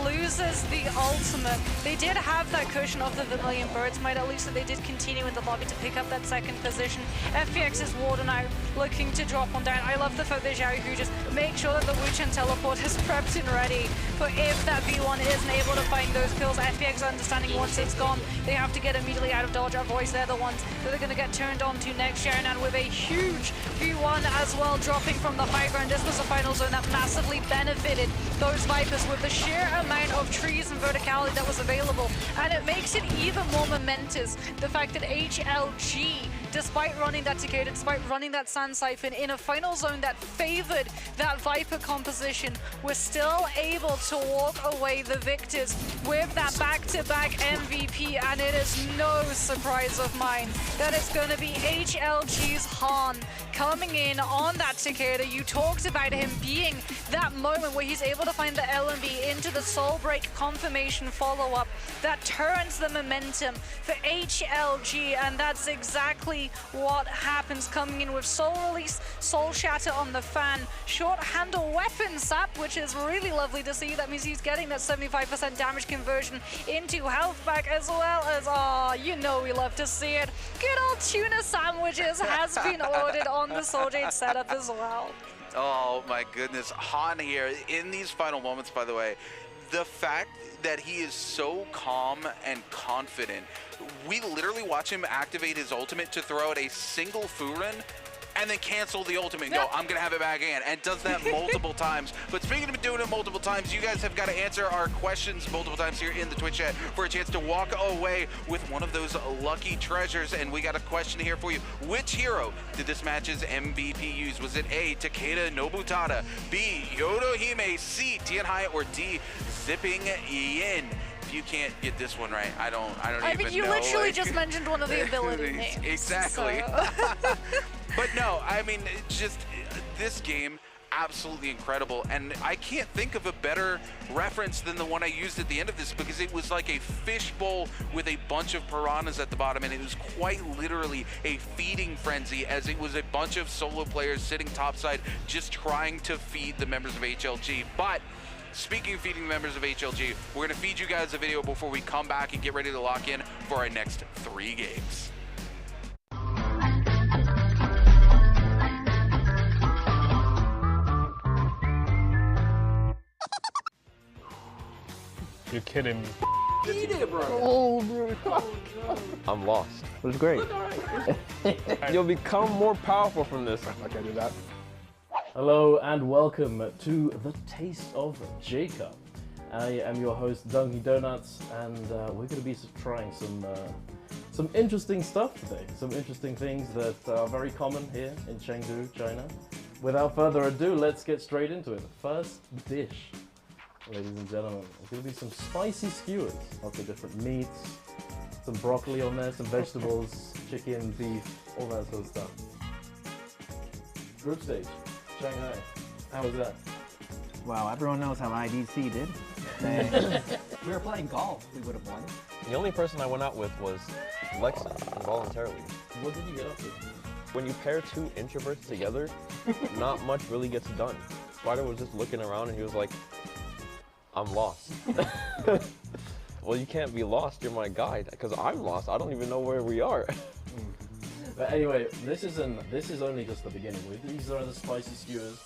loses the ultimate. They did have that cushion of the Vermilion Birds Might, at least that they did continue in the lobby to pick up that second position. FPX is Warden now, looking to drop one down. I love the fact that Xiaohu just make sure that the Wuchen teleport is prepped and ready for if that V1 isn't able to find those kills. FPX understanding once it's gone, they have to get immediately out of dodge. Otherwise, they're the ones that are going to get turned on to next. Xiaonan with a huge V1 as well, dropping from the high ground. This was a final zone that massively benefited those Vipers with the sheer amount of trees and verticality that was available. And it makes it even more momentous, the fact that HLG, despite running that Takeda, despite running that Sand Siphon in a final zone that favored that Viper composition, was still able to walk away the victors with that back-to-back MVP. And it is no surprise of mine that it's going to be HLG's Han coming in on that Takeda. You talked about him being that moment where he's able to find the LMB into the Soul Break confirmation follow-up that turns the momentum for HLG, and that's exactly what happens, coming in with Soul Release, Soul Shatter on the fan, short handle weapon sap, which is really lovely to see. That means he's getting that 75% damage conversion into health back, as well as, you know we love to see it, good old tuna sandwiches has been ordered on the Soul Jade setup as well. Oh my goodness, Han here in these final moments, by the way. The fact that he is so calm and confident, we literally watch him activate his ultimate to throw out a single Furin and then cancel the ultimate and go, I'm gonna have it back again, and does that multiple times. But speaking of doing it multiple times, you guys have got to answer our questions multiple times here in the Twitch chat for a chance to walk away with one of those lucky treasures. And we got a question here for you. Which hero did this match's MVP use? Was it A, Takeda Nobutada, B, Yodohime, C, Tianhai, or D, Zipping Yin? If you can't get this one right, I don't even know. I mean, you literally just mentioned one of the ability names. Exactly. So. But no, I mean, just this game, absolutely incredible. And I can't think of a better reference than the one I used at the end of this, because it was like a fishbowl with a bunch of piranhas at the bottom, and it was quite literally a feeding frenzy, as it was a bunch of solo players sitting topside just trying to feed the members of HLG. But speaking of feeding members of HLG, we're going to feed you guys a video before we come back and get ready to lock in for our next 3 games. You're kidding me. Eat it, bro. Oh, bro. I'm lost. It was great. You'll become more powerful from this. I can do that. Hello and welcome to the Taste of Jacob. I am your host, Dunky Donuts, and we're going to be trying some interesting stuff today. Some interesting things that are very common here in Chengdu, China. Without further ado, let's get straight into it. First dish, ladies and gentlemen, it's going to be some spicy skewers. Lots of different meats, some broccoli on there, some vegetables, chicken, beef, all that sort of stuff. Group stage, Shanghai. How was that? Wow, everyone knows how IDC did. We were playing golf, we would have won. The only person I went out with was Lexa, involuntarily. What did you get up to? When you pair 2 introverts together, not much really gets done. Spider was just looking around and he was like, I'm lost. Well, you can't be lost, you're my guide, because I'm lost. I don't even know where we are. But anyway, this is only just the beginning. These are the spicy skewers.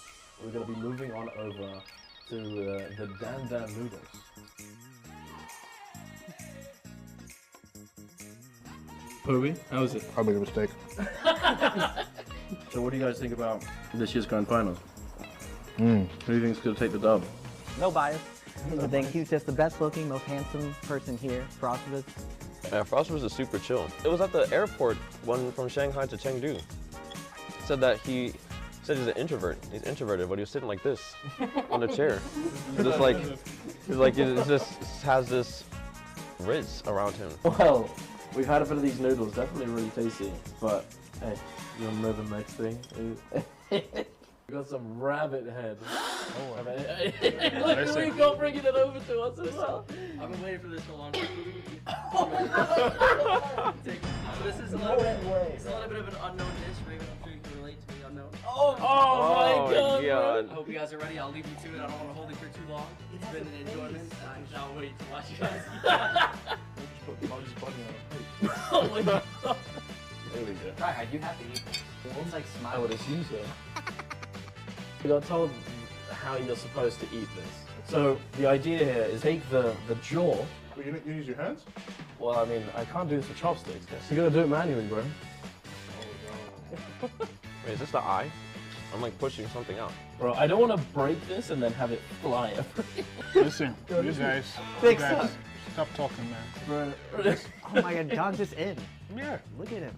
We're going to be moving on over to the Dan Dan noodles. Poby, how is it? I made a mistake. So what do you guys think about this year's grand finals? Who do you think is going to take the dub? No bias. I think he's just the best looking, most handsome person here, Frostovitz. Yeah, Frostovitz is super chill. It was at the airport, one from Shanghai to Chengdu. Said that he said he's an introvert. He's introverted, but he was sitting like this on a chair. Just like, he just has this rizz around him. Well, we've had a bit of these noodles, definitely really tasty. But hey, you want to know the next thing? We got some rabbit head. Oh, look at we got bringing it over to us as well. I've been waiting for this for a long time. So this is a little bit of an unknown dish. Raven, I'm sure you can relate to the unknown. Oh my God! I hope you guys are ready. I'll leave you to it. I don't want to hold it for too long. It's been an enjoyment. I cannot wait to watch you guys. Oh my God! There we go. Alright, you have to eat this. It's like smiling. I would assume so. We got told how you're supposed to eat this. So the idea here is take the jaw. Wait, you use your hands? Well, I mean, I can't do this with chopsticks. So you gotta do it manually, bro. Wait, is this the eye? I'm like pushing something out. Bro, I don't want to break this and then have it fly everywhere. Listen, you guys, stop talking, man. Bro. Oh my God, John's just in. Yeah. Look at him.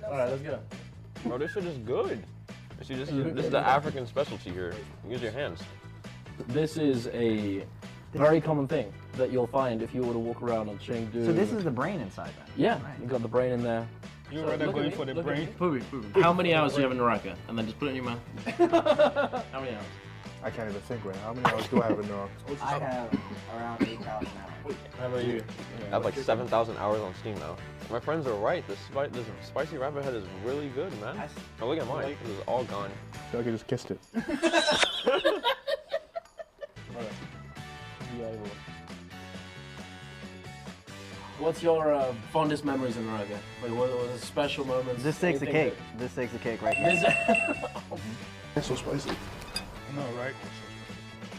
Alright, let's go. Bro, this shit is good. See, this is the African specialty here. Use your hands. This is a very common thing that you'll find if you were to walk around on Chengdu. So this is the brain inside that? Yeah, right. You got the brain in there. You're rather going for the brain? How many hours do you have in NARAKA? And then just put it in your mouth. How many hours? I can't even think right now. How many hours do I have in NARAKA? I have around 8,000 hours. How about you? I have like 7,000 hours on Steam now. My friends are right. This spicy rabbit head is really good, man. Oh, look at mine. This is all gone. I feel like I just kissed it. What's your fondest memories in NARAKA? Like, what was the special moments? This takes the cake. This takes the cake right here. It's so spicy. I know, right?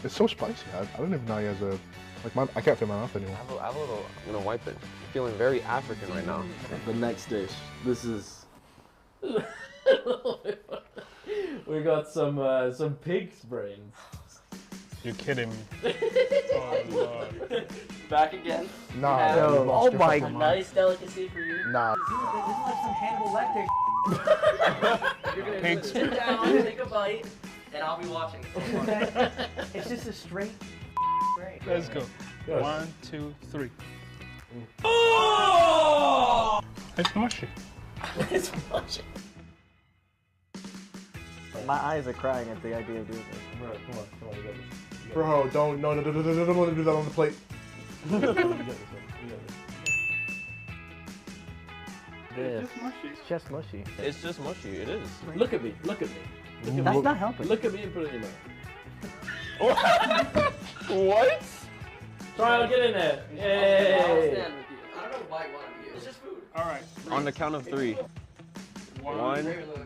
It's so spicy. I don't even know he has a... Like, I can't fit my mouth anymore. I have a little... I'm gonna wipe it. I'm feeling very African right now. The next dish. This is... We got some pig's brains. You're kidding me. Oh, Lord. Back again. Nah. Oh my God. Nice delicacy for you. Nah. This is like some Hannibal Lecter. You're gonna sit down, take a bite, and I'll be watching. It's just a straight. Let's go. 1, 2, 3. Oh! It's mushy. It's mushy. My eyes are crying at the idea of doing this. Bro, come on, you got this. Bro, don't do that on the plate. You got this one. It's just mushy. It's just mushy. It is. Look at me. Look at me. That's not helping. Look at me and put it in your What? Try to get in there. Yay. I don't know why one of you. It's just food. All right. On the count of 3. 1,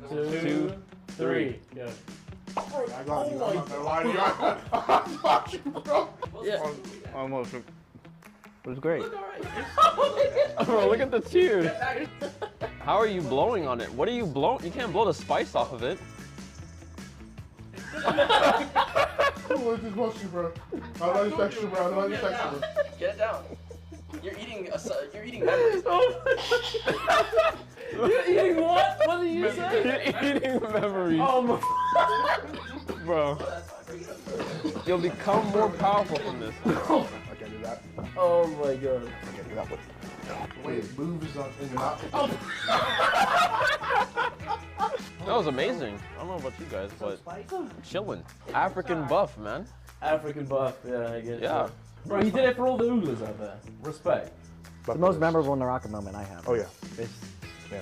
2, 3. Go. I got you. I'm not gonna lie to you. I got you, bro. Yeah. Almost. It was great. Bro, look at the tears. How are you blowing on it? What are you blowing? You can't blow the spice off of it. Oh, it's just mushy, bro. I love your texture, bro. I love your texture, bro. Get it down. You're eating memories. You're eating what? What did you say? You're eating memories. Oh my. Bro. You'll become more powerful from this. I can't do that. Oh my god. I can't do that one. The way it moves on in your mouth. That was amazing. I don't know about you guys, but chilling. African buff, man. African buff, yeah, I get it. Yeah. Bro, you did it for all the ooglers out there. Respect. It's the most memorable NARAKA moment I have. Oh yeah. It's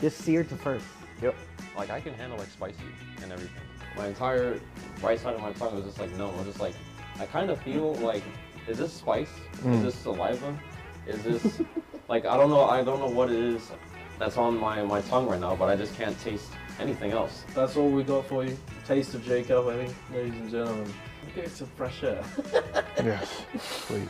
just seared to first. Yep. Like I can handle like spicy and everything. My entire right side of my tongue was just like numb. I'm just like, I kind of feel like, is this spice? Is this saliva? Is this like I don't know what it is that's on my tongue right now, but I just can't taste anything else. That's all we got for you. Taste of Jacob, I think, ladies and gentlemen. Get some fresh air. Yes, please.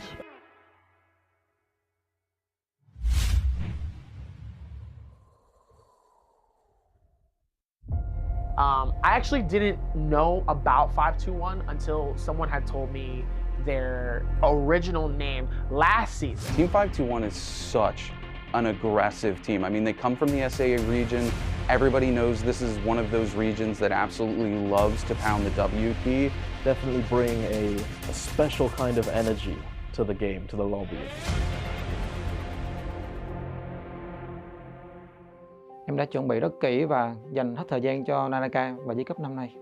I actually didn't know about 521 until someone had told me their original name last season. Team 521 is such an aggressive team. I mean, they come from the SAA region. Everybody knows this is one of those regions that absolutely loves to pound the W key. Definitely bring a special kind of energy to the game, to the lobby. Em đã chuẩn bị rất kỹ và dành hết thời gian cho NARAKA và J Cup năm nay.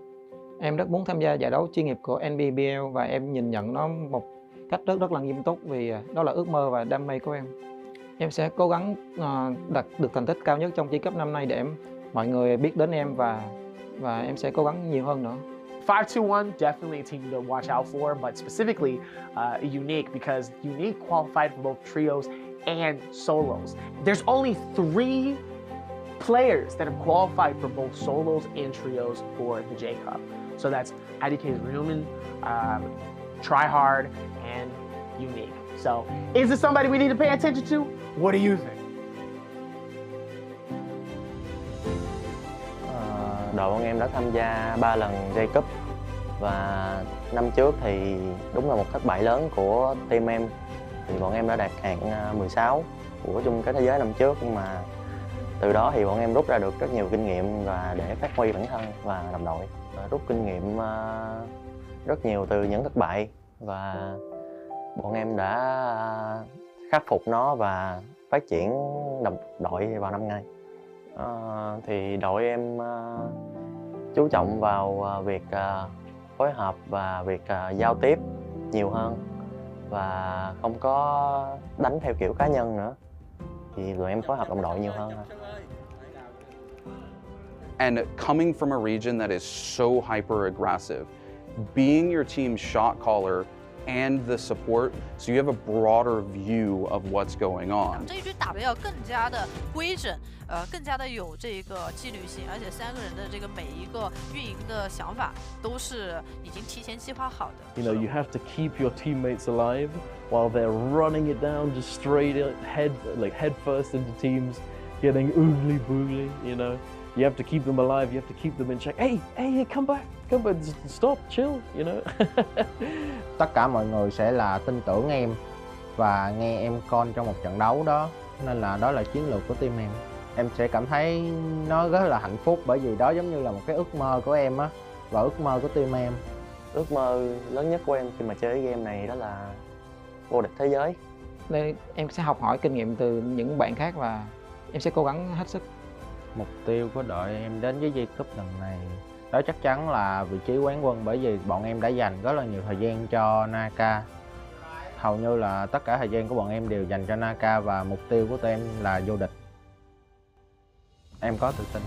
Em rất muốn tham gia giải đấu chuyên nghiệp của NBBL và em nhìn nhận nó một cách rất là nghiêm túc vì đó là ước mơ và đam mê của em. Em sẽ cố gắng đạt được thành tích cao nhất trong J Cup năm nay để mọi người biết đến em và em sẽ cố gắng nhiều hơn nữa. 521, definitely a team to watch out for, but specifically Unique, because Unique qualified for both trios and solos. There's only 3 players that have qualified for both solos and trios for the J Cup. So that's IDK's Rumen, Tryhard, and Unique. So is this somebody we need to pay attention to? What do you think? Đội bọn em đã tham gia 3 lần J Cup và năm trước thì đúng là một thất bại lớn của team em. Thì bọn em đã đạt hạng 16 của chung kết thế giới năm trước, nhưng mà từ đó thì bọn em rút ra được rất nhiều kinh nghiệm và để phát huy bản thân và đồng đội. Rút kinh nghiệm rất nhiều từ những thất bại và bọn em đã khắc phục nó và phát triển đồng đội vào năm nay. Thì đội em chú trọng vào việc phối hợp và việc giao tiếp nhiều hơn và không có đánh theo kiểu cá nhân nữa. Thì tụi em phối hợp đồng đội nhiều hơn thôi. And coming from a region that is so hyper aggressive, being your team's shot caller and the support, so you have a broader view of what's going on. 这一局打得要更加的规整，更加的有这个纪律性，而且3个人的这个每一个运营的想法都是已经提前计划好的。You know, you have to keep your teammates alive while they're running it down just straight head first into teams, getting oogly boogly, you know. You have to keep them alive, you have to keep them in check. Hey, come back, stop, chill, you know. Tất cả mọi người sẽ là tin tưởng em và nghe em call trong một trận đấu đó, nên là đó là chiến lược của team em. Em sẽ cảm thấy nó rất là hạnh phúc bởi vì đó giống như là một cái ước mơ của em á và ước mơ của team em. Ước mơ lớn nhất của em khi mà chơi cái game này đó là vô địch thế giới. Đây, em sẽ học hỏi kinh nghiệm từ những bạn khác và em sẽ cố gắng hết sức. Mục tiêu của đội em đến với J Cup lần này Đó chắc chắn là vị trí quán quân bởi vì bọn em đã dành rất là nhiều thời gian cho NARAKA. Hầu như là tất cả thời gian của bọn em đều dành cho NARAKA và mục tiêu của tụi em là vô địch. Em có tự tin.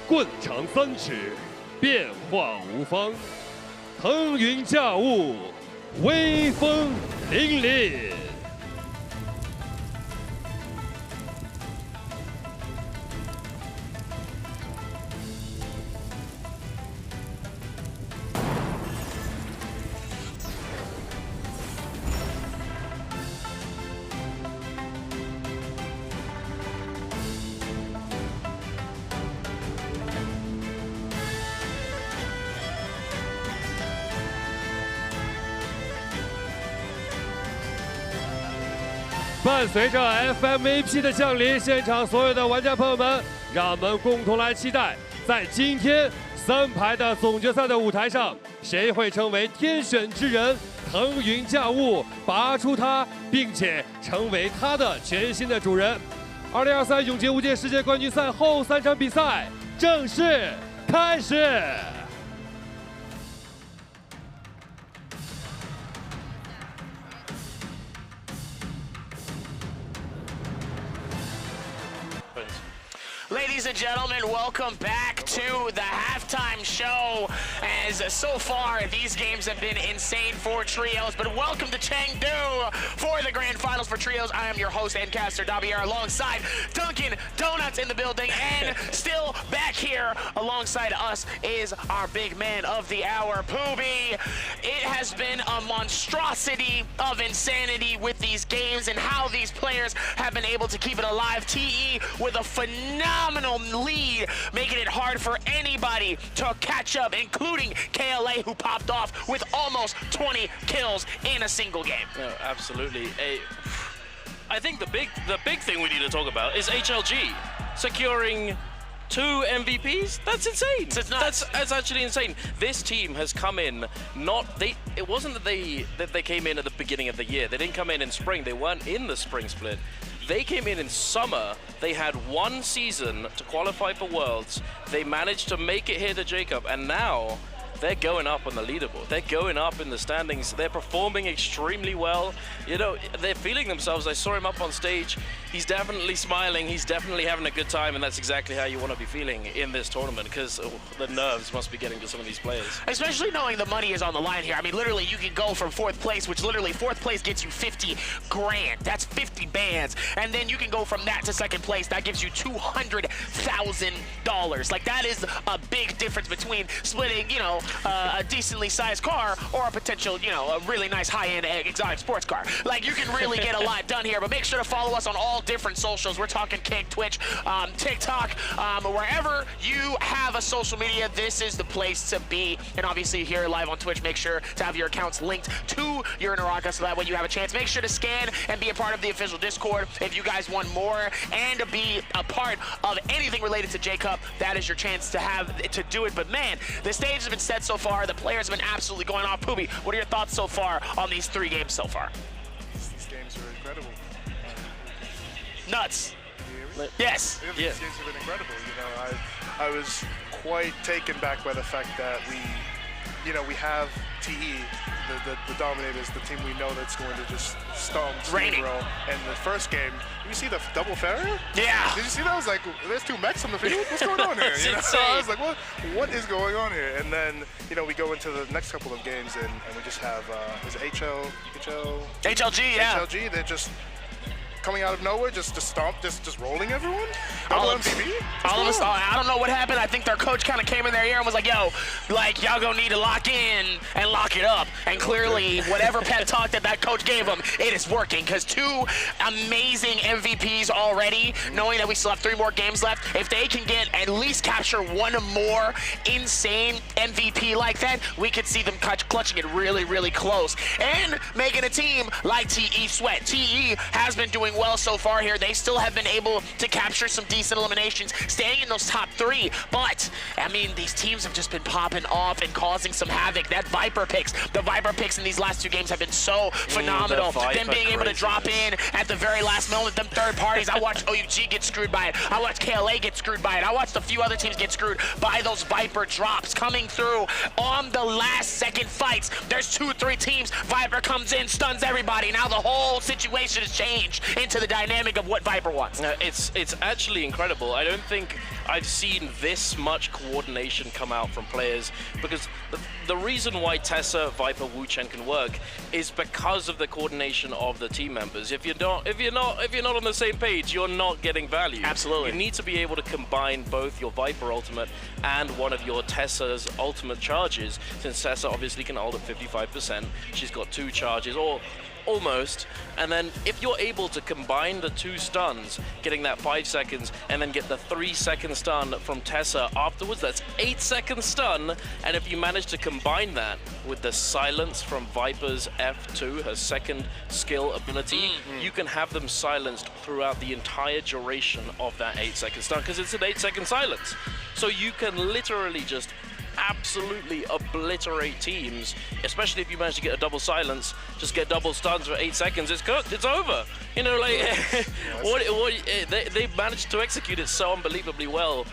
棍长3尺，变化无方，腾云驾雾，威风凛凛。伴随着 FMVP 的降临，现场所有的玩家朋友们，让我们共同来期待，在今天3排的总决赛的舞台上，谁会成为天选之人，腾云驾雾，拔出他，并且成为他的全新的主人。2023永劫无界世界冠军赛后3场比赛正式开始。Ladies and gentlemen, welcome back to the halftime show. As so far, these games have been insane for trios, but welcome to Chengdu for the grand finals for trios. I am your host and caster, Davier, alongside Dunkin' Donuts in the building, and still back here alongside us is our big man of the hour, Poobie. It has been a monstrosity of insanity with these games and how these players have been able to keep it alive. TE with a phenomenal lead, making it hard for anybody to catch up, including KLA, who popped off with almost 20 kills in a single game. No, absolutely. I think the big thing we need to talk about is HLG securing 2 MVPs. That's insane. That's actually insane. This team has come in it wasn't that they came in at the beginning of the year. They didn't come in spring. They weren't in the spring split. They came in summer. They had 1 season to qualify for Worlds. They managed to make it here to Jacob, and now they're going up on the leaderboard. They're going up in the standings. They're performing extremely well. You know, they're feeling themselves. I saw him up on stage. He's definitely smiling. He's definitely having a good time, and that's exactly how you want to be feeling in this tournament, because the nerves must be getting to some of these players. Especially knowing the money is on the line here. I mean, literally, you can go from 4th place, which literally 4th place gets you 50 grand. That's 50 bands. And then you can go from that to 2nd place. That gives you $200,000. Like, that is a big difference between splitting, you know, a decently sized car or a potential, you know, a really nice high-end exotic sports car. Like, you can really get a lot done here, but make sure to follow us on all different socials. We're talking Kick, Twitch, TikTok, wherever you have a social media, this is the place to be. And obviously here live on Twitch, make sure to have your accounts linked to your NARAKA so that way you have a chance. Make sure to scan and be a part of the official Discord if you guys want more, and to be a part of anything related to J-Cup. That is your chance to do it. But man, the stage has been set so far. The players have been absolutely going off. Poobie, what are your thoughts so far on these 3 games so far? These games are incredible. Nuts. Yes. Yeah. These games have been incredible. You know, I was quite taken back by the fact that we have TE, the Dominators, the team we know that's going to just stomp steamroll. And the first game, did you see the double Farrier? Yeah. Did you see that? I was like, there's 2 mechs on the field. What's going on here? You know? So I was like, what is going on here? And then, you know, we go into the next couple of games and we just have is it HLG, yeah. HLG, they're just coming out of nowhere, just stomp, just rolling everyone? MVP? I don't know what happened. I think their coach kind of came in their ear and was like, yo, like, y'all gonna need to lock in and lock it up. And clearly, whatever pep talk that coach gave them, it is working, because 2 amazing MVPs already, knowing that we still have 3 more games left. If they can get at least capture 1 more insane MVP like that, we could see them clutching it really, really close. And making a team like TE Sweat. TE has been doing well so far here. They still have been able to capture some decent eliminations, staying in those top 3. But, I mean, these teams have just been popping off and causing some havoc. The Viper picks in these last 2 games have been so phenomenal. Them being able to drop in at the very last moment, them third parties. I watched OUG get screwed by it. I watched KLA get screwed by it. I watched a few other teams get screwed by those Viper drops coming through on the last second fights. There's 2-3 teams. Viper comes in, stuns everybody. Now the whole situation has changed into the dynamic of what Viper wants. It's actually incredible. I don't think I've seen this much coordination come out from players, because the reason why Tessa, Viper, Wu-Chen can work is because of the coordination of the team members. If you're not on the same page, you're not getting value. Absolutely. You need to be able to combine both your Viper ultimate and one of your Tessa's ultimate charges, since Tessa obviously can ult at 55%. She's got 2 charges, or almost, and then if you're able to combine the 2 stuns, getting that 5 seconds, and then get the 3-second stun from Tessa afterwards, that's 8-second stun. And if you manage to combine that with the silence from Viper's F2, her second skill ability, you can have them silenced throughout the entire duration of that 8-second stun, because it's an 8-second silence. So you can literally just absolutely obliterate teams, especially if you manage to get a double silence. Just get double stuns for 8 seconds, it's cooked, it's over. You know, like, they managed to execute it so unbelievably well.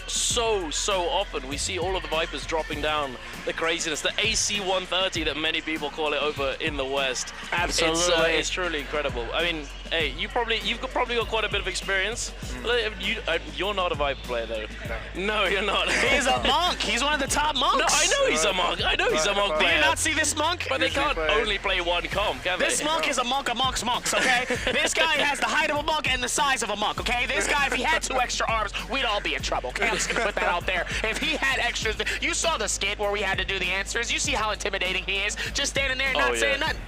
So often we see all of the Vipers dropping down the craziness, the AC 130 that many people call it over in the West. Absolutely. It's truly incredible. I mean, hey, you've probably got quite a bit of experience. You're not a Viper player though. No, you're not. He's a monk. He's one of the top monks. No, I know he's a monk. I know he's a monk. Do you not see this monk? But they can't only play one comp, can they? This monk is a monk amongst monks, okay? This guy has the height of a monk and the size of a monk, okay? This guy, if he had 2 extra arms, we'd all be in trouble, okay? I'm just gonna put that out there. If he had extras, you saw the skit where we had to do the answers. You see how intimidating he is, just standing there and not saying nothing.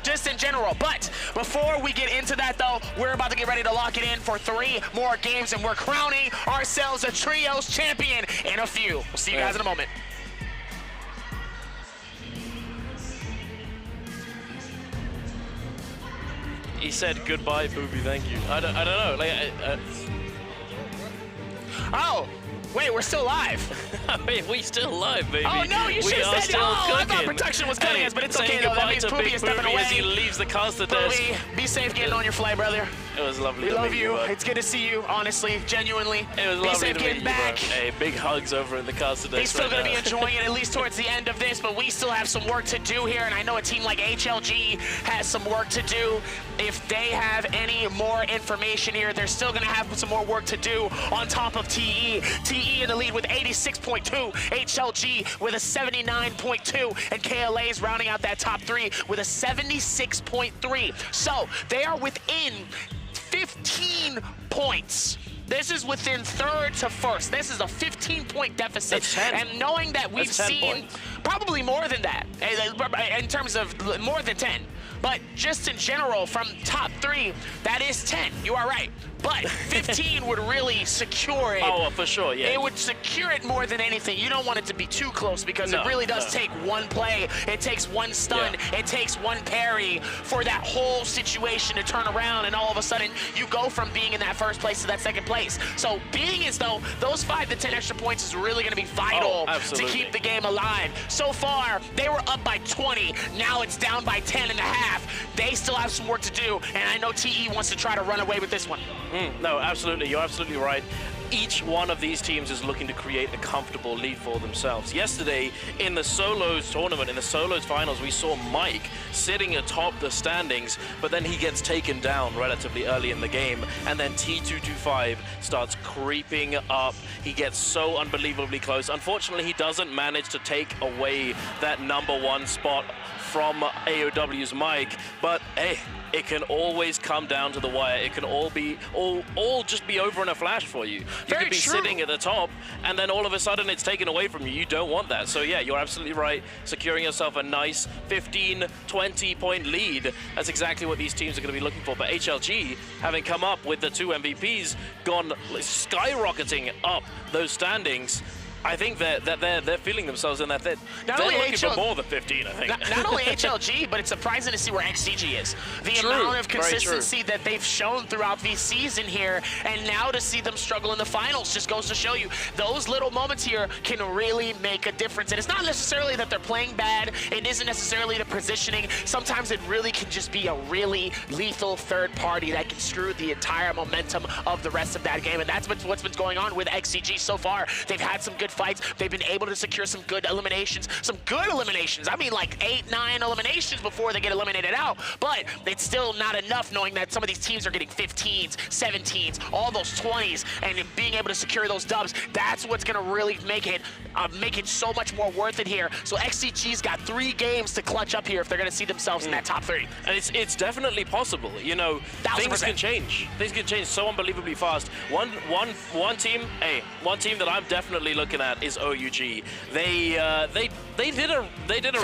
Just in general. But before we get into that though, we're about to get ready to lock it in for 3 more games, and we're crowning ourselves a trios champion in a few. We'll see you guys in a moment. He said goodbye, Poobie, thank you. I don't know. Like, Oh, Wait, we're still live. Wait, we still live, baby. Oh no, you should have said it. Oh, I thought production was killing us, but it's okay though. That means Poopy is stepping away. As he leaves the caster desk. Poopy, be safe getting on your flight, brother. It was lovely. We love you. It's good to see you, honestly, genuinely. It was be lovely safe to getting meet back. you, bro. Hey, big hugs over in the caster desk. He's still right going to now. be enjoying it, at least towards the end of this, but we still have some work to do here, and I know a team like HLG has some work to do. If they have any more information here, they're still going to have some more work to do on top of TE. TE in the lead with 86.2, HLG with a 79.2, and KLA is rounding out that top 3 with a 76.3. So they are within 15 points. This is within third to first. This is a 15-point deficit. That's 10. And knowing that we've That's 10 seen points. probably more than that, in terms of more than 10. But just in general, from top 3, that is 10. You are right. But 15 would really secure it. Oh, for sure, yeah. It would secure it more than anything. You don't want it to be too close because it really does take one play. It takes one stun. Yeah. It takes one parry for that whole situation to turn around, and all of a sudden you go from being in that first place to that second place. So being as though those 5 to 10 extra points is really going to be vital to keep the game alive. So far, they were up by 20. Now it's down by 10 and a half. They still have some work to do, and I know TE wants to try to run away with this one. No, absolutely. You're absolutely right. Each one of these teams is looking to create a comfortable lead for themselves. Yesterday, in the solos tournament, in the solos finals, we saw Mike sitting atop the standings, but then he gets taken down relatively early in the game, and then T225 starts creeping up. He gets so unbelievably close. Unfortunately, he doesn't manage to take away that #1 spot from AOW's Mike, but hey, it can always come down to the wire. It can all just be over in a flash for you. You could be sitting at the top, and then all of a sudden it's taken away from you. You don't want that. So yeah, you're absolutely right. Securing yourself a nice 15, 20-point lead. That's exactly what these teams are going to be looking for. But HLG, having come up with the 2 MVPs, gone skyrocketing up those standings, I think that they're feeling themselves in that they're looking for more than 15, I think. Not only HLG, but it's surprising to see where XCG is. The amount of consistency that they've shown throughout the season here, and now to see them struggle in the finals just goes to show you those little moments here can really make a difference. And it's not necessarily that they're playing bad. It isn't necessarily the positioning. Sometimes it really can just be a really lethal third party that can screw the entire momentum of the rest of that game. And that's what's been going on with XCG so far. They've had some good fights. They've been able to secure some good eliminations. I mean, like 8, 9 eliminations before they get eliminated out. But it's still not enough, knowing that some of these teams are getting 15s, 17s, all those 20s, and being able to secure those dubs. That's what's going to really make it so much more worth it here. So XCG's got 3 games to clutch up here if they're going to see themselves in that top 3. And it's definitely possible. You know, things can change. Things can change so unbelievably fast. One team that I'm definitely looking at is OUG. They did a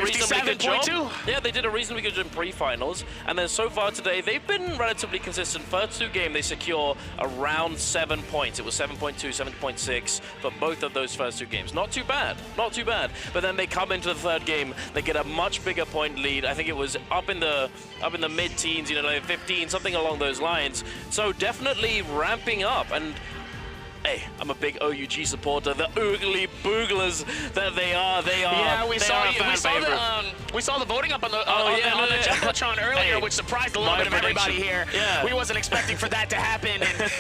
reasonably good job. Yeah, they did a reasonably good job in pre-finals, and then so far today they've been relatively consistent. First 2 games they secure around 7 points. It was 7.2, 7.6 for both of those first 2 games. Not too bad, not too bad. But then they come into the 3rd game, they get a much bigger point lead. I think it was up in the mid-teens, you know, like 15, something along those lines. So definitely ramping up. And hey, I'm a big OUG supporter. The oogly booglers that they are. Yeah, we saw the voting up on the Jumbotron earlier, which surprised a little bit of everybody here. Yeah. We wasn't expecting for that to happen, and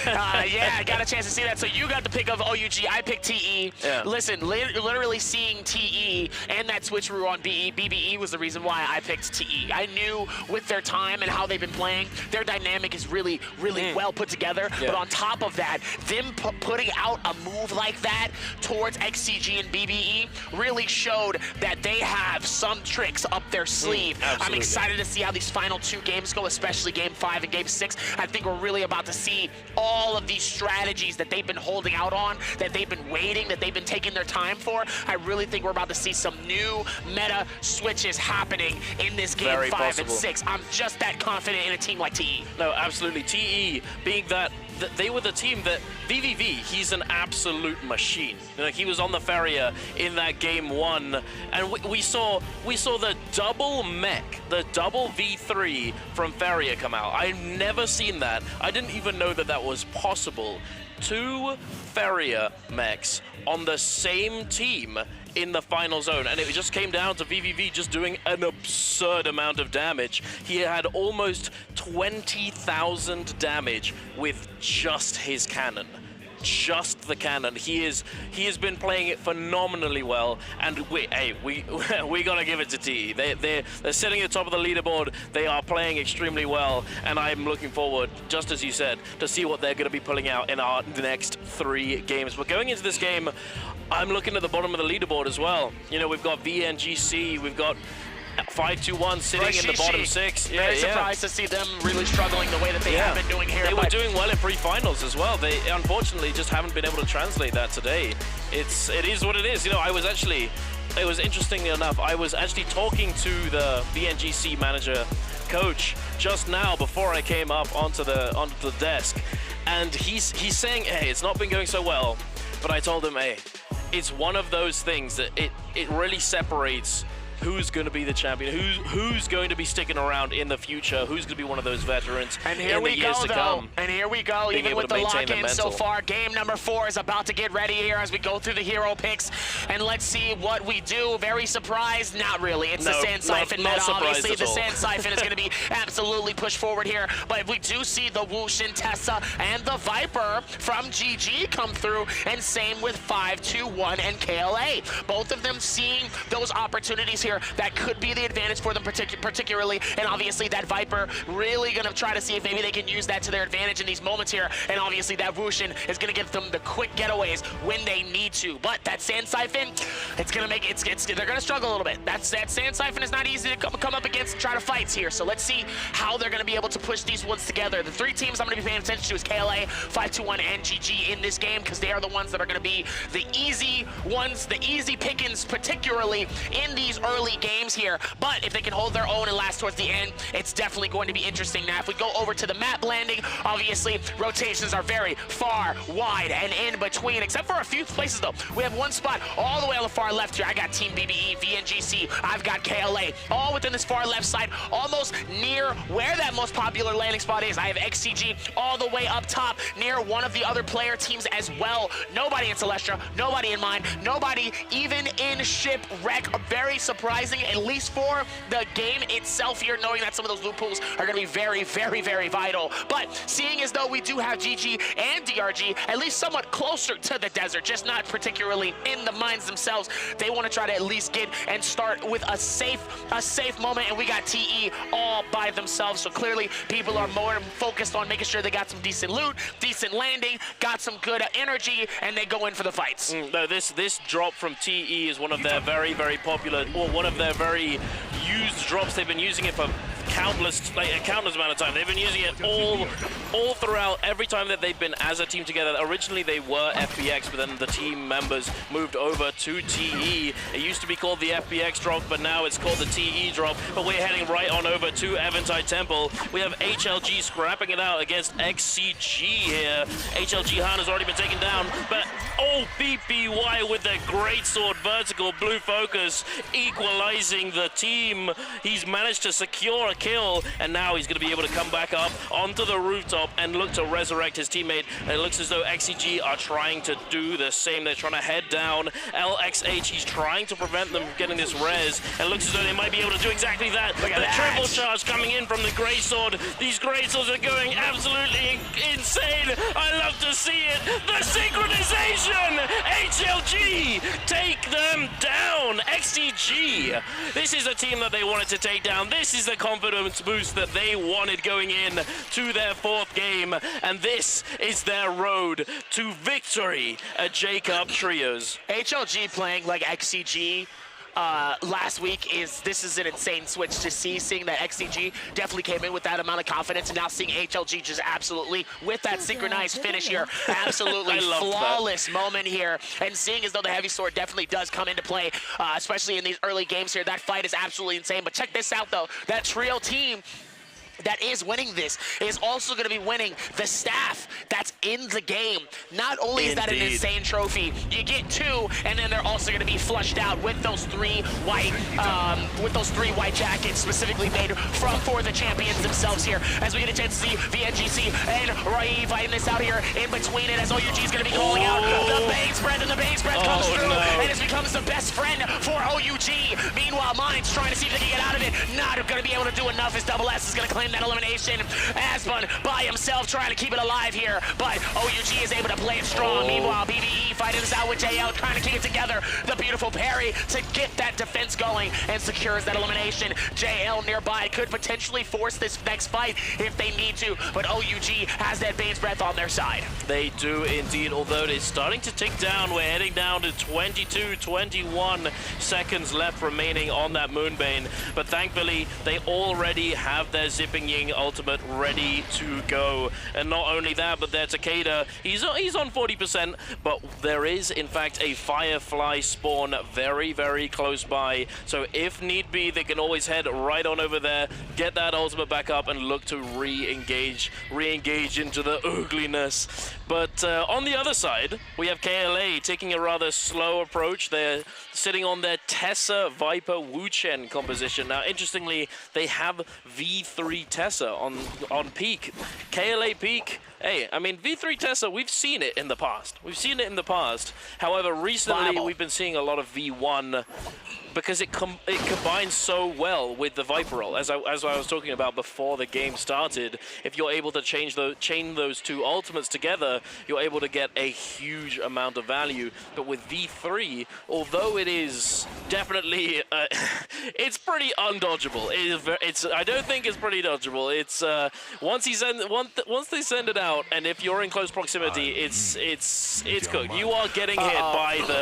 yeah, I got a chance to see that. So you got the pick of OUG. I picked TE. Yeah. Listen, literally seeing TE and that switcheroo on BBE was the reason why I picked TE. I knew with their time and how they've been playing, their dynamic is really well put together. Yeah. But on top of that, them putting out a move like that towards XCG and BBE really showed that they have some tricks up their sleeve. I'm excited to see how these final 2 games go, especially Game 5 and Game 6. I think we're really about to see all of these strategies that they've been holding out on, that they've been waiting, that they've been taking their time for. I really think we're about to see some new meta switches happening in this Game 5 and 6. I'm just that confident in a team like TE. No, absolutely. TE being that they were the team that VVV, he's an absolute machine. You know, he was on the Farrier in that Game 1, and we saw the double mech, the double V3 from Farrier come out. I've never seen that. I didn't even know that that was possible. 2 Farrier mechs on the same team in the final zone, and it just came down to VVV just doing an absurd amount of damage. He had almost 20,000 damage with just his cannon. Just the cannon. He has been playing it phenomenally well, and we gotta give it to TE. They're sitting at the top of the leaderboard. They are playing extremely well, and I'm looking forward, just as you said, to see what they're gonna be pulling out in our next 3 games. But going into this game, I'm looking at the bottom of the leaderboard as well. You know, we've got VNGC, we've got 521 sitting in the bottom 6. Very surprised to see them really struggling the way that they have been doing here. They were doing well in pre-finals as well. They unfortunately just haven't been able to translate that today. It is what it is. You know, it was interesting enough, I was actually talking to the VNGC manager coach just now before I came up onto the desk, and he's saying, hey, it's not been going so well, but I told him, hey, it's one of those things that it really separates who's going to be the champion, who's going to be sticking around in the future, who's going to be one of those veterans and here in the years to come. And here we go, even with the lock-in so far. Game number 4 is about to get ready here as we go through the hero picks, and let's see what we do. Very surprised? Not really. It's the Sand Siphon meta, obviously. The Sand Siphon is going to be absolutely pushed forward here, but we do see the Whoosh and Tessa and the Viper from GG come through, and same with 521 and KLA. Both of them seeing those opportunities here that could be the advantage for them particularly, and obviously that Viper really going to try to see if maybe they can use that to their advantage in these moments here, and obviously that Whooshin is going to give them the quick getaways when they need to. But that Sand Siphon, it's going to make they're going to struggle a little bit. That Sand Siphon is not easy to come up against and try to fight here, so let's see how they're going to be able to push these ones together. The 3 teams I'm going to be paying attention to is KLA, 521, and GG in this game, because they are the ones that are going to be the easy ones, the easy pickings, particularly in these early games here. But if they can hold their own and last towards the end, it's definitely going to be interesting. Now, if we go over to the map landing, obviously rotations are very far, wide, and in between, except for a few places though. We have one spot all the way on the far left here. I got Team BBE, VNGC, I've got KLA, all within this far left side, almost near where that most popular landing spot is. I have XCG all the way up top, near one of the other player teams as well. Nobody in Celestia, nobody in mine, nobody even in Shipwreck. Very surprising, at least for the game itself here, knowing that some of those loot pools are going to be very, very, very vital. But seeing as though we do have GG and DRG at least somewhat closer to the desert, just not particularly in the mines themselves, they want to try to at least get and start with a safe moment, and we got TE all by themselves. So clearly people are more focused on making sure they got some decent loot, decent landing, got some good energy, and they go in for the fights. No, this drop from TE is one of their very, very popular, or one of their very used drops. They've been using it for countless amount of time. They've been using it all throughout, every time that they've been as a team together. Originally they were FBX, but then the team members moved over to TE. It used to be called the FBX drop, but now it's called the TE drop. But we're heading right on over to Eventide Temple. We have HLG scrapping it out against XCG here. HLG Han has already been taken down, but BPY with the greatsword vertical blue focus equalizing the team. He's managed to secure a kill, and now he's going to be able to come back up onto the rooftop and look to resurrect his teammate. And it looks as though XCG are trying to do the same. They're trying to head down LXH. He's trying to prevent them from getting this res, and it looks as though they might be able to do exactly that. The triple charge coming in from the greatsword. These greatswords are going absolutely insane. I love to see it. The synchronization! HLG take them down. XCG. This is a team that they wanted to take down. This is the confidence boost that they wanted going in to their 4th game, and this is their road to victory at J-Cup Trios. HLG playing like XCG last week this is an insane switch to see, seeing that XCG definitely came in with that amount of confidence, and now seeing HLG just absolutely with that synchronized finish here, absolutely flawless moment here, and seeing as though the heavy sword definitely does come into play, especially in these early games here. That fight is absolutely insane. But check this out though, that trio team that is winning this is also going to be winning the staff that's in the game. Not only is that an insane trophy, you get 2, and then they're also going to be flushed out with those 3 white jackets specifically made for the champions themselves here. As we get a chance to see VNGC and Rai fighting this out here in between it, as OUG is going to be calling out the Bane Spread, and the Bane Spread comes through, and it becomes the best friend for OUG. Meanwhile, Mind's trying to see if they can get out of it. Not going to be able to do enough as Double S is going to claim that elimination. Asbun by himself trying to keep it alive here, but OUG is able to play it strong. Meanwhile, BBE fighting this out with JL, trying to keep it together. The beautiful parry to get that defense going and secures that elimination. JL nearby could potentially force this next fight if they need to, but OUG has that Bane's Breath on their side. They do indeed, although it's starting to tick down. We're heading down to 22, 21 seconds left remaining on that Moonbane, but thankfully they already have their Zipping Ying ultimate ready to go. And not only that, but their Takeda, he's on 40%, but there is in fact a Firefly spawn very, very close by. So if need be, they can always head right on over there, get that ultimate back up, and look to re-engage into the ugliness. But on the other side, we have KLA taking a rather slow approach. They're sitting on their Tessa Viper Wuchen composition. Now, interestingly, they have V3 Tessa on peak. KLA peak. Hey, I mean, V3 Tessa, we've seen it in the past. However, recently we've been seeing a lot of V1 because it combines so well with the Viper roll. As I was talking about before the game started, if you're able to chain those 2 ultimates together, you're able to get a huge amount of value. But with V3, although it is definitely, it's pretty undodgeable. I don't think it's pretty dodgeable. It's once they send it out, and if you're in close proximity, it's cooked. You are getting hit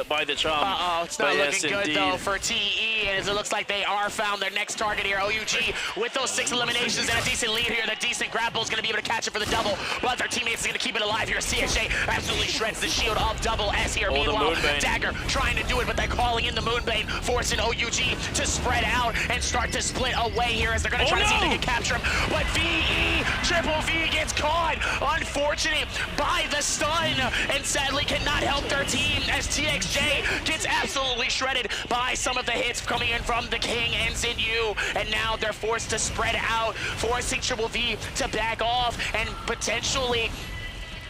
by the charm. It's not looking good though for TE, and it looks like they are found their next target here. OUG with those 6 eliminations and a decent lead here. The decent grapple is going to be able to catch it for the double, but their teammates are going to keep it alive here. CSJ absolutely shreds the shield of Double S here. Meanwhile, Dagger trying to do it, but they're calling in the Moonbane, forcing OUG to spread out and start to split away here as they're going to try to see if they can capture him. But VE, Triple V gets caught. Unfortunate by the stun, and sadly cannot help their team as TXJ gets absolutely shredded by some of the hits coming in from the King and Zinyu, and now they're forced to spread out, forcing Triple V to back off and potentially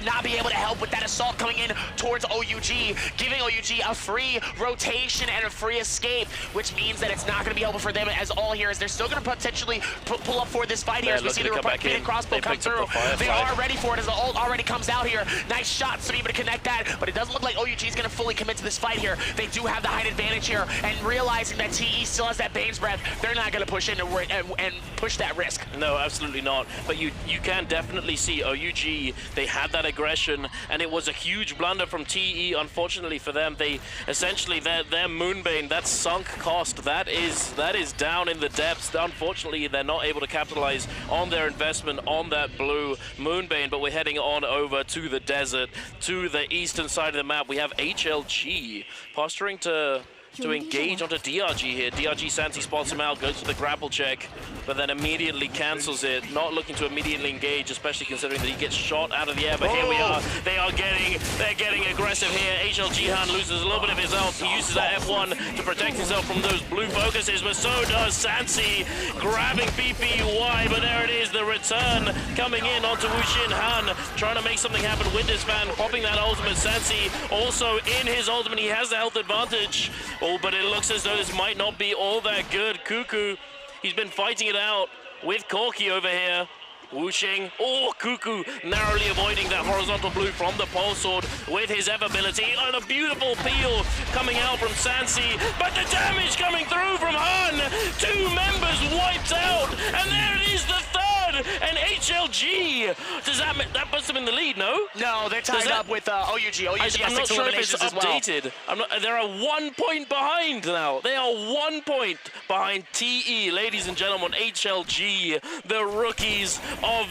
not be able to help with that assault coming in towards OUG, giving OUG a free rotation and a free escape, which means that it's not going to be able for them as all here, as they're still going to potentially pull up for this fight here as we see the repeated crossbow come through. They are ready for it as the ult already comes out here. Nice shots to be able to connect that, but it doesn't look like OUG is going to fully commit to this fight here. They do have the height advantage here, and realizing that TE still has that Bane's Breath, they're not going to push in and push that risk. No, absolutely not. But you can definitely see OUG, they had that aggression, and it was a huge blunder from TE. Unfortunately for them, they essentially their Moonbane, that sunk cost, that is down in the depths. Unfortunately, they're not able to capitalize on their investment on that blue Moonbane. But we're heading on over to the desert, to the eastern side of the map. We have HLG posturing to engage onto DRG here. DRG Santi spots him out, goes for the grapple check, but then immediately cancels it. Not looking to immediately engage, especially considering that he gets shot out of the air. But here we are. They're getting aggressive here. HLG Han loses a little bit of his health. He uses that F1 to protect himself from those blue focuses, but so does Sansi, grabbing PPY. But there it is, the return coming in onto Wuxin Han, trying to make something happen with this fan, popping that ultimate. Sansi also in his ultimate. He has the health advantage. Oh, but it looks as though this might not be all that good. Cuckoo, he's been fighting it out with Corki over here. Wuxing, oh, Cuckoo narrowly avoiding that horizontal blue from the pole sword with his F ability, and a beautiful peel coming out from Sansi, but the damage coming through from Han. 2 members wiped out, and there it is, the third, and HLG. Does that puts them in the lead? No, they're tied up with OUG. OUG has 6 not sure if it's updated. They are 1 point behind now. They are 1 point behind TE, ladies and gentlemen. HLG, the rookies of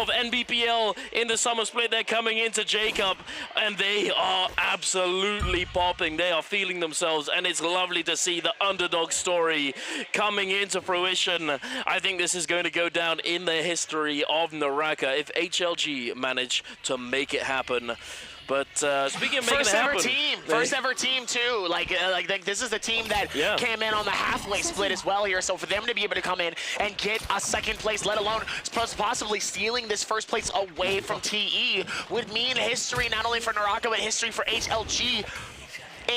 NBPL in the summer split. They're coming into J-Cup, and they are absolutely popping. They are feeling themselves, and it's lovely to see the underdog story coming into fruition. I think this is going to go down in the history of NARAKA if HLG manage to make it happen. But speaking of making it happen, first ever team too. Like this is the team that came in on the halfway split as well here. So for them to be able to come in and get a second place, let alone possibly stealing this first place away from TE, would mean history not only for NARAKA but history for HLG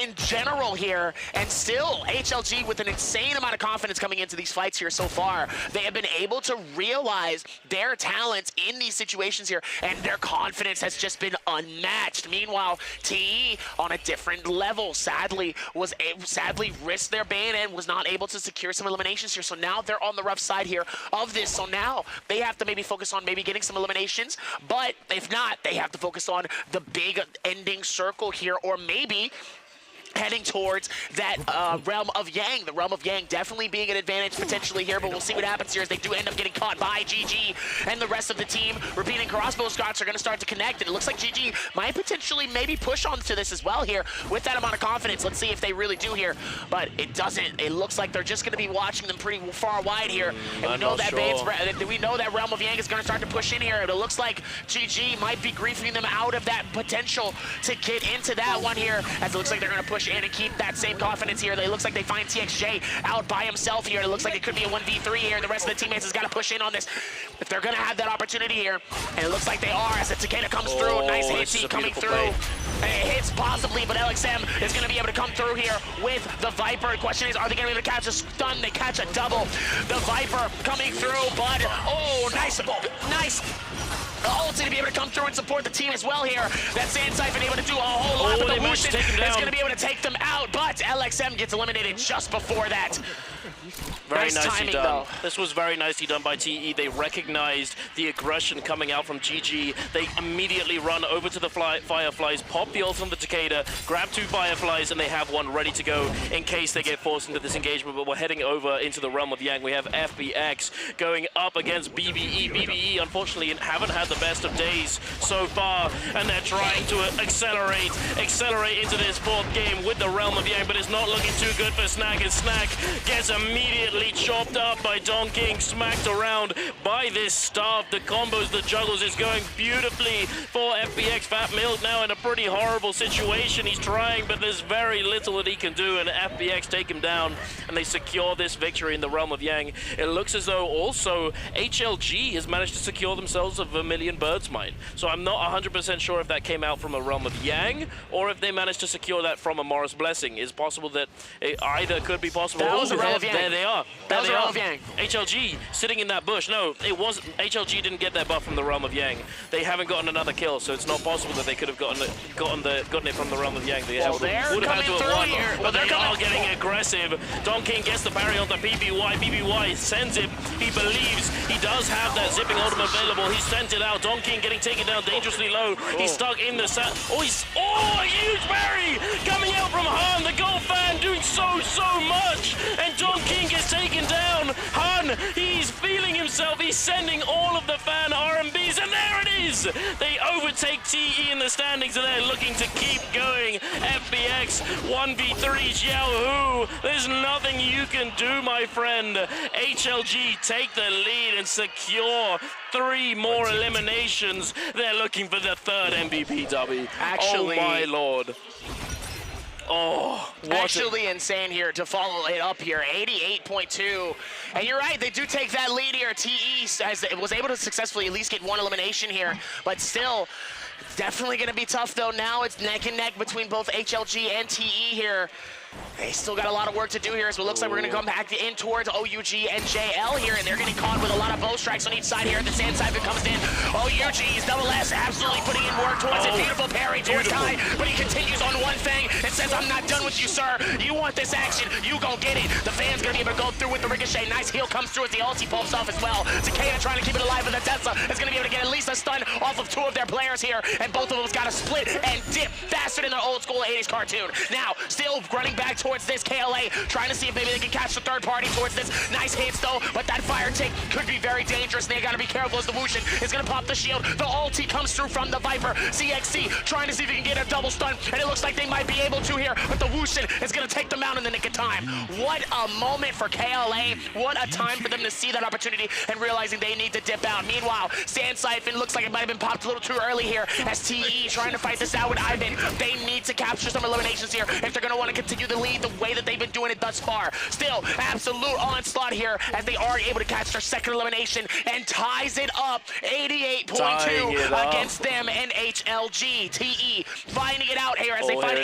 in general here. And still, HLG with an insane amount of confidence coming into these fights here so far. They have been able to realize their talents in these situations here, and their confidence has just been unmatched. Meanwhile, TE on a different level sadly risked their ban and was not able to secure some eliminations here. So now they're on the rough side here of this. So now they have to maybe focus on maybe getting some eliminations, but if not, they have to focus on the big ending circle here, or maybe heading towards that Realm of Yang. The Realm of Yang definitely being an advantage potentially here, but we'll see what happens here as they do end up getting caught by GG and the rest of the team. Repeating crossbow shots are going to start to connect, and it looks like GG might potentially maybe push onto this as well here with that amount of confidence. Let's see if they really do here, but it doesn't. It looks like they're just going to be watching them pretty far wide here, and we know that we know that Realm of Yang is going to start to push in here, and it looks like GG might be griefing them out of that potential to get into that one here, as it looks like they're going to push in and keep that same confidence here. It looks like they find TXJ out by himself here. It looks like it could be a 1v3 here. The rest of the teammates has got to push in on this if they're going to have that opportunity here. And it looks like they are as the Takeda comes through. Nice hit coming through. And it hits possibly, but LXM is going to be able to come through here with the Viper. The question is, are they going to be able to catch a stun? They catch a double. The Viper coming through, but nice ulti to be able to come through and support the team as well here. That Sand Siphon able to do a whole lot, but the Lucian is going to be able to take them out, but LXM gets eliminated just before that. Very nice nicely timing, done. though. This was very nicely done by TE. They recognized the aggression coming out from GG. They immediately run over to the Fireflies, pop the ult on the Takeda, grab 2 Fireflies, and they have one ready to go in case they get forced into this engagement. But we're heading over into the Realm of Yang. We have FBX going up against BBE. BBE, unfortunately, haven't had the best of days so far, and they're trying to accelerate into this 4th game with the Realm of Yang, but it's not looking too good for Snack, and Snack gets immediately chopped up by Don King, smacked around by this staff. The combos, the juggles is going beautifully for FBX. Fat Milk now in a pretty horrible situation. He's trying, but there's very little that he can do, and FBX take him down, and they secure this victory in the Realm of Yang. It looks as though also HLG has managed to secure themselves a Vermilion Bird's Mine. So I'm not 100% sure if that came out from a Realm of Yang, or if they managed to secure that from a Morris Blessing. It's possible that it either could be possible. That was a Realm of Yang. There they are. That was a Realm of Yang. HLG sitting in that bush. No, it wasn't. HLG didn't get that buff from the Realm of Yang. They haven't gotten another kill, so it's not possible that they could have gotten it from the Realm of Yang. They would have had to have won, but they are getting aggressive. Don King gets the parry onto BBY. BBY sends it. He believes he does have that zipping ultimate available. He sent it out. Don King getting taken down dangerously low. He's stuck in the sat. A huge parry coming out from Han, the gold fan, doing so much, and Don King gets taken down. Han, he's feeling himself. He's sending all of the fan RMBs, and there it is. They overtake TE in the standings, and they're looking to keep going. FBX 1v3s. Yahoo! There's nothing you can do, my friend. HLG take the lead and secure 3 more eliminations. They're looking for the 3rd MVP W. Actually, oh my lord. Actually insane here to follow it up here, 88.2. And you're right, they do take that lead here. TE was able to successfully at least get 1 elimination here, but still, definitely going to be tough though. Now it's neck and neck between both HLG and TE here. They still got a lot of work to do here, so it looks like we're going to come back in towards OUG and JL here, and they're getting caught with a lot of bow strikes on each side here. The Sand Siphon comes in. OUG's double S absolutely putting in work towards it. Beautiful parry towards Kai, but he continues on one thing and says, I'm not done with you, sir. You want this action, you gon' get it. The fan's going to be able to go through with the ricochet. Nice heal comes through as the ulti pops off as well. Takeda trying to keep it alive, but the Tesla is going to be able to get at least a stun off of 2 of their players here. and both of them's got to split and dip faster than their old school 80s cartoon. Now, still running back towards this KLA, trying to see if maybe they can catch the third party towards this. Nice hits though, but that fire take could be very dangerous. They gotta be careful as the Wushin is gonna pop the shield. The ulti comes through from the Viper. CXC trying to see if he can get a double stun, and it looks like they might be able to here, but the Wushin is gonna take them out in the nick of time. What a moment for KLA. What a time for them to see that opportunity and realizing they need to dip out. Meanwhile, Sand Siphon looks like it might have been popped a little too early here as TE trying to fight this out with Ivan. They need to capture some eliminations here if they're gonna want to continue the lead the way that they've been doing it thus far. Still, absolute onslaught here as they are able to catch their second elimination and ties it up 88.2 against them and HLG. TE finding it out here as they find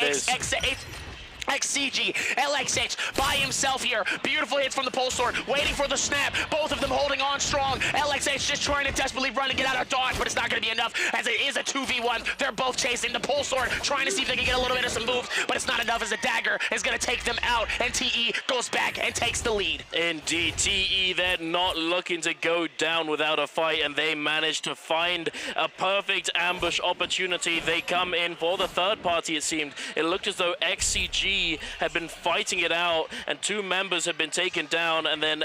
XCG, LXH by himself here. Beautiful hits from the pole sword, waiting for the snap. Both of them holding on strong. LXH just trying to desperately run and get out of dodge, but it's not going to be enough as it is a 2v1. They're both chasing the pole sword, trying to see if they can get a little bit of some moves, but it's not enough as the dagger is going to take them out, and TE goes back and takes the lead. Indeed, TE, they're not looking to go down without a fight, and they managed to find a perfect ambush opportunity. They come in for the third party, it seemed. It looked as though XCG had been fighting it out, and 2 members had been taken down, and then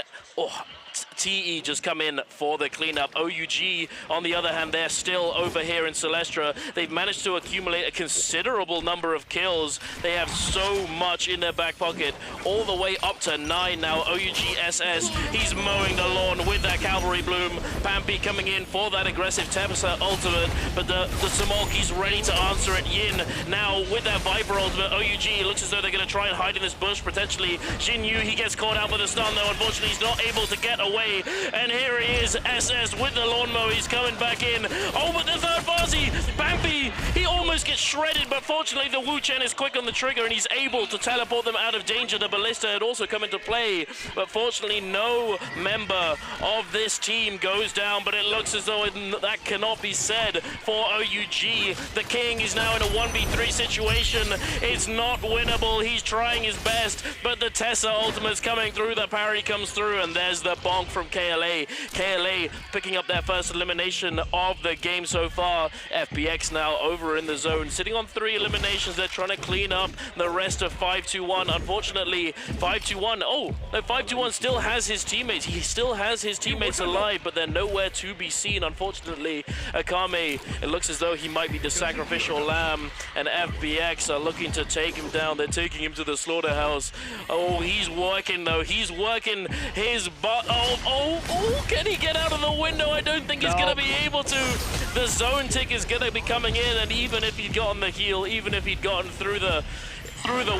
TE just come in for the cleanup. OUG, on the other hand, they're still over here in Celestra. They've managed to accumulate a considerable number of kills. They have so much in their back pocket, all the way up to 9 now. OUG SS, he's mowing the lawn with that Cavalry Bloom. Pampy coming in for that aggressive Tempest ultimate, but the Samolki's ready to answer it. Yin now with that Viper ultimate. OUG looks as though they're going to try and hide in this bush, potentially. Jin Yu, he gets caught out with a stun though. Unfortunately, he's not able to get away. And here he is, SS with the lawnmower. He's coming back in. Oh, but the third party, Bambi, he almost gets shredded, but fortunately the Wu Chen is quick on the trigger and he's able to teleport them out of danger. The ballista had also come into play, but fortunately no member of this team goes down, but it looks as though that cannot be said for OUG. The King is now in a 1v3 situation. It's not winnable. He's trying his best, but the Tessa ultimate's coming through. The parry comes through, and there's the bonk from KLA. KLA picking up their first elimination of the game so far. FPX now over in the zone, sitting on 3 eliminations. They're trying to clean up the rest of 521. Unfortunately, 521, oh, no, 521 still has his teammates. He still has his teammates alive, but they're nowhere to be seen, unfortunately. Akame, it looks as though he might be the sacrificial lamb, and FPX are looking to take him down. They're taking him to the slaughterhouse. Oh, he's working though. He's working his butt. Oh, can he get out of the window? I don't think he's going to be able to. The zone tick is going to be coming in, and even if he'd gotten the heal, even if he'd gotten through the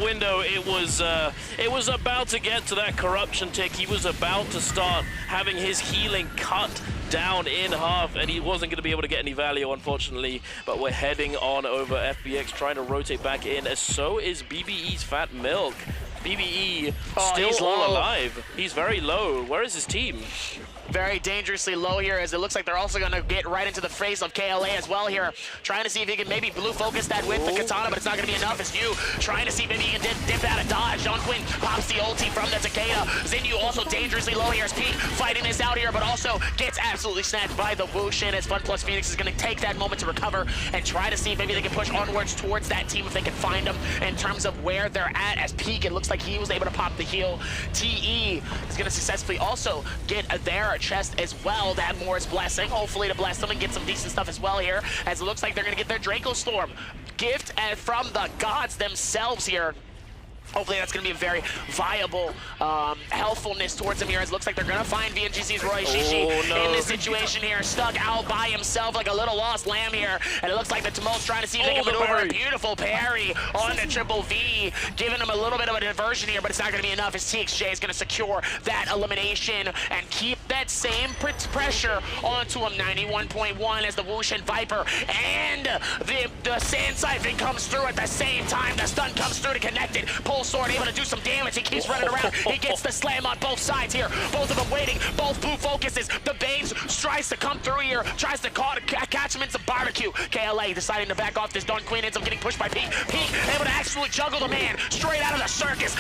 window, it was about to get to that corruption tick. He was about to start having his healing cut down in half, and he wasn't going to be able to get any value, unfortunately. But we're heading on over. FPX trying to rotate back in, as so is BBE's Fat Milk. BBE still all alive. He's very low. Where is his team? Very dangerously low here, as it looks like they're also going to get right into the face of KLA as well here. Trying to see if he can maybe blue focus that with the katana, but it's not going to be enough. It's Yu trying to see if maybe he can dip out of dodge. John Quinn pops the ulti from the Takeda. Zinyu also dangerously low here as Pete fighting this out here, but also gets absolutely snatched by the Wushin, as Fun Plus Phoenix is going to take that moment to recover and try to see if maybe they can push onwards towards that team if they can find them in terms of where they're at. As Peak, it looks like he was able to pop the heal. TE is going to successfully also get their chest as well to have Moore's blessing, hopefully to bless them and get some decent stuff as well here, as it looks like they're going to get their Draco Storm gift from the gods themselves here. Hopefully that's going to be a very viable helpfulness towards him here, as it looks like they're going to find VNGC's Roy Shishi in this situation here, stuck out by himself like a little lost lamb here, and it looks like the Tumult's trying to see if they can maneuver a beautiful parry on the Triple V, giving him a little bit of a diversion here, but it's not going to be enough, as TXJ is going to secure that elimination and keep that same pressure onto him. 91.1 as the Wushin Viper and the Sand Siphon comes through at the same time. The stun comes through to connect it. Pole Sword able to do some damage. He keeps running around. He gets the slam on both sides here. Both of them waiting. Both blue focuses. The Babes tries to come through here. Tries to catch him in some barbecue. KLA deciding to back off this. Don Queen ends up getting pushed by Peak. Peak able to actually juggle the man straight out of the circus.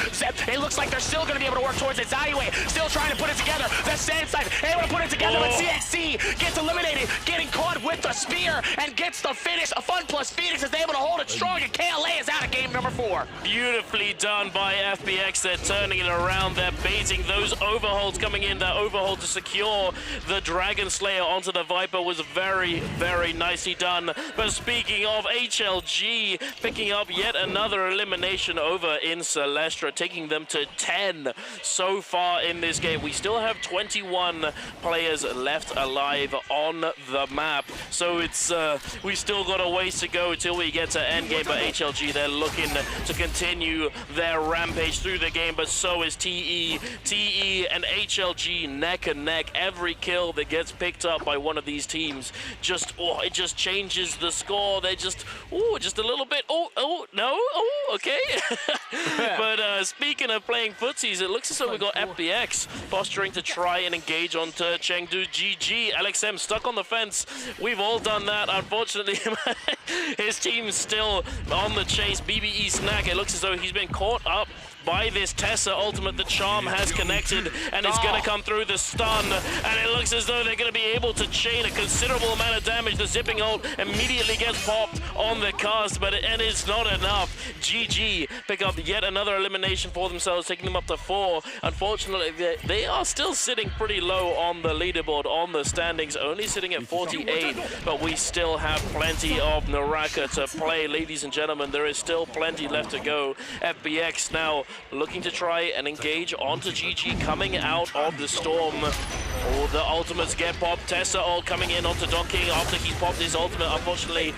It looks like they're still going to be able to work towards it. Zayue still trying to put it together. The Sand Siphon able to put it together, but CXC gets eliminated, getting caught with the spear and gets the finish. A Fun plus Phoenix is able to hold it strong, and KLA is out of game number 4. Beautifully done by FBX. They're turning it around. They're baiting those overholds coming in. That overhold to secure the Dragon Slayer onto the Viper was very, very nicely done. But speaking of HLG, picking up yet another elimination over in Celestra, taking them to 10 so far in this game. We still have 21 players left alive on the map. So it's we still got a ways to go till we get to endgame, but HLG, they're looking to continue their rampage through the game, but so is TE. TE and HLG neck and neck. Every kill that gets picked up by one of these teams just, it just changes the score. They just, just a little bit, okay. But speaking of playing footsies, it looks as though we got FBX posturing to try and engage onto Chengdu. GG. LXM stuck on the fence. We've all done that. Unfortunately, his team's still on the chase. BBE Snack, it looks as though he's been caught up by this Tessa ultimate. The charm has connected and it's going to come through the stun, and it looks as though they're going to be able to chain a considerable amount of damage. The zipping ult immediately gets popped on the cast, but it's not enough. GG pick up yet another elimination for themselves, taking them up to 4. Unfortunately, they are still sitting pretty low on the leaderboard, on the standings, only sitting at 48, but we still have plenty of NARAKA to play. Ladies and gentlemen, there is still plenty left to go. FBX now looking to try and engage onto GG, coming out of the storm. Oh, the ultimates get popped. Tessa ult coming in onto Don King after he's popped his ultimate. Unfortunately,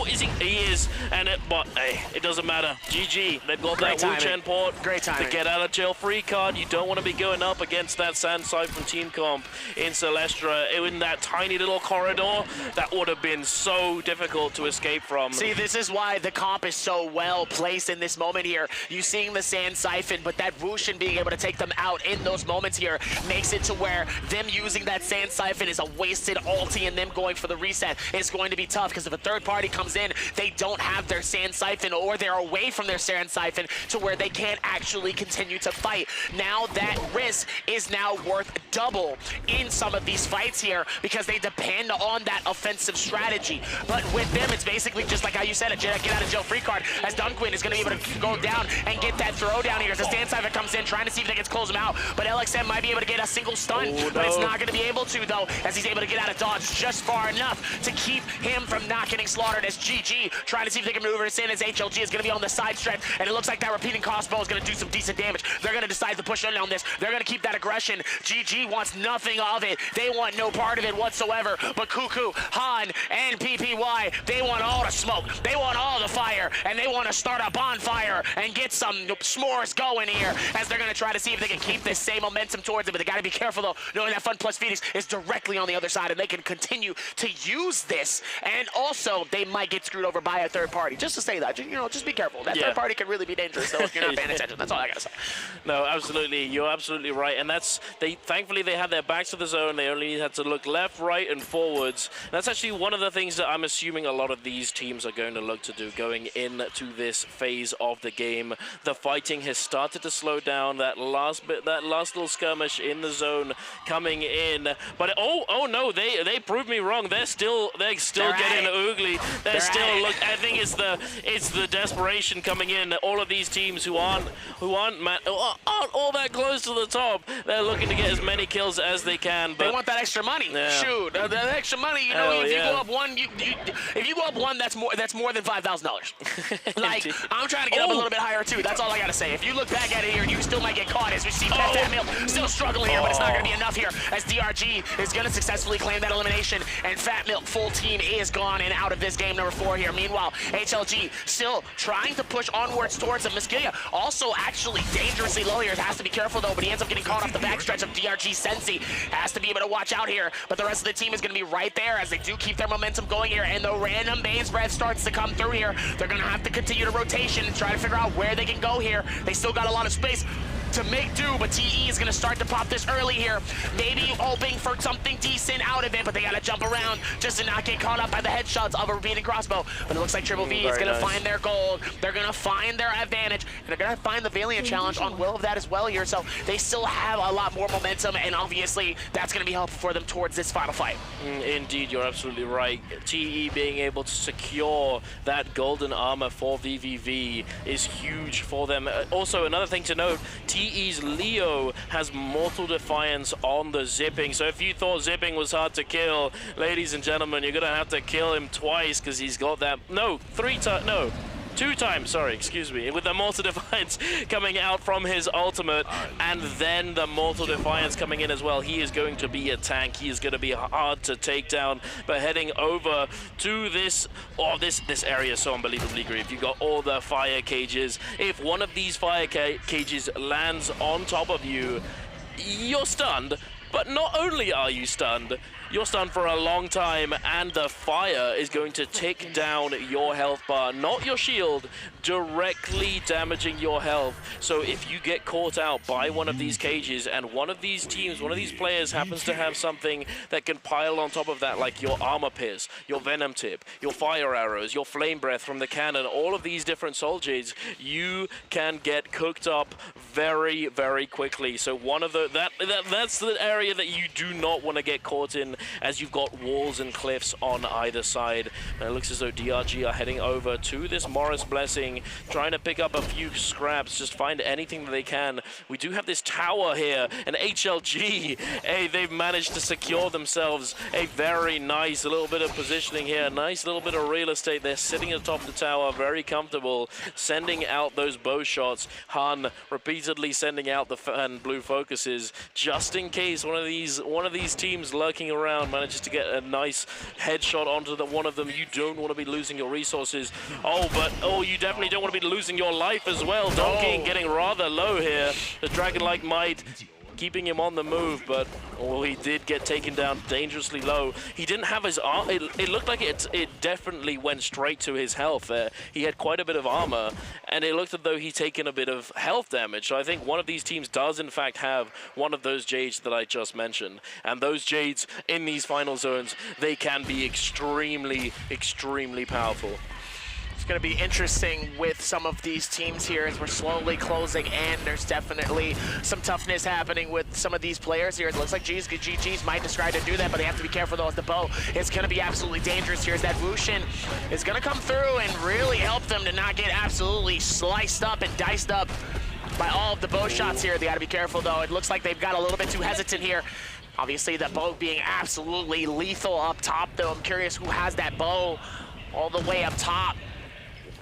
is he? He is, and but hey, it doesn't matter. GG, they've got that Wu Chen port. Great timing. To get out of jail free card. You don't want to be going up against that Sand side from Team Comp in Celestra in that tiny little corridor. That would have been so difficult to escape from. See, this is why the comp is so well placed in this moment here. You seeing the Sand Siphon, but that Wushin being able to take them out in those moments here makes it to where them using that Sand Siphon is a wasted ulti, and them going for the reset is going to be tough, because if a third party comes in, they don't have their Sand Siphon, or they're away from their Sand Siphon to where they can't actually continue to fight. Now that risk is now worth double in some of these fights here, because they depend on that offensive strategy. But with them, it's basically just like how you said, a get out of jail free card, as Dunquin is going to be able to go down and get that throw down here as the Sand Siphon comes in, trying to see if they can close him out. But LXM might be able to get a single stun, but it's not going to be able to, though, as he's able to get out of dodge just far enough to keep him from not getting slaughtered, as GG trying to see if they can maneuver this in, as HLG is going to be on the side stretch, and it looks like that repeating crossbow is going to do some decent damage. They're going to decide to push in on this. They're going to keep that aggression. GG wants nothing of it. They want no part of it whatsoever. But Cuckoo, Han, and PPY, they want all the smoke. They want all the fire, and they want to start a bonfire and get some s'mores going here, as they're going to try to see if they can keep this same momentum towards it. But they got to be careful, though, knowing that Fun plus Phoenix is directly on the other side, and they can continue to use this. And also, they might get screwed over by a third party. Just to say that, just be careful. That third party can really be dangerous, though, if you're not paying attention. That's all I got to say. No, absolutely. You're absolutely right. And thankfully, they had their backs to the zone. They only had to look left, right, and forwards. And that's actually one of the things that I'm assuming a lot of these teams are going to look to do going into this phase of the game. The fighting has started to slow down. That last little skirmish in the zone coming in. But oh no, they proved me wrong. They're still getting oogly. I think it's the desperation coming in. All of these teams who aren't all that close to the top, they're looking to get as many kills as they can. But they want that extra money. Yeah. Shoot, that extra money. You know, if you go up one, if you go up one, that's more than $5,000. Like, I'm trying to get up a little bit higher too. That's all I gotta say. If you look back at it here, you still might get caught, as we see Fat Milk still struggling here, but it's not gonna be enough here, as DRG is gonna successfully claim that elimination, and Fat Milk full team is gone and out of this game number 4 here. Meanwhile, HLG still trying to push onwards towards him. Miskillia also actually dangerously low here. Has to be careful though, but he ends up getting caught off the backstretch of DRG Sensi. Has to be able to watch out here, but the rest of the team is gonna be right there, as they do keep their momentum going here, and the random base breath starts to come through here. They're gonna have to continue to rotation and try to figure out where they can go here. They still got a lot of space. to make do, but TE is gonna start to pop this early here. Maybe hoping for something decent out of it, but they gotta jump around just to not get caught up by the headshots of a repeating crossbow. But it looks like Triple V is gonna find their gold. They're gonna find their advantage, and they're gonna find the Valiant challenge on Will of that as well here. So they still have a lot more momentum, and obviously that's gonna be helpful for them towards this final fight. Indeed, you're absolutely right. TE being able to secure that golden armor for VVV is huge for them. Also, another thing to note, TE's Leo has Mortal Defiance on the zipping. So if you thought zipping was hard to kill, ladies and gentlemen, you're gonna have to kill him twice because he's got that. No, 2 times, sorry, excuse me, with the Mortal Defiance coming out from his ultimate, and then the Mortal Defiance coming in as well. He is going to be a tank. He is going to be hard to take down. But heading over to this area is so unbelievably great. You've got all the fire cages. If one of these fire cages lands on top of you, you're stunned. But not only are you stunned, you're stunned for a long time, and the fire is going to tick down your health bar, not your shield, directly damaging your health. So if you get caught out by one of these cages, and one of these teams, one of these players happens to have something that can pile on top of that, like your armor pierce, your venom tip, your fire arrows, your flame breath from the cannon, all of these different soul jades, you can get cooked up very, very quickly. So one of that's the area that you do not want to get caught in, as you've got walls and cliffs on either side. And it looks as though DRG are heading over to this Morris Blessing, trying to pick up a few scraps, just find anything that they can. We do have this tower here, and HLG, they've managed to secure themselves a very nice little bit of positioning here, nice little bit of real estate. They're sitting atop the tower, very comfortable, sending out those bow shots. Han repeatedly sending out the blue focuses, just in case one of these teams lurking around manages to get a nice headshot onto one of them. You don't want to be losing your resources. You definitely don't want to be losing your life as well. Donkey getting rather low here. The Dragon-like might keeping him on the move, but he did get taken down dangerously low. He didn't have his armor. It looked like it definitely went straight to his health there. He had quite a bit of armor, and it looked as though he'd taken a bit of health damage. So I think one of these teams does in fact have one of those jades that I just mentioned. And those jades in these final zones, they can be extremely, extremely powerful. It's going to be interesting with some of these teams here as we're slowly closing in. There's definitely some toughness happening with some of these players here. It looks like GGs might decide to do that, but they have to be careful though with the bow. It's going to be absolutely dangerous here as that Wushin is going to come through and really help them to not get absolutely sliced up and diced up by all of the bow shots here. They got to be careful though. It looks like they've got a little bit too hesitant here. Obviously the bow being absolutely lethal up top though. I'm curious who has that bow all the way up top.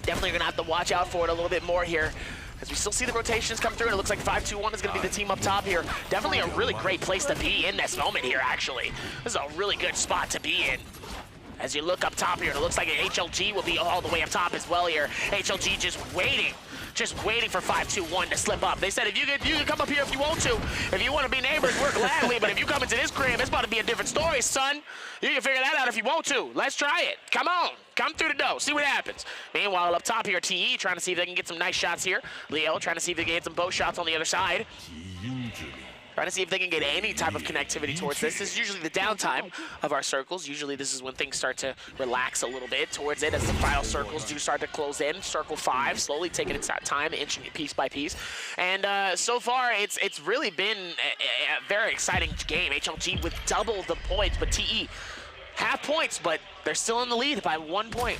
Definitely gonna have to watch out for it a little bit more here, as we still see the rotations come through, and it looks like 5-2-1 is gonna be the team up top here. Definitely a really great place to be in this moment here, actually. This is a really good spot to be in. As you look up top here, it looks like HLG will be all the way up top as well here. HLG just waiting for 5-2-1 to slip up. They said if you can come up here if you want to. If you want to be neighbors, we're gladly, but if you come into this crib, it's about to be a different story, son. You can figure that out if you want to. Let's try it. Come on. Come through the door. See what happens. Meanwhile, up top here, TE trying to see if they can get some nice shots here. Leo trying to see if they can get some bow shots on the other side. Trying to see if they can get any type of connectivity towards this. This is usually the downtime of our circles. Usually this is when things start to relax a little bit towards it as the final circles do start to close in. Circle 5, slowly taking its time, inching it piece by piece. And so far, it's really been a very exciting game. HLG with double the points, but TE half points, but they're still in the lead by 1 point.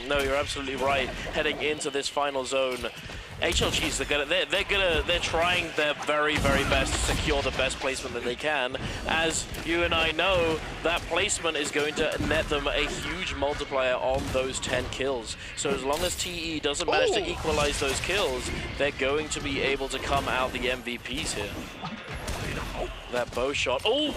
No, you're absolutely right. Heading into this final zone, HLGs, they're trying their very, very best to secure the best placement that they can. As you and I know, that placement is going to net them a huge multiplier on those 10 kills. So as long as TE doesn't manage to equalize those kills, they're going to be able to come out the MVPs here. That bow shot. Oh,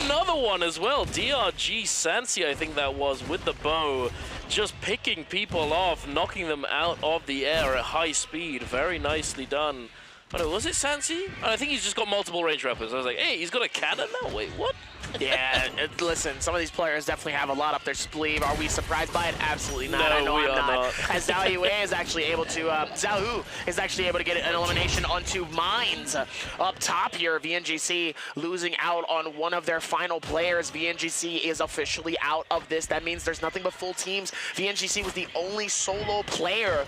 another one as well. DRG Sansi, I think that was, with the bow, just picking people off, knocking them out of the air at high speed. Very nicely done. Oh, no, was it Sansi? I think he's just got multiple range weapons. I was like, hey, he's got a cannon now? Wait, what? Yeah, listen, some of these players definitely have a lot up their sleeve. Are we surprised by it? Absolutely not. I know I'm not. As Zahu is actually able to get an elimination onto Mines up top here. VNGC losing out on one of their final players. VNGC is officially out of this. That means there's nothing but full teams. VNGC was the only solo player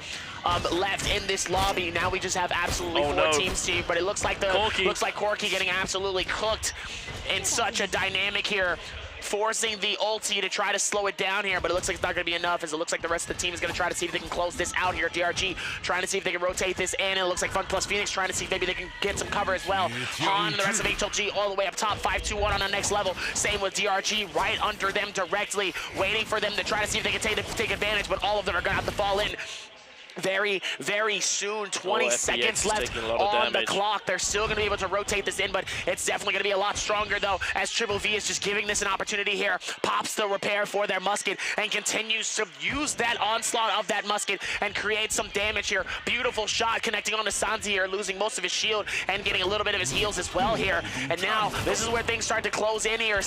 left in this lobby. Now we just have absolutely four teams here, but it looks like Corki getting absolutely cooked in such a dynamic here, forcing the ulti to try to slow it down here, but it looks like it's not going to be enough, as it looks like the rest of the team is going to try to see if they can close this out here. DRG trying to see if they can rotate this in, and it looks like Fun Plus Phoenix trying to see if maybe they can get some cover as well. Han, the rest of HLG all the way up top, 5-2-1 on the next level. Same with DRG right under them directly, waiting for them to try to see if they can take advantage, but all of them are going to have to fall in very, very soon. 20 seconds left on the clock. They're still going to be able to rotate this in, but it's definitely going to be a lot stronger, though, as Triple V is just giving this an opportunity here. Pops the repair for their musket and continues to use that onslaught of that musket and create some damage here. Beautiful shot connecting on to Sanzi here, losing most of his shield and getting a little bit of his heals as well here. And now this is where things start to close in here.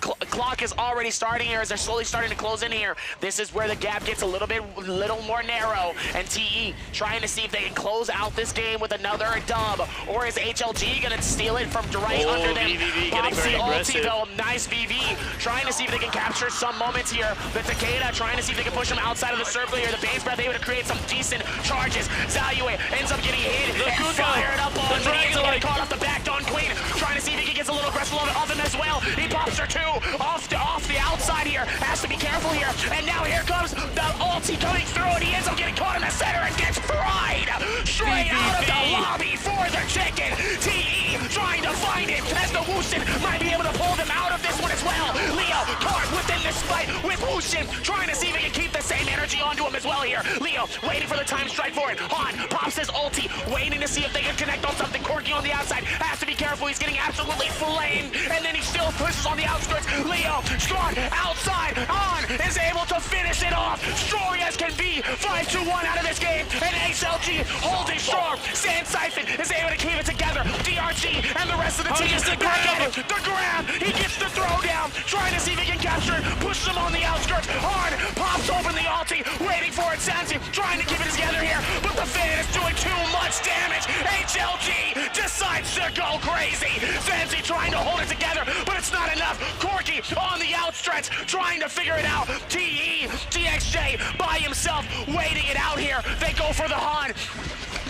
Clock is already starting here as they're slowly starting to close in here. This is where the gap gets a little more narrow. And TE trying to see if they can close out this game with another dub, or is HLG gonna steal it from right under them? VVV getting very aggressive. Though, nice VV, trying to see if they can capture some moments here. The Takeda trying to see if they can push him outside of the circle here. The Bane's Breath able to create some decent charges. Zayue ends up getting hit and fired up on the getting caught off the back. Don Queen trying to see if he gets a little aggressive off him as well. He pops her too off the outside here. Has to be careful here. And now here comes the ulti coming through, and he ends up getting caught in the center and gets fried straight out of the lobby for the chicken. TE trying to find it as the Wushin might be able to pull them out of this one as well. Leo caught within this fight with Wushin, trying to see if he can keep the same energy onto him as well here. Leo waiting for the time strike for it. Han pops his ulti, waiting to see if they can connect on something. Corki on the outside has to be careful. He's getting absolutely flamed, and then he still pushes on the outskirts. Leo strong outside. Han is able to finish it off. Strong as can be. 5-2-1 out of this game, and HLG holding strong. Sand Siphon is able to keep it together. DRG and the rest of the team back at it. The grab, he gets the throw down, trying to see if he can capture it, pushes him on the outskirts. Hard pops open the ulti, waiting for it. Sansi trying to keep it together here, but the fan is doing too much damage. HLG decides to go crazy. Sansi trying to hold it together, but it's not enough. Corki on the outstretch, trying to figure it out. TE, DXJ by himself, waiting it out here. They go for the Han.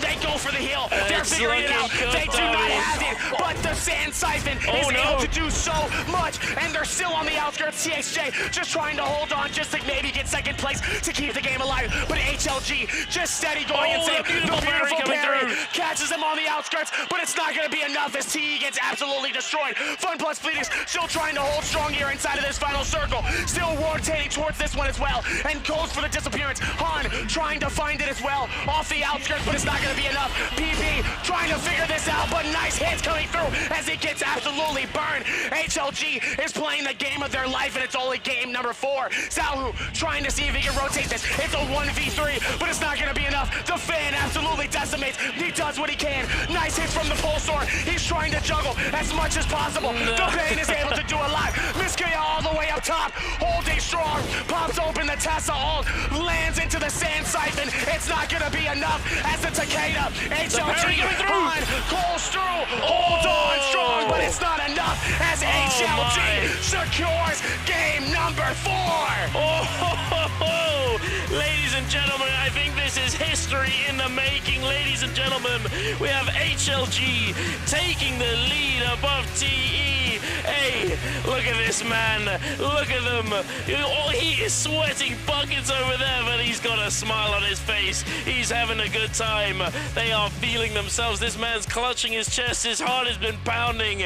They go for the heal. They're figuring it out. They do not have it, but the Sand Siphon is able to do so much, and they're still on the outskirts. TXJ just trying to hold on, just to maybe get second place to keep the game alive. But HLG just steady going insane. The beautiful parry catches him on the outskirts, but it's not going to be enough as TE gets absolutely destroyed. Fun Plus Phoenix still trying to hold strong here inside of this final circle. Still rotating towards this one as well, and goes for the disappearance. Han trying to find it as well off the outskirts, but it's not going to be enough. PP trying to figure this out, but nice hits coming through as he gets absolutely burned. HLG is playing the game of their life, and it's only game number 4. Zahu trying to see if he can rotate this. It's a 1v3, but it's not going to be enough. The fan absolutely decimates. He does what he can. Nice hits from the Pulsar. He's trying to juggle as much as possible. The Bane is able to do a lot. Miskaya all the way up top, holding strong. Pops open the Tessa ult, lands into the Sand Siphon. It's not going to be enough as the Takeda, HLG on, goes through, holds on strong, but it's not enough as HLG secures game number 4. Ladies and gentlemen, I think this is history in the making. Ladies and gentlemen, we have HLG taking the lead above TE. Hey, look at this man. Look at them. He is sweating buckets over there, but he's got a smile on his face. He's having a good time. They are feeling themselves. This man's clutching his chest. His heart has been pounding.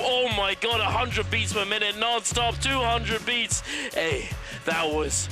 Oh my God, 100 beats per minute, non-stop, 200 beats. Hey, that was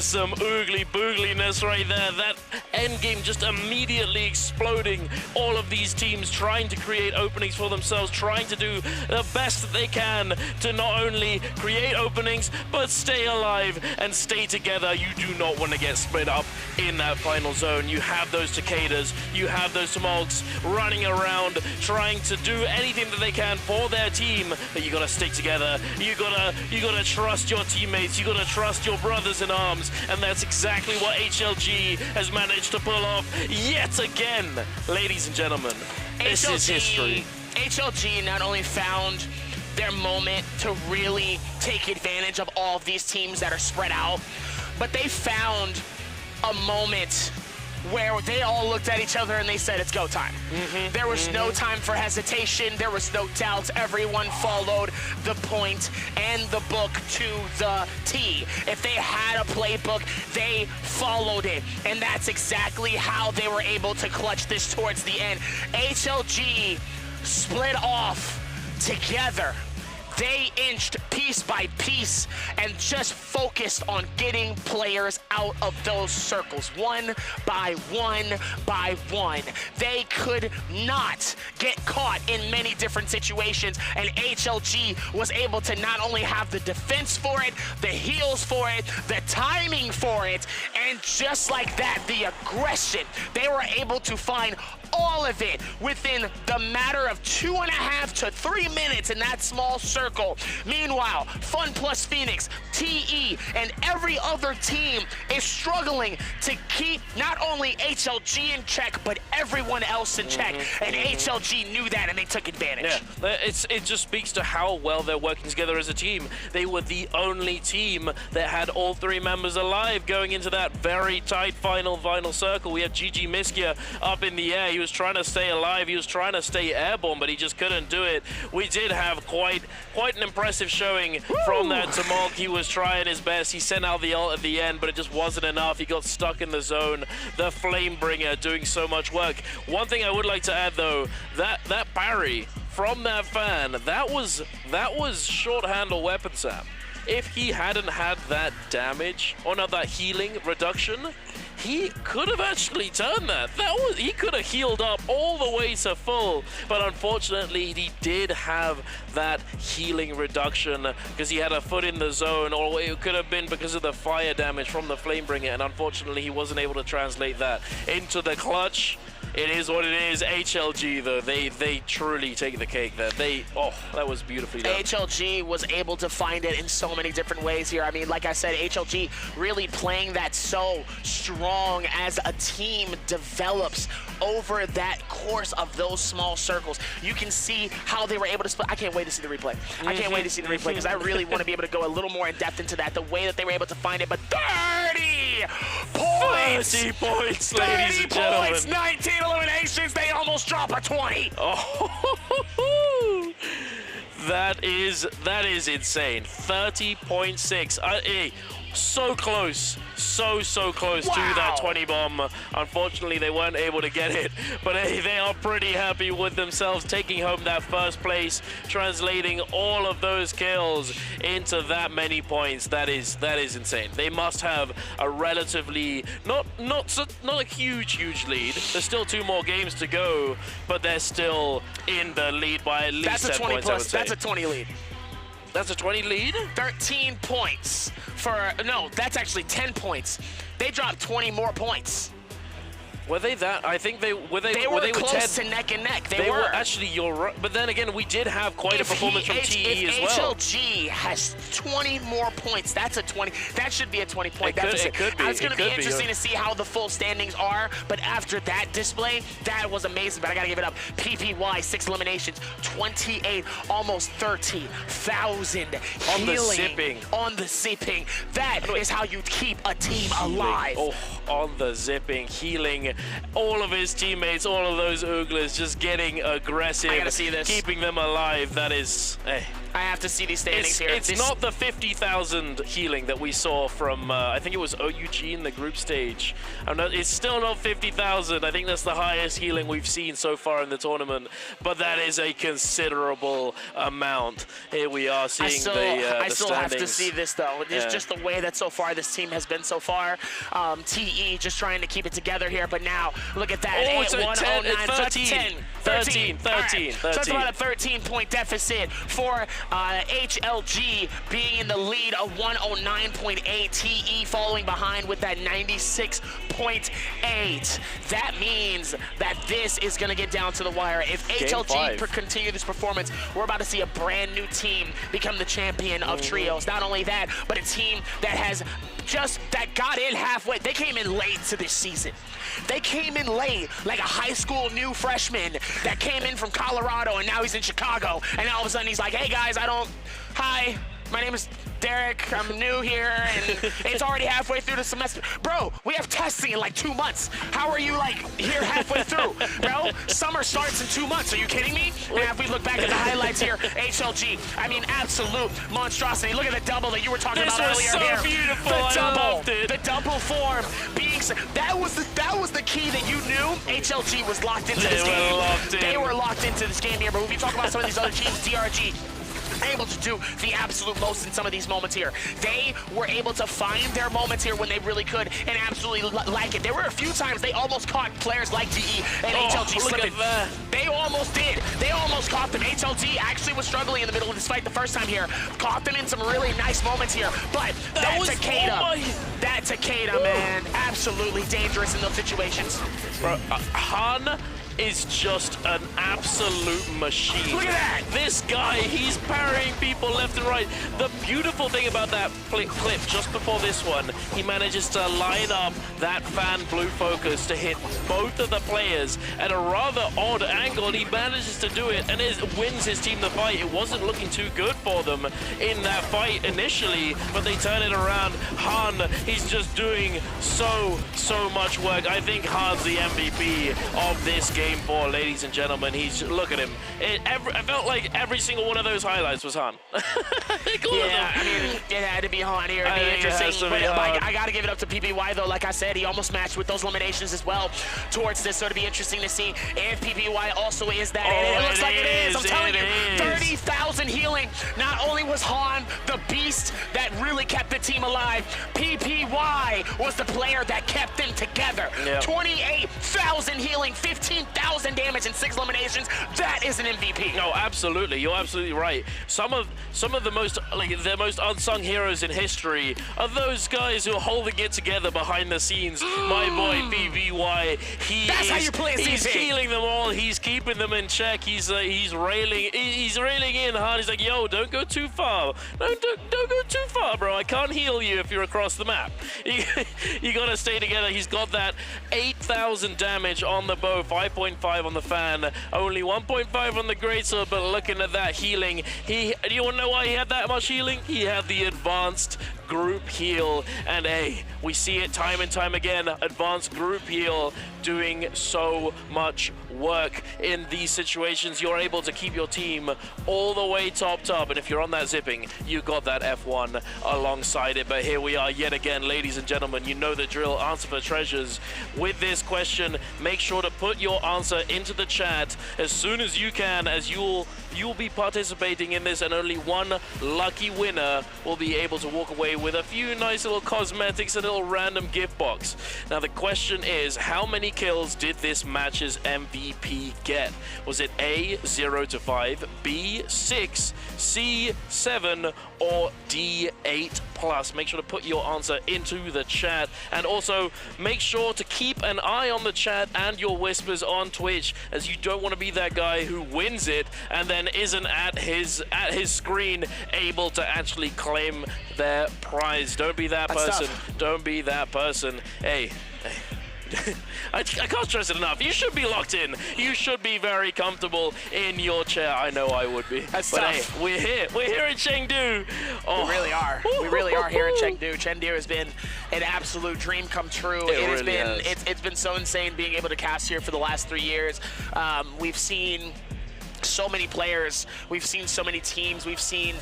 some oogly boogliness right there. That end game just immediately exploding. All of these teams trying to create openings for themselves, trying to do the best that they can to not only create openings, but stay alive and stay together. You do not want to get split up in that final zone. You have those cicadas, you have those Tomahawks running around, trying to do anything that they can for their team, but you gotta stick together. You gotta trust your teammates, you gotta trust your brothers in arms, and that's exactly what HLG has managed to pull off yet again. Ladies and gentlemen, this is history. HLG not only found their moment to really take advantage of all of these teams that are spread out, but they found a moment where they all looked at each other and they said, it's go time. There was no time for hesitation. There was no doubts. Everyone followed the point and the book to the T. If they had a playbook, they followed it. And that's exactly how they were able to clutch this towards the end. HLG split off together. They inched piece by piece and just focused on getting players out of those circles, one by one by one. They could not get caught in many different situations, and HLG was able to not only have the defense for it, the heals for it, the timing for it, and just like that, the aggression. They were able to find all of it within the matter of 2.5 to 3 minutes in that small circle. Meanwhile, Fun Plus Phoenix, TE, and every other team is struggling to keep not only HLG in check, but everyone else in check. And HLG knew that, and they took advantage. Yeah, it just speaks to how well they're working together as a team. They were the only team that had all 3 members alive going into that very tight final circle. We had GG Miskia up in the air. He was trying to stay alive. He was trying to stay airborne, but he just couldn't do it. We did have quite an impressive showing from that Tomahawk. He was trying his best. He sent out the ult at the end, but it just wasn't enough. He got stuck in the zone. The Flamebringer doing so much work. One thing I would like to add though, that parry from that fan, that was short handle weapon, Sam. If he hadn't had that damage, or not that healing reduction, he could have actually turned that. He could have healed up all the way to full, but unfortunately he did have that healing reduction because he had a foot in the zone, or it could have been because of the fire damage from the Flamebringer, and unfortunately he wasn't able to translate that into the clutch. It is what it is. HLG though, they truly take the cake there. That was beautifully done. HLG was able to find it in so many different ways here. I mean, like I said, HLG really playing that so strong as a team develops over that course of those small circles. You can see how they were able to split. I can't wait to see the replay. I can't wait to see the replay because I really want to be able to go a little more in depth into that, the way that they were able to find it. But 30 points! 30 points, ladies and gentlemen. 30 points, 19 eliminations, they almost drop a 20. Oh, that is insane. 30.6. So close. So close to that 20 bomb. Unfortunately, they weren't able to get it, but hey, they are pretty happy with themselves taking home that first place, translating all of those kills into that many points. That is insane. They must have a relatively not a huge lead. There's still 2 more games to go, but they're still in the lead by at least That's a 10 20 points. plus. That's a 20 lead. That's a 20 lead? 13 points no, that's actually 10 points. They dropped 20 more points. Were they that? I think they were close to neck and neck. They were actually, you're right. But then again, we did have quite a performance from TE as well. If HLG has 20 more points, that's a 20. That should be a 20-point deficit. It could be. It's going to be interesting to see how the full standings are. But after that display, that was amazing. But I got to give it up. PPY, 6 eliminations, 28, almost 30,000 on the zipping. On the zipping. That is how you keep a team alive. Oh, on the zipping, healing all of his teammates, all of those Ooglers, just getting aggressive. I gotta see this. Keeping them alive. That is, I have to see these standings here. It's not the 50,000 healing that we saw from, I think it was OUG in the group stage. It's still not 50,000. I think that's the highest healing we've seen so far in the tournament, but that is a considerable amount. Here we are seeing the standings. I still have to see this though. It's just the way that so far this team has been so far. TE just trying to keep it together here, but now. Look at that. Oh, it's 109, 13. So that's about a 13-point deficit for HLG being in the lead of 109.8. TE following behind with that 96.8. That means that this is going to get down to the wire. If HLG continue this performance, we're about to see a brand new team become the champion of trios. Not only that, but a team that got in halfway. They came in late to this season. They came in late, like a high school new freshman that came in from Colorado and now he's in Chicago. And all of a sudden he's like, hey guys, hi, my name is Derek, I'm new here, and it's already halfway through the semester. Bro, we have testing in like 2 months. How are you like here halfway through? Bro, summer starts in 2 months. Are you kidding me? Now, if we look back at the highlights here, HLG, I mean, absolute monstrosity. Look at the double that you were talking about earlier so here. Beautiful. The double form being, that was the key that you knew HLG was locked into this game. They were locked into this game here, but when we talk about some of these other teams, DRG, able to do the absolute most in some of these moments here. They were able to find their moments here when they really could and absolutely like it. There were a few times they almost caught players like TE and HLG slipping. They almost did. They almost caught them. HLG actually was struggling in the middle of this fight the first time here. Caught them in some really nice moments here. But that Takeda, man, absolutely dangerous in those situations. Bro, Han is just an absolute machine. Look at that! This guy, he's parrying people left and right. The beautiful thing about that clip just before this one, he manages to line up that fan blue focus to hit both of the players at a rather odd angle, and he manages to do it and wins his team the fight. It wasn't looking too good for them in that fight initially, but they turn it around. Han, he's just doing so much work. I think Han's the MVP of this game. Game 4, ladies and gentlemen. Look at him. I felt like every single one of those highlights was Han. Yeah, I mean, it had to be Han here. It'd be interesting. But I got to give it up to PPY, though. Like I said, he almost matched with those eliminations as well towards this. So it'd be interesting to see if PPY also is that. And it looks like it is. I'm telling you, 30,000 healing. Not only was Han the beast that really kept the team alive, PPY was the player that kept them together. Yep. 28,000 healing, 15,000 damage and 6 eliminations. That is an MVP. No, absolutely. You're absolutely right. Some of the most unsung heroes in history are those guys who are holding it together behind the scenes. My boy PPY, he's healing them all. He's keeping them in check. He's railing in hard. He's like, yo, don't go too far. Don't go too far, bro. I can't heal you if you're across the map. You gotta stay together. He's got that 8,000 damage on the bow, 5.5 on the fan, only 1.5 on the greatsword, but looking at that healing, do you want to know why he had that much healing? He had the advanced group heal, and hey, we see it time and time again. Advanced group heal doing so much work in these situations. You're able to keep your team all the way topped up, and if you're on that zipping, you got that F1 alongside it. But here we are yet again, ladies and gentlemen. You know the drill. Answer for treasures. With this question, make sure to put your answer into the chat as soon as you can, as you'll be participating in this, and only one lucky winner will be able to walk away with a few nice little cosmetics and a little random gift box. Now the question is, how many kills did this match's MVP get? Was it A, 0 to 5, B, 6, C, 7, or D, 8+? Make sure to put your answer into the chat, and also make sure to keep an eye on the chat and your whispers on Twitch, as you don't want to be that guy who wins it and then isn't at his screen able to actually claim their prize. Don't be that person. Don't be that person. Hey. I can't stress it enough. You should be locked in. You should be very comfortable in your chair. I know I would be. But hey, we're here. We're here in Chengdu. Oh. We really are. We really are here in Chengdu. Chengdu has been an absolute dream come true. It's been so insane being able to cast here for the last 3 years. We've seen so many players, we've seen so many teams, we've seen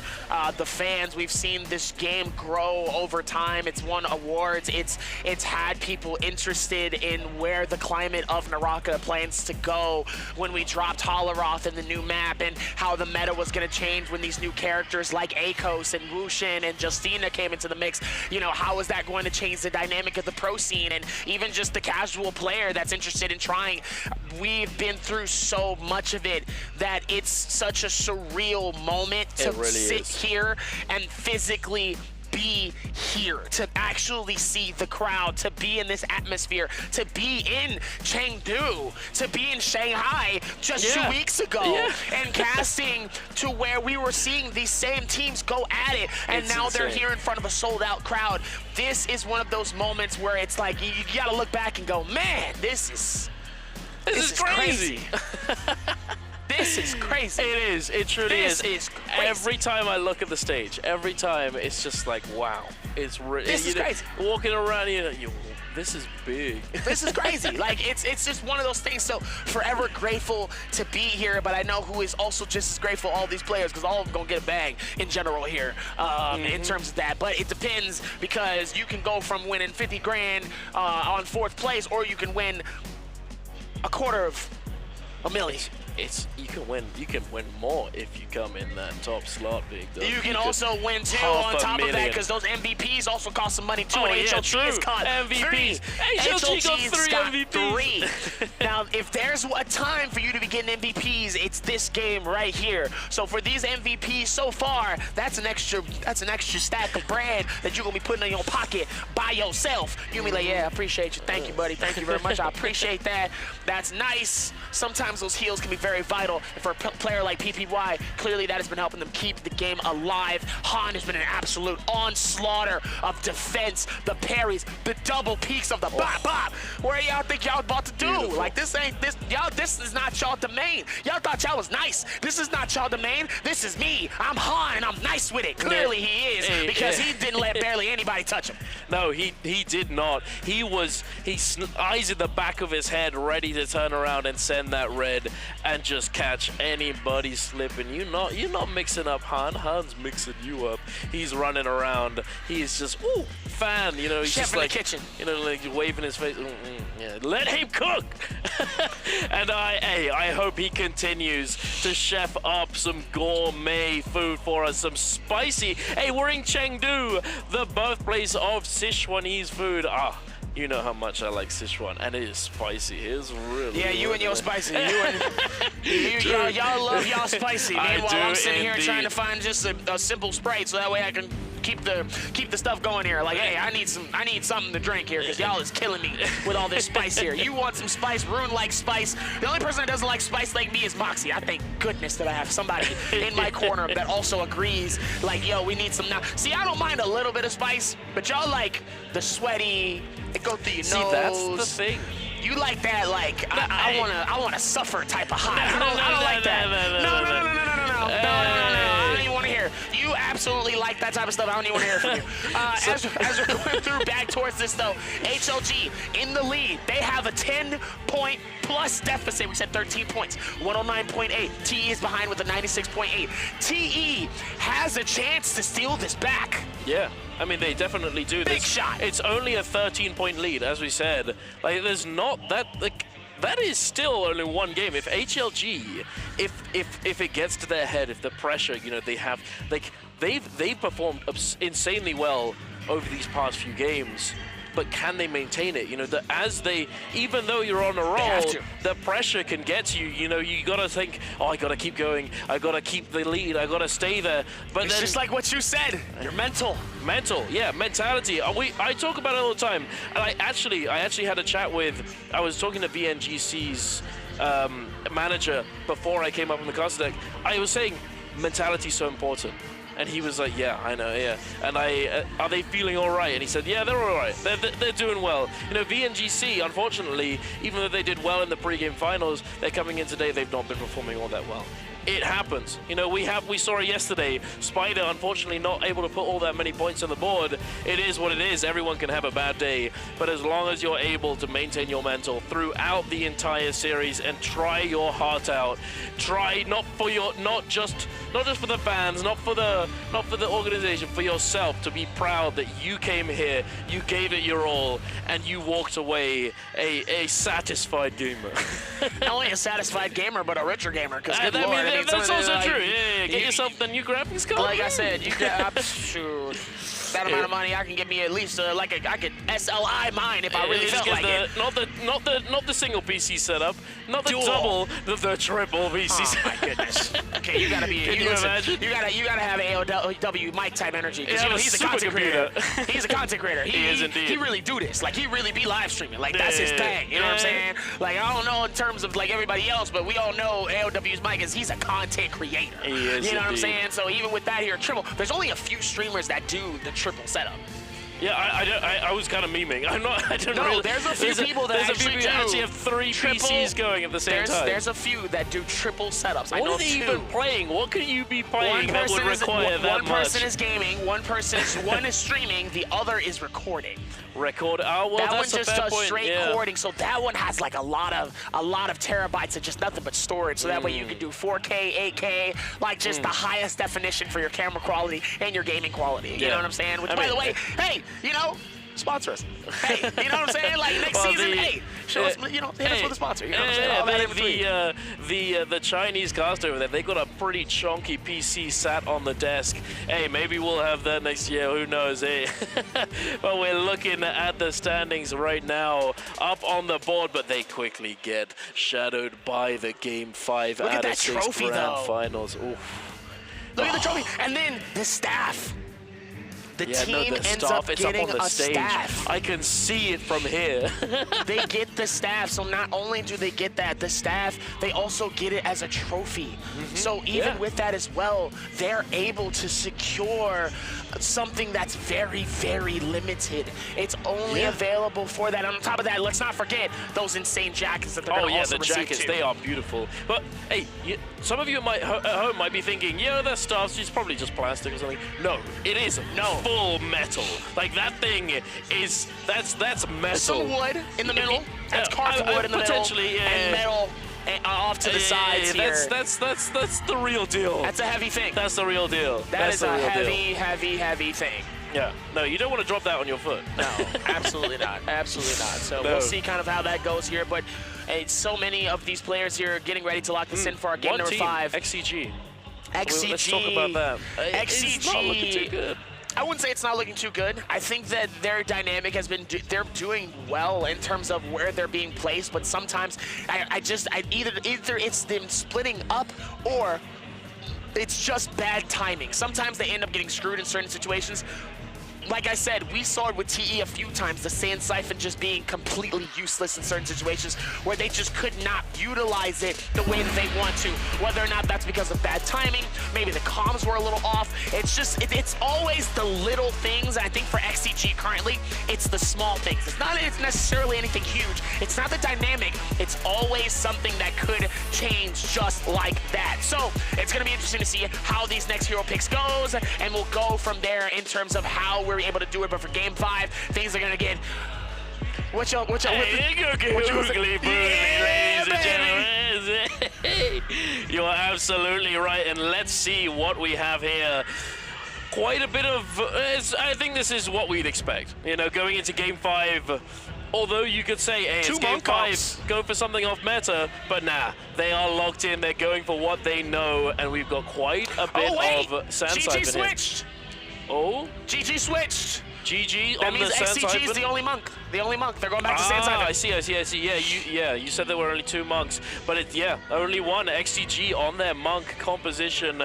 the fans, we've seen this game grow over time. It's won awards, it's had people interested in where the climate of NARAKA plans to go when we dropped Holoroth in the new map, and how the meta was going to change when these new characters like Akos and Wushin and Justina came into the mix. You know, how is that going to change the dynamic of the pro scene and even just the casual player that's interested in trying? We've been through so much of it that it's such a surreal moment to really sit here and physically be here, to actually see the crowd, to be in this atmosphere, to be in Chengdu, to be in Shanghai just 2 weeks ago, and casting to where we were seeing these same teams go at it, and now they're here in front of a sold-out crowd. This is one of those moments where it's like you gotta look back and go, man, this is crazy. This is crazy. It is. It truly is. This is crazy. Every time I look at the stage, every time it's just like, wow. It's really. This is crazy. Walking around here, this is big. This is crazy. Like, it's just one of those things. So forever grateful to be here, but I know who is also just as grateful, all these players, because all of them gonna get a bag in general here in terms of that. But it depends, because you can go from winning 50 grand on 4th place, or you can win $250,000. You can win more if you come in that top slot, big dog. You can also win too on top of that, because those MVPs also cost some money too. Oh, and yeah, HLG has got MVPs. HLG's got 3 MVPs. Now, if there's a time for you to be getting MVPs, it's this game right here. So for these MVPs so far, that's an extra stack of bread that you're gonna be putting in your pocket by yourself. You'll be like, yeah, I appreciate you. Thank you, buddy. Thank you very much. I appreciate that. That's nice. Sometimes those heals can be very vital. And for a player like PPY, clearly that has been helping them keep the game alive. Han has been an absolute onslaughter of defense, the parries, the double peaks of the bop. Where y'all think y'all about to do? Beautiful. Like, this is not y'all domain. Y'all thought y'all was nice. This is not y'all domain. This is me. I'm Han and I'm nice with it. Clearly he is, because he didn't let barely anybody touch him. No, he did not. He's eyes in the back of his head, ready to turn around and send that red and just catch anybody slipping. You're not mixing up Han. Han's mixing you up. He's running around. He's just fan. You know, he's Chef just in like the kitchen. You know, like waving his face. Yeah, let him cook. And I hope he continues to chef up some gourmet food for us, some spicy. Hey, we're in Chengdu, the birthplace of Sichuanese food. You know how much I like Sichuan, and it is spicy. It's really you and your spicy. Y'all love y'all spicy. Meanwhile, I'm sitting here trying to find just a simple Sprite, so that way I can keep the stuff going here. Like, hey, I need something to drink here, because y'all is killing me with all this spice here. You want some spice? Rune likes spice. The only person that doesn't like spice like me is Moxie. I thank goodness that I have somebody in my corner that also agrees. Like, yo, we need some now. See, I don't mind a little bit of spice, but y'all like the sweaty. It go through your nose. See, that's the thing. You like that, like, I wanna suffer type of hot. I don't like that. No. I don't even want to hear. You absolutely like that type of stuff. I don't even want to hear from you. As we're going through back towards this though, HLG in the lead. They have a 10-point plus deficit. We said 13 points, 109.8. TE is behind with a 96.8. TE has a chance to steal this back. Yeah. I mean, they definitely do. Big shot. It's only a 13-point lead, as we said. Like, there's not that. Like, that is still only one game. If HLG, if it gets to their head, if the pressure, you know, they have, like, they've performed insanely well over these past few games. But can they maintain it? You know, even though you're on a roll, the pressure can get to you. You know, you gotta think, oh, I gotta keep going. I gotta keep the lead. I gotta stay there. But it's just like what you said. You're mental. Yeah, mentality. I talk about it all the time. And I actually had a chat I was talking to VNGC's manager before I came up on the caster deck. I was saying mentality is so important. And he was like, yeah, I know, yeah. And are they feeling all right? And he said, yeah, they're all right. They're doing well. You know, VNGC, unfortunately, even though they did well in the pre-game finals, they're coming in today, they've not been performing all that well. It happens. You know, we saw it yesterday. Spider, unfortunately, not able to put all that many points on the board. It is what it is. Everyone can have a bad day. But as long as you're able to maintain your mental throughout the entire series and try your heart out, try not just for the fans, not for the organization, for yourself, to be proud that you came here, you gave it your all, and you walked away a satisfied gamer. Not only a satisfied gamer, but a richer gamer. Because good lord. That's also true. Yeah, get yourself the new graphics card. Like I said, you can shoot that amount of money. I can get me at least I could SLI mine if I really felt like it. Not the single PC setup, not the double, the triple PC setup. Oh my goodness. Okay, you gotta be. Can you imagine? You gotta have AOW mic type energy. Because Yeah, you know he's a content creator. supercomputer. He's a content creator. He is indeed. He really do this. Like he really be live streaming. Like that's his thing. You know what I'm saying? Like I don't know in terms of like everybody else, but we all know AOW's mic is he's a content creator. He is you know what I'm indeed. saying? So even with that here, triple. There's only a few streamers that do the triple setup. Yeah, I was kind of memeing. I don't No, really. there's a few people that actually have three PCs going at the same time. There's a few that do triple setups. I know What are they two. even playing? What could you be playing that would require that one much? person is gaming, one is streaming, the other is recording. Record. Oh well, that one that's a just fair does point. straight Yeah. recording, so that one has like a lot of terabytes of just nothing but storage. So that way you can do 4K, 8K, like just the highest definition for your camera quality and your gaming quality. You Yeah. know what I'm saying? Which, I by mean, the way, hey, you know, sponsor us. Hey, you know what I'm saying? Like next Well, season, the- hey, show us, you know, hit us with a sponsor. You know what I'm saying? All that in between. the Chinese cast over there, they got a pretty chunky PC sat on the desk. Hey, maybe we'll have that next year. Who knows? Hey, but we're looking at the standings right now, up on the board, but they quickly get shadowed by the Game 5 Look at out of that 6 trophy, grand though. finals. Oof. Look at the trophy, and then the staff. The Yeah, no, team the ends staff, up it's up getting on the a stage. staff. I can see it from here. They get the staff, so not only do they get the staff, they also get it as a trophy. So even with that as well, they're able to secure something that's very, very limited. It's only available for that. On top of that, let's not forget those insane jackets that they're going to also the receive jackets, too. they are beautiful. But hey, some of you at home might be thinking, yeah, that stuff's just probably just plastic or something. No, it is full metal. Like that thing is, that's metal. Some wood in the middle. That's carved wood in the middle. Potentially, yeah. And metal off to the sides here. That's the real deal. That's a heavy thing. That's the real deal. That's the a real heavy, deal. heavy, heavy thing. Yeah. No, you don't want to drop that on your foot. No, absolutely not. Absolutely not. So No. we'll see kind of how that goes here. But so many of these players here getting ready to lock this in for our game One number team, 5. XCG. XCG. Let's talk about that. XCG. It's not looking too good. I wouldn't say it's not looking too good. I think that their dynamic has been, they're doing well in terms of where they're being placed, but sometimes either it's them splitting up or it's just bad timing. Sometimes they end up getting screwed in certain situations. Like I said, we saw it with TE a few times, the Sand Siphon just being completely useless in certain situations where they just could not utilize it the way that they want to. Whether or not that's because of bad timing, maybe the comms were a little off. It's just, it's always the little things. I think for XCG currently, it's the small things. It's not necessarily anything huge. It's not the dynamic. It's always something that could change just like that. So it's gonna be interesting to see how these next hero picks goes, and we'll go from there in terms of how we're able to do it. But for game 5, things are gonna get ladies and gentlemen. You are absolutely right, and let's see what we have here. Quite a bit of, I think this is what we'd expect. You know, going into game 5, although you could say, hey, it's game 5, go for something off meta, but nah, they are locked in, they're going for what they know, and we've got quite a bit of Sand Siphon GG switched! Oh? GG switched! GG that on means the Sand XCG Siphon? is the only monk. The only monk. They're going back to Sand Siphon. I see. Yeah, you said there were only 2 monks, but only one XCG on their monk composition.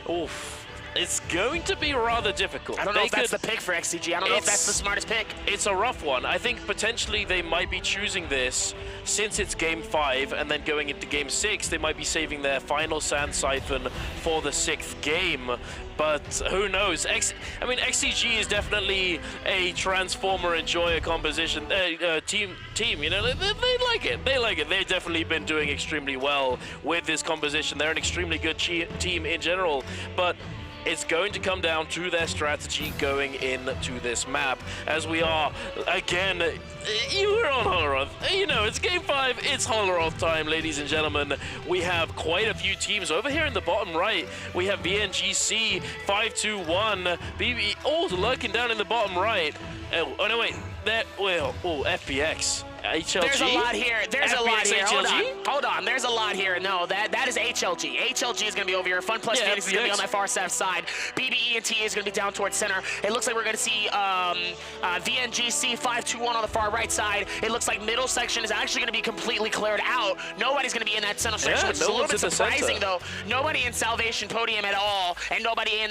Oof. it's going to be rather difficult. I don't know if that's the pick for XCG. I don't know if that's the smartest pick. It's a rough one. I think potentially they might be choosing this since it's game 5 and then going into game 6, they might be saving their final Sand Siphon for the 6th game. But who knows? XCG is definitely a transformer enjoyer composition team. You know, they like it. They like it. They've definitely been doing extremely well with this composition. They're an extremely good team in general, but it's going to come down to their strategy going into this map. As we are, again, you were on Holoroth. You know, it's game 5, it's Holoroth time, ladies and gentlemen. We have quite a few teams. Over here in the bottom right, we have VNGC, 521, BB, all lurking down in the bottom right. Oh no, wait, FPX. HLG? There's a lot here. There's a lot here. HLG? Hold on. There's a lot here. No, that is HLG. HLG is going to be over here. Fun Plus Phoenix is going to be on that far left side. BBE and TA is going to be down towards center. It looks like we're going to see VNGC 521 on the far right side. It looks like middle section is actually going to be completely cleared out. Nobody's going to be in that center section, which is a little bit surprising, though. Nobody in Salvation Podium at all, and nobody in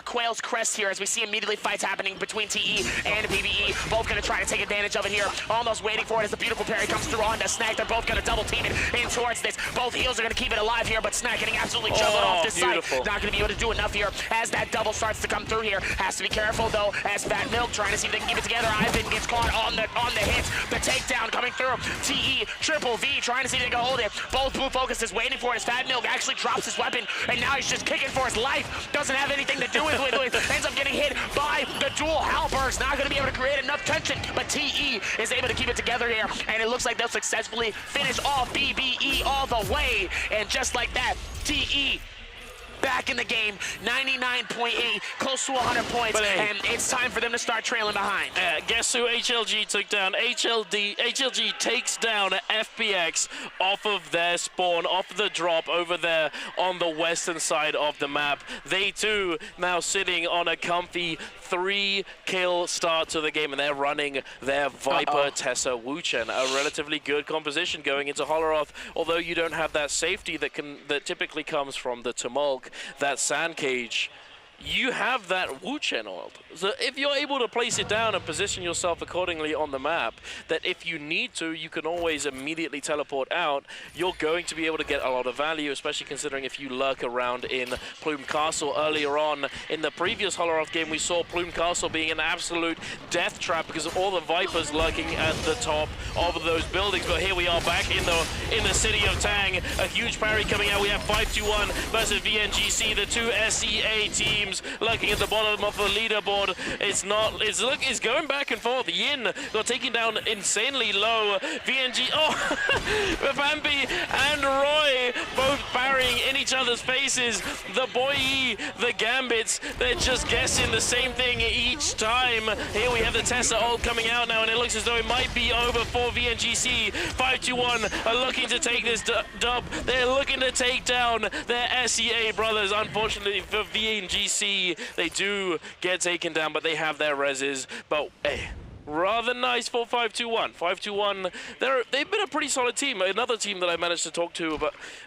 Quail's Crest here, as we see immediately fights happening between TE and BBE. Both going to try to take advantage of it here. Almost waiting for it as the beautiful parry comes through onto Snack. They're both going to double team it in towards this. Both heels are going to keep it alive here, but Snack getting absolutely juggled off this side. Not going to be able to do enough here as that double starts to come through here. Has to be careful, though, as Fat Milk trying to see if they can keep it together. Ivan gets caught on the hits. The takedown coming through. TE, Triple V trying to see if they can hold it. Both Blue Focus is waiting for it as Fat Milk actually drops his weapon, and now he's just kicking for his life. Doesn't have anything to do with it. Ends up getting hit by the dual halberds. Not going to be able to create enough tension, but TE is able to keep it together here, and it looks like they'll successfully finish off BBE all the way. And just like that, TE back in the game, 99.8, close to 100 points, and it's time for them to start trailing behind. Guess who HLG took down? HLG takes down FPX off of their spawn, off the drop over there on the western side of the map. They too now sitting on a comfy 3-kill start to the game, and they're running their Viper Tessa Wuchen, a relatively good composition going into Holoroth, although you don't have that safety that typically comes from the Tumulk, that Sand Cage. You have that Wuchen ult. So if you're able to place it down and position yourself accordingly on the map, that if you need to, you can always immediately teleport out, you're going to be able to get a lot of value, especially considering if you lurk around in Plume Castle. Earlier on in the previous Holoroth game, we saw Plume Castle being an absolute death trap because of all the Vipers lurking at the top of those buildings. But here we are back in the city of Tang. A huge parry coming out. We have 521 versus VNGC, the two SEA teams lurking at the bottom of the leaderboard. It's going back and forth. Yin got taken down insanely low. VNG, Bambi and Roy both parrying in each other's faces. The Boy, the Gambits, they're just guessing the same thing each time. Here we have the Tessa ult coming out now, and it looks as though it might be over for VNGC. 521 are looking to take this dub. They're looking to take down their SEA brothers. Unfortunately for VNGC, they do get taken down, but they have their reses. But hey, rather nice for 521. 521, they've been a pretty solid team. Another team that I managed to talk to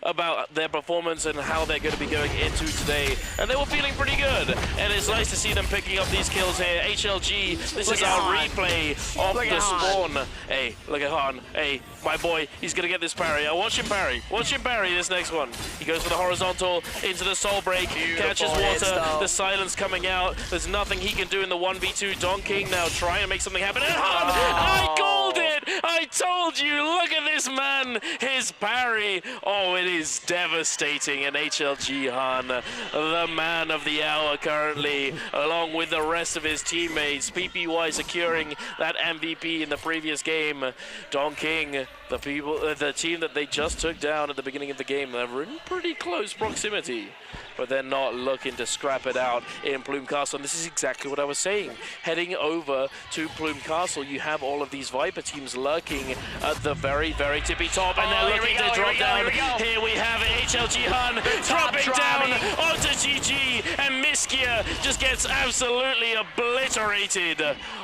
about their performance and how they're going to be going into today. And they were feeling pretty good. And it's nice to see them picking up these kills here. HLG, this is our replay of the spawn. Hey, look at Han. Hey, my boy, he's going to get this parry. Watch him parry. Watch him parry this next one. He goes for the horizontal into the soul break. Catches water. The silence coming out. There's nothing he can do in the 1v2. Don King now trying to make something happen. And Han, I called it! I told you! Look at this man! His parry. Oh, it is devastating. And HLG Han, the man of the hour currently, along with the rest of his teammates. PPY securing that MVP in the previous game. Don King, the team that they just took down at the beginning of the game, they're in pretty close proximity, but they're not looking to scrap it out in Plume Castle. And this is exactly what I was saying. Heading over to Plume Castle, you have all of these Viper teams lurking lurking at the very, very tippy top, and they're looking to drop down. Here we have HLG Hun dropping down onto GG, and Miskia just gets absolutely obliterated.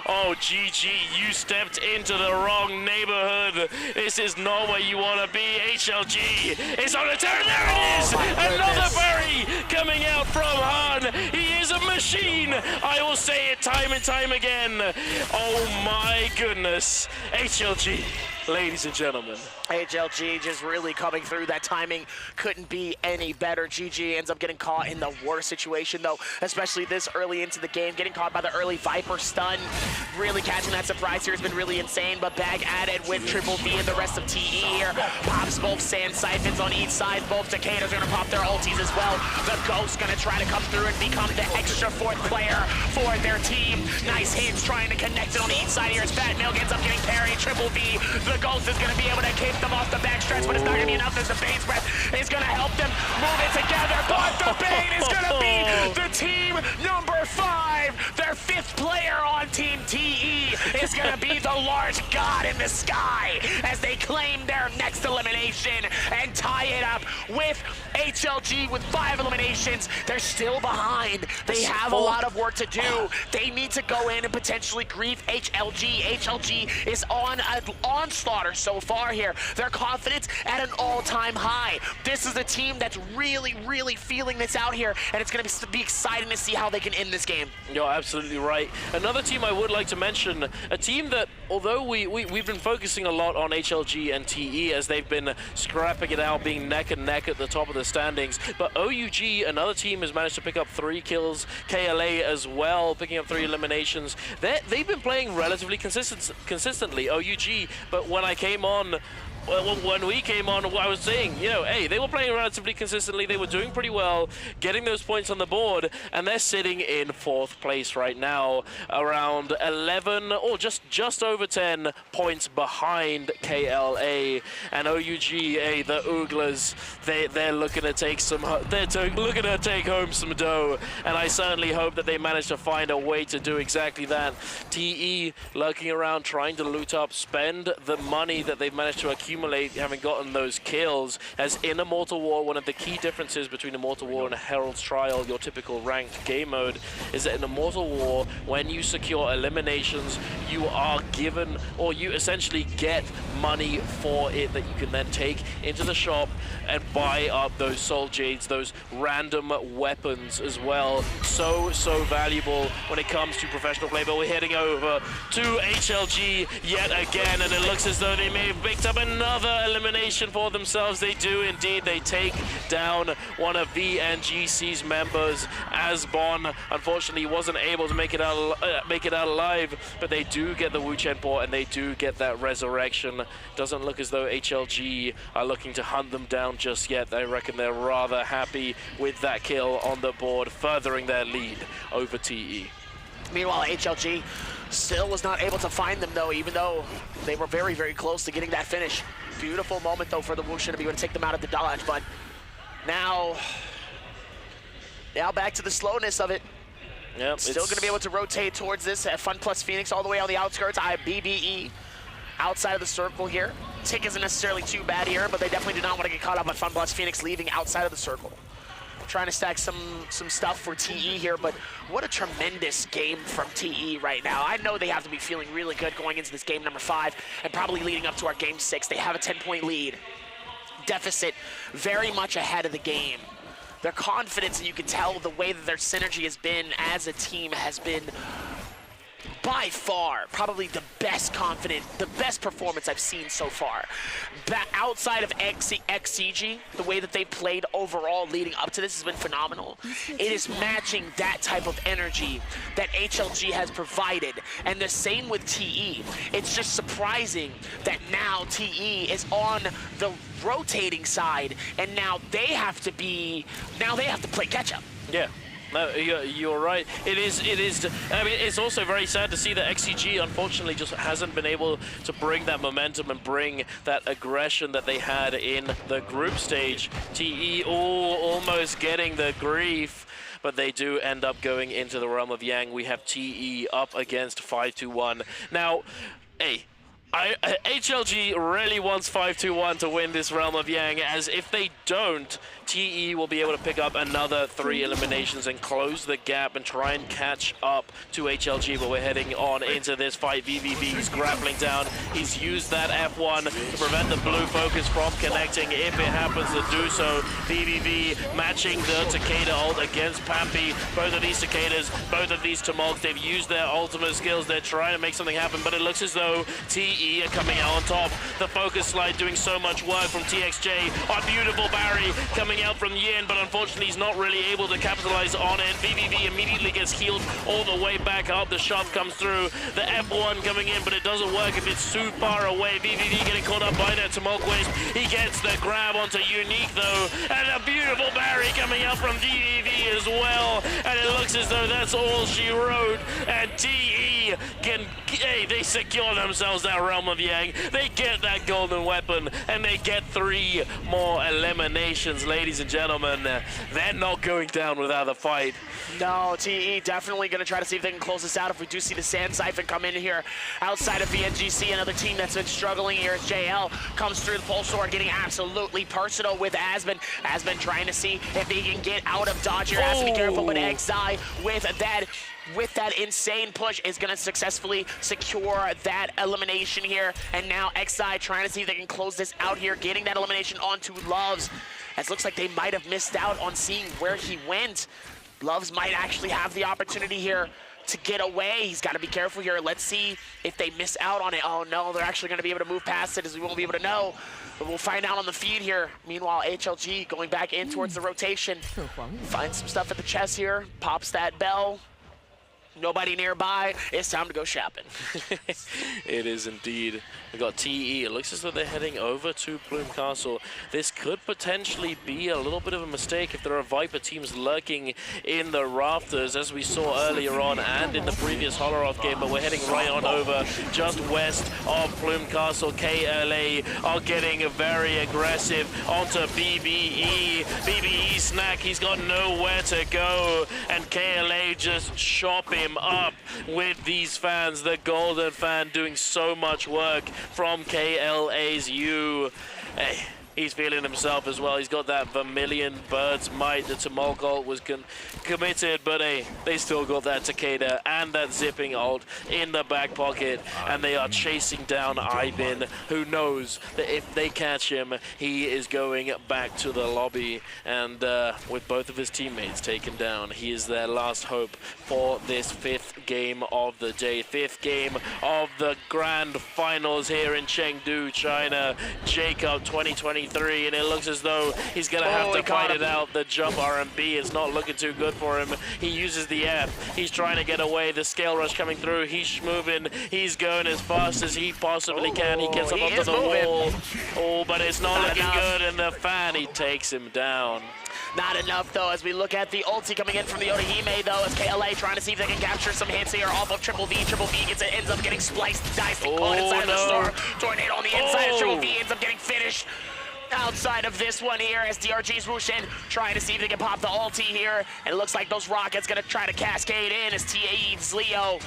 Oh, GG, you stepped into the wrong neighborhood. This is not where you want to be. HLG is on the turn. There it is! Another bury coming out from Han. He is a machine. I will say it time and time again. Oh my goodness. HLG, ladies and gentlemen. HLG just really coming through. That timing couldn't be any better. GG ends up getting caught in the worst situation, though, especially this early into the game. Getting caught by the early Viper stun. Really catching that surprise here has been really insane, but back at it with Triple V and the rest of TE here. Pops both Sand Siphons on each side. Both Cicadas are going to pop their ultis as well. The Ghost going to try to come through and become the extra fourth player for their team. Nice hits trying to connect it on each side here as Fat Milk ends up getting parried. Triple V, the Ghost is going to be able to keep them off the backstretch, but it's not going to be enough as the Bane's Breath is going to help them move it together, but the Bane is going to be the team number 5. Their 5th player on Team TE is going to be the large god in the sky as they claim their next elimination and tie it up with HLG with 5 eliminations. They're still behind. They have a lot of work to do. They need to go in and potentially grief HLG. HLG is on an onslaughter so far here. Their confidence at an all-time high. This is a team that's really, really feeling this out here, and it's going to be exciting to see how they can end this game. You're absolutely right. Another team I would like to mention, a team that, although we've been focusing a lot on HLG and TE as they've been scrapping it out, being neck and neck at the top of the standings, but OUG, another team, has managed to pick up 3 kills. KLA as well, picking up 3 eliminations. They've been playing relatively consistently, OUG, but when I came on, well, when we came on, I was saying, you know, hey, they were playing relatively consistently. They were doing pretty well, getting those points on the board, and they're sitting in 4th place right now, around 11 or just over 10 points behind KLA and OUG. Hey, the Ooglers, they're looking to take looking to take home some dough, and I certainly hope that they manage to find a way to do exactly that. TE lurking around, trying to loot up, spend the money that they've managed to accumulate, having gotten those kills, as in Immortal War, one of the key differences between Immortal War and a Herald's Trial, your typical ranked game mode, is that in Immortal War, when you secure eliminations, you are given, or you essentially get money for it that you can then take into the shop and buy up those Soul Jades, those random weapons as well. So valuable when it comes to professional play. But we're heading over to HLG yet again, and it looks as though they may have picked up another elimination for themselves. They do indeed. They take down one of VNGC's members, Asbon. Unfortunately, he wasn't able to make it out alive, but they do get the Wu Chen port, and they do get that resurrection. Doesn't look as though HLG are looking to hunt them down just yet. I reckon they're rather happy with that kill on the board, furthering their lead over TE. Meanwhile, HLG still was not able to find them, though, even though they were very, very close to getting that finish. Beautiful moment, though, for the Wu Chen to be able to take them out of the dodge, but now back to the slowness of it. Yep, still going to be able to rotate towards this at Fun Plus Phoenix all the way on the outskirts. BBE outside of the circle here. Tick isn't necessarily too bad here, but they definitely do not want to get caught up by Fun Plus Phoenix leaving outside of the circle. Trying to stack some stuff for TE here, but what a tremendous game from TE right now. I know they have to be feeling really good going into this game number 5 and probably leading up to our game 6. They have a 10-point lead. Deficit very much ahead of the game. Their confidence, and you can tell the way that their synergy has been as a team has been by far probably the best performance I've seen so far. Outside of XCG, the way that they played overall leading up to this has been phenomenal. It is matching that type of energy that HLG has provided, and the same with TE. It's just surprising that now TE is on the rotating side, and now they have to play catch up. Yeah. No, you're right. It is. I mean, it's also very sad to see that XCG, unfortunately, just hasn't been able to bring that momentum and bring that aggression that they had in the group stage. TE almost getting the grief, but they do end up going into the realm of Yang. We have TE up against 5-1. Now, hey, HLG really wants 5-2-1 to win this Realm of Yang, as if they don't, TE will be able to pick up another 3 eliminations and close the gap and try and catch up to HLG, but we're heading on into this fight. VVV, he's grappling down. He's used that F1 to prevent the blue focus from connecting if it happens to do so. VVV matching the Takeda ult against Pampy. Both of these Takedas, both of these Tumults, they've used their ultimate skills. They're trying to make something happen, but it looks as though TE are coming out on top. The focus slide doing so much work from TXJ. A beautiful Barry coming out from Yin, but unfortunately he's not really able to capitalize on it. VVV immediately gets healed all the way back up. The shot comes through. The F1 coming in, but it doesn't work if it's too far away. VVV getting caught up by that Tumult Wisp. He gets the grab onto Unique though, and a beautiful Barry coming out from VVV as well. And it looks as though that's all she wrote. And TE can, hey, they secure themselves that Realm of Yang. They get that golden weapon, and they get 3 more eliminations, ladies and gentlemen. They're not going down without a fight. No, TE definitely going to try to see if they can close this out. If we do see the Sand Siphon come in here outside of VNGC, another team that's been struggling here is JL. Comes through the Pulse Sword, getting absolutely personal with Asben. Asben trying to see if he can get out of dodge here. Has to be careful, but Exai with that insane push is going to successfully secure that elimination here. And now Exai trying to see if they can close this out here, getting that elimination onto Loves. As looks like they might have missed out on seeing where he went. Loves might actually have the opportunity here to get away. He's got to be careful here. Let's see if they miss out on it. Oh no, they're actually going to be able to move past it, as we won't be able to know. But we'll find out on the feed here. Meanwhile, HLG going back in towards the rotation. Finds some stuff at the chest here. Pops that bell. Nobody nearby. It's time to go shopping. It is indeed. We got TE. It looks as though they're heading over to Plume Castle. This could potentially be a little bit of a mistake if there are Viper teams lurking in the rafters, as we saw earlier on and in the previous Holoroth game. But we're heading right on over just west of Plume Castle. KLA are getting very aggressive onto BBE. BBE snack. He's got nowhere to go, and KLA just chop him up with these fans. The golden fan doing so much work from KLA's U. Hey, he's feeling himself as well. He's got that Vermilion Bird's Might. The Tumult ult was committed, but hey, they still got that Takeda and that zipping ult in the back pocket, and they are chasing down Ibin, who knows that if they catch him, he is going back to the lobby. And with both of his teammates taken down, he is their last hope for this 5th game of the day, 5th game of the grand finals here in Chengdu, China. Jacob 2023, and it looks as though he's gonna have to fight it out. The jump RMB is not looking too good for him. He uses the F. He's trying to get away. The scale rush coming through. He's moving. He's going as fast as he possibly can. He gets up onto the wall. Oh, but it's not looking good, and the fan, he takes him down. Not enough, though, as we look at the ulti coming in from the Otahime, though, as KLA trying to see if they can capture some hits here off of Triple V. Triple V ends up getting spliced, diced, and caught inside of the storm. Tornado on the inside of Triple V ends up getting finished. Outside of this one here, as DRG's Wushin trying to see if they can pop the ulti here. And it looks like those rockets going to try to cascade in as TAE's Leo.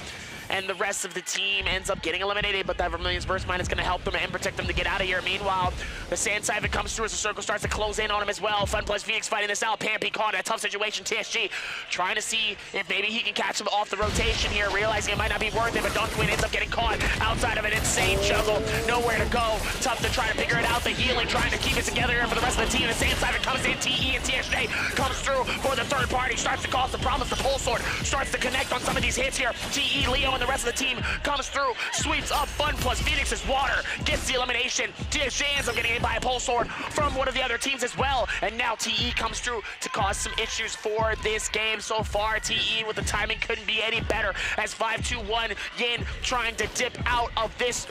And the rest of the team ends up getting eliminated, but that Vermilion's Burst Mine is going to help them and protect them to get out of here. Meanwhile, the Sand Siphon comes through as the circle starts to close in on him as well. Fun plus Phoenix fighting this out. Pampy caught in a tough situation. TSG trying to see if maybe he can catch him off the rotation here, realizing it might not be worth it, but Dunkwin ends up getting caught outside of an insane juggle. Nowhere to go. Tough to try to figure it out. The healing trying to keep it together here for the rest of the team. The Sand Siphon comes in. TE and TSJ comes through for the third party. Starts to cause the problems. The Pulse Sword starts to connect on some of these hits here. TE, Leo, and the rest of the team comes through, sweeps up Fun plus Phoenix's water, gets the elimination. TSJ ends up getting hit by a Pulse Sword from one of the other teams as well. And now TE comes through to cause some issues for this game so far. TE with the timing couldn't be any better, as 5-2-1 Yin trying to dip out of this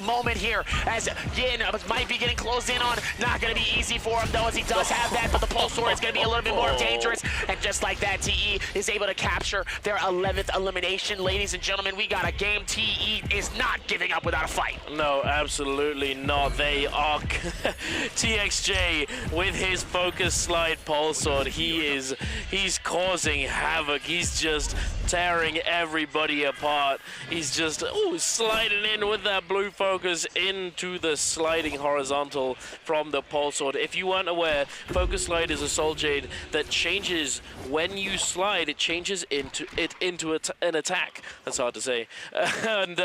moment here, as Yin might be getting closed in on. Not going to be easy for him, though, as he does have that, but the Pulse Sword is going to be a little bit more dangerous. And just like that, TE is able to capture their 11th elimination. Ladies and gentlemen, we got a game. TE is not giving up without a fight. No, absolutely not. They are TXJ with his focus slide Pulse Sword. He's causing havoc. He's just tearing everybody apart. He's just sliding in with that blue focus into the sliding horizontal from the pulse sword. If you weren't aware, focus slide is a soul jade that changes when you slide. It changes into an attack. That's hard to say. And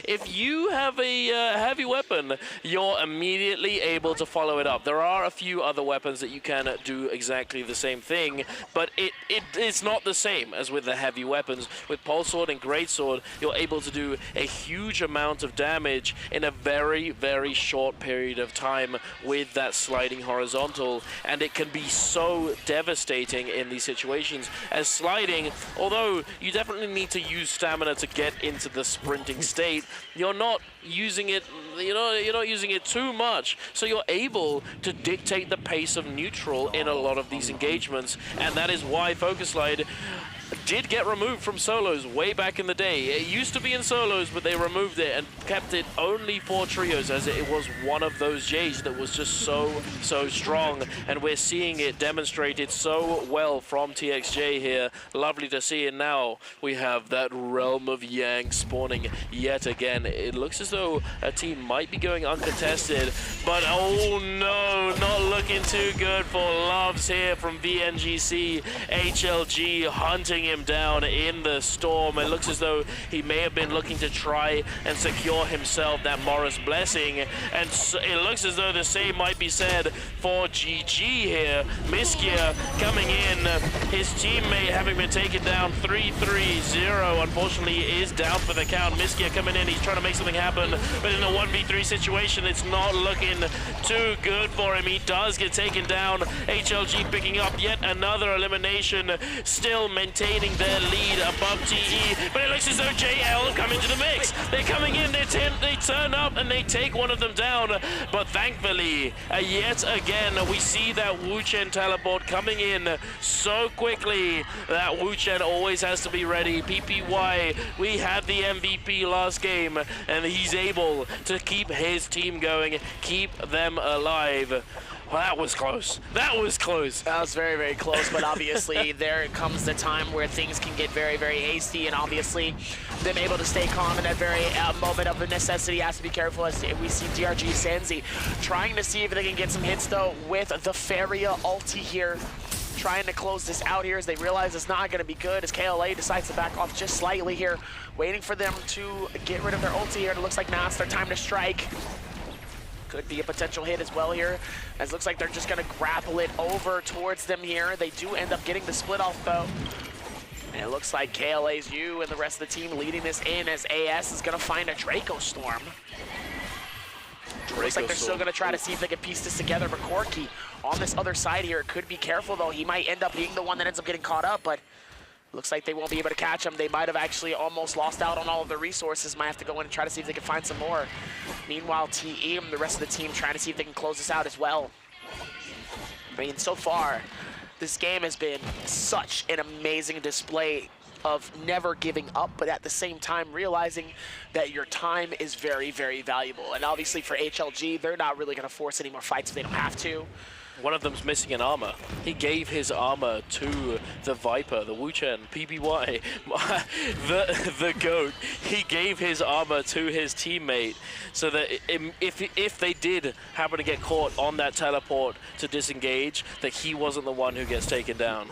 if you have a heavy weapon, you're immediately able to follow it up. There are a few other weapons that you can do exactly the same thing, but it's not the same as with the heavy weapons. With pulse sword and great sword, you're able to do a huge amount of damage in a very, very short period of time with that sliding horizontal, and it can be so devastating in these situations. As sliding, although you definitely need to use stamina to get into the sprinting state, you're not using it, you're not using it too much, so you're able to dictate the pace of neutral in a lot of these engagements, and that is why focus slide did get removed from solos way back in the day. It used to be in solos, but they removed it and kept it only for trios, as it was one of those J's that was just so strong, and we're seeing it demonstrated so well from TXJ here. Lovely to see, and now we have that Realm of Yang spawning yet again. It looks as though a team might be going uncontested, but oh no, not looking too good for Loves here from VNGC. HLG hunting him down in the storm. It looks as though he may have been looking to try and secure himself that Morris blessing, and so it looks as though the same might be said for GG here. Miskia coming in, his teammate having been taken down 3-3-0, unfortunately is down for the count. Miskia coming in, he's trying to make something happen, but in a 1v3 situation, it's not looking too good for him. He does get taken down. HLG picking up yet another elimination, still maintaining their lead above TE, but it looks as though JL come into the mix. They're coming in, they turn up, and they take one of them down, but thankfully, yet again, we see that Wu Chen teleport coming in so quickly that Wu Chen always has to be ready. PPY, we had the MVP last game, and he's able to keep his team going, keep them alive. Well, that was close. That was close. That was very, very close, but obviously there comes the time where things can get very, very hasty, and obviously them able to stay calm in that very moment of necessity has to be careful, as we see DRG Senzi trying to see if they can get some hits, though, with the Faria ulti here. Trying to close this out here as they realize it's not going to be good, as KLA decides to back off just slightly here, waiting for them to get rid of their ulti here. It looks like now it's their time to strike. Could be a potential hit as well here, as it looks like they're just going to grapple it over towards them here. They do end up getting the split off, though. And it looks like KLA's you and the rest of the team leading this in, as AS is going to find a Draco Storm. Looks like they're still going to try to see if they can piece this together, but Corky on this other side here could be careful, though. He might end up being the one that ends up getting caught up, but looks like they won't be able to catch him. They might have actually almost lost out on all of their resources. Might have to go in and try to see if they can find some more. Meanwhile, TE and the rest of the team trying to see if they can close this out as well. I mean, so far, this game has been such an amazing display of never giving up, but at the same time realizing that your time is very, very valuable. And obviously for HLG, they're not really going to force any more fights if they don't have to. One of them's missing an armor. He gave his armor to the Viper, the Wu Chen, PPY, the GOAT. He gave his armor to his teammate so that if they did happen to get caught on that teleport to disengage, that he wasn't the one who gets taken down.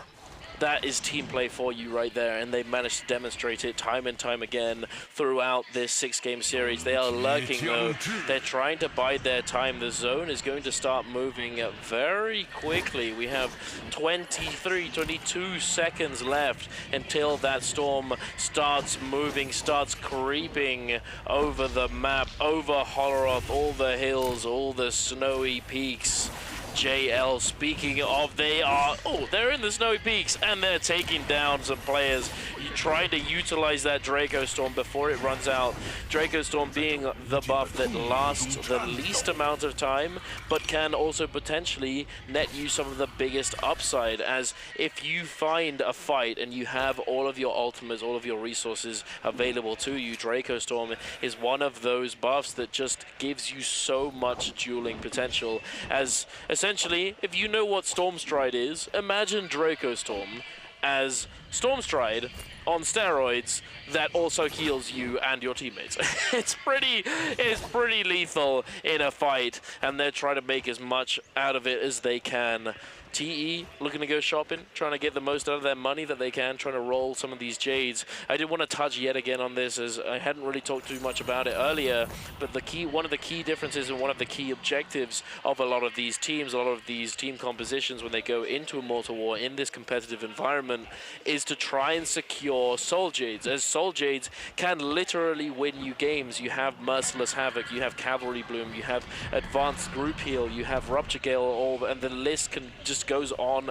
That is team play for you right there, and they've managed to demonstrate it time and time again throughout this 6-game series. They are lurking, though. They're trying to bide their time. The zone is going to start moving very quickly. We have 22 seconds left until that storm starts moving, starts creeping over the map, over Holoroth, all the hills, all the snowy peaks. JL, speaking of, they're in the snowy peaks and they're taking down some players. You're trying to utilize that Draco Storm before it runs out. Draco Storm being the buff that lasts the least amount of time, but can also potentially net you some of the biggest upside, as if you find a fight and you have all of your ultimates, all of your resources available to you, Draco Storm is one of those buffs that just gives you so much dueling potential. As essentially, if you know what Stormstride is, imagine Draco Storm as Stormstride on steroids that also heals you and your teammates. It's pretty lethal in a fight, and they're trying to make as much out of it as they can. TE looking to go shopping, trying to get the most out of their money that they can, trying to roll some of these Jades. I did want to touch yet again on this, as I hadn't really talked too much about it earlier, but one of the key differences and one of the key objectives of a lot of these teams, a lot of these team compositions when they go into Immortal War in this competitive environment, is to try and secure Soul Jades, as Soul Jades can literally win you games. You have Merciless Havoc, you have Cavalry Bloom, you have Advanced Group Heal, you have Rupture Gale Orb, and the list can just goes on.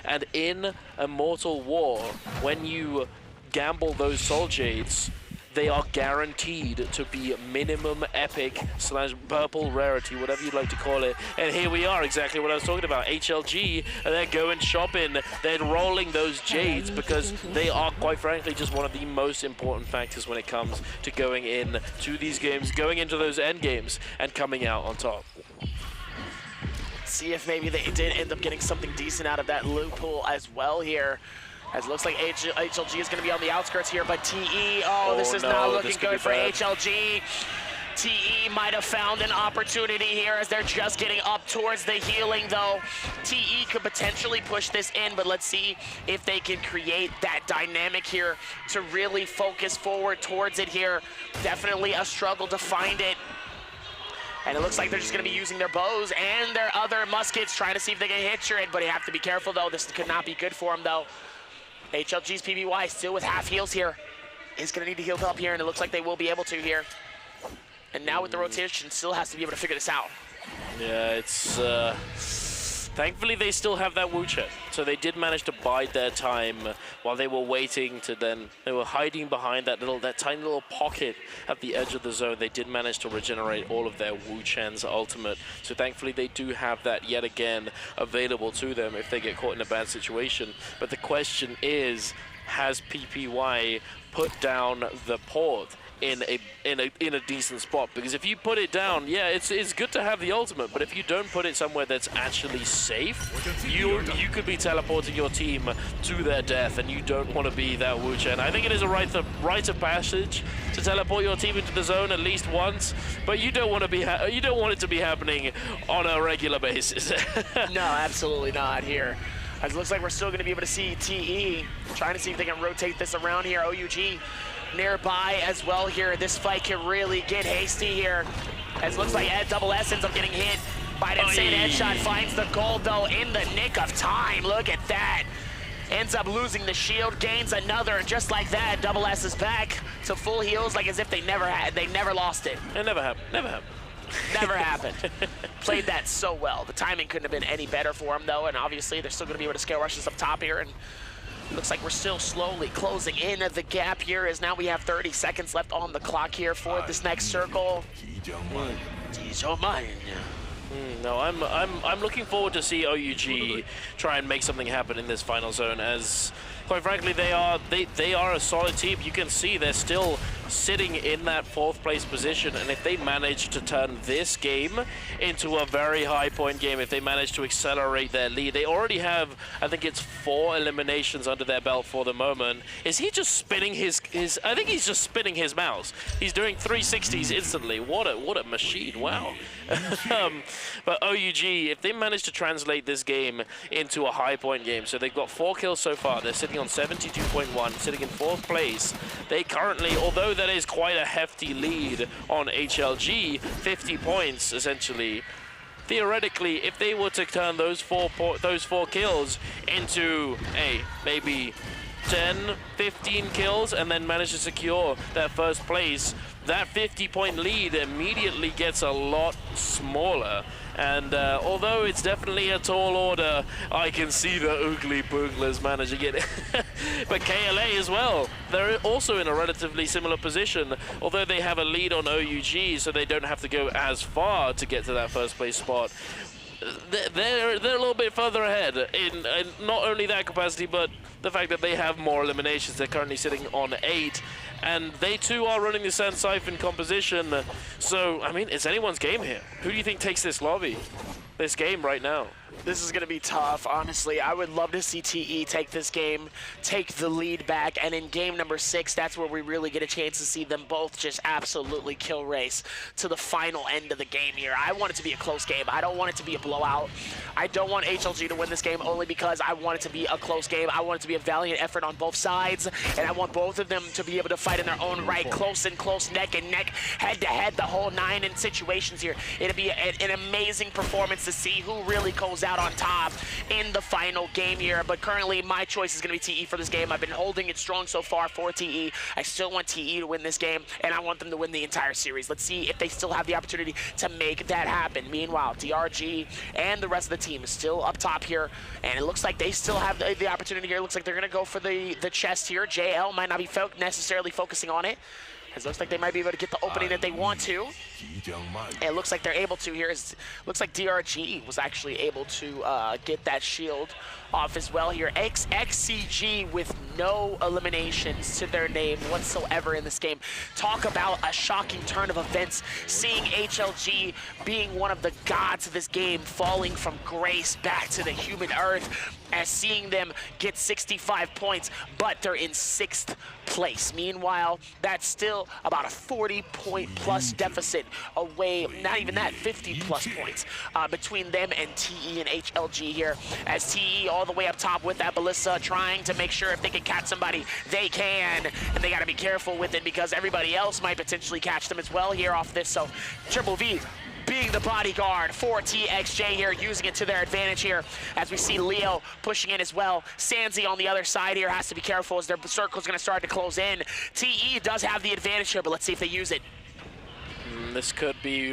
And in Immortal War, when you gamble those Soul Jades, they are guaranteed to be minimum epic / purple rarity, whatever you'd like to call it. And here we are, exactly what I was talking about. HLG, and they're going shopping, they're rolling those Jades because they are, quite frankly, just one of the most important factors when it comes to going in to these games, going into those end games, and coming out on top. See if maybe they did end up getting something decent out of that loot pool as well here. As it looks like HLG is going to be on the outskirts here, but TE, this is not looking good for HLG. TE might have found an opportunity here as they're just getting up towards the healing, though. TE could potentially push this in, but let's see if they can create that dynamic here to really focus forward towards it here. Definitely a struggle to find it. And it looks like they're just going to be using their bows and their other muskets, trying to see if they can hit it. But you have to be careful, though. This could not be good for them, though. HLG's PBY still with half heals here. Is going to need to heal up here, and it looks like they will be able to here. And now with the rotation, still has to be able to figure this out. Yeah, it's... Thankfully, they still have that Wu Chen, so they did manage to bide their time while they were waiting to then... They were hiding behind that tiny little pocket at the edge of the zone. They did manage to regenerate all of their Wu Chen's ultimate, so thankfully they do have that yet again available to them if they get caught in a bad situation. But the question is, has PPY put down the port in a decent spot? Because if you put it down, yeah, it's good to have the ultimate, but if you don't put it somewhere that's actually safe, you could be teleporting your team to their death, and you don't want to be that Wu Chen. I think it is a rite of passage to teleport your team into the zone at least once, but you don't want to be you don't want it to be happening on a regular basis. No, absolutely not here. As it looks like we're still going to be able to see TE trying to see if they can rotate this around here. OUG nearby as well here. This fight can really get hasty here. As it looks like Double S ends up getting hit by an insane headshot. Finds the gold, though, in the nick of time. Look at that. Ends up losing the shield, gains another, just like that. Double S is back to full heals, like as if they never lost it. It never happened. Never happened. Never happened. Played that so well. The timing couldn't have been any better for him, though, and obviously they're still going to be able to scale rushes up top here, and looks like we're still slowly closing in the gap here, as now we have 30 seconds left on the clock here for this next circle. No, I'm looking forward to see OUG try and make something happen in this final zone, as quite frankly they are a solid team. You can see they're still sitting in that 4th place position, and if they manage to turn this game into a very high point game, if they manage to accelerate their lead, they already have, I think it's 4 eliminations under their belt for the moment. Is he just spinning his I think he's just spinning his mouse. He's doing 360s instantly. What a machine, wow. But OUG, if they manage to translate this game into a high point game, so they've got 4 kills so far, they're sitting on 72.1, sitting in 4th place. They currently, although that is quite a hefty lead on HLG, 50 points essentially. Theoretically, if they were to turn those four kills into maybe 10, 15 kills and then manage to secure that 1st place, that 50-point lead immediately gets a lot smaller. And although it's definitely a tall order, I can see the Oogly Booglers managing it. But KLA as well, they're also in a relatively similar position, although they have a lead on OUG, so they don't have to go as far to get to that 1st place spot. They're a little bit further ahead in not only that capacity, but the fact that they have more eliminations. They're currently sitting on 8, and they too are running the Sand Siphon composition. So, I mean, it's anyone's game here. Who do you think takes this lobby, this game right now? This is going to be tough, honestly. I would love to see TE take this game, take the lead back, and in game number 6, that's where we really get a chance to see them both just absolutely kill race to the final end of the game here. I want it to be a close game. I don't want it to be a blowout. I don't want HLG to win this game only because I want it to be a close game. I want it to be a valiant effort on both sides, and I want both of them to be able to fight in their own right, close and close, neck and neck, head to head, the whole 9 in situations here. It'll be an amazing performance to see who really goes out on top in the final game here, but currently my choice is going to be TE for this game. I've been holding it strong so far for TE. I still want TE to win this game, and I want them to win the entire series. Let's see if they still have the opportunity to make that happen. Meanwhile, DRG and the rest of the team is still up top here, and it looks like they still have the opportunity here. It looks like they're going to go for the chest here. JL might not be necessarily focusing on it. It looks like they might be able to get the opening that they want to. It looks like they're able to here. Looks like DRG was actually able to get that shield off as well here. XCG with no eliminations to their name whatsoever in this game. Talk about a shocking turn of events, seeing HLG being one of the gods of this game, falling from grace back to the human earth, as seeing them get 65 points, but they're in 6th place. Meanwhile, that's still about a 40-point plus deficit away, not even that, 50 plus points between them and TE and HLG here, as TE all the way up top with that Ballista, trying to make sure if they can catch somebody, they can, and they gotta be careful with it because everybody else might potentially catch them as well here off this. So Triple V being the bodyguard for TXJ here, using it to their advantage here, as we see Leo pushing in as well. Sanzi on the other side here has to be careful as their circle's going to start to close in. TE does have the advantage here, but let's see if they use it. This could be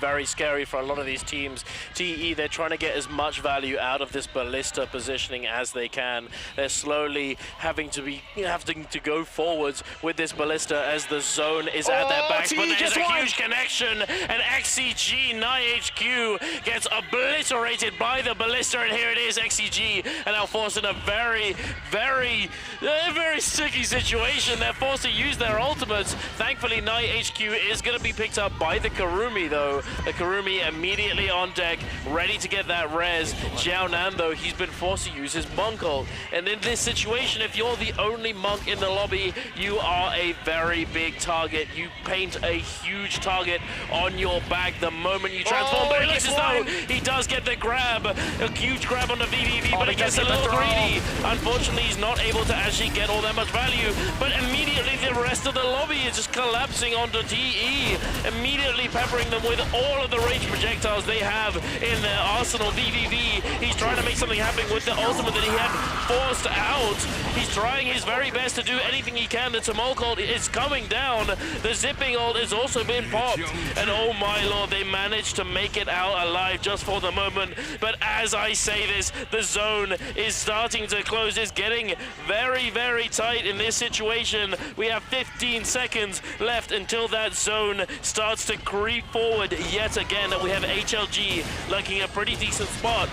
very scary for a lot of these teams. TE, they're trying to get as much value out of this Ballista positioning as they can. They're slowly having to go forwards with this Ballista as the zone is at their backs. But there's a huge connection, and XCG NiHQ gets obliterated by the Ballista, and here it is, XCG, and now forced in a very sticky situation. They're forced to use their ultimates. Thankfully, NiHQ is going to be picked up by the Karumi, though. The Karumi immediately on deck, ready to get that res. Jiaonan, though, he's been forced to use his monk ult. And in this situation, if you're the only monk in the lobby, you are a very big target. You paint a huge target on your back the moment you transform. But it looks as though he does get the grab. A huge grab on the VVV, but it gets a little greedy. Unfortunately, he's not able to actually get all that much value. But immediately, the rest of the lobby is just collapsing onto TE. Immediately peppering them with all of the range projectiles they have in their arsenal. VVV, he's trying to make something happen with the ultimate that he had forced out. He's trying his very best to do anything he can. The Tumult ult is coming down. The zipping ult has also been popped. And oh my lord, they managed to make it out alive just for the moment. But as I say this, the zone is starting to close. It's getting very, very tight in this situation. We have 15 seconds left until that zone starts to creep forward yet again. We have HLG looking a pretty decent spot.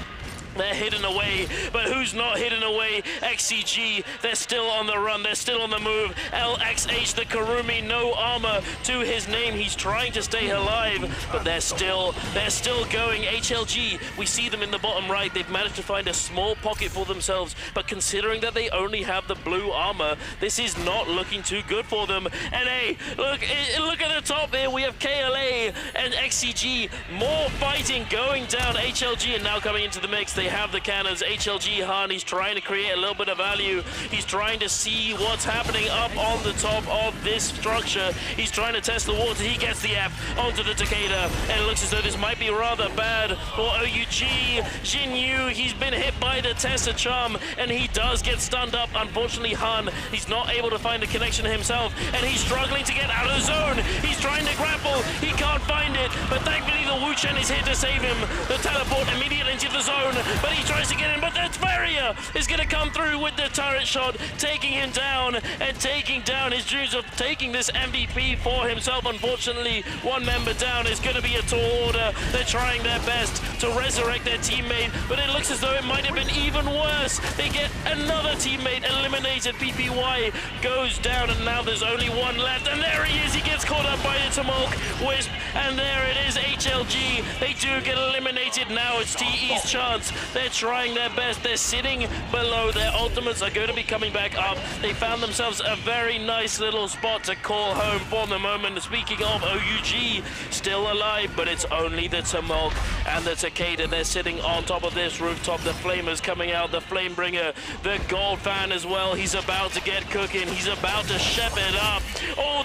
They're hidden away, but who's not hidden away? XCG, they're still on the run, they're still on the move. LXH, the Karumi, no armor to his name. He's trying to stay alive, but they're still going. HLG, we see them in the bottom right. They've managed to find a small pocket for themselves, but considering that they only have the blue armor, this is not looking too good for them. And hey, look at the top here. We have KLA and XCG. More fighting going down. HLG and now coming into the mix. They have the cannons. HLG Han, he's trying to create a little bit of value. He's trying to see what's happening up on the top of this structure. He's trying to test the water. He gets the F onto the Takeda, and it looks as though this might be rather bad for OUG. Jin Yu, he's been hit by the Tessa Charm, and he does get stunned up. Unfortunately, Han, he's not able to find a connection himself, and he's struggling to get out of the zone. He's trying to grapple. He can't find it, but thankfully the Wu Chen is here to save him. The teleport immediately into the zone, but he tries to get in, but that's very Feria is going to come through with the turret shot, taking him down and taking down his dreams of taking this MVP for himself. Unfortunately, one member down is going to be a tall order. They're trying their best to resurrect their teammate, but it looks as though it might have been even worse. They get another teammate eliminated. PPY goes down, and now there's only one left, and there he is. He gets caught up by the Tumulk Wisp, and there it is, HLG. They do get eliminated. Now it's TE's chance. They're trying their best. They're sitting below. Their ultimates are going to be coming back up. They found themselves a very nice little spot to call home for the moment. Speaking of, OUG still alive, but it's only the Tumulk and the Takeda. They're sitting on top of this rooftop. The Flamers coming out, the Flamebringer, the Gold Fan as well. He's about to get cooking. He's about to shep it up. Oh,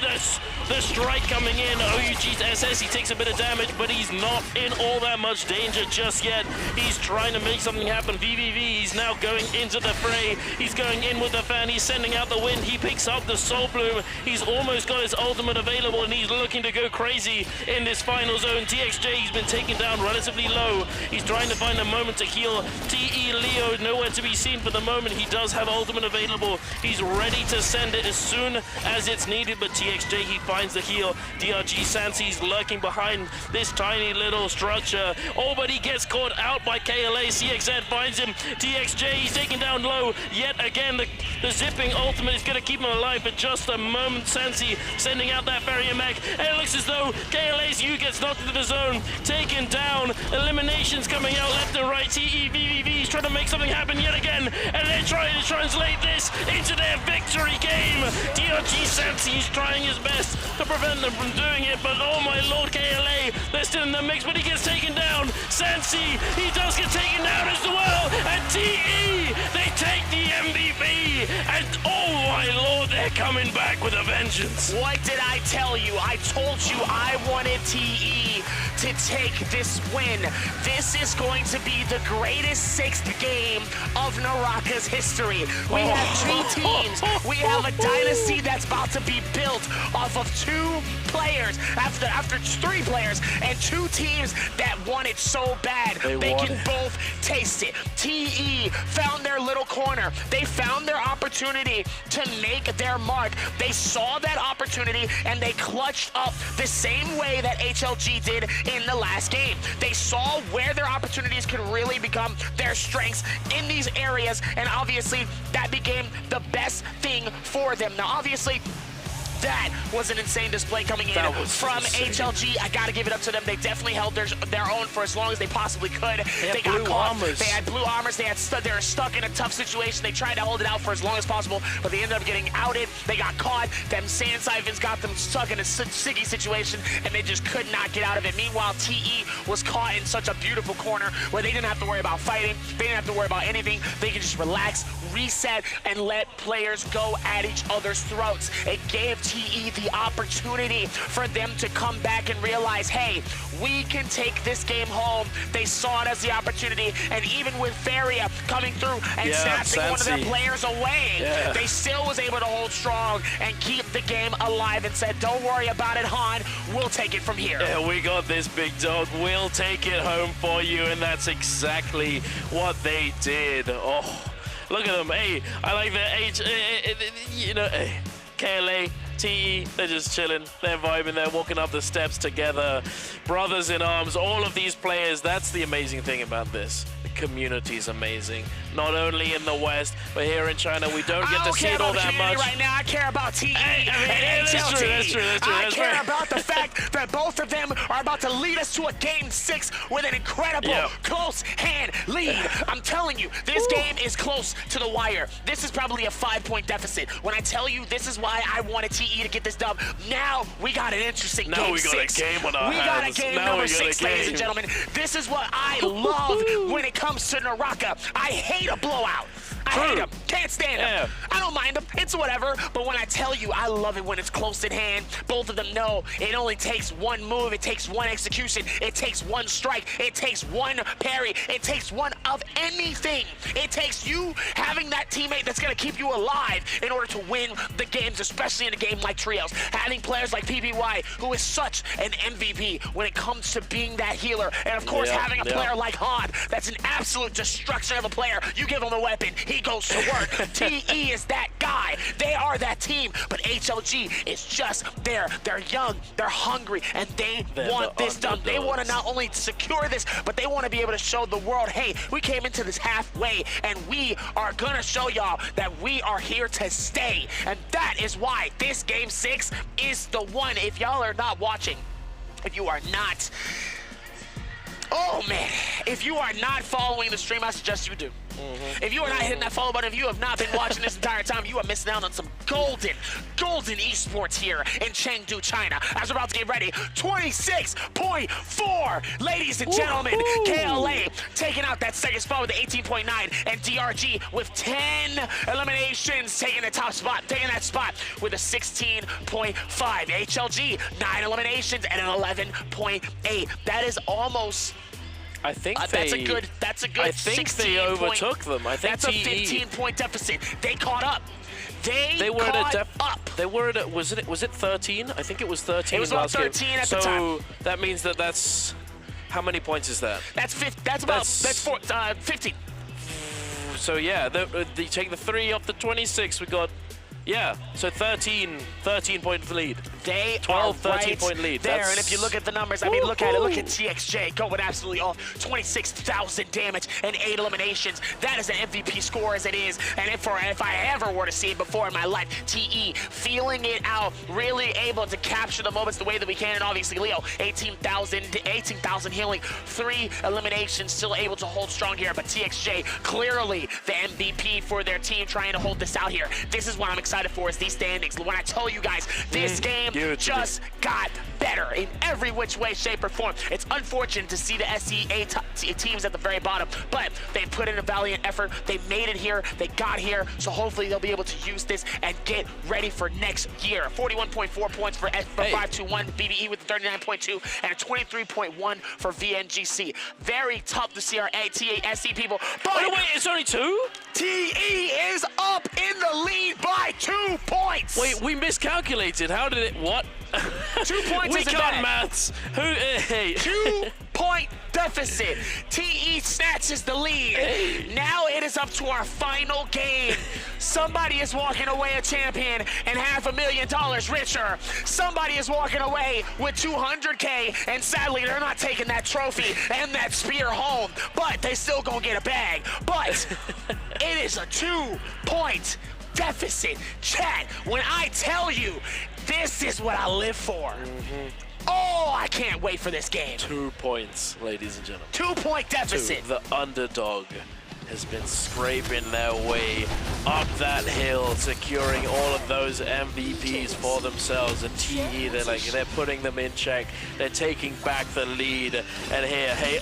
the strike coming in. OUG's SS, he takes a bit of damage, but he's not in all that much danger just yet. He's trying to make something happen. VVV, he's now going into the fray. He's going in with the fan. He's sending out the wind. He picks up the Soul Bloom. He's almost got his ultimate available, and he's looking to go crazy in this final zone. TXJ, he's been taken down relatively low. He's trying to find a moment to heal. TE Leo, nowhere to be seen for the moment. He does have ultimate available. He's ready to send it as soon as it's needed, but TXJ, he finds the heal. DRG Sansi's lurking behind this tiny little structure. Oh, but he gets caught out by KLA. CXZ finds him. TXJ, he's taken down low. Yet again, the zipping ultimate is going to keep him alive for just a moment. Sansi sending out that barrier mech, and it looks as though KLA's U gets knocked into the zone. Taken down. Eliminations coming out left and right. TEVVV is trying to make something happen yet again, and they're trying to translate this into their victory game. DRG Sansi is trying his best to prevent them from doing it, but oh my lord, KLA, they're still in the mix, but he gets taken down. Sansi, he does get taken down as well, and TE, they take the MVP, and oh my lord, they're coming back with a vengeance. What did I tell you? I told you I wanted TE to take this win. This is going to be the greatest 6th game of NARAKA's history. We have 2 teams. We have a dynasty that's about to be built off of 2 players, after 3 players, and 2 teams that want it so bad. They can both taste it. TE found their little corner. They found their opportunity to make their mark. They saw that opportunity and they clutched up the same way that HLG did in the last game. They saw where their opportunities could really become their strengths in these areas, and obviously that became the best thing for them. Now obviously that was an insane display coming in from HLG. I gotta give it up to them. They definitely held their own for as long as they possibly could. They got caught. They had blue armors. They were stuck in a tough situation. They tried to hold it out for as long as possible, but they ended up getting outed. They got caught. Them sand siphons got them stuck in a sticky situation, and they just could not get out of it. Meanwhile, TE was caught in such a beautiful corner where they didn't have to worry about fighting. They didn't have to worry about anything. They could just relax, reset, and let players go at each other's throats. It gave TE the opportunity for them to come back and realize, hey, we can take this game home. They saw it as the opportunity, and even with Feria coming through and snatching one of their players away, they still was able to hold strong and keep the game alive and said, don't worry about it, Han, we'll take it from here. Yeah, we got this, big dog. We'll take it home for you, and that's exactly what they did. Oh, look at them. Hey, I like the KLA, TE, they're just chilling, they're vibing, they're walking up the steps together, brothers in arms, all of these players. That's the amazing thing about this. The community is amazing. Not only in the West, but here in China, we don't get to see it all that much. Right now, I care about TE and HLT. That's true. I care about the fact that both of them are about to lead us to a Game 6 with an incredible close hand lead. I'm telling you, this game is close to the wire. This is probably a 5-point deficit. When I tell you this is why I wanted TE to get this dub, now we got an interesting Game 6. Now we got a game on our hands. We got a game number 6, ladies and gentlemen. This is what I love when it comes to NARAKA. I hate a blowout. I hate him. Can't stand him. I don't mind him. It's whatever. But when I tell you, I love it when it's close in hand. Both of them know it only takes one move. It takes one execution. It takes one strike. It takes one parry. It takes one of anything. It takes you having that teammate that's going to keep you alive in order to win the games, especially in a game like Trios. Having players like PPY, who is such an MVP when it comes to being that healer. And of course, having a player like Han, that's an absolute destruction of a player. You give him a weapon, he goes to work. TE is that guy. They are that team. But HLG is just there. They're young, they're hungry, and they want this done. They want to not only secure this, but they want to be able to show the world, hey, we came into this halfway, and we are going to show y'all that we are here to stay. And that is why this Game 6 is the one. If y'all are not watching, if you are not, oh man, if you are not following the stream, I suggest you do. If you are not hitting that follow button, if you have not been watching this entire time, you are missing out on some golden esports here in Chengdu, China. As we're about to get ready, 26.4, ladies and gentlemen, KLA taking out that second spot with the 18.9, and DRG with 10 eliminations, taking the top spot, taking that spot with a 16.5. HLG, 9 eliminations and an 11.8. That is almost, I think that's a good I think they overtook them. I think that's a 15-point deficit. They caught up. They were caught at up. They were at was it 13? I think it was 13. It was about 13 at the time. So that means that's how many points is that? That's 15. So yeah, you take the 3 off the 26. We got. Yeah, so 13 point lead. They 12, are 13 right point lead. there, and if you look at the numbers, I mean, look at it. Look at TXJ going absolutely off. 26,000 damage and 8 eliminations. That is an MVP score as it is. And if I ever were to see it before in my life, TE feeling it out, really able to capture the moments the way that we can. And obviously, Leo, 18,000 healing, 3 eliminations, still able to hold strong here. But TXJ, clearly the MVP for their team, trying to hold this out here. This is what I'm excited for, is these standings. When I tell you guys, this game just got better in every which way, shape, or form. It's unfortunate to see the SEA teams at the very bottom, but they put in a valiant effort. They made it here. They got here. So hopefully they'll be able to use this and get ready for next year. 41.4 points for 521, BBE with 39.2, and a 23.1 for VNGC. Very tough to see our SE people. But wait, it's only 2? TE is up in the lead by 2 points. Wait, we miscalculated. How did it? What? 2 points. We got maths. Who? Hey. 2-point deficit. TE snatches the lead. Now it is up to our final game. Somebody is walking away a champion and $500,000 richer. Somebody is walking away with 200K, and sadly they're not taking that trophy and that spear home, but they still gonna get a bag. But it is a 2-point deficit. Chat, when I tell you, this is what I live for. Oh, I can't wait for this game. 2 points, ladies and gentlemen. 2-point deficit. The underdog has been scraping their way up that hill, securing all of those MVPs for themselves. And TE, they're putting them in check. They're taking back the lead. And here, hey,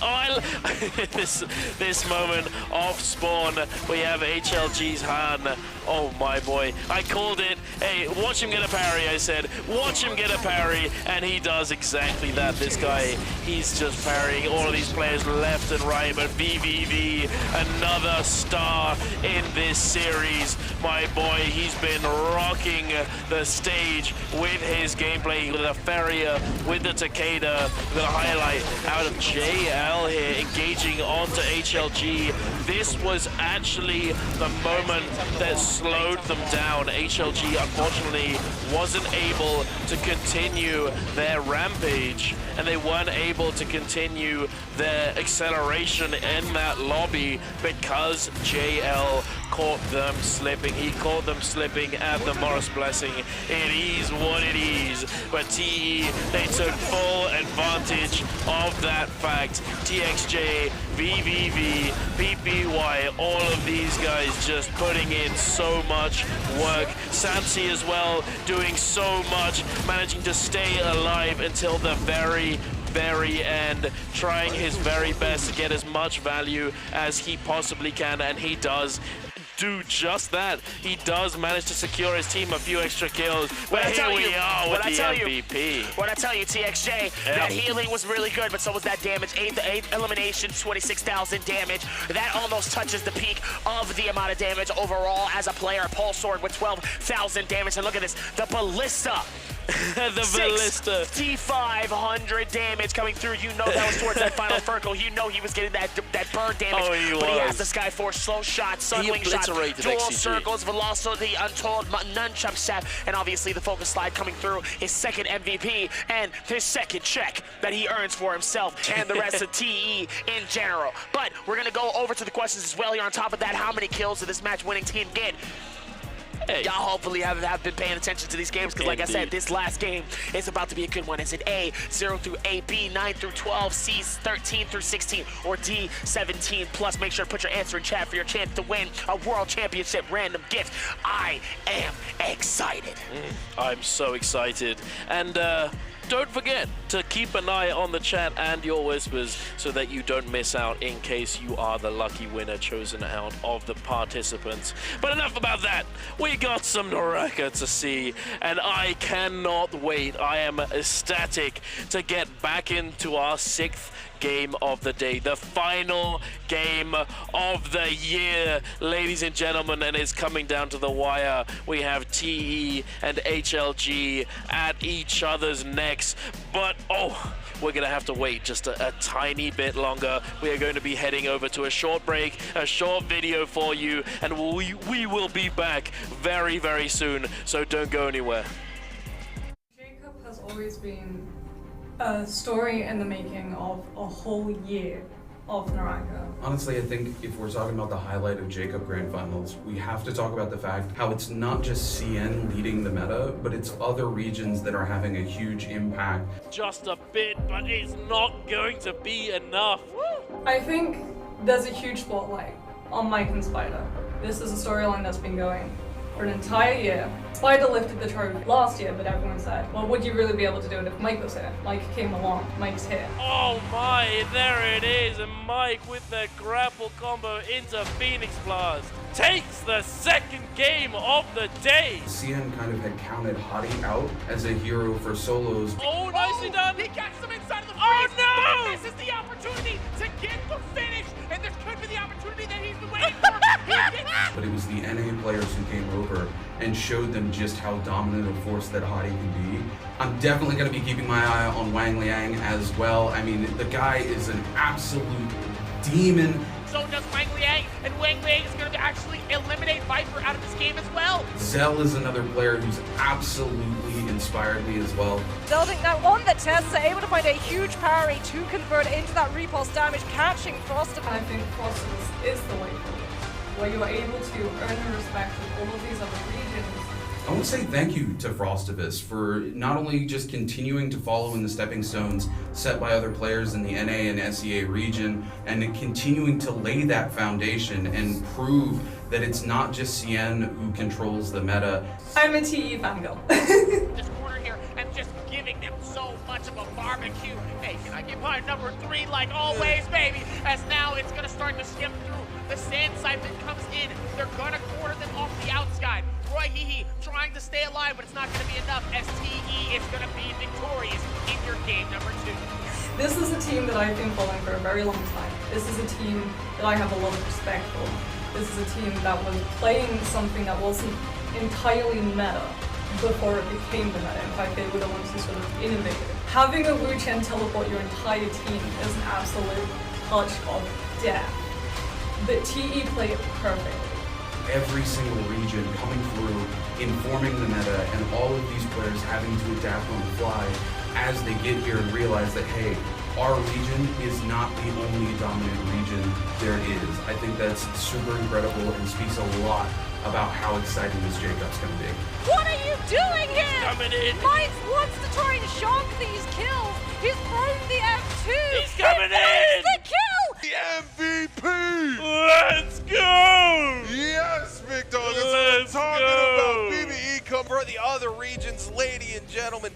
this moment off spawn, we have HLG's Han. Oh my boy, I called it. Hey, watch him get a parry, I said. Watch him get a parry, and he does exactly that. This guy, he's just parrying all of these players left and right, but VVV, another star in this series. My boy, he's been rocking the stage with his gameplay, with the Farrier, with the Takeda, the highlight out of JL here, engaging onto HLG. This was actually the moment that slowed them down. HLG, unfortunately, wasn't able to continue their rampage, and they weren't able to continue their acceleration in that lobby because JL caught them slipping. He caught them slipping at the Morris Blessing. It is what it is. But TE, they took full advantage of that fact. TXJ, VVV, PPY, all of these guys just putting in so much work. Sansi as well, doing so much, managing to stay alive until the very end, trying his very best to get as much value as he possibly can, and he does. do just that. He does manage to secure his team a few extra kills. But here we are with the MVP. When I tell you, TXJ, that healing was really good, but so was that damage. 8 eliminations, 26,000 damage. That almost touches the peak of the amount of damage overall as a player. Pulse Sword with 12,000 damage. And look at this, the Ballista. The Ballista. 6,500 damage coming through. You know that was towards that final Ferkel. You know he was getting that burn damage. Oh, he but he has was. the Skyforce slow shot, Sunwing shot, dual XCG. circles, Velocity, Untold, Nunchuck set, and obviously the Focus Slide coming through. His second MVP and his second check that he earns for himself and the rest of TE in general. But we're going to go over to the questions as well here. On top of that, how many kills did this match-winning team get? Hey. Y'all hopefully have been paying attention to these games because, like I said, this last game is about to be a good one. Is it A, 0 through A, B, 9 through 12, C, 13 through 16, or D, 17 plus? Make sure to put your answer in chat for your chance to win a World Championship random gift. I am excited. I'm so excited. And don't forget to keep an eye on the chat and your whispers so that you don't miss out in case you are the lucky winner chosen out of the participants. But enough about that. We got some NARAKA to see, and I cannot wait. I am ecstatic to get back into our 6th game of the day, the final game of the year, ladies and gentlemen, and it's coming down to the wire. We have TE and HLG at each other's necks, but we're gonna have to wait just a tiny bit longer. We are going to be heading over to a short break, a short video for you, and we will be back very, very soon, so don't go anywhere. Jacob has always been a story in the making of a whole year of NARAKA. Honestly, I think if we're talking about the highlight of Jacob Grand Finals, we have to talk about the fact how it's not just CN leading the meta, but it's other regions that are having a huge impact. Just a bit, but it's not going to be enough. I think there's a huge spotlight on Mike and Spider. This is a storyline that's been going for an entire year. Spider lifted the trophy last year, but everyone said, well, would you really be able to do it if Mike was here? Mike came along, Mike's here. Oh my, there it is, and Mike with the grapple combo into Phoenix Blast takes the 2nd game of the day. CN kind of had counted Hottie out as a hero for solos. Oh, nicely done. He gets him inside of the freeze. Oh no! This is the opportunity to get the finish, and this could be the opportunity that he's been waiting for. But it was the NA players who came over and showed them just how dominant a force that Hottie can be. I'm definitely going to be keeping my eye on Wang Liang as well. I mean, the guy is an absolute demon. So does Wang Liang, and Wang Liang is going to actually eliminate Viper out of this game as well. Zell is another player who's absolutely inspired me as well. Zelding now on the test, are able to find a huge parry to convert into that repulse damage, catching Frostivus. I think Frostivus is the way forward, where you are able to earn the respect of all of these other regions. I want to say thank you to Frostivus for not only just continuing to follow in the stepping stones set by other players in the NA and SEA region, and continuing to lay that foundation and prove that it's not just CN who controls the meta. I'm a TE fangirl. This corner here, and just giving them so much of a barbecue. Hey, can I get my number 3 like always, baby? As now it's going to start to skip through. The Sand Siphon comes in. They're going to corner them off the outside. Roy Hehe trying to stay alive, but it's not going to be enough. STE is going to be victorious in your game number 2. This is a team that I've been following for a very long time. This is a team that I have a lot of respect for. This is a team that was playing something that wasn't entirely meta before it became the meta. In fact, they were the ones who sort of innovated. Having a Wu Chen teleport your entire team is an absolute touch of death. But TE played it perfectly. Every single region coming through, informing the meta, and all of these players having to adapt on the fly as they get here and realize that, hey, our region is not the only dominant region there is. I think that's super incredible and speaks a lot about how exciting this Jacob's going to be. What are you doing here? He's coming in. Mike wants to try and shock these kills. He's thrown the F2. He's coming in. The kill. The MVP. Let's go. Yes, big dog. That's what I'm talking about. BBE come for the other regions, ladies and gentlemen.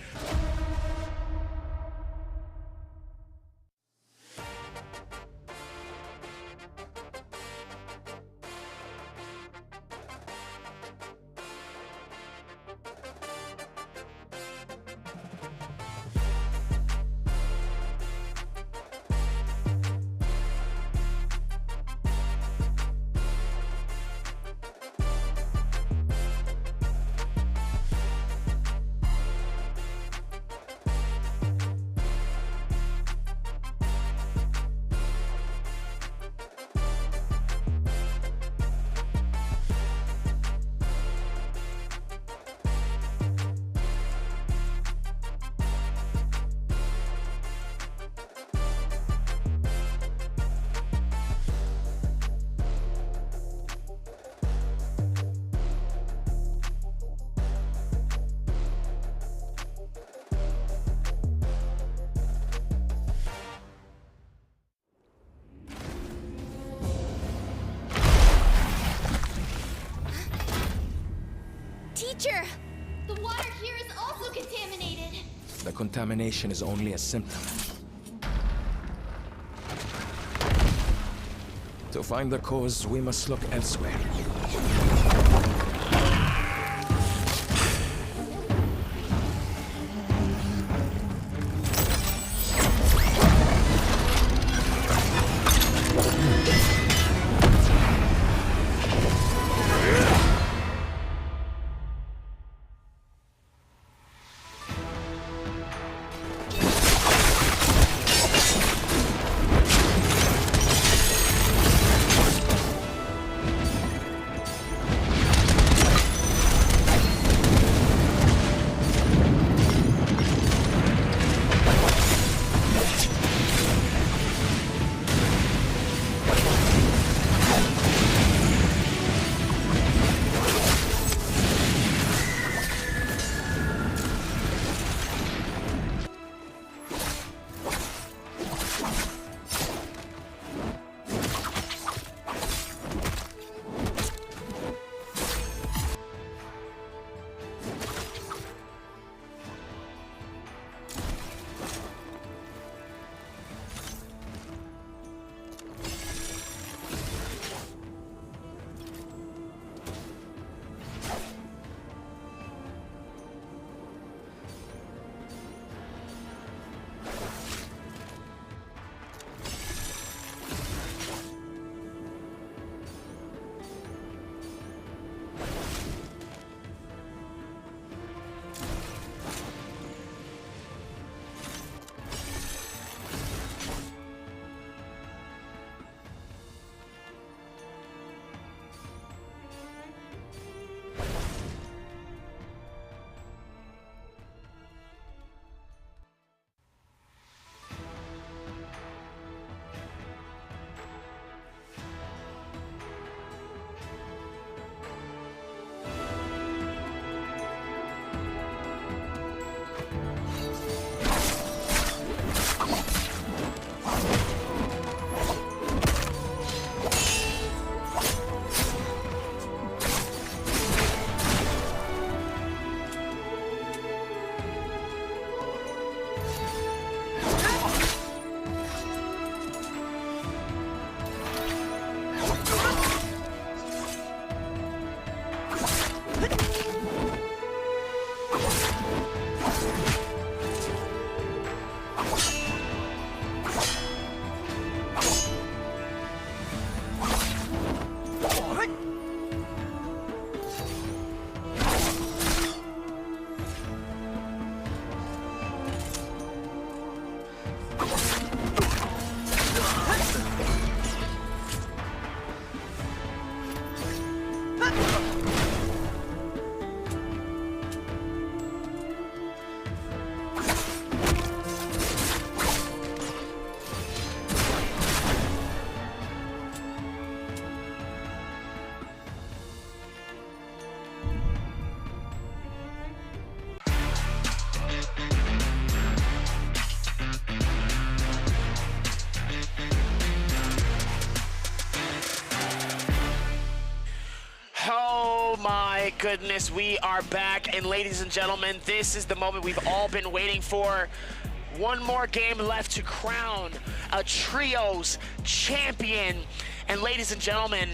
Teacher, the water here is also contaminated. The contamination is only a symptom. To find the cause, we must look elsewhere. My goodness, we are back, and ladies and gentlemen, this is the moment we've all been waiting for. One more game left to crown a trios champion, and ladies and gentlemen,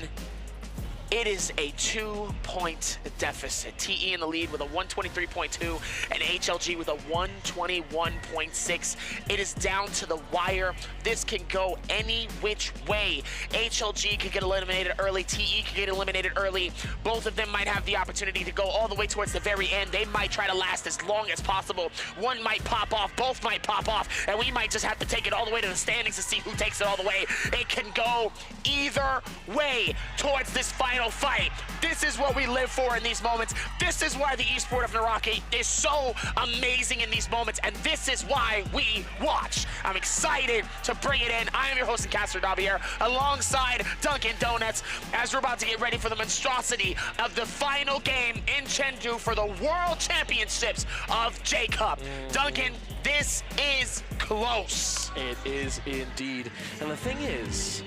it is a 2-point deficit. TE in the lead with a 123.2 and HLG with a 121.6. It is down to the wire. This can go any which way. HLG could get eliminated early. TE could get eliminated early. Both of them might have the opportunity to go all the way towards the very end. They might try to last as long as possible. One might pop off, both might pop off, and we might just have to take it all the way to the standings to see who takes it all the way. It can go either way towards this final fight. This is what we live for in these moments. This is why the esport of NARAKA is so amazing in these moments, and this is why we watch. I'm excited to bring it in. I am your host and caster, Davier, alongside Dunkin' Donuts, as we're about to get ready for the monstrosity of the final game in Chengdu for the World Championships of J-Cup. Duncan, this is close. It is indeed. And the thing is,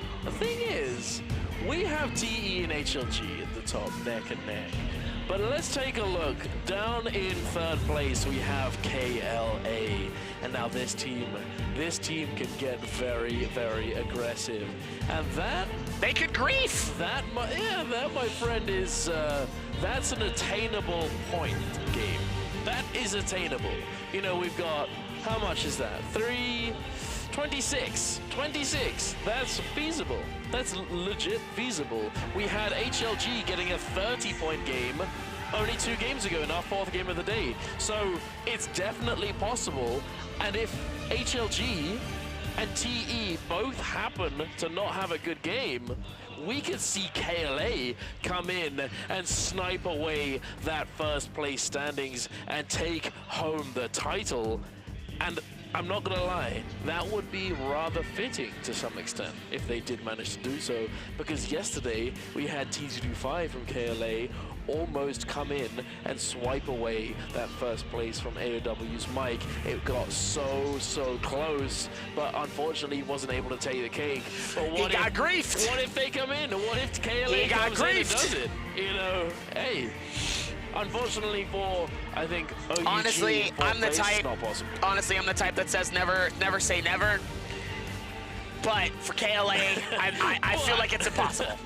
we have TE and HLG at the top, neck and neck. But let's take a look. Down in third place, we have KLA. And now this team can get very, very aggressive. And that... They could grief! That, my friend, is... that's an attainable point game. That is attainable. You know, we've got... How much is that? 26. 26. That's feasible. That's legit feasible. We had HLG getting a 30-point game only 2 games ago in our 4th game of the day. So it's definitely possible. And if HLG and TE both happen to not have a good game, we could see KLA come in and snipe away that first place standings and take home the title. And I'm not gonna lie, that would be rather fitting to some extent if they did manage to do so, because yesterday we had TZ25 from KLA almost come in and swipe away that first place from AOW's Mike. It got so close, but unfortunately he wasn't able to take the cake. But what he got griefed! What if they come in? What if KLA comes in and does it? You know, hey. Unfortunately for, I think, OUG, honestly, I'm the type. Not possible. Honestly, I'm the type that says never say never. But for KLA, I feel like it's impossible.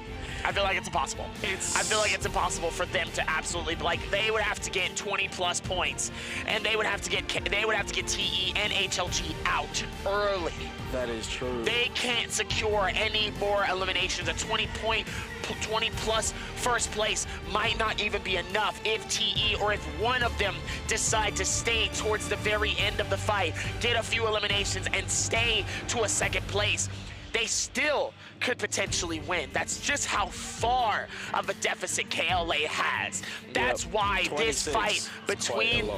I feel like it's impossible. I feel like it's impossible for them to absolutely, like, they would have to get 20+ points, and they would have to get TE and HLG out early. That is true. They can't secure any more eliminations. A 20+ first place might not even be enough if TE or if one of them decide to stay towards the very end of the fight, get a few eliminations, and stay to a 2nd place. They still could potentially win. That's just how far of a deficit KLA has. That's why this fight between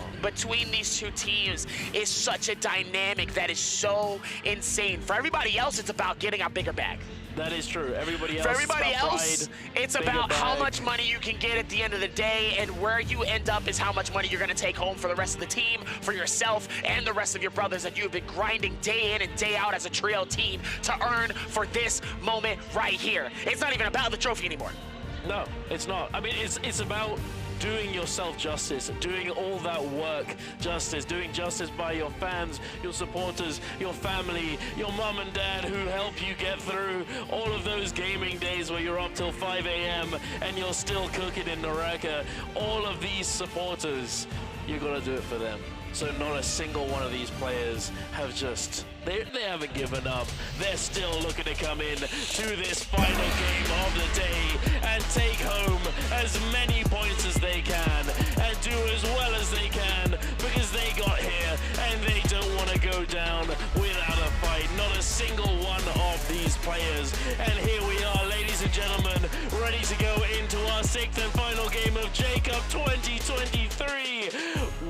these 2 teams is such a dynamic that is so insane. For everybody else, it's about getting a bigger bag. That is true. Everybody else. For everybody else, it's about how much money you can get at the end of the day, and where you end up is how much money you're going to take home for the rest of the team, for yourself, and the rest of your brothers that you've been grinding day in and day out as a trio team to earn for this moment right here. It's not even about the trophy anymore. No, it's not. I mean, it's about doing yourself justice, doing all that work justice, doing justice by your fans, your supporters, your family, your mum and dad who help you get through all of those gaming days where you're up till 5 a.m. and you're still cooking in NARAKA. All of these supporters, you gotta do it for them. So not a single one of these players have just, they haven't given up. They're still looking to come in to this final game of the day and take home as many points as they can and do as well as they can, because they got here and they don't want to go down without a fight. Not a single one of these players. And here we are, ladies and gentlemen, ready to go into our 6th and final game of J-Cup 2023.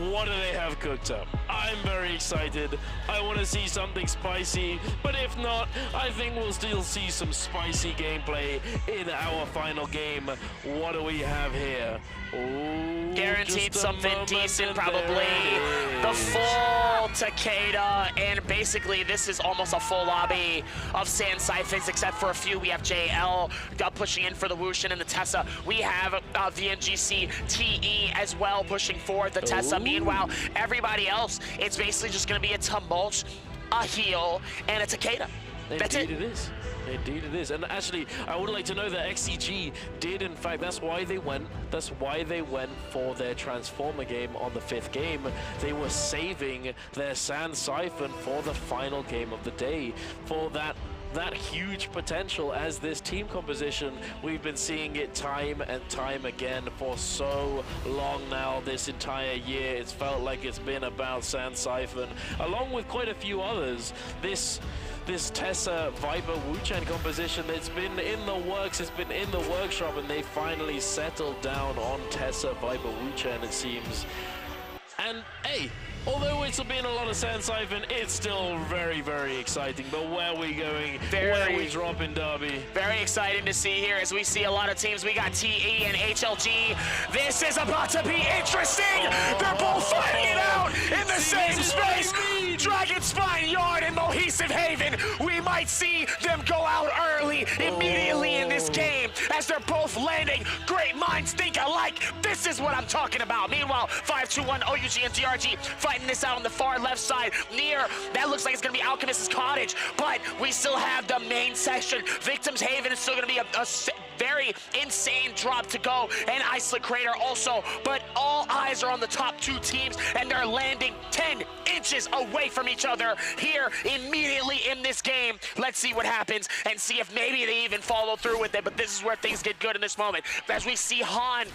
What do they have cooked up? I'm very excited. I want to see something spicy, but if not, I think we'll still see some spicy gameplay in our final game. What do we have here? Ooh, guaranteed something decent, probably. The full Takeda, and basically this is almost a full lobby of Sand Siphons, except for a few. We have JL pushing in for the Wushin and the Tessa. We have VNGC TE as well pushing for the Tessa. Meanwhile, everybody else, it's basically just going to be a tumult, a heal, and a Takeda. That's it. Indeed it is. Indeed it is. And actually, I would like to know that XCG did, in fact, that's why they went for their Transformer game on the 5th game. They were saving their Sand Siphon for the final game of the day, for that huge potential as this team composition. We've been seeing it time and time again for so long now. This entire year, it's felt like it's been about Sand Siphon, along with quite a few others. This Tessa Viper Wuchen composition, it's been in the works, it's been in the workshop, and they finally settled down on Tessa Viper Wuchen, it seems. And hey, although it's been a lot of Sand Siphon, it's still very, very exciting. But where are we going? Where are we dropping, Derby? Very exciting to see here as we see a lot of teams. We got TE and HLG. This is about to be interesting. They're both fighting it out in the same space. Dragon Spine Yard and Mohesive Haven. We might see them go out early immediately in this this game as they're both landing. Great minds think alike. This is what I'm talking about. Meanwhile, 5-2-1 OUG and DRG fighting this out on the far left side. Near, that looks like it's going to be Alchemist's Cottage, but we still have the main section. Victim's Haven is still going to be a very insane drop to go, and Iceland Crater also, but all eyes are on the top two teams, and they're landing 10 inches away from each other here immediately in this game. Let's see what happens and see if maybe they even follow through with it, but this is where things get good in this moment. As we see Han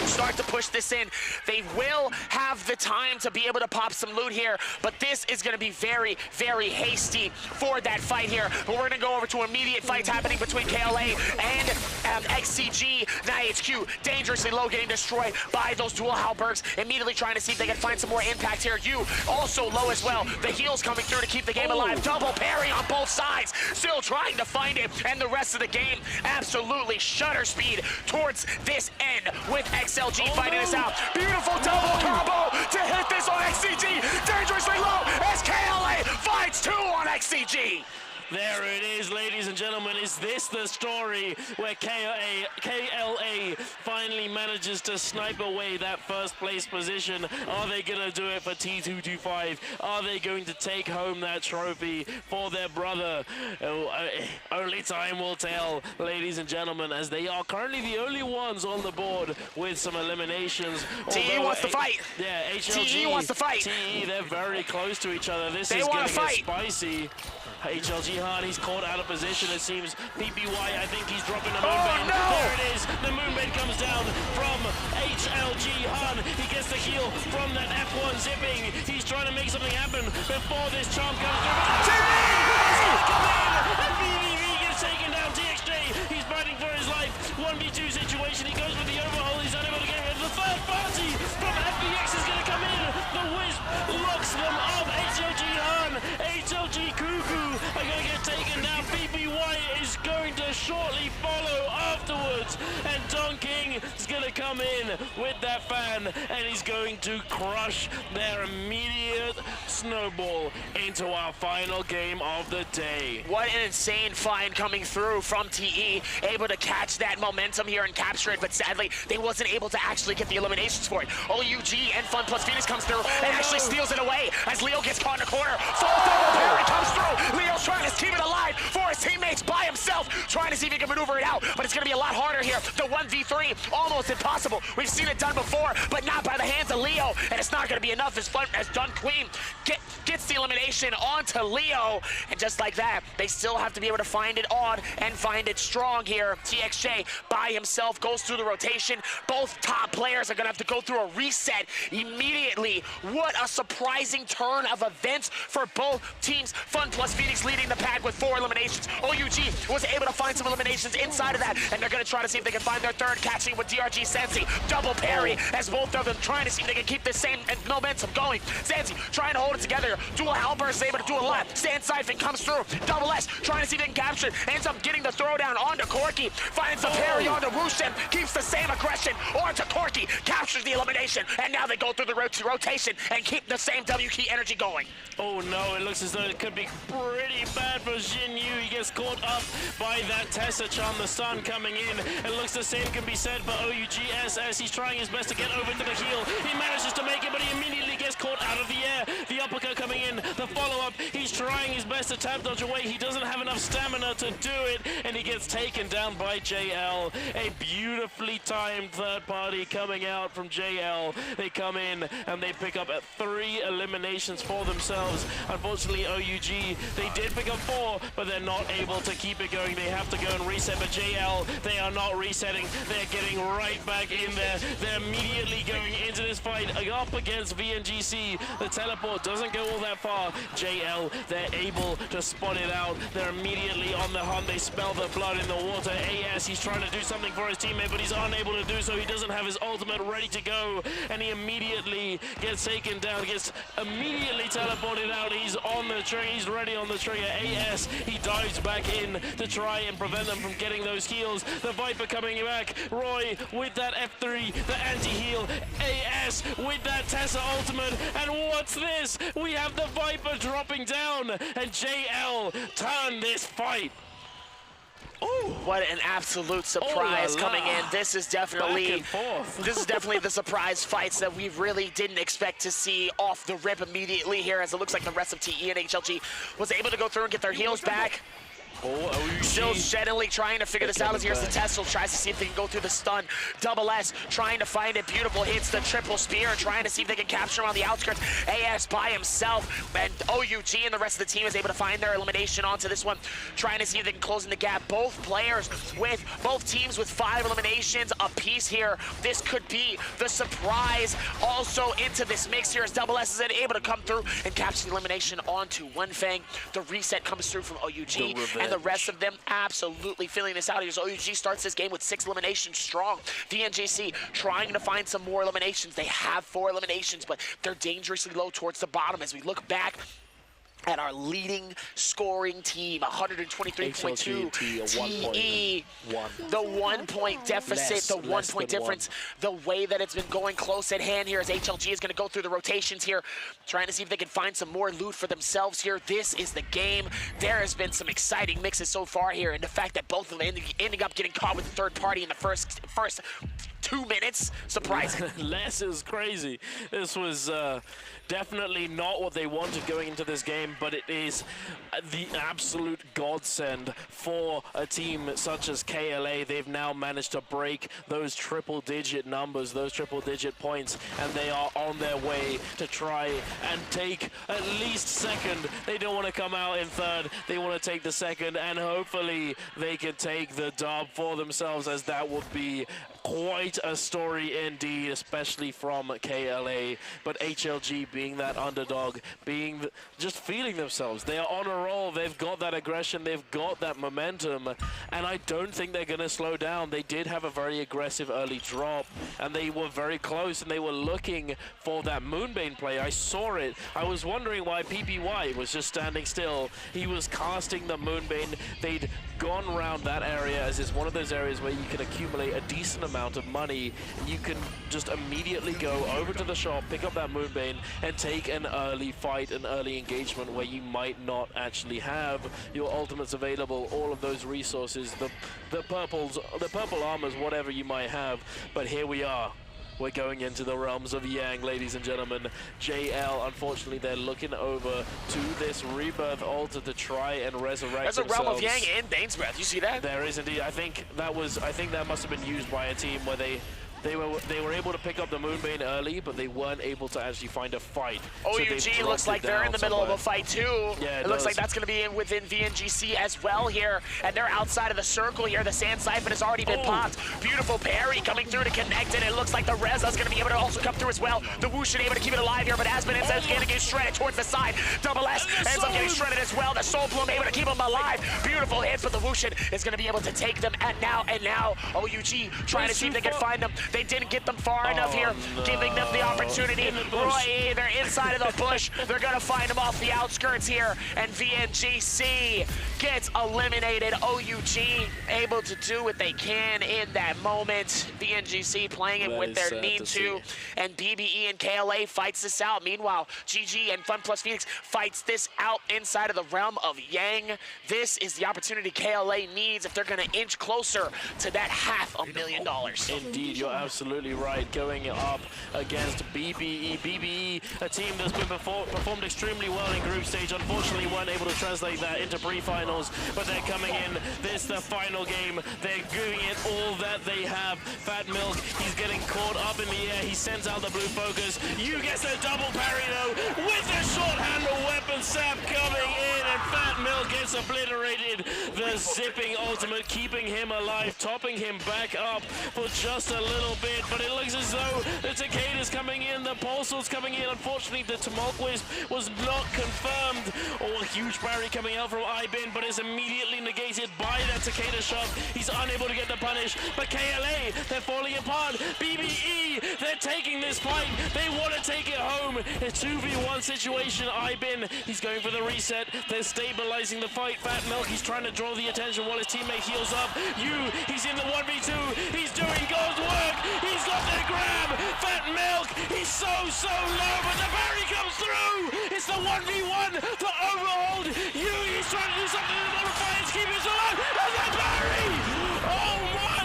start to push this in, they will have the time to be able to pop some loot here, but this is going to be very, very hasty for that fight here. But we're going to go over to immediate fights happening between KLA and XCG. NIHQ dangerously low, getting destroyed by those dual Halbergs, immediately trying to see if they can find some more impact here. You also low as well. The heals coming through to keep the game alive. Double parry on both sides, still trying to find it, and the rest of the game absolutely shutter speed towards this end with XLG fighting this out. Beautiful double combo to hit this on XCG. Dangerously low as KLA fights 2 on XCG. There it is, ladies and gentlemen. Is this the story where KLA finally manages to snipe away that first place position? Are they going to do it for T225? Are they going to take home that trophy for their brother? Only time will tell, ladies and gentlemen, as they are currently the only ones on the board with some eliminations. TE wants to fight. Yeah, HLG. TE wants to fight. TE, they're very close to each other. This is going to get spicy. HLG Han, he's caught out of position, it seems. PPY, I think he's dropping the moonbait. No! There it is. The moonbait comes down from HLG Han. He gets the heal from that F1 zipping. He's trying to make something happen before this charm comes through. He's gonna come in, and BVV gets taken down. TXJ, he's fighting for his life. 1v2 situation, he goes for the overhaul. He's unable to get rid of the third party from FBX is gonna come in. The Wisp locks them up. HLG Han, HLG Cuckoo are going to get taken down. PPY is going to shortly follow afterwards, and Don King is going to come in with that fan, and he's going to crush their immediate snowball into our final game of the day. What an insane find coming through from TE, able to catch that momentum here and capture it, but sadly they wasn't able to actually get the eliminations for it. OUG and Fun Plus Phoenix comes through and actually steals it away as Leo gets caught in a corner. Full double parry comes through. Leo's trying to keep it alive for his teammates by himself, trying to see if he can maneuver it out, but it's going to be a lot harder here. The 1v3, almost impossible. We've seen it done before, but not by the hands of Leo, and it's not going to be enough as Dun Queen gets the elimination onto Leo, and just like that, they still have to be able to find it odd and find it strong here. TXJ by himself goes through the rotation. Both top players are going to have to go through a reset immediately. What a surprising turn of events for both teams. Fun Plus Phoenix leading the pack with 4 eliminations. OUG was able to find some eliminations inside of that, and they're going to try to see if they can find their third, catching with DRG Sensi. Double parry as both of them trying to see if they can keep the same momentum going. Sensi trying to hold it together. Dual Halberd is able to do a lot. Sand Siphon comes through. Double S trying to see if they can capture it. Ends up getting the throwdown onto Corky. Finds the parry onto Wushen. Keeps the same aggression onto Corky. Captures the elimination. And now they go through the rotation and keep the same W key energy going. Oh no, it looks as though it could be pretty bad for Jin Yu. He gets caught up by that Tessa-chan, the sun coming in. It looks the same can be said for OUGSS. He's trying his best to get over to the heel. He manages to make it, but he immediately gets caught out of the air. The uppercut coming in, the follow-up. He's trying his best to tap dodge away. He doesn't have enough stamina to do it, and he gets taken down by JL. A beautifully timed third party coming out from JL. They come in and they pick up 3 eliminations for themselves. Unfortunately, OUG, they did pick up 4, but they're not able to keep it going. They have to go and reset, but JL, they are not resetting. They're getting right back in there. They're immediately going into this fight up against VNGC. The teleport doesn't go all that far. JL, they're able to spot it out. They're immediately on the hunt. They smell the blood in the water. AS, he's trying to do something for his teammate, but he's unable to do so. He doesn't have his ultimate ready to go, and he immediately gets taken down, gets immediately teleported out. He's on the trigger. He's ready on the trigger. AS, he dives back in to try and prevent them from getting those heals. The Viper coming back. Roy with that F3, the anti-heal. AS with that Tessa ultimate. And what's this? We have the Viper dropping down, and JL turn this fight What an absolute surprise coming in. This is definitely the surprise fights that we really didn't expect to see off the rip immediately here, as it looks like the rest of TE and HLG was able to go through and get their heels back. Still steadily trying to figure this out as here's the Tesla, tries to see if they can go through the stun. Double S trying to find it, beautiful, hits the triple spear, trying to see if they can capture him on the outskirts. AS by himself, and OUG and the rest of the team is able to find their elimination onto this one, trying to see if they can close in the gap. Both teams with 5 eliminations apiece here. This could be the surprise also into this mix here, as Double S is able to come through and capture the elimination onto One Fang. The reset comes through from OUG, and the rest of them absolutely filling this out. Here's OUG starts this game with 6 eliminations strong. VNGC trying to find some more eliminations. They have 4 eliminations, but they're dangerously low towards the bottom as we look back at our leading scoring team, 123.2 TE. The 1 point deficit, the 1 point difference, the way that it's been going close at hand here as HLG is going to go through the rotations here, trying to see if they can find some more loot for themselves here. This is the game. There has been some exciting mixes so far here, and the fact that both of them ending up getting caught with the third party in the first 2 minutes, surprising. Les is crazy. This was definitely not what they wanted going into this game, but it is the absolute godsend for a team such as KLA. They've now managed to break those triple-digit numbers, those triple-digit points, and they are on their way to try and take at least second. They don't want to come out in third. They want to take the second, and hopefully they can take the dub for themselves, as that would be quite a story indeed, especially from KLA. But HLG being that underdog, just feeling themselves. They are on a roll. They've got that aggression. They've got that momentum. And I don't think they're going to slow down. They did have a very aggressive early drop, and they were very close, and they were looking for that Moonbane play. I saw it. I was wondering why PPY was just standing still. He was casting the Moonbane. They'd gone around that area, as it's one of those areas where you can accumulate a decent amount of money. You can just immediately go over to the shop, pick up that Moonbane, and take an early fight, an early engagement where you might not actually have your ultimates available, all of those resources, the purple armors, whatever you might have. But here we are. We're going into the realms of Yang, ladies and gentlemen. JL, unfortunately, they're looking over to this Rebirth altar to try and resurrect There's themselves. a realm of Yang in Bane's Breath. You see that? There is indeed. I think that must have been used by a team where they were able to pick up the Moonbane early, but they weren't able to actually find a fight. OUG looks like they're in the middle of a fight too. Yeah, it looks like that's going to be within VNGC as well here, and they're outside of the circle here. The Sand Siphon has already been popped. Beautiful parry coming through to connect it. It looks like the Reza's going to be able to also come through as well. The Wushin able to keep it alive here, but Aspen ends up getting shredded towards the side. Double S ends up getting shredded as well. The Soul Plume able to keep him alive. Beautiful hits, but the Wushin is going to be able to take them. And now OUG trying to see if they can find them. They didn't get them far enough here, giving them the opportunity. Roy, they're inside of the bush. They're going to find them off the outskirts here, and VNGC gets eliminated. OUG able to do what they can in that moment. VNGC playing it with their need to, and BBE and KLA fights this out. Meanwhile, GG and Fun Plus Phoenix fights this out inside of the realm of Yang. This is the opportunity KLA needs if they're going to inch closer to that $500,000. Indeed, you're absolutely right. Going up against BBE. BBE, a team that's been performed extremely well in group stage. Unfortunately, weren't able to translate that into pre-finals, but they're coming in. This is the final game. They're giving it all that they have. Fat Milk, he's getting caught up in the air. He sends out the blue focus. You gets a double parry though, with the short handle weapon sap coming in, and Fat Milk gets obliterated. The zipping ultimate keeping him alive, topping him back up for just a little bit, but it looks as though the Takeda's coming in, the Pulsal's coming in. Unfortunately, the Tumult Wisp was not confirmed. A huge parry coming out from Ibin, but is immediately negated by that Takeda shot. He's unable to get the punish, but KLA, they're falling apart. BBE, they're taking this fight. They want to take it home. A 2v1 situation. Ibin, he's going for the reset. They're stabilizing the fight. Fat Milk, he's trying to draw the attention while his teammate heals up. He's in the 1v2. He's doing God's work. He's got the grab. Fat Milk, he's so low, but the parry comes through. It's the 1v1 to overhold. Yui's trying to do something to modify his keepers alive. And the parry! Oh my!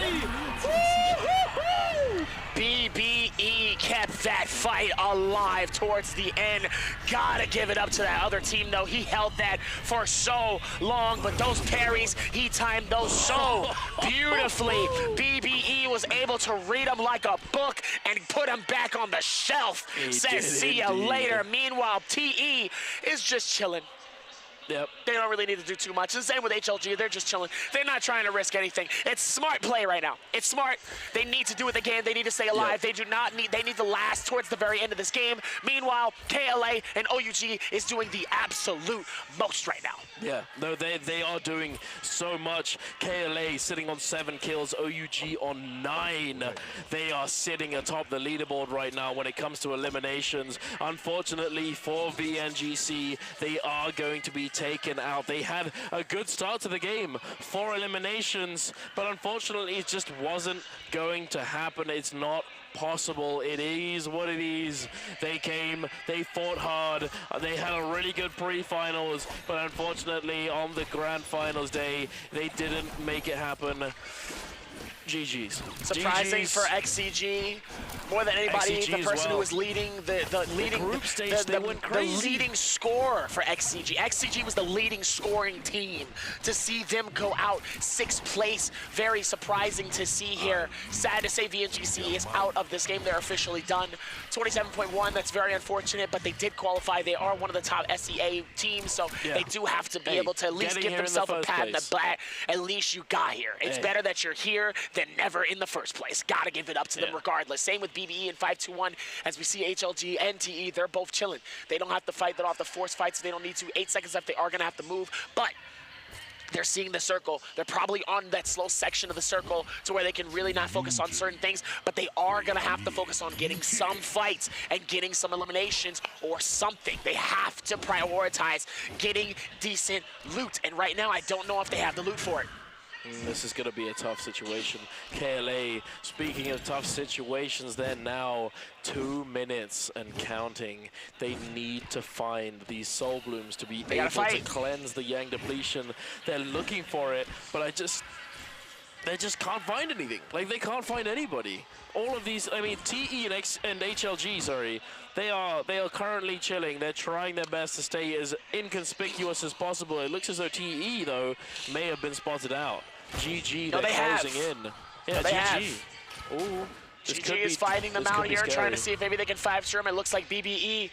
Woo-hoo-hoo! BBE kept that fight alive towards the end. Gotta give it up to that other team, though. He held that for so long, but those parries, he timed those so beautifully. BBE was able to read them like a book and put them back on the shelf. Says, see ya later. Meanwhile, TE is just chilling. Yep. They don't really need to do too much. The same with HLG, they're just chilling. They're not trying to risk anything. It's smart play right now. It's smart. They need to do what they can. They need to stay alive. They do not need, they need to last towards the very end of this game. Meanwhile, KLA and OUG is doing the absolute most right now. Yeah, no, they are doing so much. KLA sitting on 7 kills, OUG on 9. They are sitting atop the leaderboard right now when it comes to eliminations. Unfortunately for VNGC, they are going to be taken out. They had a good start to the game, 4 eliminations, but unfortunately it just wasn't going to happen. It's not possible. It is what it is. They came, they fought hard, they had a really good pre-finals, but unfortunately on the grand finals day they didn't make it happen. GG's. Surprising GG's. for XCG, more than anybody, XCG the person who was well. leading the group stage, they went crazy. leading scorer for XCG. XCG was the leading scoring team. To see them go out 6th place, very surprising to see here. Sad to say VNGC is out of this game. They're officially done. 27.1, that's very unfortunate, but they did qualify. They are one of the top SEA teams, so they do have to be able to at least give themselves a pat in the back. At least you got here. It's better that you're here than never in the first place. Gotta give it up to them regardless. Same with BBE and 521. As we see HLG and TE, they're both chilling. They don't have to fight. They don't have to force fights. They don't need to. 8 seconds left. They are gonna have to move, but they're seeing the circle. They're probably on that slow section of the circle to where they can really not focus on certain things, but they are gonna have to focus on getting some fights and getting some eliminations or something. They have to prioritize getting decent loot, and right now I don't know if they have the loot for it. This is going to be a tough situation. KLA, speaking of tough situations, they're now 2 minutes and counting. They need to find these soul blooms to be able to cleanse the Yang depletion. They're looking for it, but they just can't find anything. Like, they can't find anybody. All of these, I mean, TE and HLG, sorry, they are currently chilling. They're trying their best to stay as inconspicuous as possible. It looks as though TE, though, may have been spotted out. GG, they're closing in. Yeah, GG. Ooh, GG is fighting them out here, trying to see if maybe they can 5-stir him. It looks like BBE,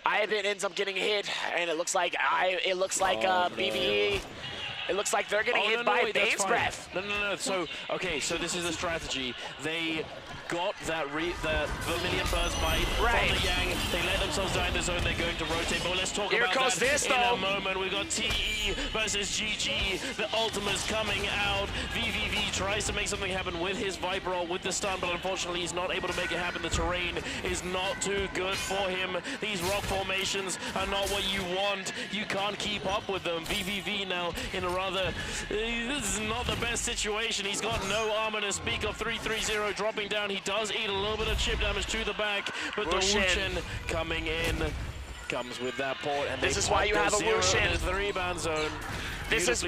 Ivan ends up getting hit, and it looks like BBE. It looks like they're getting hit by Bane's Breath. No. So, okay, so this is a strategy. They got that Vermilion Burst bite from the Yang. They let themselves die in the zone. They're going to rotate. But let's talk about that in a moment. We've got TE versus GG. The ultimate's coming out. VVV tries to make something happen with his Viper Roll, with the stun, but unfortunately he's not able to make it happen. The terrain is not too good for him. These rock formations are not what you want. You can't keep up with them. VVV now in a rather, this is not the best situation. He's got no armor to speak of. 3-3-0 dropping down. He does eat a little bit of chip damage to the back, but the Wushin coming in comes with that port, and this is why you have a Wushin. 3-ban zone. This is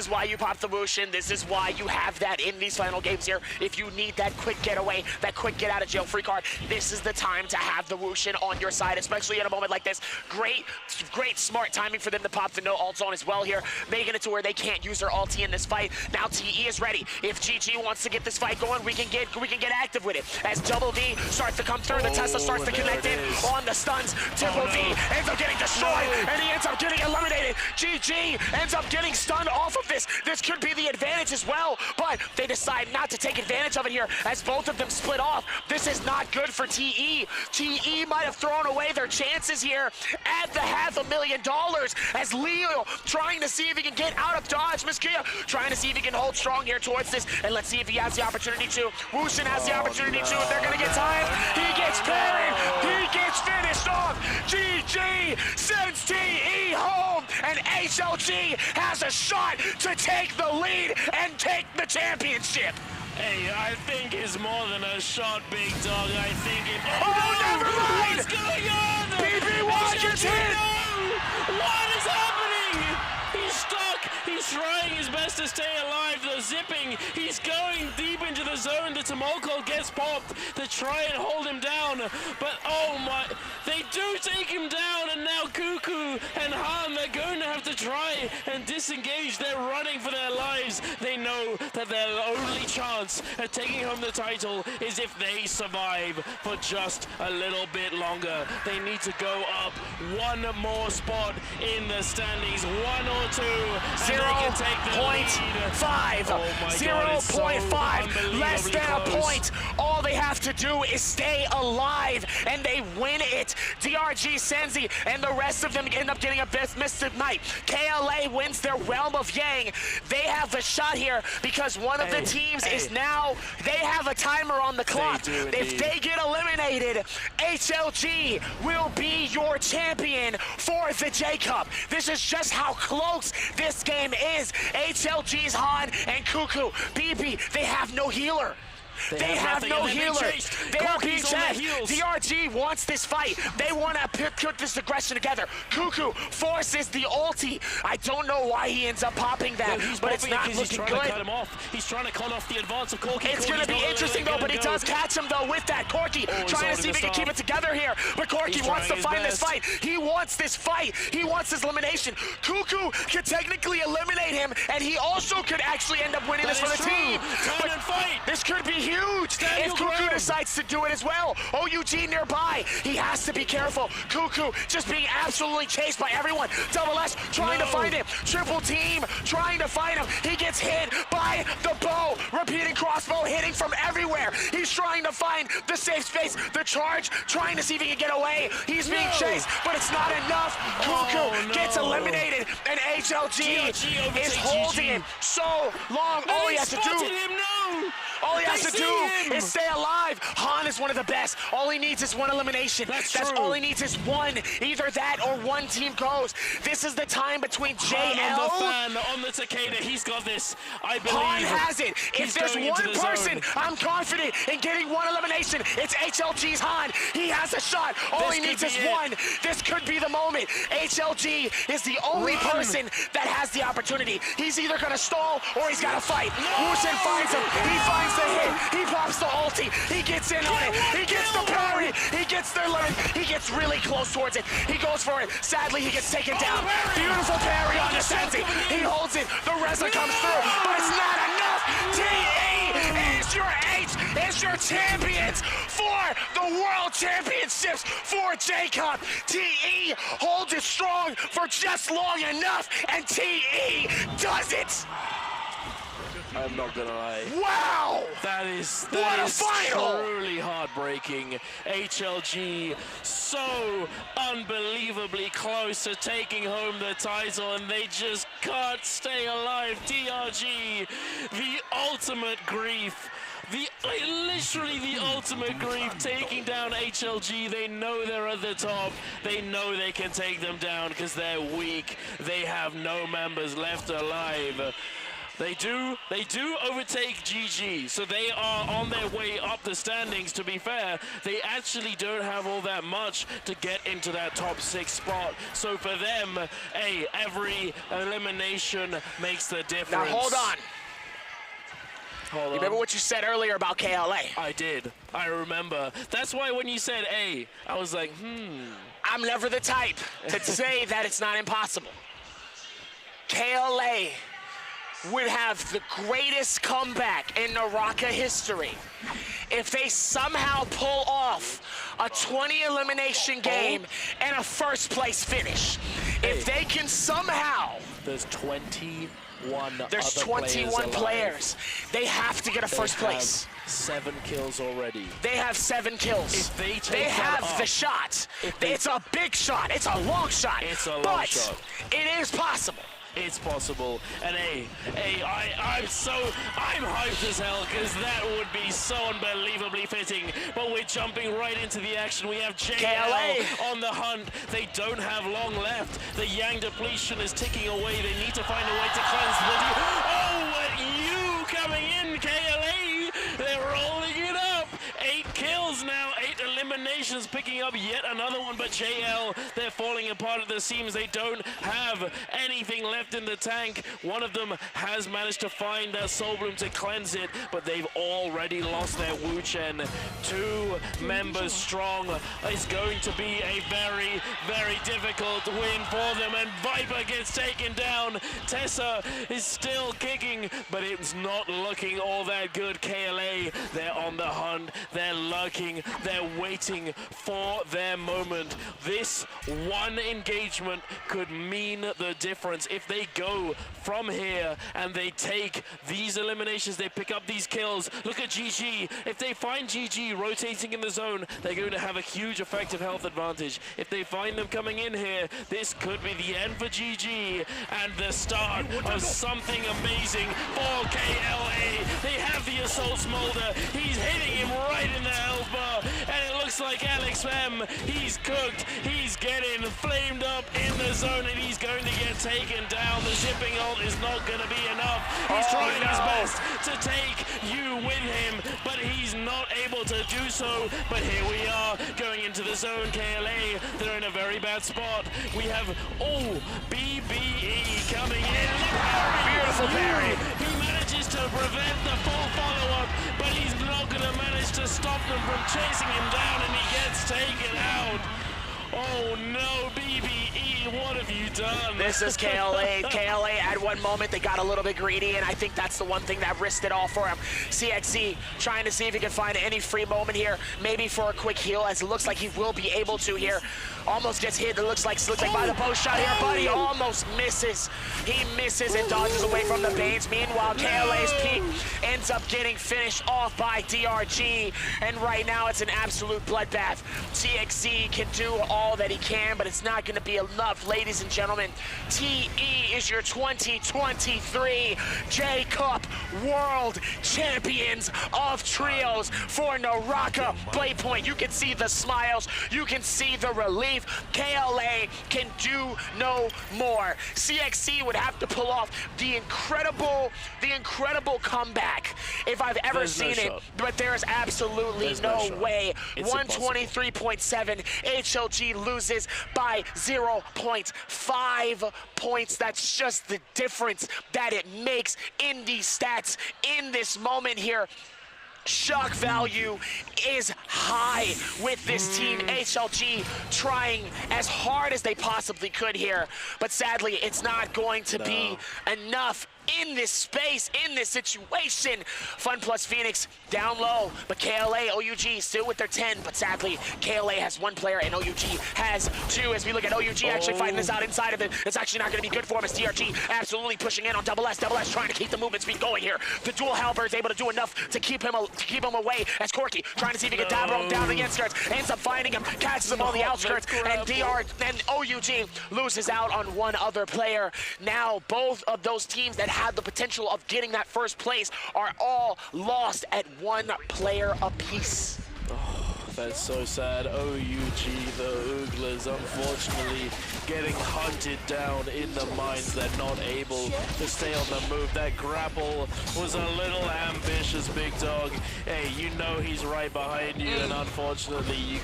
why you pop the Wushin. This is why you have that in these final games here. If you need that quick getaway, that quick get out of jail free card, this is the time to have the Wushin on your side, especially in a moment like this. Great smart timing for them to pop the no ult zone as well here, making it to where they can't use their ulti in this fight. Now TE is ready. If GG wants to get this fight going, we can get active with it. As Double V starts to come through, the Tesla starts to connect in on the stuns. Triple V ends up getting destroyed, and he ends up getting eliminated. GG ends up getting stunned off of this. This could be the advantage as well, but they decide not to take advantage of it here as both of them split off. This is not good for TE. TE might have thrown away their chances here at the $500,000 as Leo trying to see if he can get out of dodge. Miskia trying to see if he can hold strong here towards this, and let's see if he has the opportunity to. Wushin has the opportunity to. If they're gonna get time, he gets parried. He gets finished off. GG sends TE home, and HLG has a shot to take the lead and take the championship. Hey, I think it's more than a shot, big dog. I think it. Oh, never mind! What's going on? BB1 gets hit! What is happening? He's stuck. He's trying his best to stay alive. The zipping. He's going deep into the zone. The Tomoko gets popped to try and hold him down. But oh my, they do take him down. And now Cuckoo and Han, they're going to have to try and disengage. They're running for their lives. They know that their only chance at taking home the title is if they survive for just a little bit longer. They need to go up one more spot in the standings, 1 or 2. 0.5. 0.5. Less than a point. All they have to do is stay alive, and they win it. DRG, Senzi, and the rest of them end up getting a miss tonight. KLA wins their Realm of Yang. They have the shot here because one of the teams is now, they have a timer on the clock. If they get eliminated, HLG will be your champion for the J-Cup. This is just how close this game is. HLG's Han and Cuckoo, BB, they have no healer. They have no healer. They are being chased. DRG wants this fight. They want to put this aggression together. Cuckoo forces the ulti. I don't know why he ends up popping that, but it's not looking good. To cut him off. He's trying to cut off the advance of Corki. It's going to be interesting though, but he does catch him though with that. Corki trying to see if he can keep it together here, but Corki wants to find this fight. He wants this fight. He wants this elimination. Cuckoo can technically eliminate him, and he also could actually end up winning this for the team. Turn and fight. This could be huge if Cuckoo decides to do it as well. OUG nearby. He has to be careful. Cuckoo just being absolutely chased by everyone. Double S trying to find him. Triple team trying to find him. He gets hit by the bow. Repeating crossbow hitting from everywhere. He's trying to find the safe space. The charge trying to see if he can get away. He's being chased, but it's not enough. Cuckoo gets eliminated, and HLG is holding him so long. All he has to do. All he has to do is stay alive. Han is one of the best. All he needs is one elimination. That's all he needs is one. Either that or one team goes. This is the time between JL. On the Takeda, he's got this. I believe. Han has it. If there's one person I'm confident in getting one elimination, it's HLG's Han. He has a shot. All he needs is one. This could be the moment. HLG is the only person that has the opportunity. He's either going to stall or he's got to fight. Wushin finds him. He finds the hit. He pops the ulti. He gets in on it. He gets the parry. He gets the limit. He gets really close towards it. He goes for it. Sadly, he gets taken down. Beautiful parry on the Sensi. He holds it. The Reza comes through, but it's not enough. TE is your champions for the World Championships for J-Cup. TE holds it strong for just long enough, and TE does it. I'm not gonna lie. Wow! That is final! Truly heartbreaking. HLG so unbelievably close to taking home the title, and they just can't stay alive. DRG, the ultimate grief. Literally the ultimate grief, taking down HLG. They know they're at the top. They know they can take them down because they're weak. They have no members left alive. They do overtake GG, so they are on their way up the standings. To be fair, they actually don't have all that much to get into that top 6 spot. So for them, hey, every elimination makes the difference. Now hold on. You remember what you said earlier about KLA? I did. I remember. That's why when you said A, I was like, I'm never the type to say that it's not impossible. KLA would have the greatest comeback in NARAKA history if they somehow pull off a 20 elimination game and a first place finish. If they can somehow. There's 21 players. They have to get a first place. 7 kills already. They have 7 kills. If they have the shot. It's a big shot. It's a long shot. It's a long shot. It is possible. It's possible, and I'm hyped as hell because that would be so unbelievably fitting. But we're jumping right into the action. We have JL on the hunt. They don't have long left. The Yang depletion is ticking away. They need to find a way to cleanse the. Oh, you coming in, KLA? eliminations, picking up yet another one, but JL, they're falling apart at the seams. They don't have anything left in the tank. One of them has managed to find that Soul Bloom to cleanse it, but they've already lost their Wu Chen. 2 members strong. It's going to be a very, very difficult win for them, and Viper gets taken down. Tessa is still kicking, but it's not looking all that good. KLA, they're on the hunt, they're lurking, they're waiting for their moment. This one engagement could mean the difference. If they go from here and they take these eliminations, they pick up these kills. Look at GG. If they find GG rotating in the zone, they're going to have a huge effective health advantage. If they find them coming in here, this could be the end for GG and the start of something amazing for KLA. They have the Assault Smolder. He's hitting him right in the health bar, and it looks like Alex M, he's cooked. He's getting flamed up in the zone, and he's going to get taken down. The shipping ult is not going to be enough. He's trying his best to take you with him, but he's not able to do so. But here we are going into the zone. KLA, they're in a very bad spot. We have BBE coming in. Beautiful parry. He manages to prevent the full follow-up, but he's not going to manage to stop them from chasing him down, and he gets taken out. Oh no, BBE, what have you done? This is KLA. KLA at one moment, they got a little bit greedy, and I think that's the one thing that risked it all for him. CXC trying to see if he can find any free moment here, maybe for a quick heal, as it looks like he will be able to here. Almost gets hit, it looks like by the post shot here, but he almost misses. He misses and dodges away from the Banes. Meanwhile, KLA's peak ends up getting finished off by DRG, and right now it's an absolute bloodbath. CXC can do all that he can, but it's not going to be enough, ladies and gentlemen. TE is your 2023 J-Cup World Champions of Trios for NARAKA BLADEPOINT. You can see the smiles, you can see the relief. KLA can do no more. CXC would have to pull off the incredible comeback if I've ever seen it, but there's absolutely no way. 123.7, HLG loses by 0.5 points. That's just the difference that it makes in these stats in this moment here. Shock value is high with this team. HLG trying as hard as they possibly could here, but sadly it's not going to be enough in this space, in this situation. Fun plus Phoenix down low, but KLA, OUG still with their 10, but sadly KLA has 1 player and OUG has 2. As we look at OUG actually fighting this out inside of it, it's actually not going to be good for him as DRG absolutely pushing in on Double S trying to keep the movement speed going here. The dual halberd is able to do enough to keep him away, as Corky trying to see if he can dab him down the outskirts, ends up finding him, catches him on the outskirts, and OUG loses out on 1 other player. Now both of those teams that had the potential of getting that first place are all lost at 1 player apiece. Oh, that's so sad. OUG, the Ooglers, unfortunately getting hunted down in the mines. They're not able to stay on the move. That grapple was a little ambitious, big dog. Hey, you know he's right behind you, and unfortunately you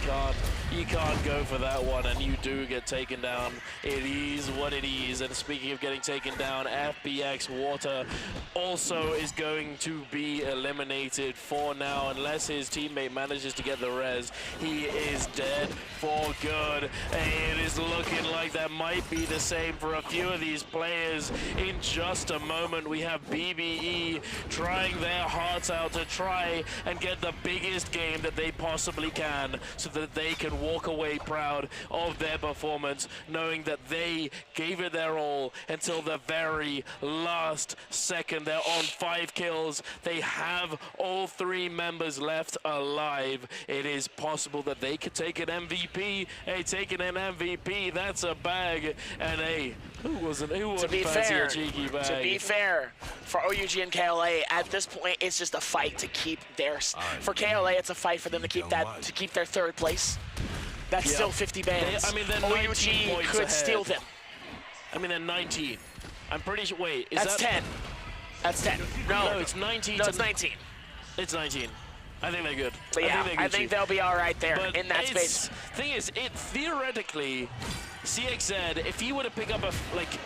can't go for that one, and you do get taken down. It is what it is. And speaking of getting taken down, FBX Water also is going to be eliminated for now, unless his teammate manages to get the res. He is dead for good. And it is looking like that might be the same for a few of these players. In just a moment, we have BBE trying their hearts out to try and get the biggest game that they possibly can, so that they can walk away proud of their performance, knowing that they gave it their all until the very last second. They're on 5 kills. They have all 3 members left alive. It is possible that they could take an MVP. Hey, taking an MVP, that's a bag. And hey, who wouldn't fancy a cheeky bag? To be fair, for OUG and KLA, at this point, it's just a fight to keep theirs. For KLA, it's a fight for them to keep their 3rd place. That's still 50 bans. I mean, they're OUG could ahead. steal them. I mean, they're 19. I'm pretty sure. Wait, is That's that 10. That's 10. No, it's 19. No, it's 19. It's 19. I think they're good. But yeah, I think they'll be all right there but in that space. Thing is, it theoretically, CXZ, if he were to pick up a like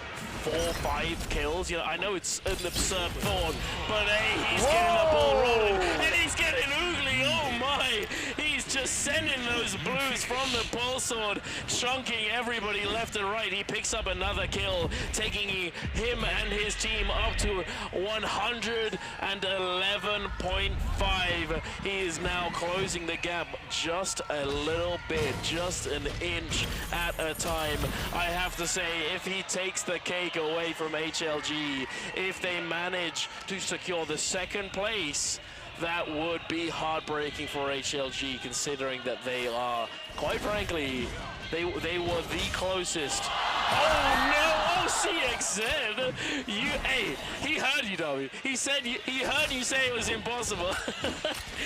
4 or 5 kills, you know, I know it's an absurd thought, but hey, he's getting the ball rolling and he's getting oogly. Oh my! He's just sending those blues from the pole sword, chunking everybody left and right. He picks up another kill, taking him and his team up to 111.5. He is now closing the gap just a little bit, just an inch at a time. I have to say, if he takes the cake away from HLG, if they manage to secure the 2nd place, that would be heartbreaking for HLG, considering that they are, quite frankly, they were the closest. Oh no! Oh CXZ! Hey, he heard you, Dobby. He said he heard you say it was impossible.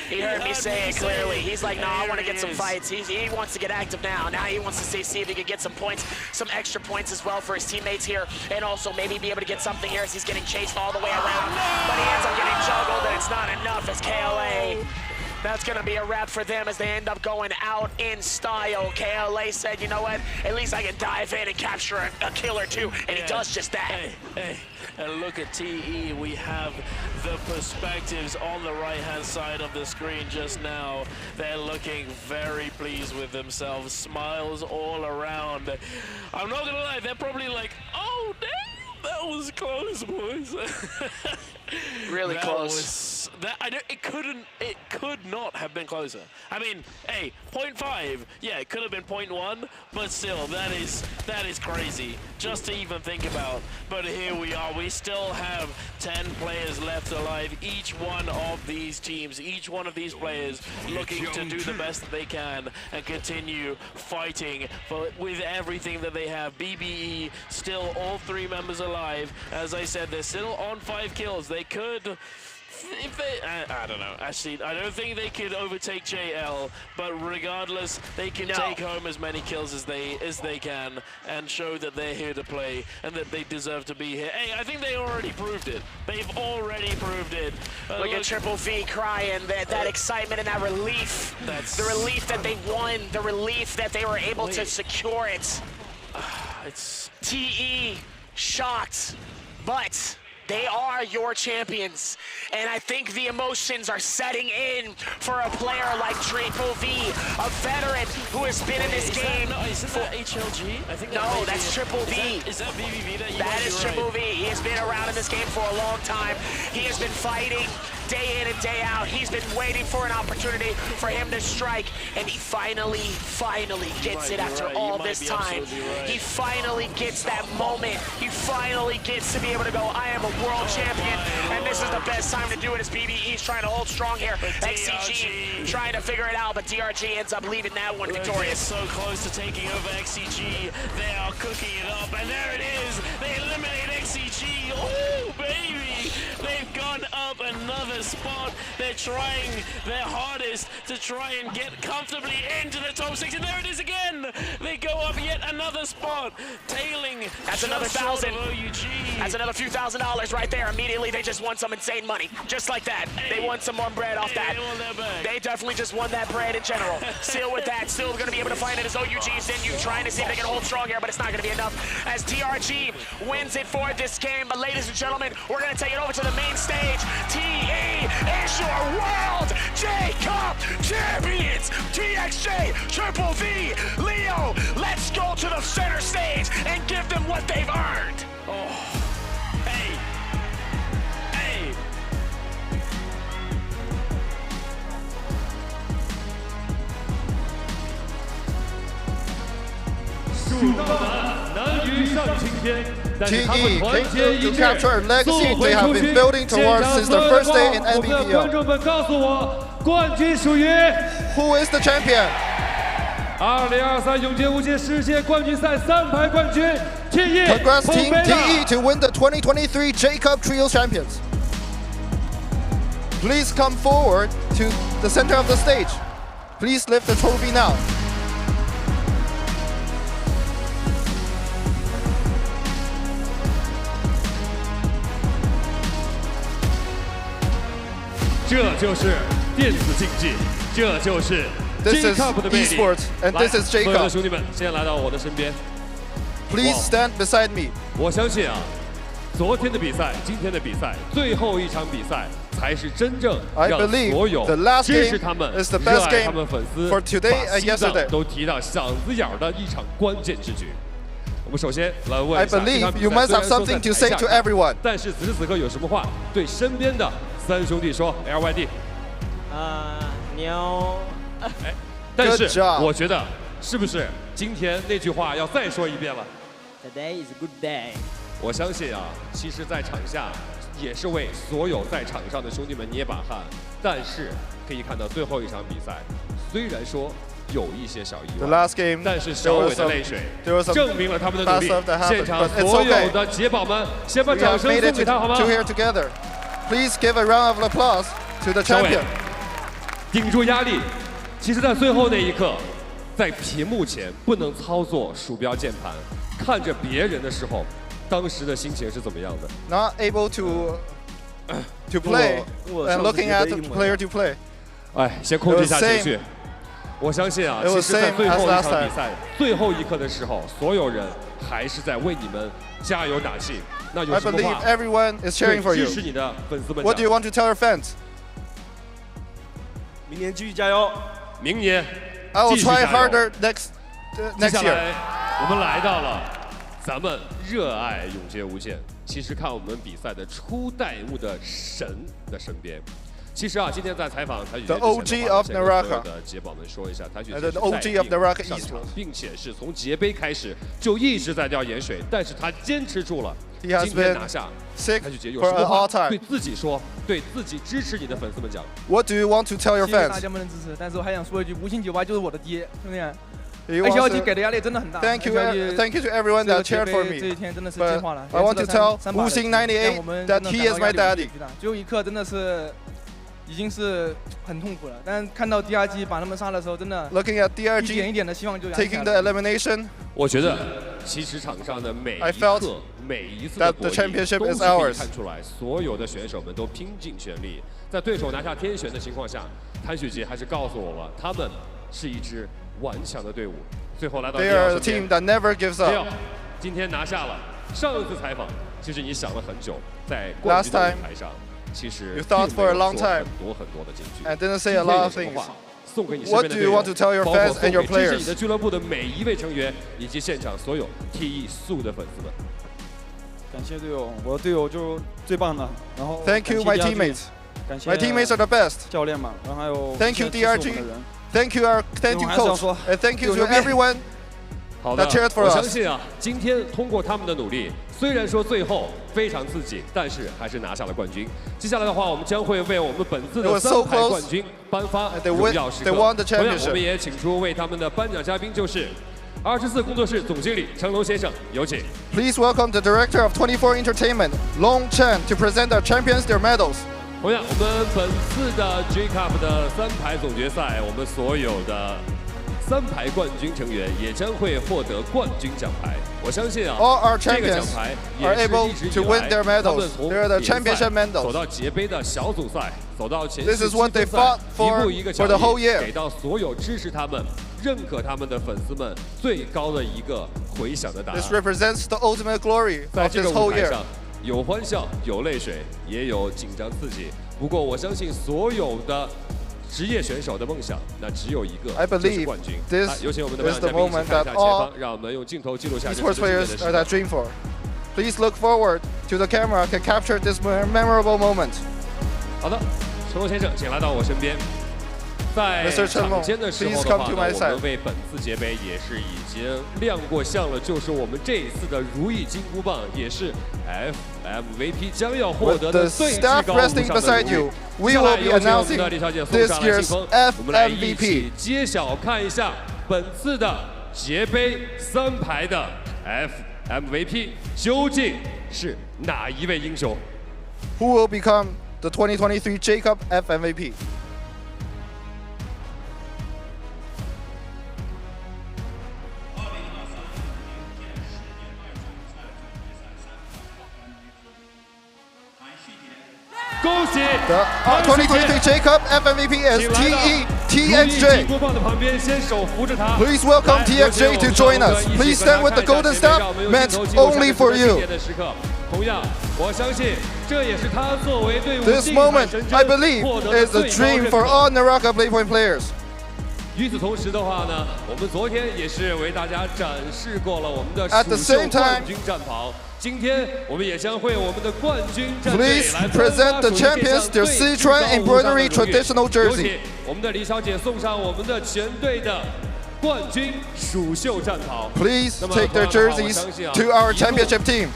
He heard me say it clearly. He's like, no, I want to get some fights. He wants to get active now. Now he wants to see if he can get some points, some extra points as well for his teammates here, and also maybe be able to get something here as he's getting chased all the way around. But he ends up getting juggled, and it's not enough as KLA. That's going to be a wrap for them as they end up going out in style. KLA said, you know what, at least I can dive in and capture a kill or two, and he does just that. Hey, and look at TE. We have the perspectives on the right-hand side of the screen just now. They're looking very pleased with themselves, smiles all around. I'm not going to lie, they're probably like, oh, damn. That was close, boys. Really close. It could not have been closer. I mean, hey, 0.5, yeah, it could have been 0.1, but still, that is crazy just to even think about. But here we are. We still have 10 players left alive. Each one of these teams, each one of these players looking to do the best that they can and continue fighting with everything that they have. BBE still all 3 members alive. As I said, they're still on 5 kills. They could, if they, I don't know. Actually, I don't think they could overtake JL, but regardless, they can take home as many kills as they can and show that they're here to play and that they deserve to be here. Hey, I think they already proved it. They've already proved it. Look at Triple V crying, that excitement and that relief. The relief that they won, the relief that they were able to secure it. It's TE shocked, but they are your champions, and I think the emotions are setting in for a player like Triple V, a veteran who has been in this game. Isn't that HLG? I think no, that's Triple V. Is that BBV? That is Triple V. He has been around in this game for a long time. He has been fighting day in and day out. He's been waiting for an opportunity for him to strike, and he finally gets it after all this time. He finally gets that moment. He finally gets to be able to go, I am a world champion, and this is the best time to do it as BBE's trying to hold strong here. XCG trying to figure it out, but DRG ends up leaving that one victorious. So close to taking over XCG. They are cooking it up, and there it is. They eliminate XCG. Oh, baby. They've gone up another spot. They're trying their hardest to try and get comfortably into the top 6, and there it is again. They go up yet another spot, tailing. That's another $1,000. That's another few $1,000s right there. Immediately, they just won some insane money. Just like that. They won some more bread off that. They definitely just won that bread in general. Still with that, still going to be able to find it as OUG's in you, trying to see if they can hold strong here, but it's not going to be enough as DRG wins it for this game. But ladies and gentlemen, we're going to take it over to the main stage. TE is your World J-Cup champions. TXJ, Triple V, Leo, let's go to the center stage and give them what they've earned. Oh. TE came to capture a legacy they have been building towards since the first day in NBPL. Who is the champion? 2023永劫无界世界冠军赛3排冠军 TE。 Congrats Team TE to win the 2023 J-Cup Trio Champions. Please come forward to the center of the stage. Please lift the trophy now.这就是电子竞技，这就是 This J is Cup 的魅力。 esports, and this is J 所有的 Cup. 兄弟们，先来到我的身边。 Please stand beside me. 我相信啊，昨天的比赛，今天的比赛，最后一场比赛才是真正 I 让 believe 所有 the last 支持 game 他们、 is the 热 best 爱 game 他们粉丝 for today 把 and 心脏 yesterday. 都提到嗓子眼儿的一场关键之举。我们首先来问 I 一下， believe 这场比赛 you must 虽然 have 说 something 在 to say 台下 to 看 everyone. 但是此时此刻有什么话对身边的三兄弟说 ？LYD。牛。但 Good 是 job. 我觉得是不是今天那句话要再说一遍了？ Today is a good day. 我相信啊，其实，在场下也是为所有在场上的兄弟们捏把汗。但是可以看到最后一场比赛，虽然说有一些小意 The 外， last game, 但是 there 小 was 伟的 some- 泪水 there was some 证明了他们的努 bad 力 stuff that。happened, 现场 but it's 所有 okay. 的解宝们，先把 We 掌 have 声 made 送 it 给他，好吗 to？ here together. Please give a round of applause to the 小伟 champion. 顶住压力。其实，在最后那一刻，在屏幕前不能操作鼠标键盘，看着别人的时候，当时的心情是怎么样的？ Not able to play and looking at the player to play. 哎，先控制一下 It was 情绪。我相信啊， It 其 was 实，在 same 最后 as 一 last 场 time. 比赛最后一刻的时候，所有人还是在为你们加油打气。那有 I 什么 believe 话 everyone is cheering for 对 you. 支持你的粉丝们 What do you 讲？ want to tell your fans? 明年继续加油，明年 I will 继续 try 加油 harder 接 next 下 year. 来，我们来到了咱们热爱永劫无间，其实看我们比赛的初代目的神的身边。其实啊，今天在采访谭雪 The 杰之前 OG 的话 of 先跟所有 NARAKA 的解宝们说一下，谭雪 And 杰 the 是 OG of 带 NARAKA 病上场 Esports 并且是从节杯开始就一直在掉盐水，但是他坚持住了。 He has 今天 been 拿下， sick 谭雪杰有 for 什么 an 话 all time. 对自己说，对自己支持你的粉丝们讲？ What do you want to tell your 谢谢 fans? 大家们的支持，但是我还想说一句，无心酒吧就是我的爹，兄弟。 He 艾 wants 小姐 to- 给的压力真的很大。 Thank you, 艾小姐 thank you to everyone 这个 that cheered 节 for 杯 me. 这一天真的是 But 进化了。 I want to 连吃了 tell 三把的 Wuxing 让 98我们 that 真的 he 感 is 到 my 压力 daddy. 巨大最后一刻真的是已经是很痛苦了，但是看到 DRG 把他们杀的时候，真的 Looking at 一点 DRG 一点的希望就燃起 taking 来 the 了。 elimination, 我觉得，其实场上的每 I 一 felt 刻、每一次的 that 博 the 弈， championship 都是 is 可以 ours. 看出来，所有的选手们都拼尽全力。在对手拿下天选的情况下，谭雪杰还是告诉我了，他们是一支顽强的队伍。最后来到 They 迪奥 are 身 a 边 team that never gives 迪奥 up. 今天拿下了。上一次采访，其实你想了很久，在冠 Last 军的 time, 舞台上，其实 you thought 并 for a 没有 long 说 time 很多很多的金句。 and didn't say 今 a 天 lot 有 of 什么 things. 话送给你身 What 边的 do 队 you 友 want to tell your 包括 fans 送 and your 给支持你 players? 的俱乐部的每一位成员，以及现场所有 TE 素的粉丝们。感谢队友，我的队友就最棒的。然后 Thank you, 感谢 my DRG teammates. 感谢 My teammates are the best. 教练嘛，然后还有 Thank you, 支持我们 DRG. 的人 Thank you, thank you, 还是要 coach. 说 And thank you 有 to 牛逼 everyone 好的 that cheered for 我相 us. 信啊，今天通过他们的努力，虽然说最后非常刺激，但是还是拿下了冠军。接下来的话，我们将会为我们本次 It 的 was 三 so 排 close. 冠军颁发 They 荣耀时刻。 won the 同样， championship. 我们也请出为他们的颁奖嘉宾，就是24工作室总经理成龙先生，有请。 Please welcome the director of 24 Entertainment, Long Chen, to present our champions their medals. 同样，我们本次的 J Cup 的三排总决赛，我们所有的三排冠军成员也将会获得冠军奖牌。我相信啊 All our 这个 champions 奖牌 are 也是 able 一直以 to win 来 their 他 medals. 们从 They are the 联赛 championship medals. 走到节杯的小组赛，走到前 This 四 is what 积 they 分赛 fought 一 for 步一个 for 脚 the whole 印， year. 给到所有支持他们、认可他们的粉丝们最高的一个回响的答案。 This represents the ultimate glory 在 of 这个 this 舞 whole 台 year. 上，有欢笑，有泪水，也有紧张刺激。不过，我相信所有的职业选手的梦想，那只有一个， I 就是 believe 冠军。 this 有请我们的颁 is 奖 the 嘉宾一起 moment 看一 that 下前 all 方，让我们用镜头记录下这 esports 次经典 players 的时 are 刻 that dream for. Please look forward to the camera can capture this memorable moment. 好的，成龙先生，请来到我身边。在 Mr. 场 Chenlong, 间的时候 please 的 come 话 to 呢， my 我 side. 们为本次节杯也是已经亮过相了，就是我们这一次的如意金箍棒，也是 FMVP 将要获 With 得 the 的最至 staff 高无 resting 上的 beside 荣誉 you, we 接下 will 来 be 有请我们 announcing 的李小姐送 this 上来信 year's 封，我们来一 FMVP. 起揭晓看一下本次的节杯三排的 FMVP 究竟是哪一位英雄？ Who will become the 2023 J Cup FMVP? 恭喜 The 2023 J-Cup FMVP is TXJ. Please welcome TXJ to join us. Please stand with the golden staff meant only for you. This moment, I believe, is a dream for all NARAKA BLADEPOINT players. 与此同时的话呢，我们昨天也是为大家展示过了我们的 At the 蜀秀 same time, 冠军战袍。今天我们也将会我们的冠军战队 please 来 present the champions their Sichuan embroidery traditional 有 jersey. 请我们的李小姐送上我们的全队的冠军蜀秀战袍。 Please 那么 take their 同样的话 jerseys 我相信啊 to our 一路 championship team.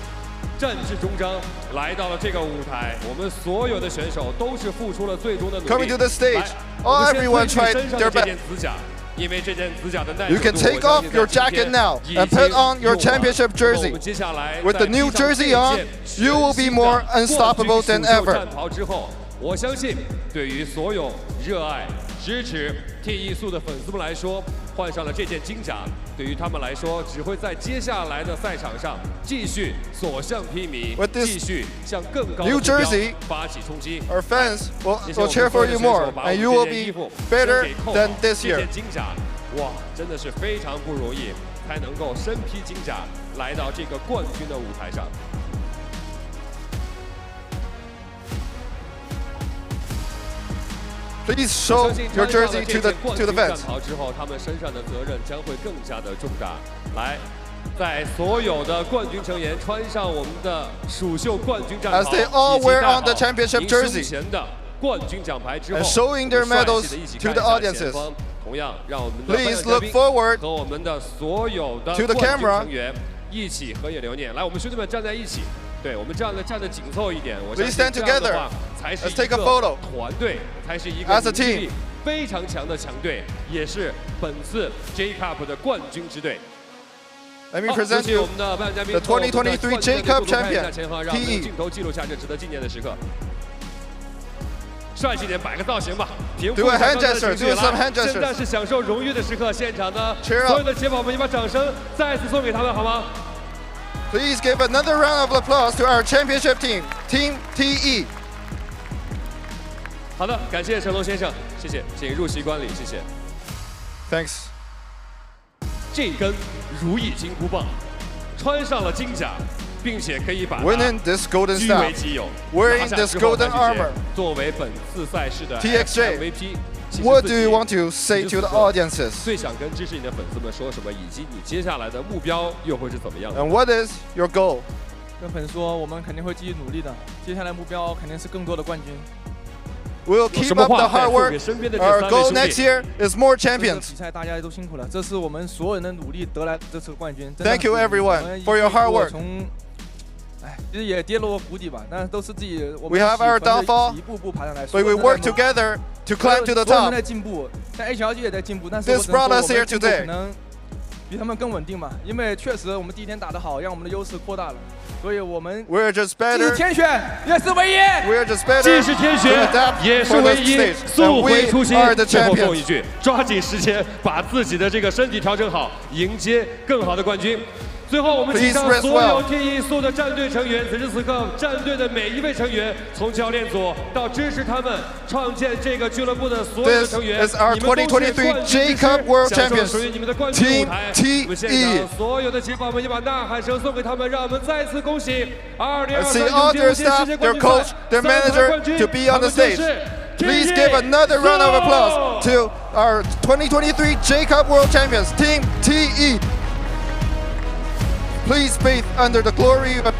战至终章，来到了这个舞台，我们所有的选手都是付出了最终的努力。 Coming to the stage, 来 all 我们先 everyone 褪去 tried 身上 their 的这 best. 件紫甲，因为这件紫甲的耐 You 受 can 度 take 我相 off 信 your 在今 jacket 天 now 已 and 经 put on your 用了 championship 那么我 jersey. 们接下来 With the 在 new 披上 jersey 这 on, 件 you will be 全新的 more unstoppable 冠军 than 蜀秀 ever. 战袍之后，我相信对于所有热爱、支持 TE 素的粉丝们来说，换上了这件金甲，对于他们来说，只会在接下来的赛场上继续所向披靡， With this 继续向更高的 new 目标 jersey, 发起冲击。 Our fans will 谢谢我们 cheer 所 for 有的 you 选手 more, 把我们 and you will 这件衣 be 服 better 先给扣 than 好 this 这 year. 件金甲，哇，真的是非常不容易，才能够身披金甲来到这个冠军的舞台上。 Please show your jersey to the 冠军战 fans. 袍之后，他们身上的责任将会更加的重大。来，在所有的冠军成员穿上我们的蜀秀冠军战袍， As they all 以及 wear 戴 on the 好 championship 您 jersey 胸前的冠军奖牌之后 and showing their 我们帅 medals 气地一起 to 看 the 一下 audiences. 前方同样，让我们的 Please 颁奖嘉 look 宾 forward 和我们的所有的 to the 冠军 camera 成员一起合影留念。来，我们兄弟们站在一起。 对我们这样的站得紧凑一点，我相 Please 信 stand 这样的 together. 话才是 Let's 一 take a 个 photo. 团队，才是一个 As a 凝聚 team. 力非常强的强队，也是本次 J-Cup 的冠军之队。 Let me 好，有 present 请 you 我们的颁奖嘉宾 the 和我们的 2023 冠军 J-Cup 队看一下 champion, 前方，让我们用 TE 镜头记录下这值得纪念的时刻。帅气点，摆个造型吧，平复 Do a 一下 hand 刚才的 gesture, 情绪。 do some 来 hand gestures. 现在是享受荣誉的时刻，现场的 Cheer up 所有的铁宝们，你把掌声再次送给他们好吗？ Please give another round of applause to our championship team, Team TE. 好的，感谢成龙先生，谢谢，请入席观礼，谢谢。 Thanks. 这根如意金箍棒，穿上了金甲，并且可以把它 Winning this golden 据为 staff, 己有。 wearing 拿下 this 之后 golden 才拒绝 armor. 作为本次赛事的 TXJ, MVP。 What do you want to say to the audiences? 最想跟支持你的粉丝们说什么，以及你接下来的目标又会是怎么样的？ And what is your goal? 跟粉丝说，我们肯定会继续努力的。接下来目标肯定是更多的冠军。 We'll keep up the hard work. Our goal next year is more 这次 champions. 比赛大家都辛苦了，这是我们所有人的努力得来这次冠军。真的 Thank you 我们 everyone for your hard 一步 work. 从，其实也跌落过谷底吧，但是都是自己我 We 们 have our 团队 downfall, 一步步爬上来。 but we work together to climb to the 所有人 top. 在进步，像 HLG 也在进步，但是 This 我只能 brought 说 us 我们 here 的进步 today. 可能比他们更稳定吧，因为确实我们第一天打得好，让我们的优势扩大了，所以我们 We're just 既 better. 是天选，也是唯一。 We're just better. 既是天选 to adapt，也是 for 唯 the 一 stage.，速 And 回 we 初心。 are the 最后送 champions. 一句：抓紧时间把自己的这个身体调整好，迎接更好的冠军。最后，我们请 Please 上 rest 所有 well. TE 素的战队成员，此时此刻，战队的每一位成员，从教练组到支持他们创建这个俱乐部的所有的 This 成员， is our 你们都是2023冠军之 J-Cup 师 World 享受 Champions, 属于你们的冠军舞台。 Team 我们现 TE. 场所有的铁宝们，也把呐喊声送给他们，让我们再次恭喜I see 2023 all 永 their 界无限 staff, 世界 their 冠军 coach, 赛 their 三盘 manager 冠军 to be on 他 the 们就 stage. 是 Please TE give another round of applause to our 2023 J-Cup World Champions, Team TE. Please bathe under the glory of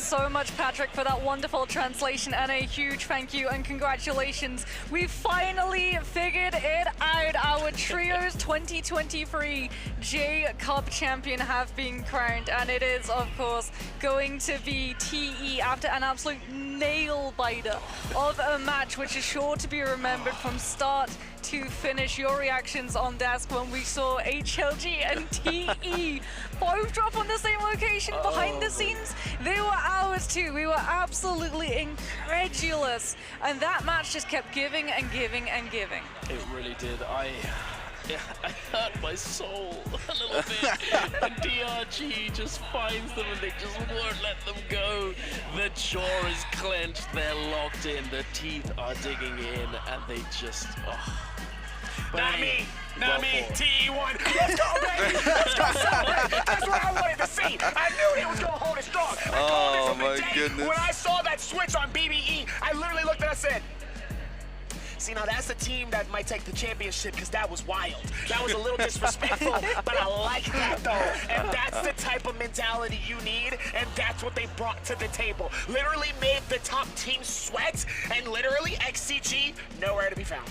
so much, Patrick, for that wonderful translation, and a huge thank you and congratulations. We finally figured it out. Our Trios 2023 J-Cup champion have been crowned, and it is, of course, going to be TE after an absolute nail-biter of a match, which is sure to be remembered from start to finish. Your reactions on desk when we saw HLG and TE both drop on the same location behind the scenes. They were ours too. We were absolutely incredulous, and that match just kept giving and giving and giving. It really did. I hurt my soul a little bit. And DRG just finds them and they just won't let them go. The jaw is clenched, they're locked in, the teeth are digging in, and they just, Not me, TE1. Let's go, baby. Let's go celebrate. That's what I wanted to see. I knew he was going to hold it strong. I called it from the day goodness. when I saw that switch on BBE. I literally looked at it and said, see, now that's a team that might take the championship because that was wild. That was a little disrespectful, but I like that though. And that's the type of mentality you need, and that's what they brought to the table. Literally made the top team sweat, and literally XCG nowhere to be found.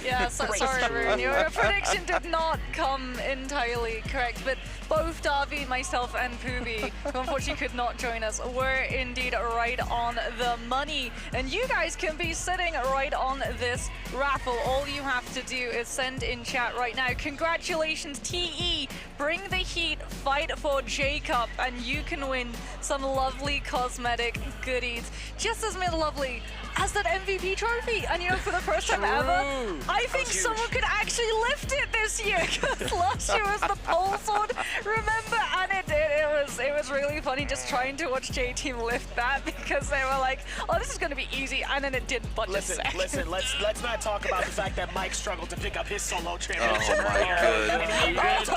Yeah, sorry, Rune. Your prediction did not come entirely correct, but both Darby, myself, and Pooby, who unfortunately could not join us, were indeed right on the money. And you guys can be sitting right on this raffle. All you have to do is send in chat right now. Congratulations, TE! Bring the heat, fight for J-Cup, and you can win some lovely cosmetic goodies. Just as lovely as that MVP trophy. And you know, for the first time ever, I think someone could actually lift it this year, because last year was the pole sword, remember? And it did. It was really funny just trying to watch J-Team lift that, because they were like, oh, this is going to be easy, and then it didn't budge a second. Listen, let's not talk about the fact that Mike struggled to pick up his solo championship. Oh my goodness.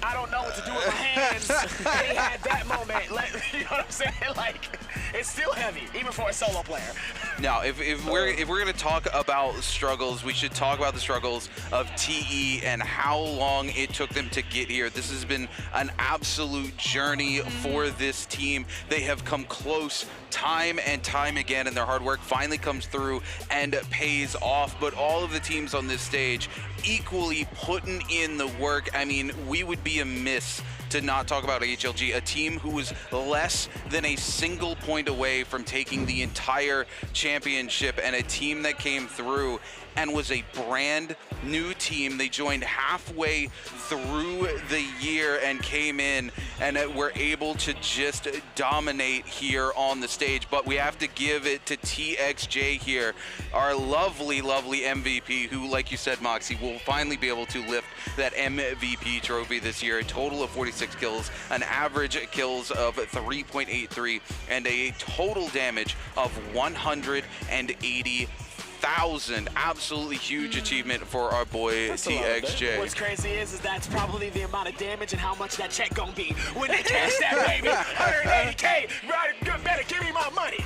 I don't know what to do with my hands. And he had that moment. Like, you know what I'm saying? Like, it's still heavy, even for a solo player. Now, if we're going to talk about struggles, we should talk about the struggles of TE and how long it took them to get here. This has been an absolute journey for this team. They have come close time and time again, and their hard work finally comes through and pays off. But all of the teams on this stage equally putting in the work. I mean, we would be amiss to not talk about HLG, a team who was less than a single point away from taking the entire championship, and a team that came through and was a brand new team. They joined halfway through the year and came in and were able to just dominate here on the stage. But we have to give it to TXJ here, our lovely, lovely MVP, who, like you said, Moxie, will finally be able to lift that MVP trophy this year. A total of 46 kills, an average kills of 3.83, and a total damage of 180,000. Absolutely huge achievement for our boy TXJ. What's crazy is that's probably the amount of damage and how much that check gonna be when they cash that baby. 180K, better give me my money.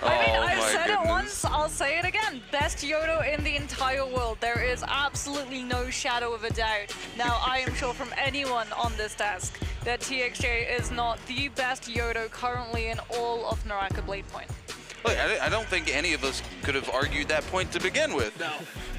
I mean, I've said it once, I'll say it again. Best Yodo in the entire world. There is absolutely no shadow of a doubt. Now, I am sure from anyone on this desk that TXJ is not the best Yodo currently in all of NARAKA BLADEPOINT. Look, I don't think any of us could have argued that point to begin with. No,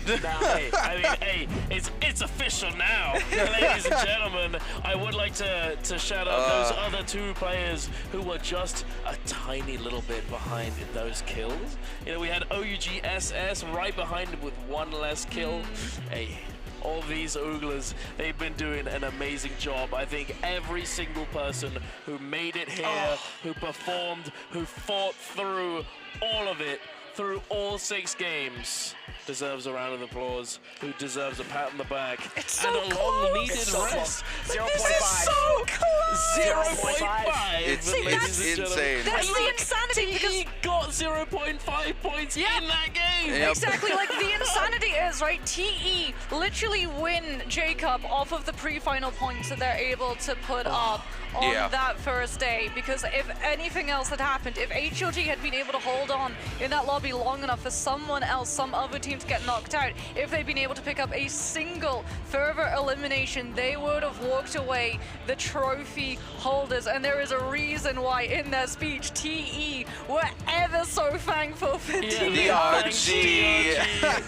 hey, it's official now. Ladies and gentlemen, I would like to shout out those other two players who were just a tiny little bit behind in those kills. You know, we had OUG SS right behind him with one less kill. Hey, all these Ooglers, they've been doing an amazing job. I think every single person who made it here, who performed, who fought through all of it, through all 6 games, deserves a round of applause, who deserves a pat on the back, it's and so a long-needed rest. 0.5. This is so close! 0.5. It's insane. That's the insanity, because he got 0.5 points in that game. Yep. Exactly, like the insanity is, right, TE literally win J-Cup off of the pre-final points that they're able to put up on that first day, because if anything else had happened, if HLG had been able to hold on in that lobby long enough for someone else, some other team to get knocked out. If they'd been able to pick up a single further elimination, they would have walked away the trophy holders. And there is a reason why in their speech, TE were ever so thankful for DRG.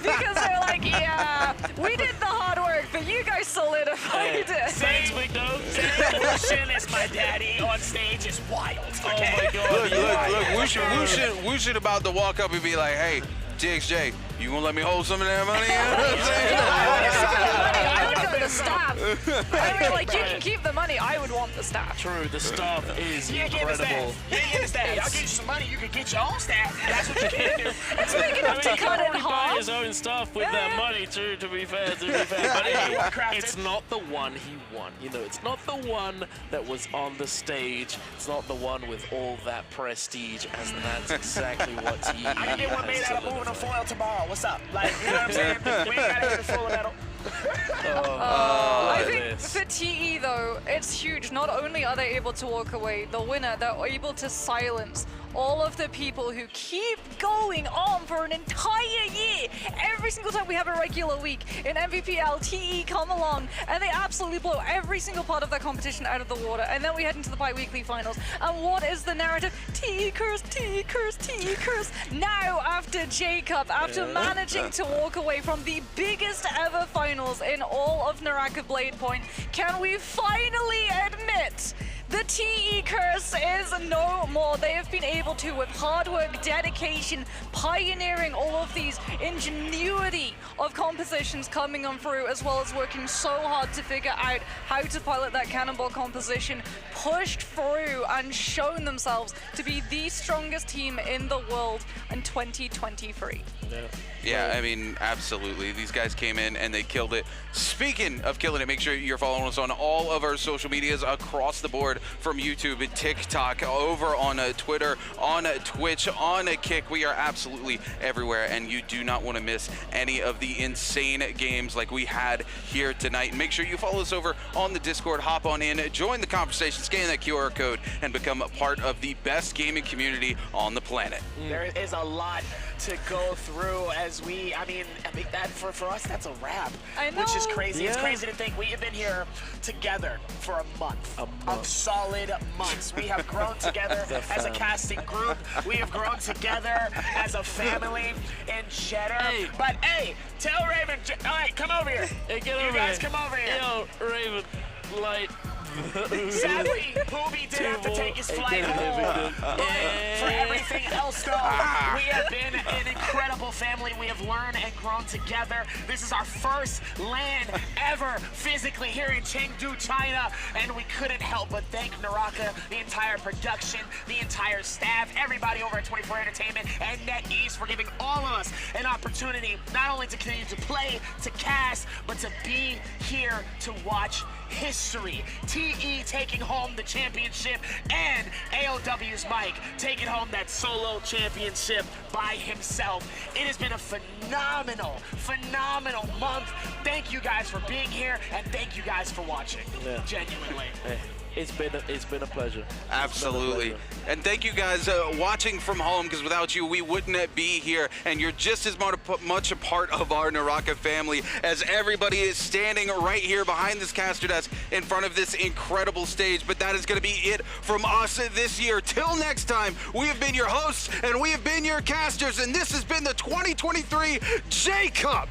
Because they're like, yeah, we did the hard work, but you guys solidified it. Thanks, Big Dog. Wushin as my daddy on stage is wild. Okay? Oh my God. Look, Wushin about to walk up and be like, hey, DXJ, you gonna let me hold some of that money? I would go to staff. I mean, like, you can keep the money. I would want the staff. True, the staff is You incredible. ain't get the staff. I'll get you some money. You can get your own staff. That's what you can do. It's big enough to cut in buy half. his own stuff with that money, too, to be fair. But it's not the one he won. You know, it's not the one that was on the stage. It's not the one with all that prestige, and that's exactly what he I can get one made out of moving a foil tomorrow. What's up? Like, you know what I'm saying? We ain't gotta hit the full metal. I think for TE though, it's huge. Not only are they able to walk away the winner, they're able to silence all of the people who keep going on for an entire year. Every single time we have a regular week in MVPL, TE come along and they absolutely blow every single part of their competition out of the water. And then we head into the bi-weekly finals. And what is the narrative? TE curse, TE curse, TE curse. Now, after Jacob, after managing to walk away from the biggest ever finals in all of NARAKA BLADEPOINT, can we finally admit the TE curse is no more? They have been able to, with hard work, dedication, pioneering all of these ingenuity of compositions coming on through, as well as working so hard to figure out how to pilot that cannonball composition, pushed through and shown themselves to be the strongest team in the world in 2023. Yeah, I mean, absolutely. These guys came in and they killed it. Speaking of killing it, make sure you're following us on all of our social medias across the board, from YouTube and TikTok, over on Twitter, on Twitch, on Kick. We are absolutely everywhere, and you do not want to miss any of the insane games like we had here tonight. Make sure you follow us over on the Discord. Hop on in, join the conversation, scan that QR code, and become a part of the best gaming community on the planet. There is a lot to go through as I mean that for us, that's a wrap. I know. Which is crazy. Yeah. It's crazy to think we have been here together for a month. Of solid months. We have grown together as a casting group. We have grown together as a family in Cheddar. Hey. But hey, tell Raven, all right, come over here. Hey, get over you guys here. come over here. Yo, Raven, light. Sadly, Booby did have to take his flight home. But for everything else, though, we have been an incredible family. We have learned and grown together. This is our first LAN ever physically here in Chengdu, China, and we couldn't help but thank NARAKA, the entire production, the entire staff, everybody over at 24 Entertainment, and NetEase for giving all of us an opportunity not only to continue to play, to cast, but to be here to watch history. TE taking home the championship, and AOW's Mike taking home that solo championship by himself. It has been a phenomenal month. Thank you guys for being here, and thank you guys for watching. Genuinely. It's been a pleasure. Absolutely. And thank you guys watching from home, because without you, we wouldn't be here. And you're just as much a part of our NARAKA family as everybody is standing right here behind this caster desk in front of this incredible stage. But that is going to be it from us this year. Till next time, we have been your hosts and we have been your casters, and this has been the 2023 J-Cup.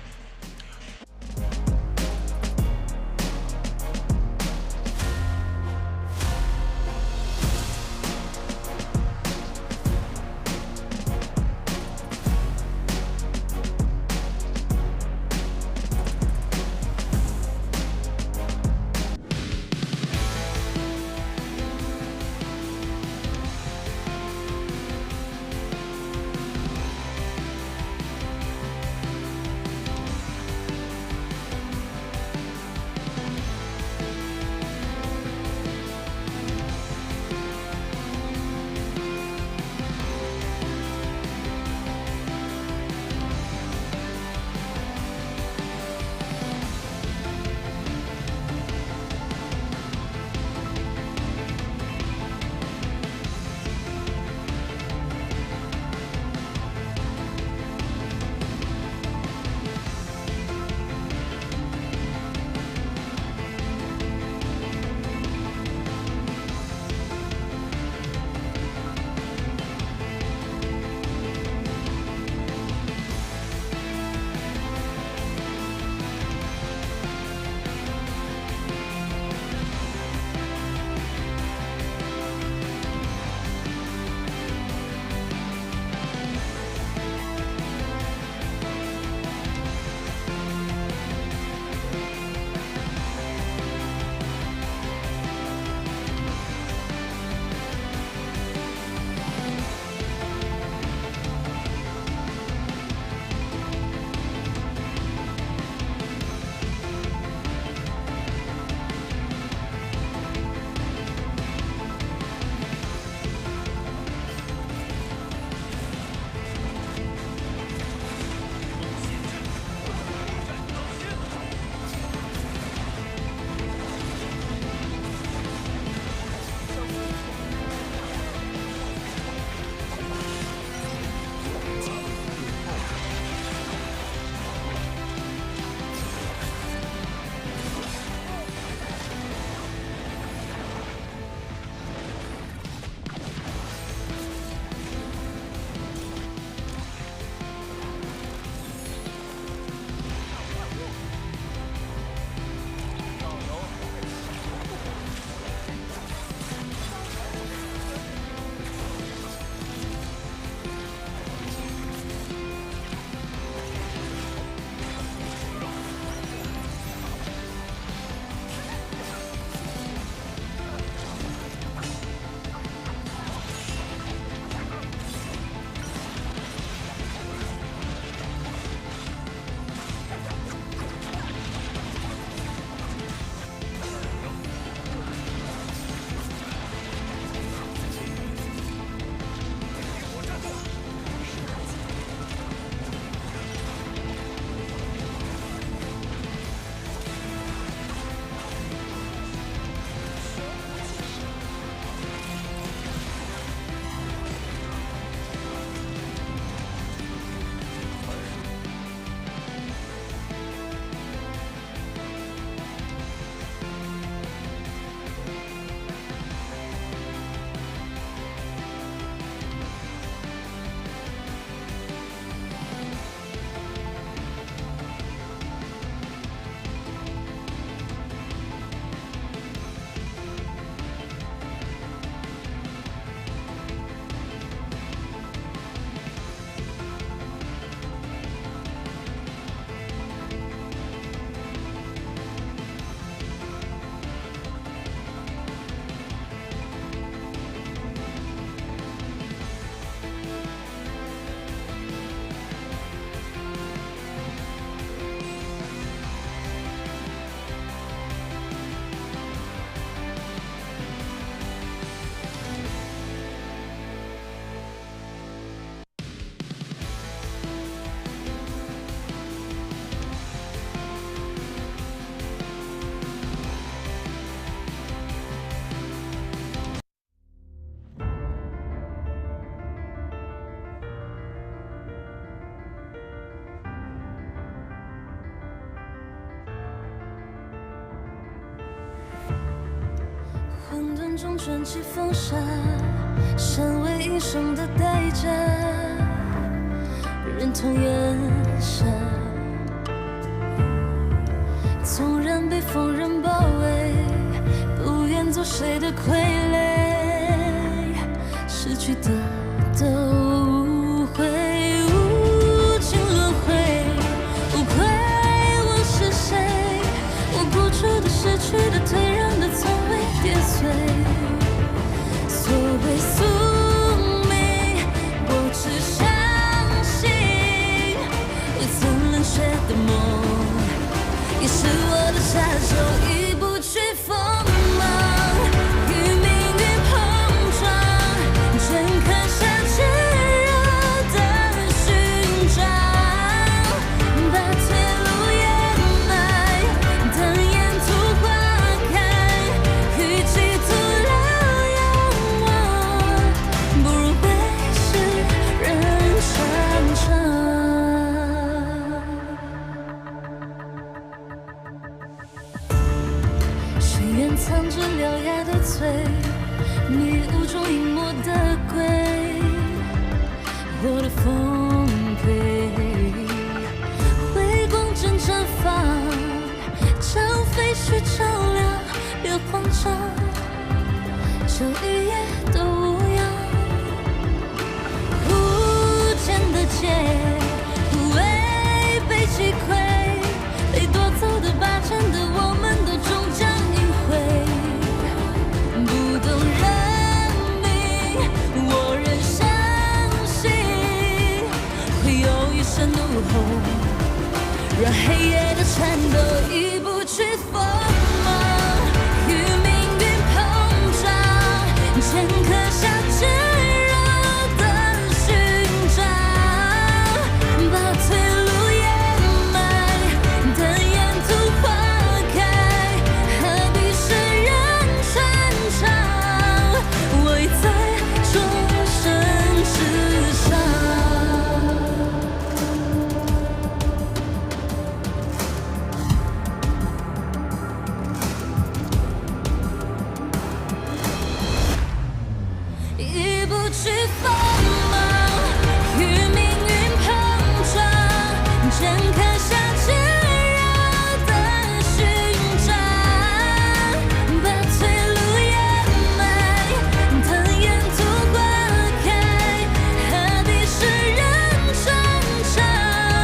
中卷起风沙，身为一生的代价，忍痛咽下。纵然被风人包围，不愿做谁的傀儡，失去的都无悔，无尽轮回。无愧我是谁？我付出的、失去的、退让的，从未跌碎。所谓宿命，我只相信未曾冷却的梦，也是我的杀手，一步去锋芒，与命运碰撞，全刻下炙热的勋章，把退路掩埋，等沿途花开，与嫉妒了仰望，不如被世人尝尝。谁愿藏着獠牙的嘴，迷雾中隐没的鬼，我的丰沛，辉光正绽放，将废墟照亮，别慌张，这一夜都无恙。无间的劫，不为被击溃，被夺走的、霸占的，我们都终将赢回。不懂认命，我仍相信会有一声怒吼，让黑夜的颤抖一步去锋芒，与命运碰撞，前刻下炙热的勋章，把退路掩埋，等沿途花开，何必世人穿肠，我已在众生之上。一步去锋